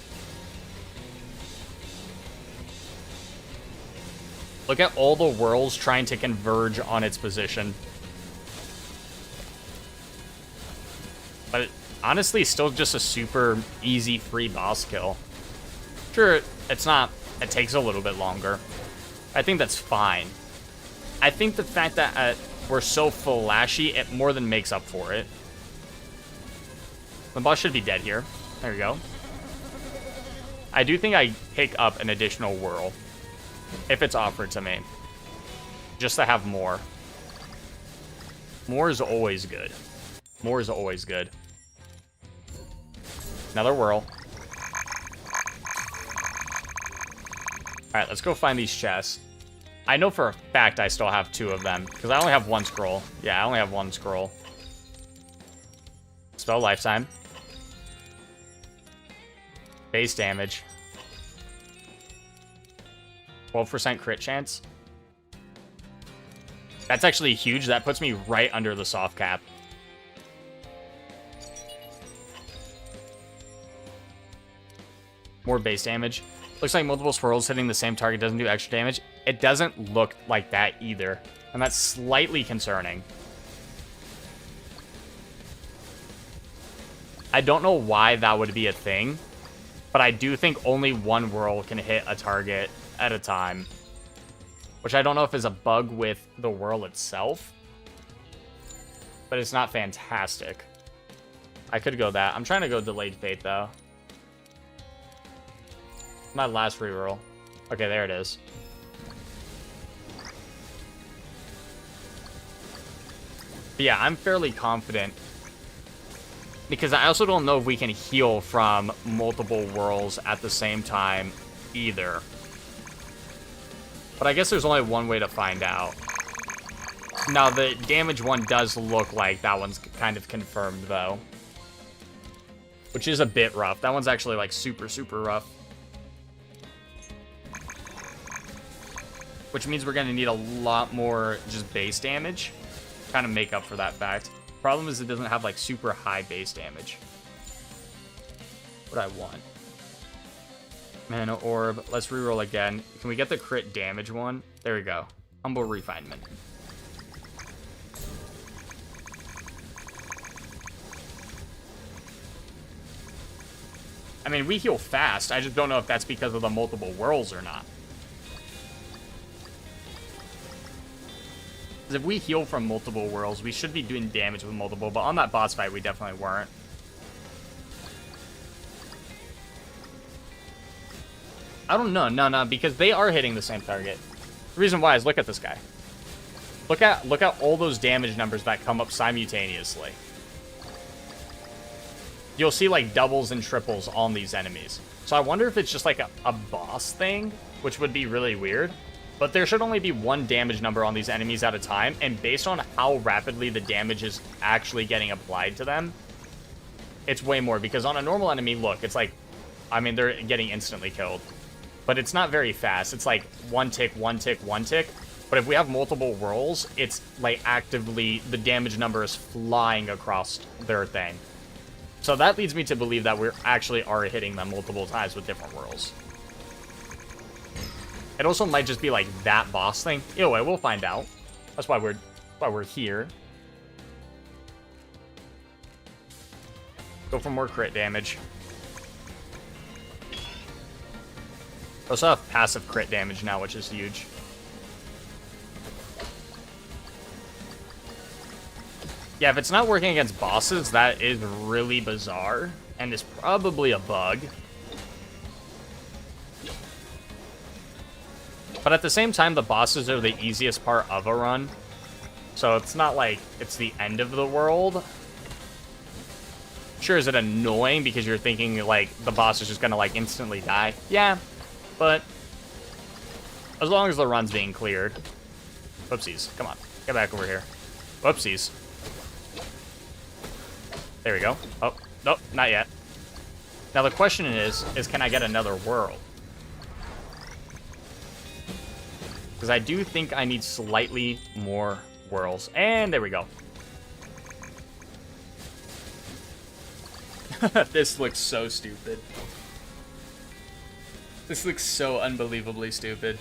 Look at all the whirls trying to converge on its position. But honestly, still just a super easy free boss kill. Sure, it's not. It takes a little bit longer. I think that's fine. I think the fact that we're so flashy, it more than makes up for it. The boss should be dead here. There we go. I do think I pick up an additional whirl if it's offered to me. Just to have more. More is always good. More is always good. Another whirl. Alright, let's go find these chests. I know for a fact I still have 2 of them, because I only have 1 scroll. Yeah, I only have 1 scroll. Spell lifetime. Base damage. 12% crit chance. That's actually huge. That puts me right under the soft cap. More base damage. Looks like multiple swirls hitting the same target doesn't do extra damage. It doesn't look like that either. And that's slightly concerning. I don't know why that would be a thing. But I do think only 1 whirl can hit a target at a time. Which I don't know if is a bug with the whirl itself. But it's not fantastic. I could go that. I'm trying to go Delayed Fate, though. My last reroll. Okay, there it is. But yeah, I'm fairly confident. Because I also don't know if we can heal from multiple whirls at the same time either. But I guess there's only one way to find out. Now, the damage one does look like that one's kind of confirmed, though. Which is a bit rough. That one's actually, like, super, super rough. Which means we're going to need a lot more just base damage to kind of make up for that fact. Problem is it doesn't have, like, super high base damage. What I want. Mana Orb. Let's reroll again. Can we get the crit damage one? There we go. Humble Refinement. I mean, we heal fast. I just don't know if that's because of the multiple whirls or not. Because if we heal from multiple whirls, we should be doing damage with multiple, but on that boss fight, we definitely weren't. I don't know. No, because they are hitting the same target. The reason why is look at this guy. Look at all those damage numbers that come up simultaneously. You'll see like doubles and triples on these enemies. So I wonder if it's just like a boss thing, which would be really weird. But there should only be one damage number on these enemies at a time, and based on how rapidly the damage is actually getting applied to them, it's way more. Because on a normal enemy, look, it's like, I mean, they're getting instantly killed. But it's not very fast. It's like one tick, one tick, one tick. But if we have multiple whirls, it's like actively, the damage number is flying across their thing. So that leads me to believe that we're actually are hitting them multiple times with different whirls. It also might just be like that boss thing. Either way, we'll find out. That's why we're here. Go for more crit damage. We also have passive crit damage now, which is huge. Yeah, if it's not working against bosses, that is really bizarre, and is probably a bug. But at the same time, the bosses are the easiest part of a run. So it's not like it's the end of the world. Sure, is it annoying because you're thinking, like, the boss is just gonna, like, instantly die? Yeah, but as long as the run's being cleared. Whoopsies, come on, get back over here. Whoopsies. There we go. Oh, nope, not yet. Now the question is can I get another whirl? Because I do think I need slightly more whirls. And there we go. This looks so stupid. This looks so unbelievably stupid.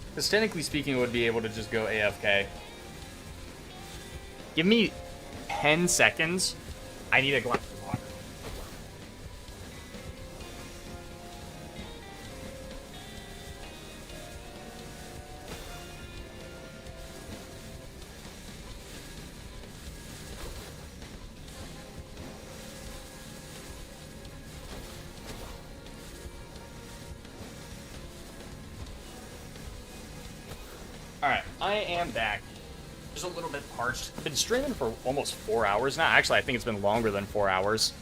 Because technically speaking, it would be able to just go AFK. Give me 10 seconds. I need a glass of water. Alright, I am back. Just a little bit parched. I've been streaming for almost 4 hours now. Actually, I think it's been longer than 4 hours.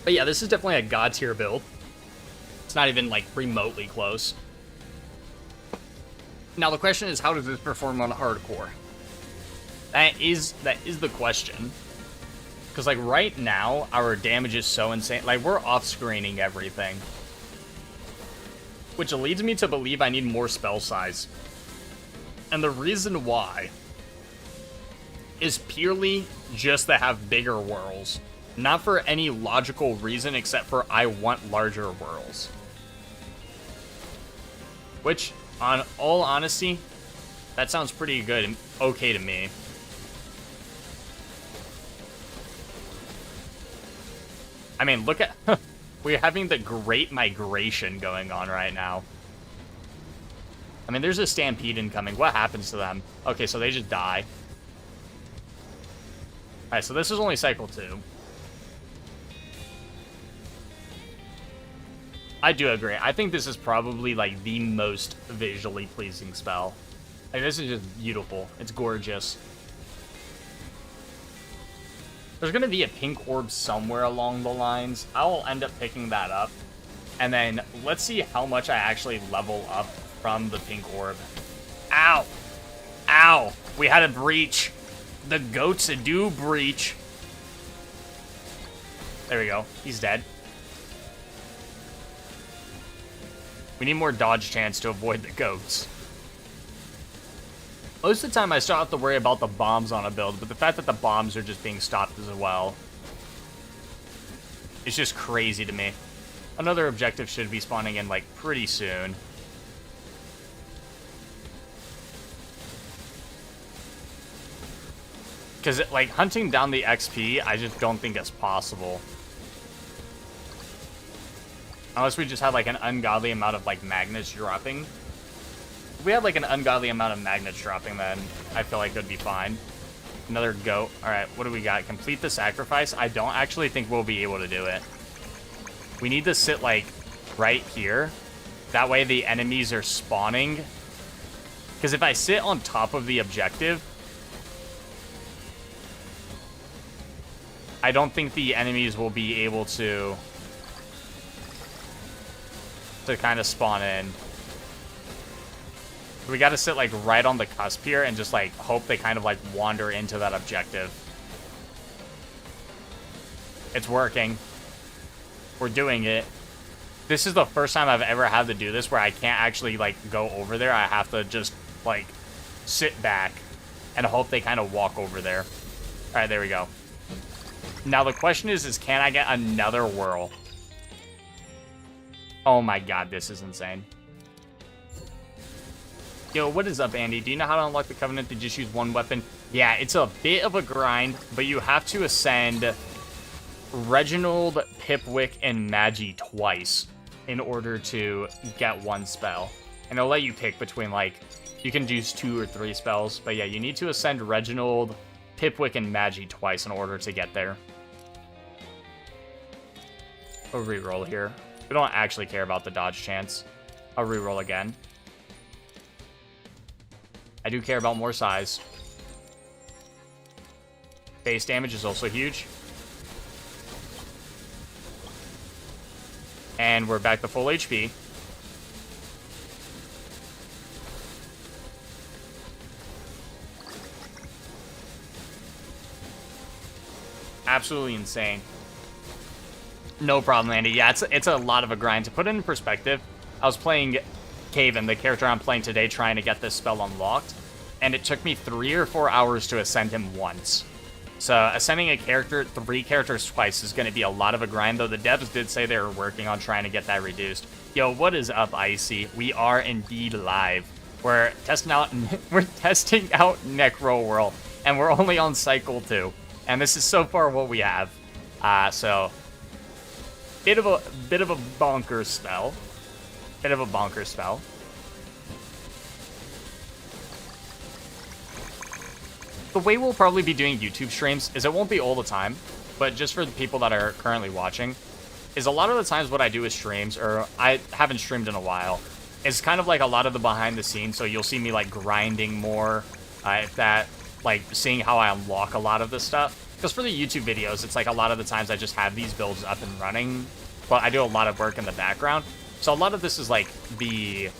But yeah, this is definitely a god tier build. It's not even, like, remotely close. Now, the question is, how does this perform on hardcore? That is the question. Because, like, right now, our damage is so insane. Like, we're off-screening everything. Which leads me to believe I need more spell size. And the reason why is purely just to have bigger whirls. Not for any logical reason except for I want larger whirls. Which, on all honesty, that sounds pretty good and okay to me. I mean, look at... We're having the Great Migration going on right now. I mean, there's a stampede incoming. What happens to them? Okay, so they just die. Alright, so this is only cycle 2. I do agree. I think this is probably, like, the most visually pleasing spell. Like, this is just beautiful. It's gorgeous. There's going to be a pink orb somewhere along the lines. I'll end up picking that up. And then let's see how much I actually level up from the pink orb. Ow! Ow! We had a breach. The goats do breach. There we go. He's dead. We need more dodge chance to avoid the goats. Most of the time, I still have to worry about the bombs on a build, but the fact that the bombs are just being stopped as well, it's just crazy to me. Another objective should be spawning in, like, pretty soon. Because, like, hunting down the XP, I just don't think it's possible. Unless we just have, like, an ungodly amount of, like, magnets dropping. If we had, like, an ungodly amount of magnets dropping, then I feel like it'd be fine. Another goat. Alright, what do we got? Complete the sacrifice? I don't actually think we'll be able to do it. We need to sit, like, right here. That way the enemies are spawning. Because if I sit on top of the objective, I don't think the enemies will be able to kind of spawn in. We got to sit like right on the cusp here and just like hope they kind of like wander into that objective. It's working. We're doing it. This is the first time I've ever had to do this where I can't actually like go over there. I have to just like sit back and hope they kind of walk over there. All right, there we go. Now the question is can I get another whirl? Oh my god, this is insane. Yo, what is up, Andy? Do you know how to unlock the Covenant to just use one weapon? Yeah, it's a bit of a grind, but you have to ascend Reginald, Pipwick, and Magi twice in order to get one spell. And it'll let you pick between, like, you can use 2 or 3 spells. But yeah, you need to ascend Reginald, Pipwick, and Magi twice in order to get there. I'll reroll here. We don't actually care about the dodge chance. I'll reroll again. I do care about more size. Base damage is also huge. And we're back to full HP. Absolutely insane. No problem, Andy. Yeah, it's a lot of a grind. To put it in perspective, I was playing Kavin, the character I'm playing today, trying to get this spell unlocked, and it took me 3 or 4 hours to ascend him once. So ascending a character 3 characters twice is going to be a lot of a grind, though the devs did say they were working on trying to get that reduced. Yo, what is up, Icy? We are indeed live. We're testing out Necro Whirl, and we're only on cycle 2, and this is so far what we have. So bit of a bonkers spell. Bit of a bonker spell. The way we'll probably be doing YouTube streams is it won't be all the time, but just for the people that are currently watching, is a lot of the times what I do with streams, or I haven't streamed in a while, is kind of like a lot of the behind the scenes, so you'll see me like grinding more, if that, like seeing how I unlock a lot of this stuff. Because for the YouTube videos, it's like a lot of the times I just have these builds up and running, but I do a lot of work in the background. So a lot of this is like the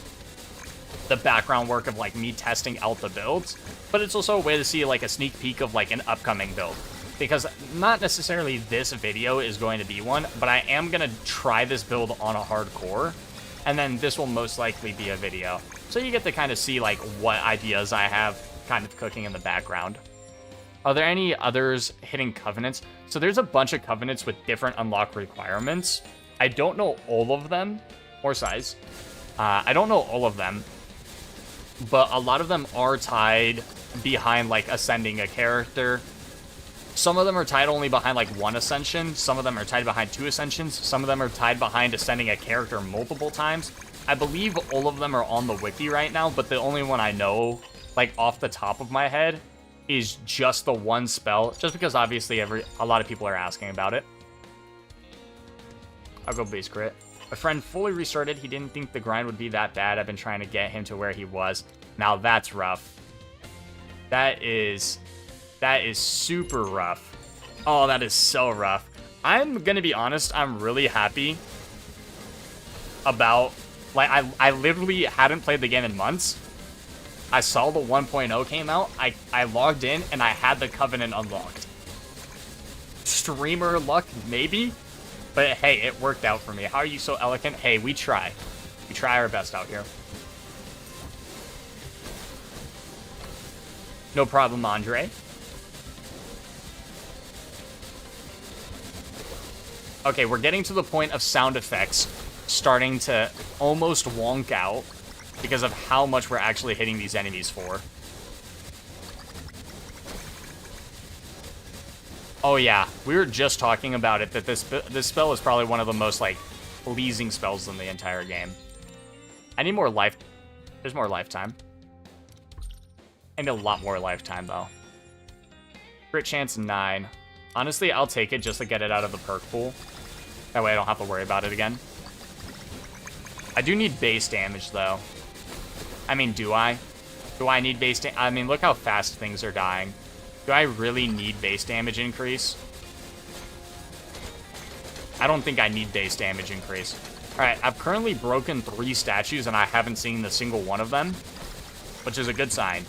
background work of like me testing out the builds, but it's also a way to see like a sneak peek of like an upcoming build. Because not necessarily this video is going to be one, but I am going to try this build on a hardcore, and then this will most likely be a video. So you get to kind of see like what ideas I have kind of cooking in the background. Are there any others hitting covenants? So there's a bunch of covenants with different unlock requirements. I don't know all of them. Or size. I don't know all of them, but a lot of them are tied behind like ascending a character. Some of them are tied only behind like 1 ascension. Some of them are tied behind 2 ascensions. Some of them are tied behind ascending a character multiple times. I believe all of them are on the wiki right now, but the only one I know, like off the top of my head, is just the one spell, just because obviously a lot of people are asking about it. I'll go base crit. My friend fully restarted. He didn't think the grind would be that bad. I've been trying to get him to where he was. Now that's rough. That is super rough. Oh, that is so rough. I'm gonna be honest, I'm really happy about, like, I literally hadn't played the game in months. I saw the 1.0 came out. I logged in and I had the Covenant unlocked. Streamer luck, maybe? But hey, it worked out for me. How are you so elegant? Hey, we try. We try our best out here. No problem, Andre. Okay, we're getting to the point of sound effects starting to almost wonk out because of how much we're actually hitting these enemies for. Oh yeah, we were just talking about it, that this spell is probably one of the most, like, pleasing spells in the entire game. I need more life. There's more lifetime. I need a lot more lifetime, though. Crit chance 9. Honestly, I'll take it just to get it out of the perk pool. That way I don't have to worry about it again. I do need base damage, though. I mean, do I? Do I need base damage? I mean, look how fast things are dying. Do I really need base damage increase? I don't think I need base damage increase. Alright, I've currently broken 3 statues, and I haven't seen a single one of them, which is a good sign.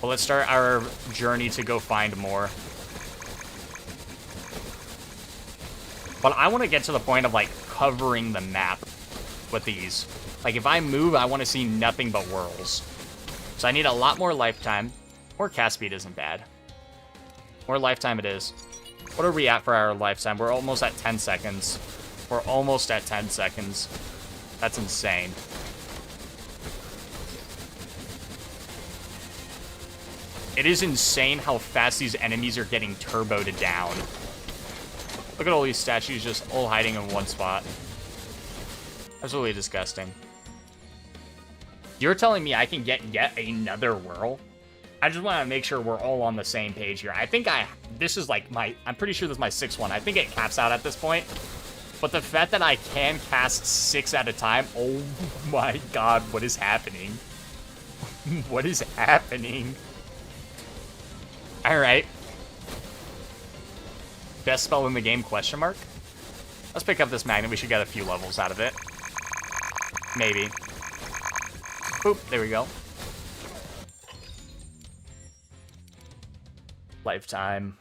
Well, let's start our journey to go find more. But I want to get to the point of, like, covering the map with these. Like, if I move, I want to see nothing but whirls. So I need a lot more lifetime. More cast speed isn't bad. More lifetime it is. What are we at for our lifetime? We're almost at 10 seconds. We're almost at 10 seconds. That's insane. It is insane how fast these enemies are getting turboed down. Look at all these statues just all hiding in one spot. Absolutely disgusting. You're telling me I can get yet another whirl? I just want to make sure we're all on the same page here. I think this is like I'm pretty sure this is my 6th one. I think it caps out at this point. But the fact that I can cast 6 at a time, oh my god, what is happening? What is happening? Alright. Best spell in the game, question mark? Let's pick up this magnet. We should get a few levels out of it. Maybe. Boop, there we go. Lifetime.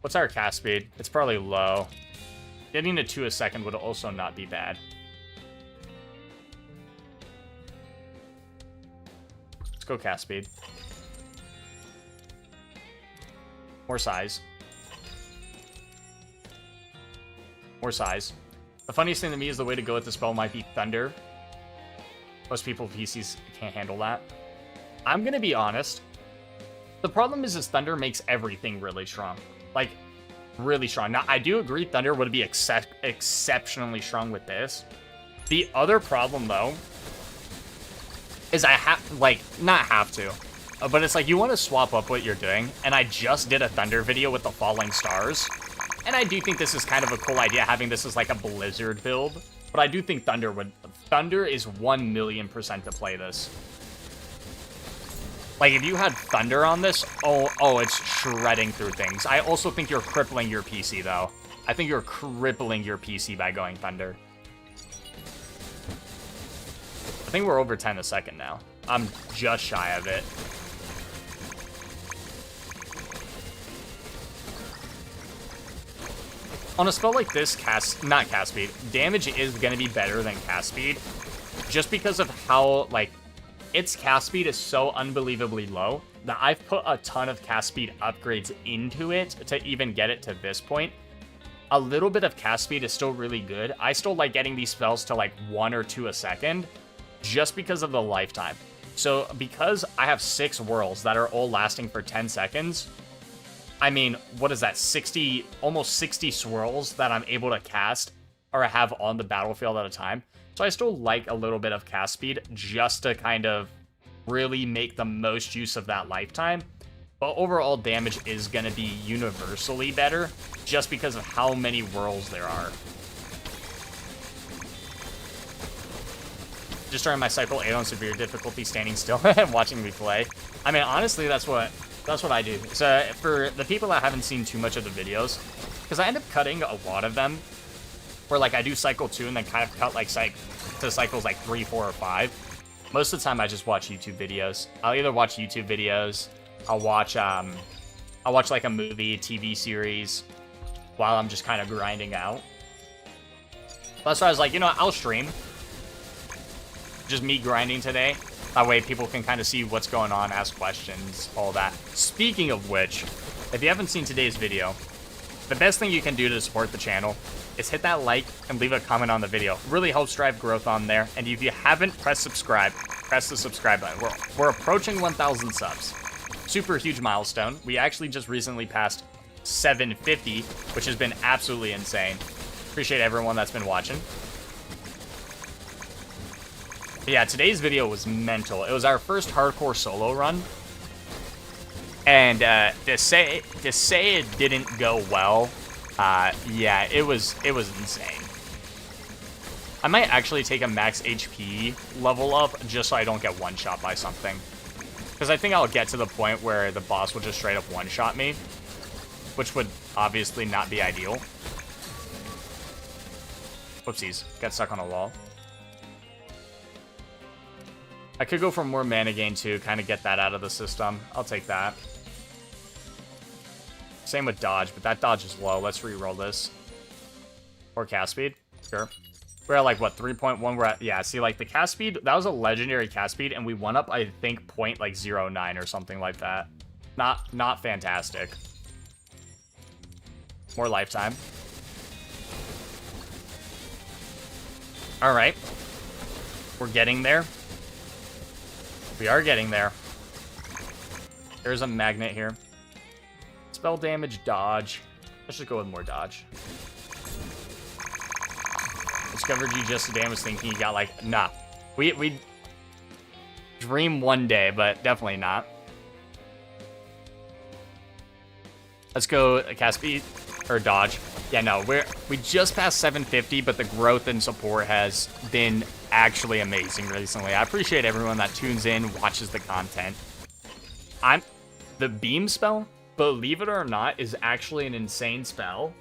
What's our cast speed? It's probably low. Getting to 2 a second would also not be bad. Let's go cast speed. More size. More size. The funniest thing to me is the way to go with the spell might be Thunder. Most people PCs can't handle that. I'm gonna be honest. The problem is Thunder makes everything really strong. Like, really strong. Now, I do agree Thunder would be exceptionally strong with this. The other problem, though, is I have, like, not have to, but it's like you want to swap up what you're doing, and I just did a Thunder video with the Falling Stars, and I do think this is kind of a cool idea, having this as, like, a Blizzard build, but I do think Thunder is 1,000,000% to play this. Like, if you had Thunder on this, oh, it's shredding through things. I also think you're crippling your PC, though. I think you're crippling your PC by going Thunder. I think we're over 10 a second now. I'm just shy of it. On a spell like this, not cast speed, damage is going to be better than cast speed. Just because of how, like, its cast speed is so unbelievably low that I've put a ton of cast speed upgrades into it to even get it to this point. A little bit of cast speed is still really good. I still like getting these spells to like 1 or 2 a second just because of the lifetime. So because I have 6 whirls that are all lasting for 10 seconds, I mean, what is that? Almost 60 swirls that I'm able to cast or have on the battlefield at a time. So I still like a little bit of cast speed just to kind of really make the most use of that lifetime. But overall damage is going to be universally better just because of how many whirls there are. Just starting my cycle 8 on severe difficulty, standing still and watching me play. I mean, honestly, that's what I do. So for the people that haven't seen too much of the videos, because I end up cutting a lot of them, where like I do cycle 2 and then kind of cut like to cycles like 3, 4, or 5. Most of the time I just watch YouTube videos. I'll either watch YouTube videos, I'll watch like a movie, TV series, while I'm just kind of grinding out. That's why I was like, you know what, I'll stream. Just me grinding today. That way people can kind of see what's going on, ask questions, all that. Speaking of which, if you haven't seen today's video, the best thing you can do to support the channel is hit that like and leave a comment on the video. It really helps drive growth on there. And if you haven't pressed subscribe, press the subscribe button. We're approaching 1,000 subs. Super huge milestone. We actually just recently passed 750, which has been absolutely insane. Appreciate everyone that's been watching. But yeah, today's video was mental. It was our first hardcore solo run. And to say it didn't go well, yeah, it was insane. I might actually take a max HP level up just so I don't get one-shot by something. Because I think I'll get to the point where the boss will just straight up one-shot me, which would obviously not be ideal. Whoopsies, got stuck on a wall. I could go for more mana gain too, kind of get that out of the system. I'll take that. Same with dodge, but that dodge is low. Let's re-roll this. Or cast speed, sure. We're at like, what, 3.1? We're at, yeah, see, like, the cast speed, that was a legendary cast speed, and we went up, I think, point, like, 0.9 or something like that. Not fantastic. More lifetime. Alright. We're getting there. We are getting there. There's a magnet here. Spell damage, dodge. Let's just go with more dodge. Discovered you just today and was thinking you got like, nah. We dream one day, but definitely not. Let's go cast speed or dodge. Yeah, no, we just passed 750, but the growth and support has been actually amazing recently. I appreciate everyone that tunes in, watches the content. The beam spell, believe it or not, is actually an insane spell.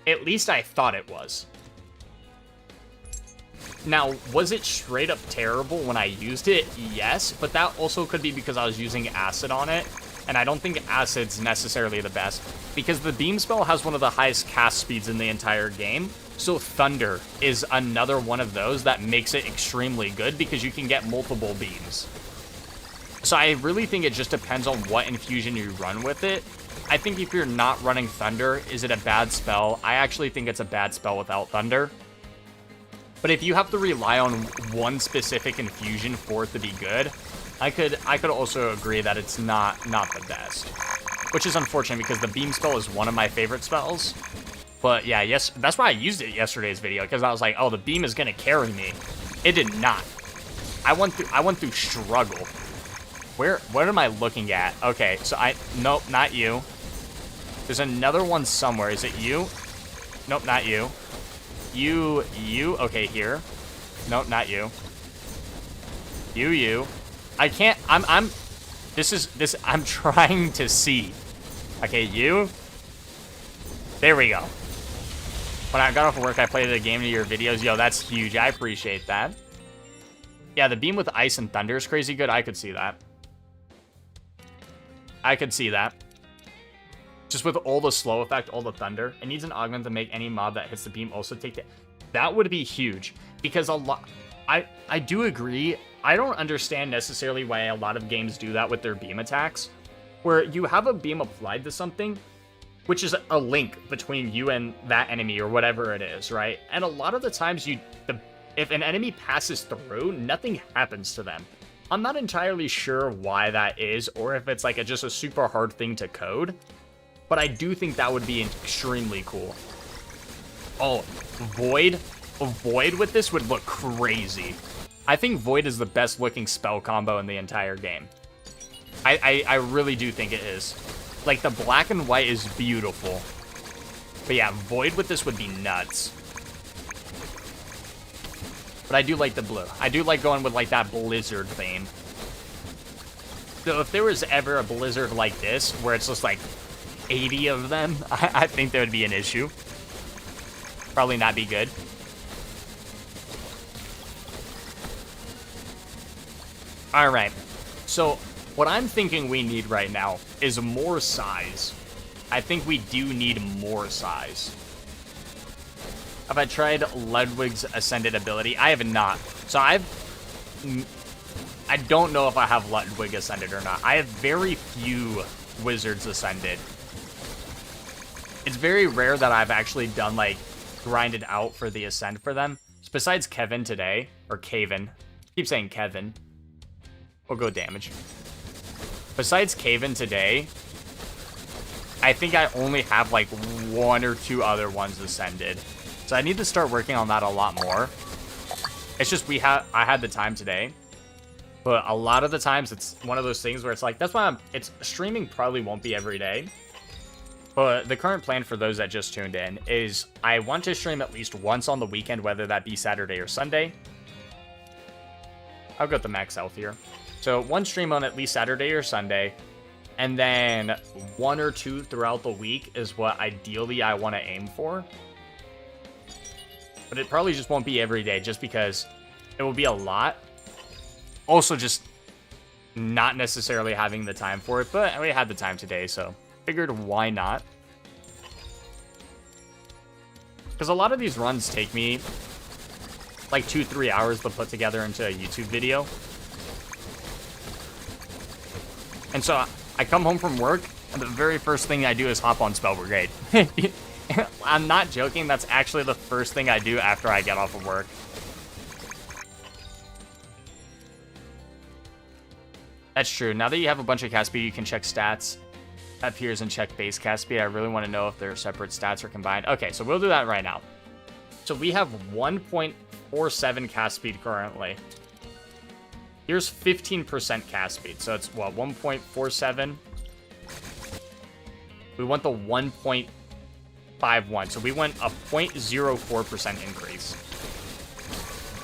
At least I thought it was. Now, was it straight up terrible when I used it? Yes, but that also could be because I was using acid on it, and I don't think acid's necessarily the best, because the beam spell has one of the highest cast speeds in the entire game, so thunder is another one of those that makes it extremely good because you can get multiple beams. So I really think it just depends on what infusion you run with it. I think if you're not running thunder, is it a bad spell? I actually think it's a bad spell without thunder. But if you have to rely on one specific infusion for it to be good, I could also agree that it's not the best. Which is unfortunate because the beam spell is one of my favorite spells. But yeah, yes, that's why I used it yesterday's video, because I was like, oh, the beam is gonna carry me. It did not. I went through struggle. What am I looking at? Okay, so nope, not you. There's another one somewhere. Is it you? Nope, not you. You, okay, here. Nope, not you. You. I can't, I'm trying to see. Okay, you. There we go. When I got off of work, I played a game of your videos. Yo, that's huge. I appreciate that. Yeah, the beam with ice and thunder is crazy good. I could see that. I could see that. Just with all the slow effect, all the thunder, it needs an augment to make any mob that hits the beam also take the... That would be huge, because a lot... I do agree. I don't understand necessarily why a lot of games do that with their beam attacks, where you have a beam applied to something, which is a link between you and that enemy or whatever it is, right? And a lot of the times, if an enemy passes through, nothing happens to them. I'm not entirely sure why that is, or if it's like just a super hard thing to code. But I do think that would be extremely cool. Oh, Void? A Void with this would look crazy. I think Void is the best looking spell combo in the entire game. I really do think it is. Like, the black and white is beautiful. But yeah, Void with this would be nuts. But I do like the blue. I do like going with, like, that blizzard theme. So if there was ever a blizzard like this, where it's just, like, 80 of them, I think there would be an issue. Probably not be good. Alright, so what I'm thinking we need right now is more size. I think we do need more size. Have I tried Ludwig's Ascended ability? I have not. So I don't know if I have Ludwig Ascended or not. I have very few Wizards Ascended. It's very rare that I've actually done, like, grinded out for the Ascend for them. Besides Kevin today, or Kavin. Keep saying Kevin. We'll go damage. Besides Kavin today, I think I only have, like, one or two other ones Ascended. So I need to start working on that a lot more. It's just I had the time today. But a lot of the times, it's one of those things where it's like, that's why streaming probably won't be every day. But the current plan for those that just tuned in is I want to stream at least once on the weekend, whether that be Saturday or Sunday. I'll go with the max health here. So one stream on at least Saturday or Sunday, and then 1 or 2 throughout the week is what ideally I want to aim for. But it probably just won't be every day, just because it will be a lot. Also, just not necessarily having the time for it, but we had the time today, so figured why not. Because a lot of these runs take me like 2-3 hours to put together into a YouTube video. And so I come home from work, and the very first thing I do is hop on Spell Brigade. I'm not joking, that's actually the first thing I do after I get off of work. That's true. Now that you have a bunch of cast speed, you can check stats, appears, and check base cast speed. I really want to know if they're separate stats or combined. Okay, so we'll do that right now. So we have 1.47 cast speed currently. Here's 15% cast speed. So it's, what, 1.47? We want the 1.51. So we want a 0.04% increase.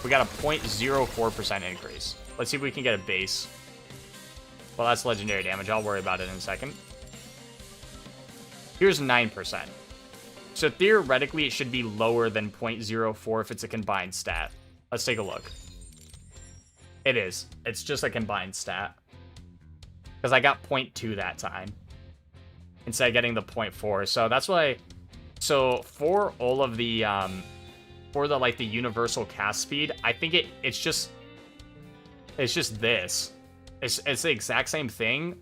We got a 0.04% increase. Let's see if we can get a base. Well, that's legendary damage. I'll worry about it in a second. Here's 9%. So theoretically, it should be lower than 0.04 if it's a combined stat. Let's take a look. It is. It's just a combined stat. Because I got 0.2 that time, instead of getting the 0.4. So that's why... So for all of the... for the, like, the universal cast speed, I think it's just... It's just this. It's the exact same thing,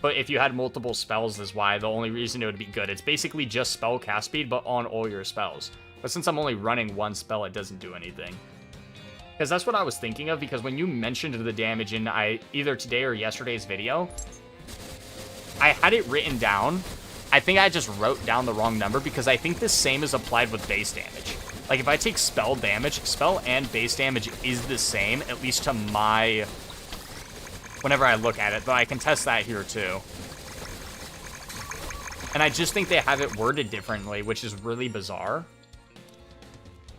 but if you had multiple spells is why the only reason it would be good. It's basically just spell cast speed, but on all your spells. But since I'm only running one spell, it doesn't do anything. Because that's what I was thinking of, because when you mentioned the damage in either today or yesterday's video, I had it written down. I think I just wrote down the wrong number, because I think the same is applied with base damage. Like, if I take spell damage, spell and base damage is the same, at least to my... whenever I look at it, but I can test that here too. And I just think they have it worded differently, which is really bizarre.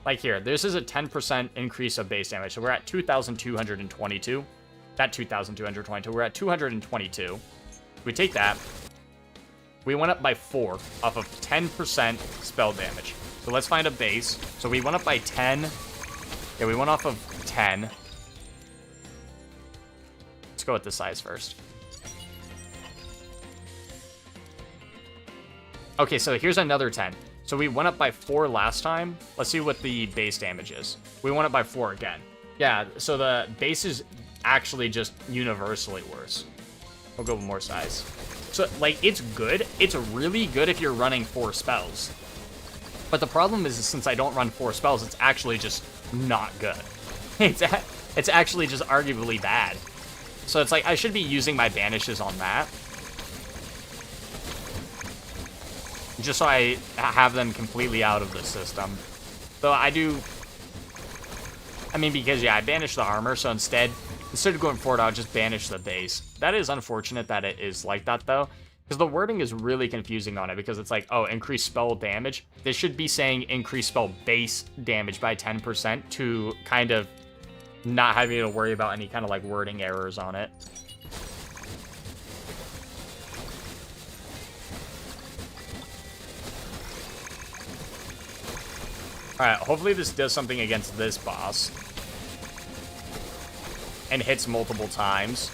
Like here, this is a 10% increase of base damage, so we're at 2,222. Not 2,222, we're at 222. We take that. We went up by 4 off of 10% spell damage. So let's find a base. So we went up by 10. Yeah, we went off of 10. Let's go with the size first. Okay, so here's another 10. So we went up by 4 last time. Let's see what the base damage is. We went up by 4 again. Yeah, so the base is actually just universally worse. We'll go with more size. So, like, it's good. It's really good if you're running 4 spells. But the problem is since I don't run 4 spells, it's actually just not good. It's actually just arguably bad. So it's like, I should be using my banishes on that. Just so I have them completely out of the system. So I do... I mean, because, yeah, I banished the armor, so instead of going forward, I'll just banish the base. That is unfortunate that it is like that, though. Because the wording is really confusing on it, because it's like, oh, increase spell damage. This should be saying increase spell base damage by 10% to kind of not having to worry about any kind of, like, wording errors on it. Alright, hopefully this does something against this boss. And hits multiple times.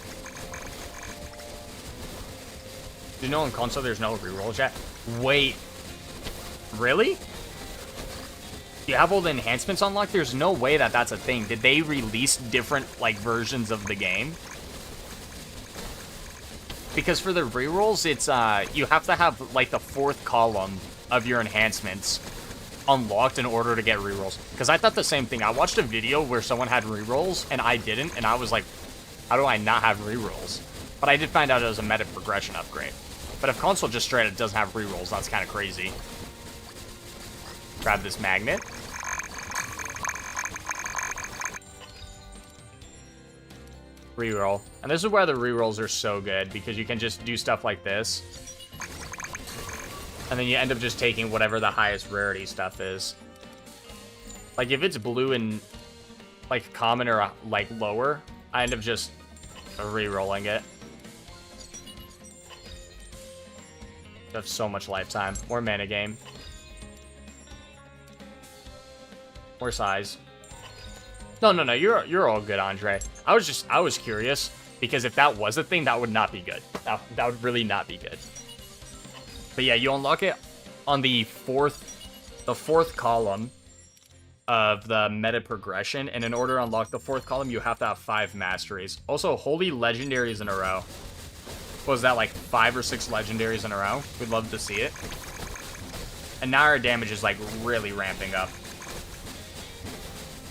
Do you know in console there's no rerolls yet? Wait. Really? You have all the enhancements unlocked? There's no way that that's a thing. Did they release different, like, versions of the game? Because for the rerolls, it's, you have to have, like, the 4th column of your enhancements unlocked in order to get rerolls. Because I thought the same thing. I watched a video where someone had rerolls, and I didn't, and I was like, how do I not have rerolls? But I did find out it was a meta progression upgrade. But if console just straight up doesn't have rerolls, that's kind of crazy. Grab this magnet. Reroll. And this is where the rerolls are so good, because you can just do stuff like this. And then you end up just taking whatever the highest rarity stuff is. Like, if it's blue and, like, common or, like, lower, I end up just re-rolling it. You have so much lifetime. More mana game. More size. No, you're all good, Andre. I was curious, because if that was a thing, that would not be good. That would really not be good. But yeah, you unlock it on the fourth column of the meta progression, and in order to unlock the fourth column, you have to have 5 masteries. Also, holy legendaries in a row. What was that, like 5 or 6 legendaries in a row? We'd love to see it. And now our damage is like really ramping up.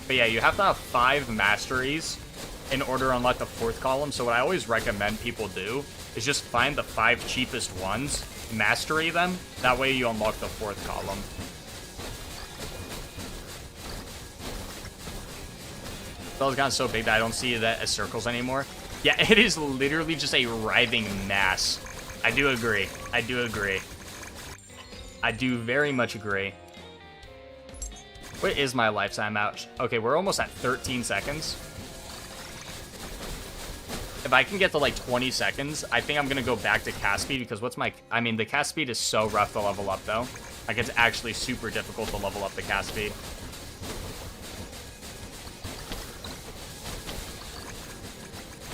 But yeah, you have to have 5 masteries in order to unlock the fourth column. So what I always recommend people do is just find the 5 cheapest ones, mastery them. That way you unlock the fourth column. Spell's gotten so big that I don't see that as circles anymore. Yeah, it is literally just a writhing mass. I do agree. I do agree. I do very much agree. What is my lifetime out? Okay, we're almost at 13 seconds. If I can get to like 20 seconds, I think I'm going to go back to cast speed because I mean, the cast speed is so rough to level up though. Like, it's actually super difficult to level up the cast speed.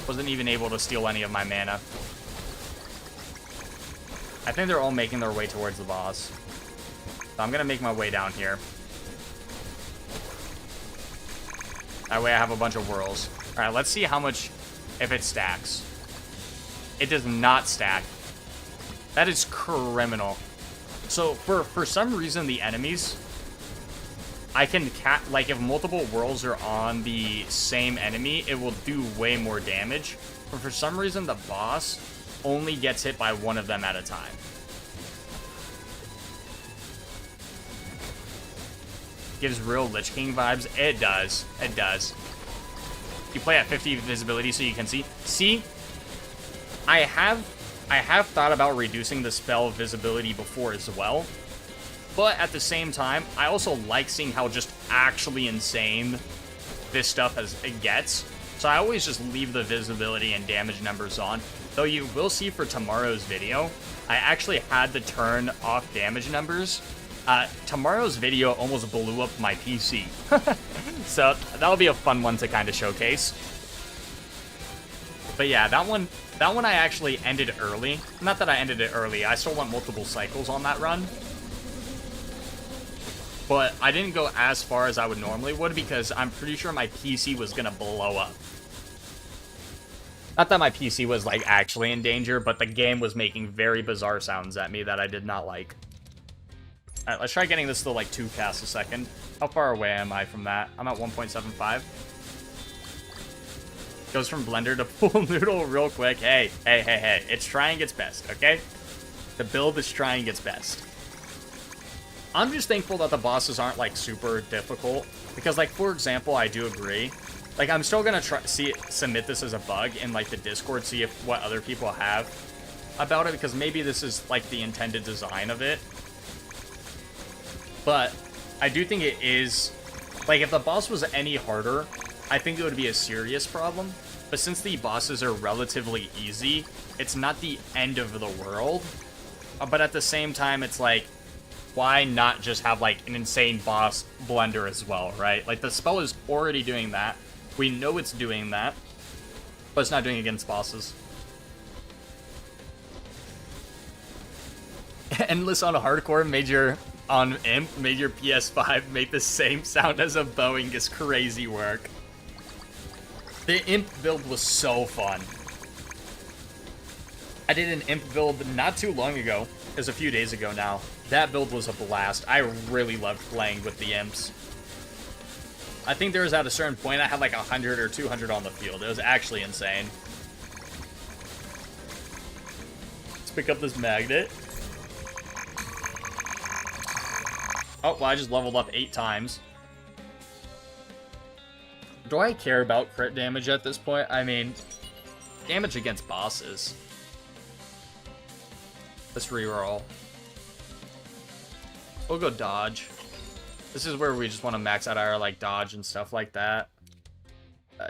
Wasn't even able to steal any of my mana. I think they're all making their way towards the boss. So I'm going to make my way down here. That way I have a bunch of whirls. Alright, let's see how much, if it stacks. It does not stack. That is criminal. So, for some reason, the enemies, I can, like, if multiple whirls are on the same enemy, it will do way more damage. But for some reason, the boss only gets hit by one of them at a time. Gives real Lich King vibes. It does. It does. You play at 50 visibility so you can see. See, I have thought about reducing the spell visibility before as well. But at the same time, I also like seeing how just actually insane this stuff it gets. So I always just leave the visibility and damage numbers on. Though you will see for tomorrow's video, I actually had to turn off damage numbers. Tomorrow's video almost blew up my PC. So that'll be a fun one to kind of showcase. But yeah, that one I actually ended early. Not that I ended it early, I still want multiple cycles on that run. But I didn't go as far as I would normally would because I'm pretty sure my PC was gonna blow up. Not that my PC was like actually in danger, but the game was making very bizarre sounds at me that I did not like. Alright, let's try getting this to like 2 casts a second. How far away am I from that? I'm at 1.75. Goes from blender to full noodle real quick. Hey. It's trying its best, okay? The build is trying its best. I'm just thankful that the bosses aren't like super difficult. Because like, for example, I do agree. Like, I'm still gonna submit this as a bug in like the Discord, see what other people have about it. Because maybe this is like the intended design of it. But I do think it is, like, if the boss was any harder, I think it would be a serious problem. But since the bosses are relatively easy, it's not the end of the world. But at the same time, it's like, why not just have, like, an insane boss blender as well, right? Like, the spell is already doing that. We know it's doing that. But it's not doing it against bosses. Endless on hardcore major... on Imp, made your PS5 make the same sound as a Boeing is crazy work. The Imp build was so fun. I did an Imp build not too long ago. It was a few days ago now. That build was a blast. I really loved playing with the Imps. I think there was at a certain point I had like 100 or 200 on the field. It was actually insane. Let's pick up this magnet. Oh, well, I just leveled up 8 times. Do I care about crit damage at this point? I mean, damage against bosses. Let's reroll. We'll go dodge. This is where we just want to max out our, like, dodge and stuff like that.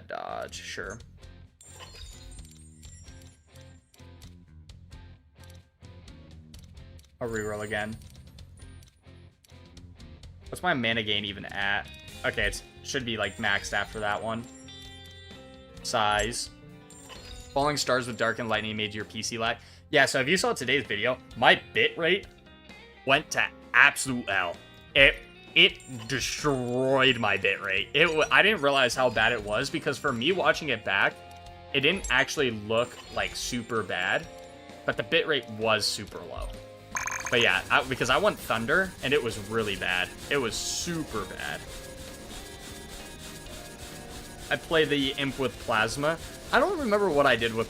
Dodge, sure. I'll reroll again. What's my mana gain even at? Okay, it should be, like, maxed after that one. Size. Falling stars with dark and lightning made your PC lag. Yeah, so if you saw today's video, my bit rate went to absolute hell. It destroyed my bit rate. I didn't realize how bad it was because for me watching it back, it didn't actually look like super bad, but the bit rate was super low. But yeah, because I went Thunder and it was really bad. It was super bad. I played the Imp with Plasma. I don't remember what I did with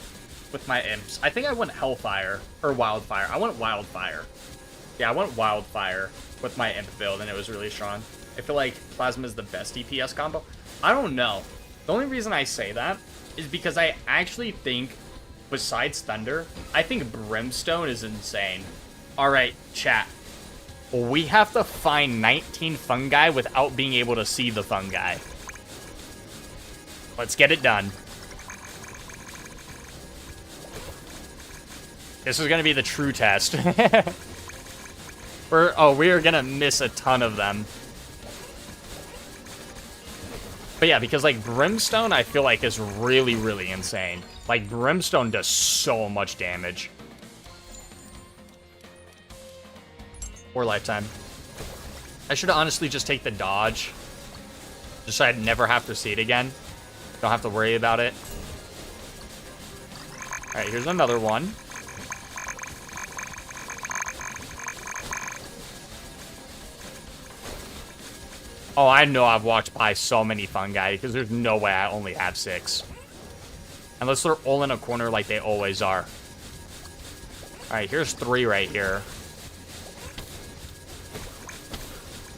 my Imps. I think I went Hellfire or Wildfire. I went Wildfire. Yeah, I went Wildfire with my Imp build, and it was really strong. I feel like Plasma is the best DPS combo. I don't know. The only reason I say that is because I actually think, besides Thunder, I think Brimstone is insane. Alright, chat. We have to find 19 fungi without being able to see the fungi. Let's get it done. This is going to be the true test. We are gonna miss a ton of them. But yeah, because like Brimstone, I feel like is really, really insane. Like Brimstone does so much damage. Or lifetime. I should honestly just take the dodge. Just so I'd never have to see it again. Don't have to worry about it. Alright, here's another one. Oh, I know I've walked by so many fungi because there's no way I only have 6. Unless they're all in a corner like they always are. Alright, here's 3 right here.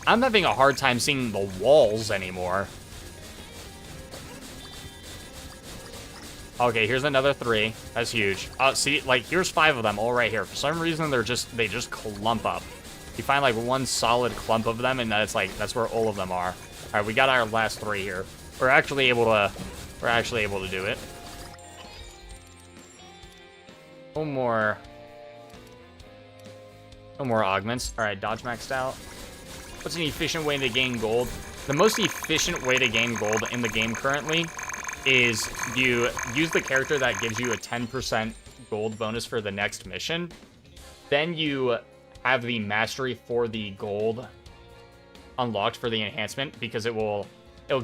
I'm having a hard time seeing the walls anymore. Okay, here's another 3. That's huge. See, like, here's 5 of them all right here. For some reason, they just clump up. You find like one solid clump of them, and that's where all of them are. All right, we got our last 3 here. We're actually able to do it. No more augments. All right, dodge maxed out. What's an efficient way to gain gold? The most efficient way to gain gold in the game currently is you use the character that gives you a 10% gold bonus for the next mission. Then you have the mastery for the gold unlocked for the enhancement because it'll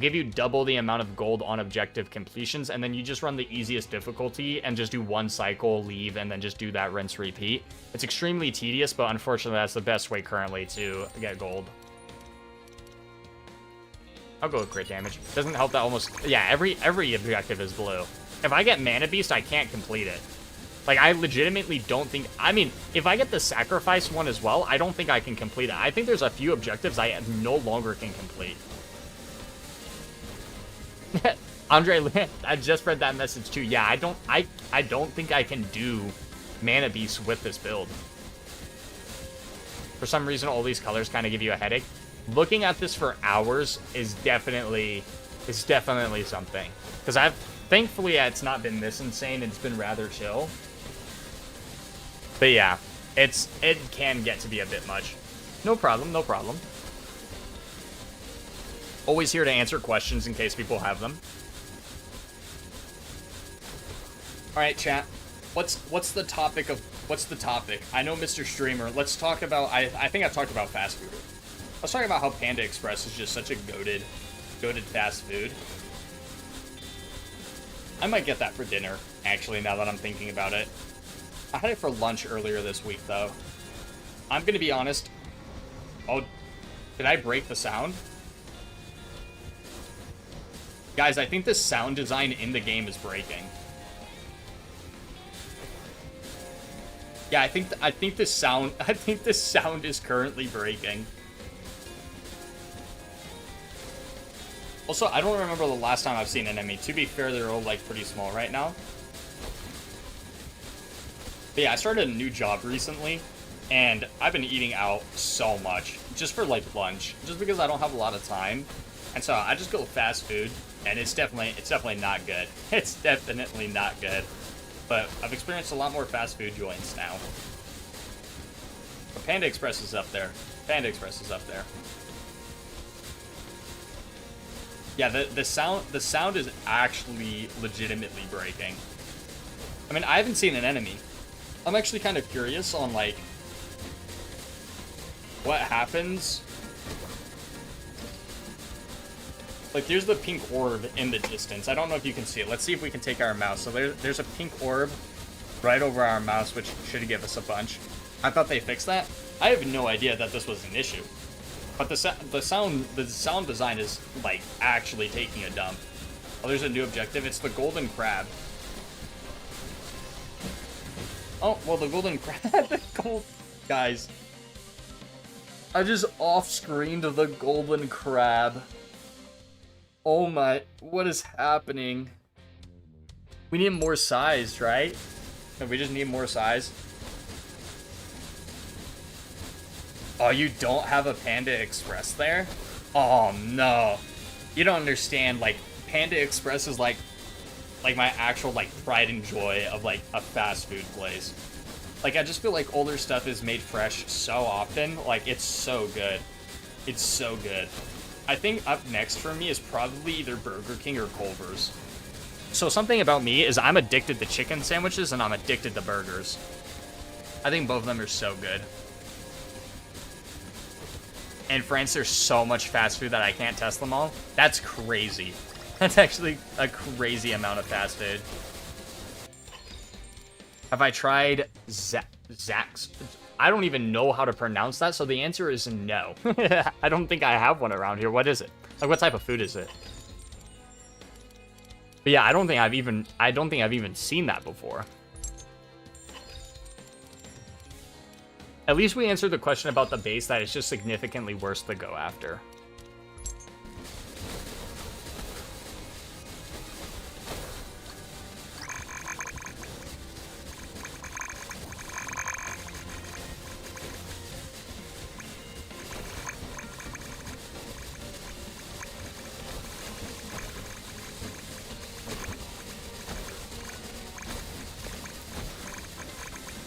give you double the amount of gold on objective completions, and then you just run the easiest difficulty and just do 1 cycle, leave, and then just do that rinse repeat. It's extremely tedious, but unfortunately that's the best way currently to get gold. I'll go with crit damage. Doesn't help that almost... Yeah, every objective is blue. If I get Mana Beast, I can't complete it. Like, I legitimately don't think... I mean, if I get the Sacrifice one as well, I don't think I can complete it. I think there's a few objectives I no longer can complete. Andre, I just read that message too. Yeah, I don't think I can do Mana Beast with this build. For some reason, all these colors kind of give you a headache. Looking at this for hours is definitely something. Because thankfully, it's not been this insane. It's been rather chill. But yeah, it can get to be a bit much. No problem, no problem. Always here to answer questions in case people have them. All right, chat. What's the topic? I know, Mr. Streamer. Let's talk about. I think I've talked about fast food. Let's talk about how Panda Express is just such a goated fast food. I might get that for dinner, actually, now that I'm thinking about it. I had it for lunch earlier this week, though. I'm gonna be honest. Oh, did I break the sound? Guys, I think the sound design in the game is breaking. Yeah, I think this sound is currently breaking. Also, I don't remember the last time I've seen an enemy. To be fair, they're all like pretty small right now. But yeah, I started a new job recently, And I've been eating out so much, just for like lunch, just because I don't have a lot of time. And so I just go fast food, and it's definitely not good. It's definitely not good. But I've experienced a lot more fast food joints now. But Panda Express is up there. Panda Express is up there. Yeah, the sound is actually legitimately breaking. I mean, I haven't seen an enemy. I'm actually kind of curious on like what happens. Like, there's the pink orb in the distance. I don't know if you can see it. Let's see if we can take our mouse. So there's a pink orb right over our mouse, which should give us a bunch. I thought they fixed that. I have no idea that this was an issue. But the sound design is, like, actually taking a dump. Oh, there's a new objective. It's the golden crab. Oh, well, the golden crab... Guys. I just off-screened the golden crab. Oh my, what is happening? We need more size, right? No, we just need more size. Oh, you don't have a Panda Express there? Oh no. You don't understand, like, Panda Express is like my actual, like, pride and joy of, like, a fast food place. Like, I just feel like older stuff is made fresh so often. Like, it's so good. It's so good. I think up next for me is probably either Burger King or Culver's. So something about me is I'm addicted to chicken sandwiches and I'm addicted to burgers. I think both of them are so good. In France, there's so much fast food that I can't test them all. That's crazy. That's actually a crazy amount of fast food. Have I tried Zax? I don't even know how to pronounce that, so the answer is no. I don't think I have one around here. What is it? Like, what type of food is it? But yeah, I don't think I've even seen that before. At least we answered the question about the base that it's just significantly worse to go after.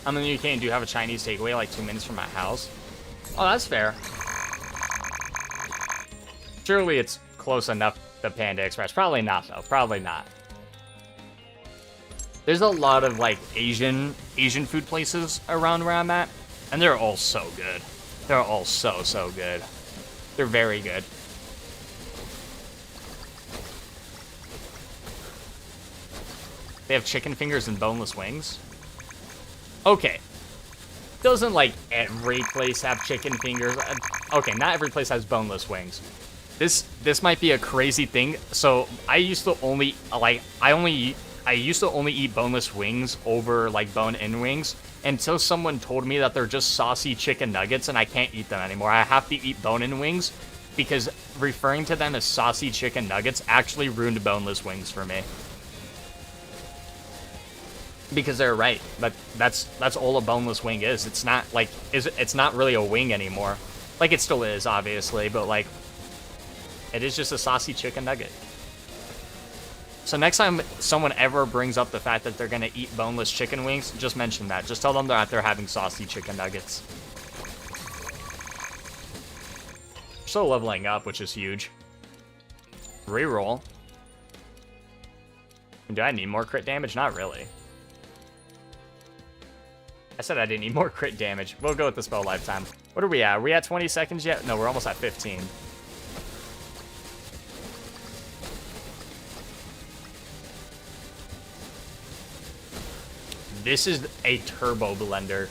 I'm in the UK and do have a Chinese takeaway like 2 minutes from my house. Oh, that's fair. Surely it's close enough to Panda Express. Probably not, though. Probably not. There's a lot of, like, Asian food places around where I'm at, and they're all so good. They're all so good. They're very good. They have chicken fingers and boneless wings. Okay. Doesn't, like, every place have chicken fingers? Okay, not every place has boneless wings. This might be a crazy thing. So, I used to only, like, I used to only eat boneless wings over, like, bone-in wings until someone told me that they're just saucy chicken nuggets and I can't eat them anymore. I have to eat bone-in wings because referring to them as saucy chicken nuggets actually ruined boneless wings for me. Because they're right, but that's all a boneless wing is. It's not like it's not really a wing anymore. Like, it still is, obviously, but like it is just a saucy chicken nugget. So next time someone ever brings up the fact that they're gonna eat boneless chicken wings, just mention that. Just tell them that they're having saucy chicken nuggets. Still leveling up, which is huge. Reroll. Do I need more crit damage? Not really. I said I didn't need more crit damage. We'll go with the spell lifetime. What are we at? Are we at 20 seconds yet? No, we're almost at 15. This is a turbo blender.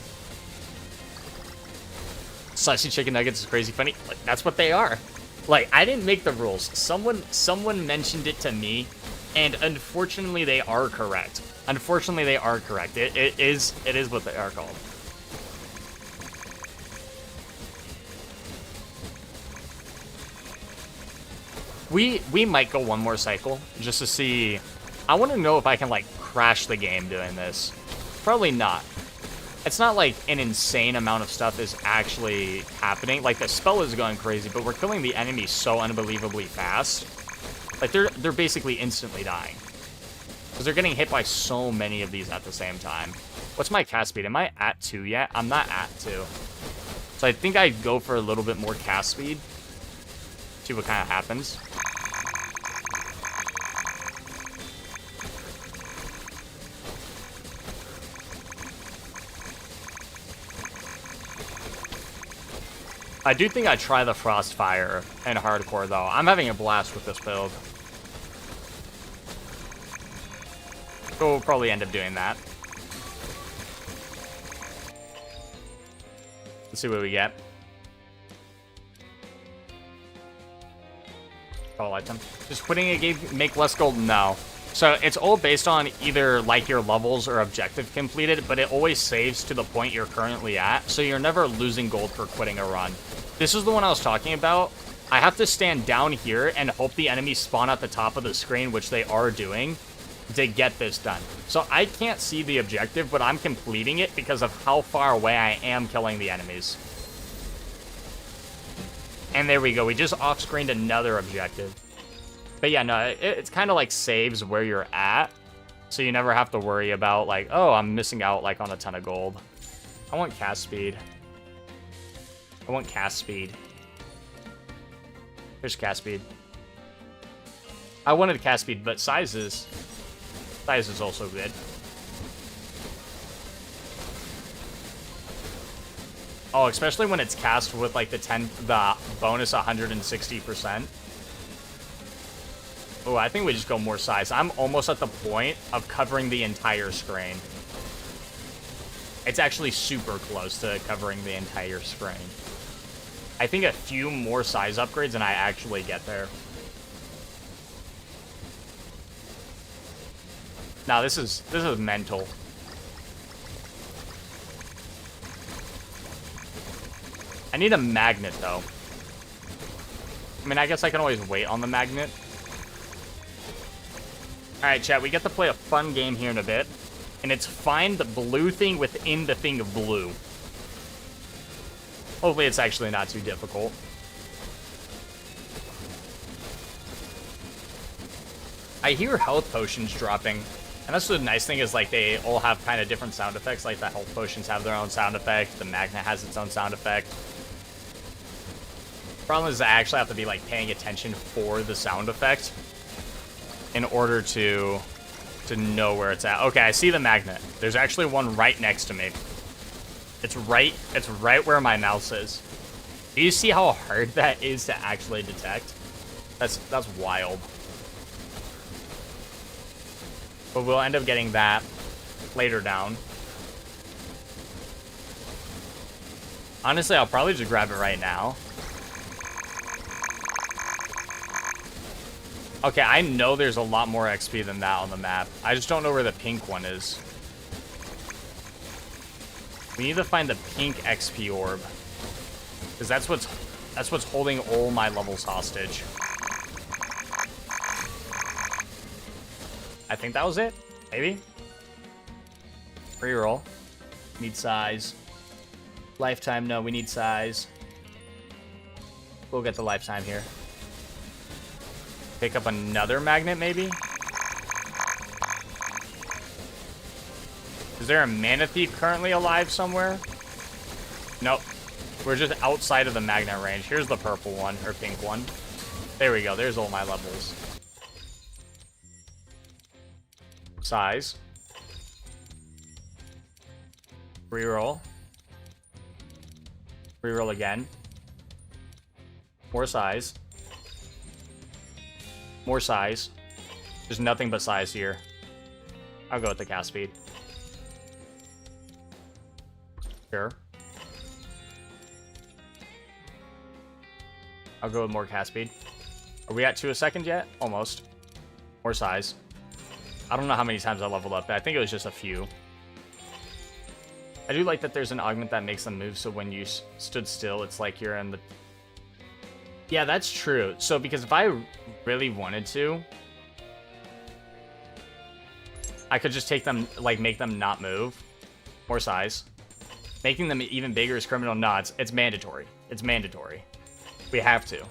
Slicey chicken nuggets is crazy funny. Like, that's what they are. Like, I didn't make the rules. Someone mentioned it to me, and unfortunately they are correct. Unfortunately, they are correct. It is what they are called. We might go one more cycle just to see. I want to know if I can, like, crash the game doing this. Probably not. It's not like an insane amount of stuff is actually happening. Like, the spell is going crazy, but we're killing the enemy so unbelievably fast. Like, they're basically instantly dying. Because they're getting hit by so many of these at the same time. What's my cast speed? Am I at 2 yet? I'm not at 2. So I think I'd go for a little bit more cast speed. See what kind of happens. I do think I'd try the Frostfire in hardcore, though. I'm having a blast with this build. So we'll probably end up doing that. Let's see what we get. Oh, item. Just quitting a game make less gold? No. So it's all based on either like your levels or objective completed, but it always saves to the point you're currently at, so you're never losing gold for quitting a run. This is the one I was talking about. I have to stand down here and hope the enemies spawn at the top of the screen, which they are doing, to get this done. So I can't see the objective, but I'm completing it because of how far away I am killing the enemies. And there we go. We just off-screened another objective. But yeah, no, it's kind of like saves where you're at. So you never have to worry about like, oh, I'm missing out like on a ton of gold. I want cast speed. I want cast speed. Here's cast speed. I wanted cast speed, but size is also good. Oh, especially when it's cast with like the bonus 160%. Oh, I think we just go more size. I'm almost at the point of covering the entire screen. It's actually super close to covering the entire screen. I think a few more size upgrades and I actually get there. Now this is mental. I need a magnet though. I mean, I guess I can always wait on the magnet. Alright, chat, we get to play a fun game here in a bit. And it's find the blue thing within the thing of blue. Hopefully it's actually not too difficult. I hear health potions dropping. And that's the nice thing is, like, they all have kind of different sound effects. Like, the health potions have their own sound effect. The magnet has its own sound effect. Problem is I actually have to be, like, paying attention for the sound effect in order to know where it's at. Okay, I see the magnet. There's actually one right next to me. It's right where my mouse is. Do you see how hard that is to actually detect? That's wild. But we'll end up getting that later down. Honestly, I'll probably just grab it right now. Okay, I know there's a lot more XP than that on the map. I just don't know where the pink one is. We need to find the pink XP orb. Because that's what's holding all my levels hostage. I think that was it. Maybe. Reroll. Need size. Lifetime, no, we need size. We'll get the lifetime here. Pick up another magnet, maybe? Is there a Mana Thief currently alive somewhere? Nope. We're just outside of the magnet range. Here's the purple one, or pink one. There we go. There's all my levels. Size. Reroll. Reroll again. More size. More size. There's nothing but size here. I'll go with the cast speed. Sure. I'll go with more cast speed. Are we at 2 a second yet? Almost. More size. I don't know how many times I leveled up. I think it was just a few. I do like that there's an augment that makes them move, so when you stood still, it's like you're in the... Yeah, that's true. So, because if I really wanted to, I could just take them, like, make them not move. More size. Making them even bigger is criminal. No, it's mandatory. It's mandatory. We have to.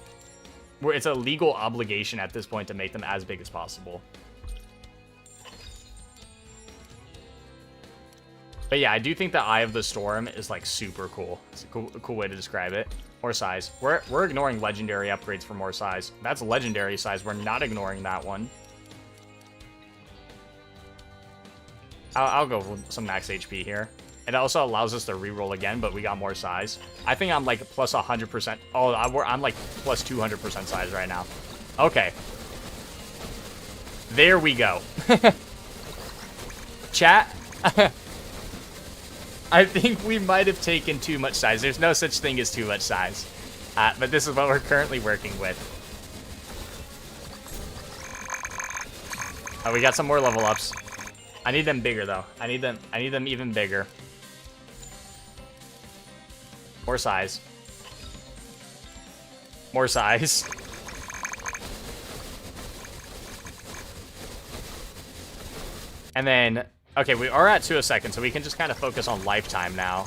It's a legal obligation at this point to make them as big as possible. But yeah, I do think the Eye of the Storm is like super cool. It's a cool way to describe it. More size. We're ignoring legendary upgrades for more size. That's legendary size. We're not ignoring that one. I'll go with some max HP here. It also allows us to reroll again, but we got more size. I think I'm like plus 100%. Oh, I'm like plus 200% size right now. Okay. There we go. Chat. I think we might have taken too much size. There's no such thing as too much size. But this is what we're currently working with. Oh, we got some more level ups. I need them bigger though. I need them even bigger. More size. More size. And then, okay, we are at 2 a second, so we can just kind of focus on lifetime now.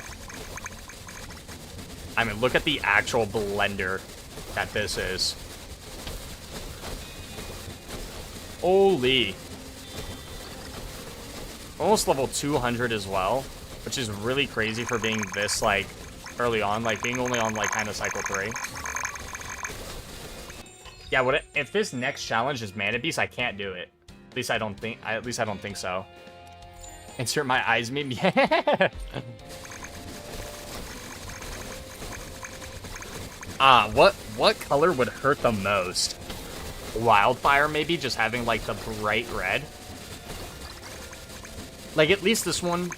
I mean, look at the actual blender that this is. Holy. Almost level 200 as well, which is really crazy for being this, like, early on, like, being only on, like, kind of cycle 3. Yeah, if this next challenge is Mana Beast, I can't do it. At least I don't think so. Insert my eyes meme. Yeah. What color would hurt the most? Wildfire, maybe, just having, like, the bright red. Like, at least this one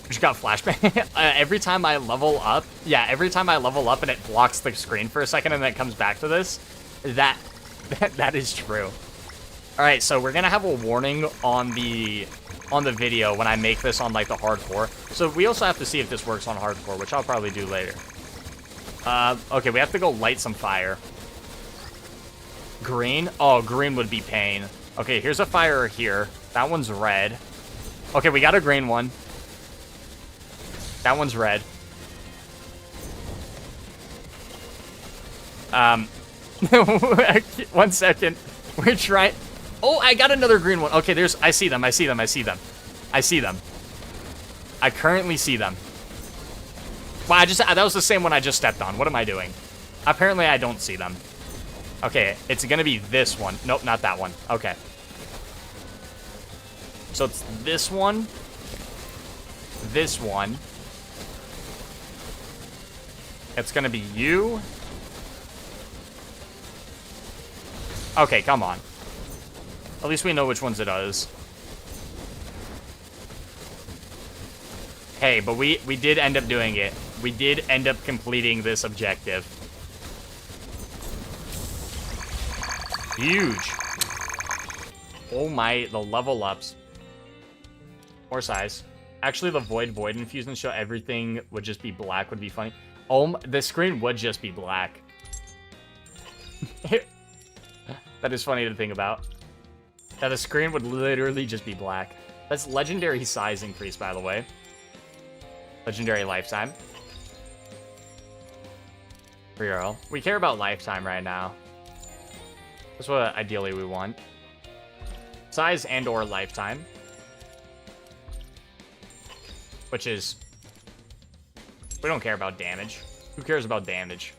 just got flashbang. Every time I level up, yeah, every time I level up and it blocks the screen for a second and then it comes back to this, that is true. All right, so we're gonna have a warning on the video when I make this on, like, the hardcore. So we also have to see if this works on hardcore, which I'll probably do later. Okay, we have to go light some fire. Green? Oh, green would be pain. Okay, here's a fire here. That one's red. Okay, we got a green one. That one's red. 1 second. We're trying... Oh, I got another green one. Okay, I see them. I see them. I currently see them. Wow, that was the same one I just stepped on. What am I doing? Apparently, I don't see them. Okay, it's gonna be this one. Nope, not that one. Okay. So it's this one. This one. It's gonna be you. Okay, come on. At least we know which ones it is. Hey, but we did end up doing it. We did end up completing this objective. Huge. Oh my, the level ups. More size. Actually, the void infusion show everything would just be black would be funny. Oh, the screen would just be black. That is funny to think about. That the screen would literally just be black. That's legendary size increase, by the way. Legendary lifetime. Real. We care about lifetime right now. That's what ideally we want. Size and or lifetime. Which is... We don't care about damage. Who cares about damage?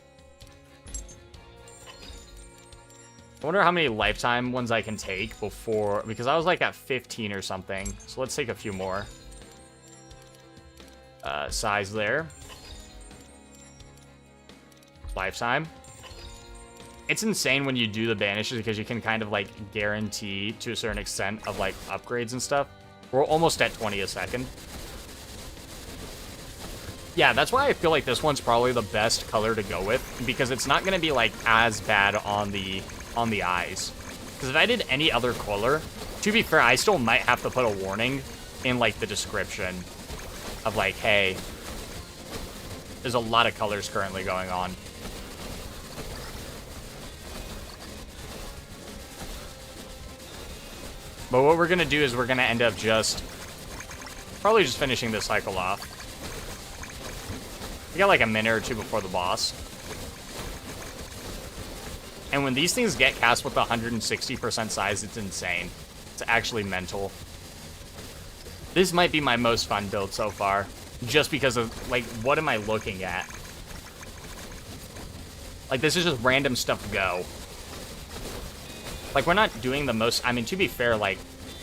I wonder how many lifetime ones I can take before... Because I was like at 15 or something. So let's take a few more. Size there. Lifetime. It's insane when you do the banishes because you can kind of like guarantee to a certain extent of like upgrades and stuff. We're almost at 20 a second. Yeah, that's why I feel like this one's probably the best color to go with, because it's not going to be like as bad on the eyes. Because if I did any other color, to be fair, I still might have to put a warning in like the description of like, hey, there's a lot of colors currently going on. But what we're going to do is we're going to end up probably just finishing this cycle off. We got like a minute or two before the boss. And when these things get cast with 160% size, it's insane. It's actually mental. This might be my most fun build so far. Just because of, like, what am I looking at? Like, this is just random stuff go. Like, we're not doing the most... I mean, to be fair, like,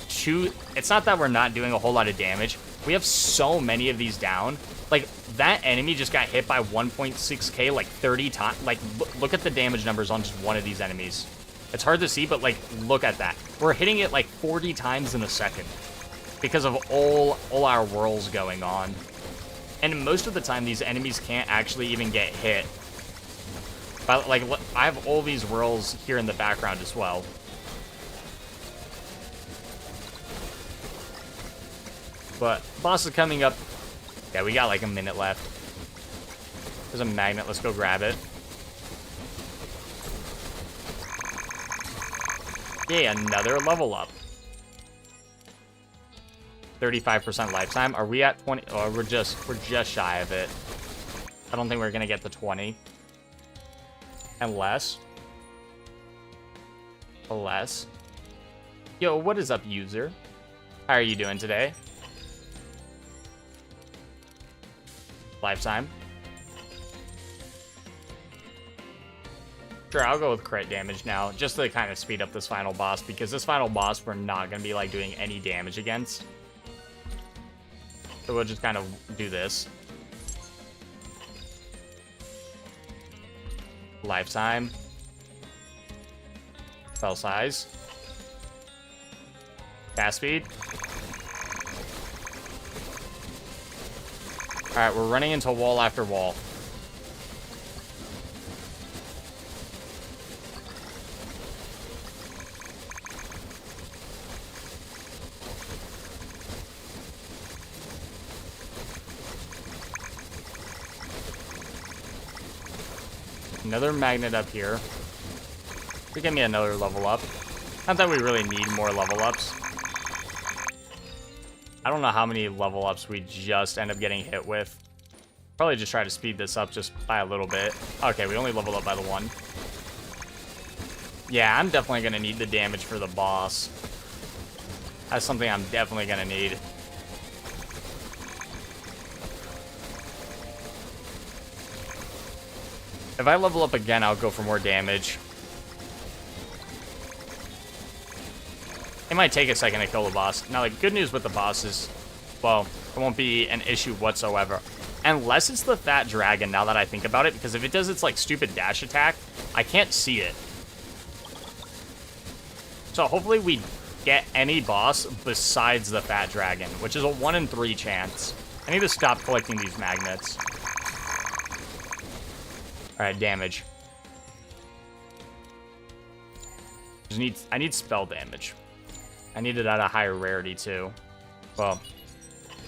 it's not that we're not doing a whole lot of damage. We have so many of these down. Like, that enemy just got hit by 1.6k like 30 times. Like, look at the damage numbers on just one of these enemies. It's hard to see, but, like, look at that. We're hitting it, like, 40 times in a second. Because of all our whirls going on. And most of the time, these enemies can't actually even get hit. But, like, I have all these whirls here in the background as well. But boss is coming up. Yeah, we got like a minute left. There's a magnet. Let's go grab it. Yeah, another level up. 35% lifetime. Are we at 20? Oh, we're just shy of it. I don't think we're gonna get to 20. Unless. Yo, what is up, user? How are you doing today? Lifetime. Sure, I'll go with crit damage now, just to kind of speed up this final boss, because this final boss we're not going to be, like, doing any damage against. So we'll just kind of do this. Lifetime. Spell size. Cast speed. Alright, we're running into wall after wall. Another magnet up here. To get me another level up. Not that we really need more level ups. I don't know how many level ups we just end up getting hit with. Probably just try to speed this up just by a little bit. Okay, we only leveled up by the one. Yeah, I'm definitely going to need the damage for the boss. That's something I'm definitely going to need. If I level up again, I'll go for more damage. It might take a second to kill the boss. Now, the good news with the boss is, well, it won't be an issue whatsoever. Unless it's the fat dragon, now that I think about it, because if it does its, like, stupid dash attack, I can't see it. So hopefully we get any boss besides the fat dragon, which is a 1 in 3 chance. I need to stop collecting these magnets. Alright, damage. I need spell damage. I need it at a higher rarity, too. Well,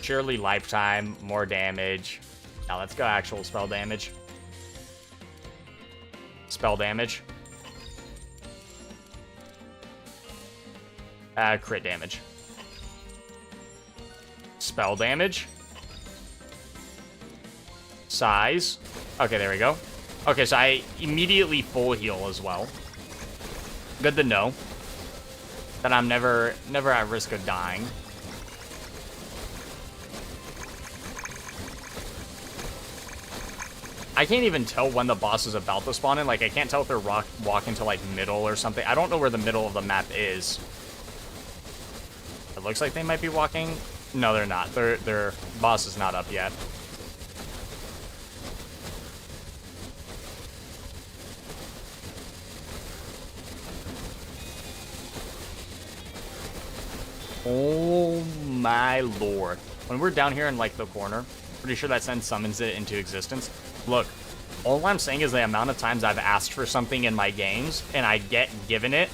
surely lifetime, more damage. Now, let's go actual spell damage. Spell damage. Crit damage. Spell damage. Size. Okay, there we go. Okay, so I immediately full heal as well. Good to know. That I'm never at risk of dying. I can't even tell when the boss is about to spawn in. Like, I can't tell if they're walking to, like, middle or something. I don't know where the middle of the map is. It looks like they might be walking. No, they're not. Their boss is not up yet. Oh my lord. When we're down here in, like, the corner, pretty sure that summons it into existence. Look, all I'm saying is the amount of times I've asked for something in my games, and I get given it.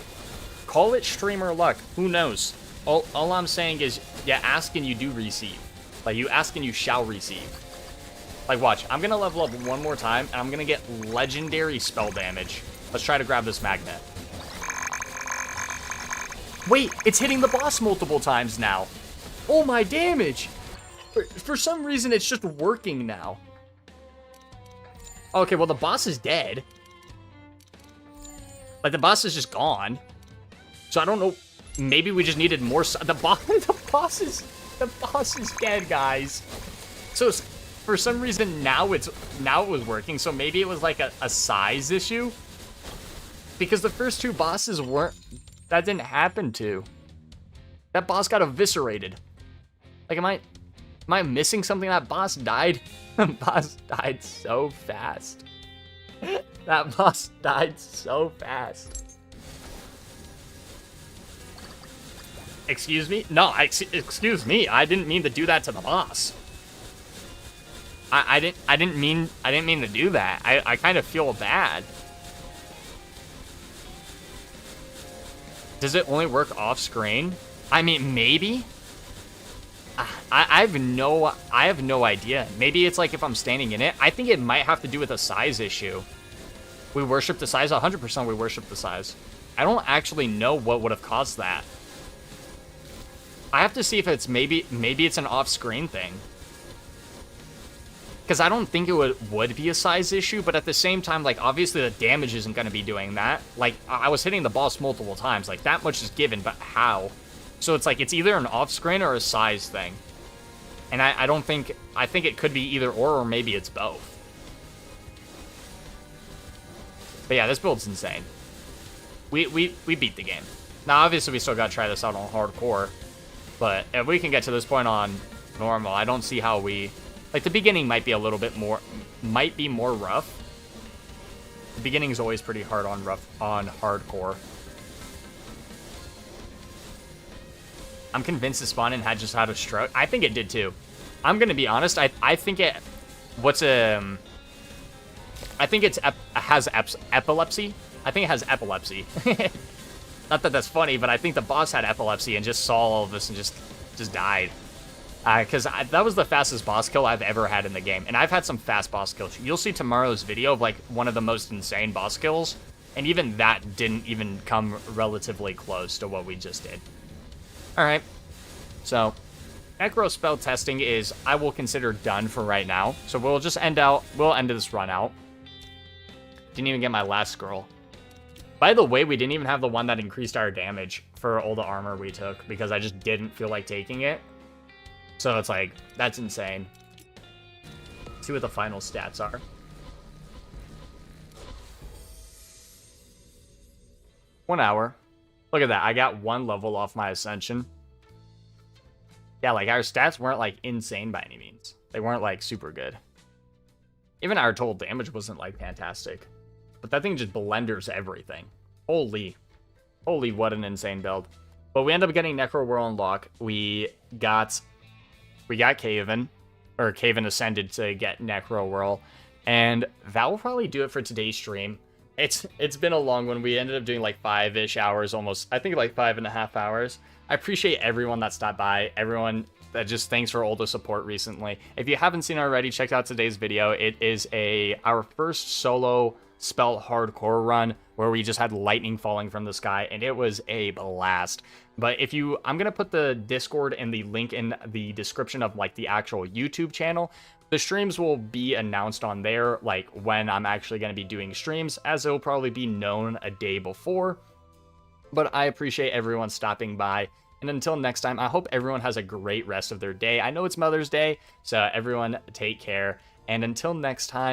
Call it streamer luck. Who knows? All I'm saying is, you ask and you do receive. Like, you ask and you shall receive. Like, watch. I'm going to level up one more time, and I'm going to get legendary spell damage. Let's try to grab this magnet. Wait, it's hitting the boss multiple times now. Oh, my damage. For some reason, it's just working now. Okay, well, the boss is dead. Like, the boss is just gone. So I don't know. Maybe we just needed more. The boss is dead, guys. So for some reason now it was working. So maybe it was like a size issue. Because the first two bosses weren't. That didn't happen to. That boss got eviscerated. Like, am I missing something? That boss died. The boss died so fast. That boss died so fast. Excuse me? No, excuse me. I didn't mean to do that to the boss. I didn't mean to do that. I kind of feel bad. Does it only work off screen? I mean, maybe. I have no idea. Maybe it's like if I'm standing in it. I think it might have to do with a size issue. We worship the size. 100% we worship the size. I don't actually know what would have caused that. I have to see if it's maybe it's an off-screen thing. Because I don't think it would be a size issue, but at the same time, like, obviously the damage isn't going to be doing that. Like, I was hitting the boss multiple times. Like, that much is given, but how? So it's like, it's either an off-screen or a size thing. And I think it could be either or maybe it's both. But yeah, this build's insane. We beat the game. Now, obviously, we still got to try this out on hardcore. But if we can get to this point on normal, I don't see how we... Like, the beginning might be a little bit more... Might be more rough. The beginning's always pretty hard on hardcore. I'm convinced the spawn-in had just had a stroke. I think it did, too. I'm gonna be honest. I think it... I think it has epilepsy. I think it has epilepsy. Not that that's funny, but I think the boss had epilepsy and just saw all of this and just died. Because that was the fastest boss kill I've ever had in the game. And I've had some fast boss kills. You'll see tomorrow's video of, like, one of the most insane boss kills. And even that didn't even come relatively close to what we just did. Alright. So, Necro spell testing is, I will consider done for right now. So we'll just end this run out. Didn't even get my last scroll. By the way, we didn't even have the one that increased our damage for all the armor we took. Because I just didn't feel like taking it. So it's like, that's insane. Let's see what the final stats are. 1 hour. Look at that. I got 1 level off my Ascension. Yeah, like, our stats weren't, like, insane by any means. They weren't, like, super good. Even our total damage wasn't, like, fantastic. But that thing just blenders everything. Holy, what an insane build. But we end up getting Necro Whirl unlock. We got Kavin, or Kavin ascended to get Necro Whirl, and that will probably do it for today's stream. It's been a long one. We ended up doing like 5-ish hours, almost, I think like 5.5 hours. I appreciate everyone that stopped by, everyone that just thanks for all the support recently. If you haven't seen already, check out today's video. It is our first solo spell hardcore run where we just had lightning falling from the sky, and it was a blast. But I'm gonna put the Discord and the link in the description of like the actual YouTube channel. The streams will be announced on there, like when I'm actually gonna be doing streams, as it will probably be known a day before. But I appreciate everyone stopping by. And until next time, I hope everyone has a great rest of their day. I know it's Mother's Day, so everyone take care. And until next time,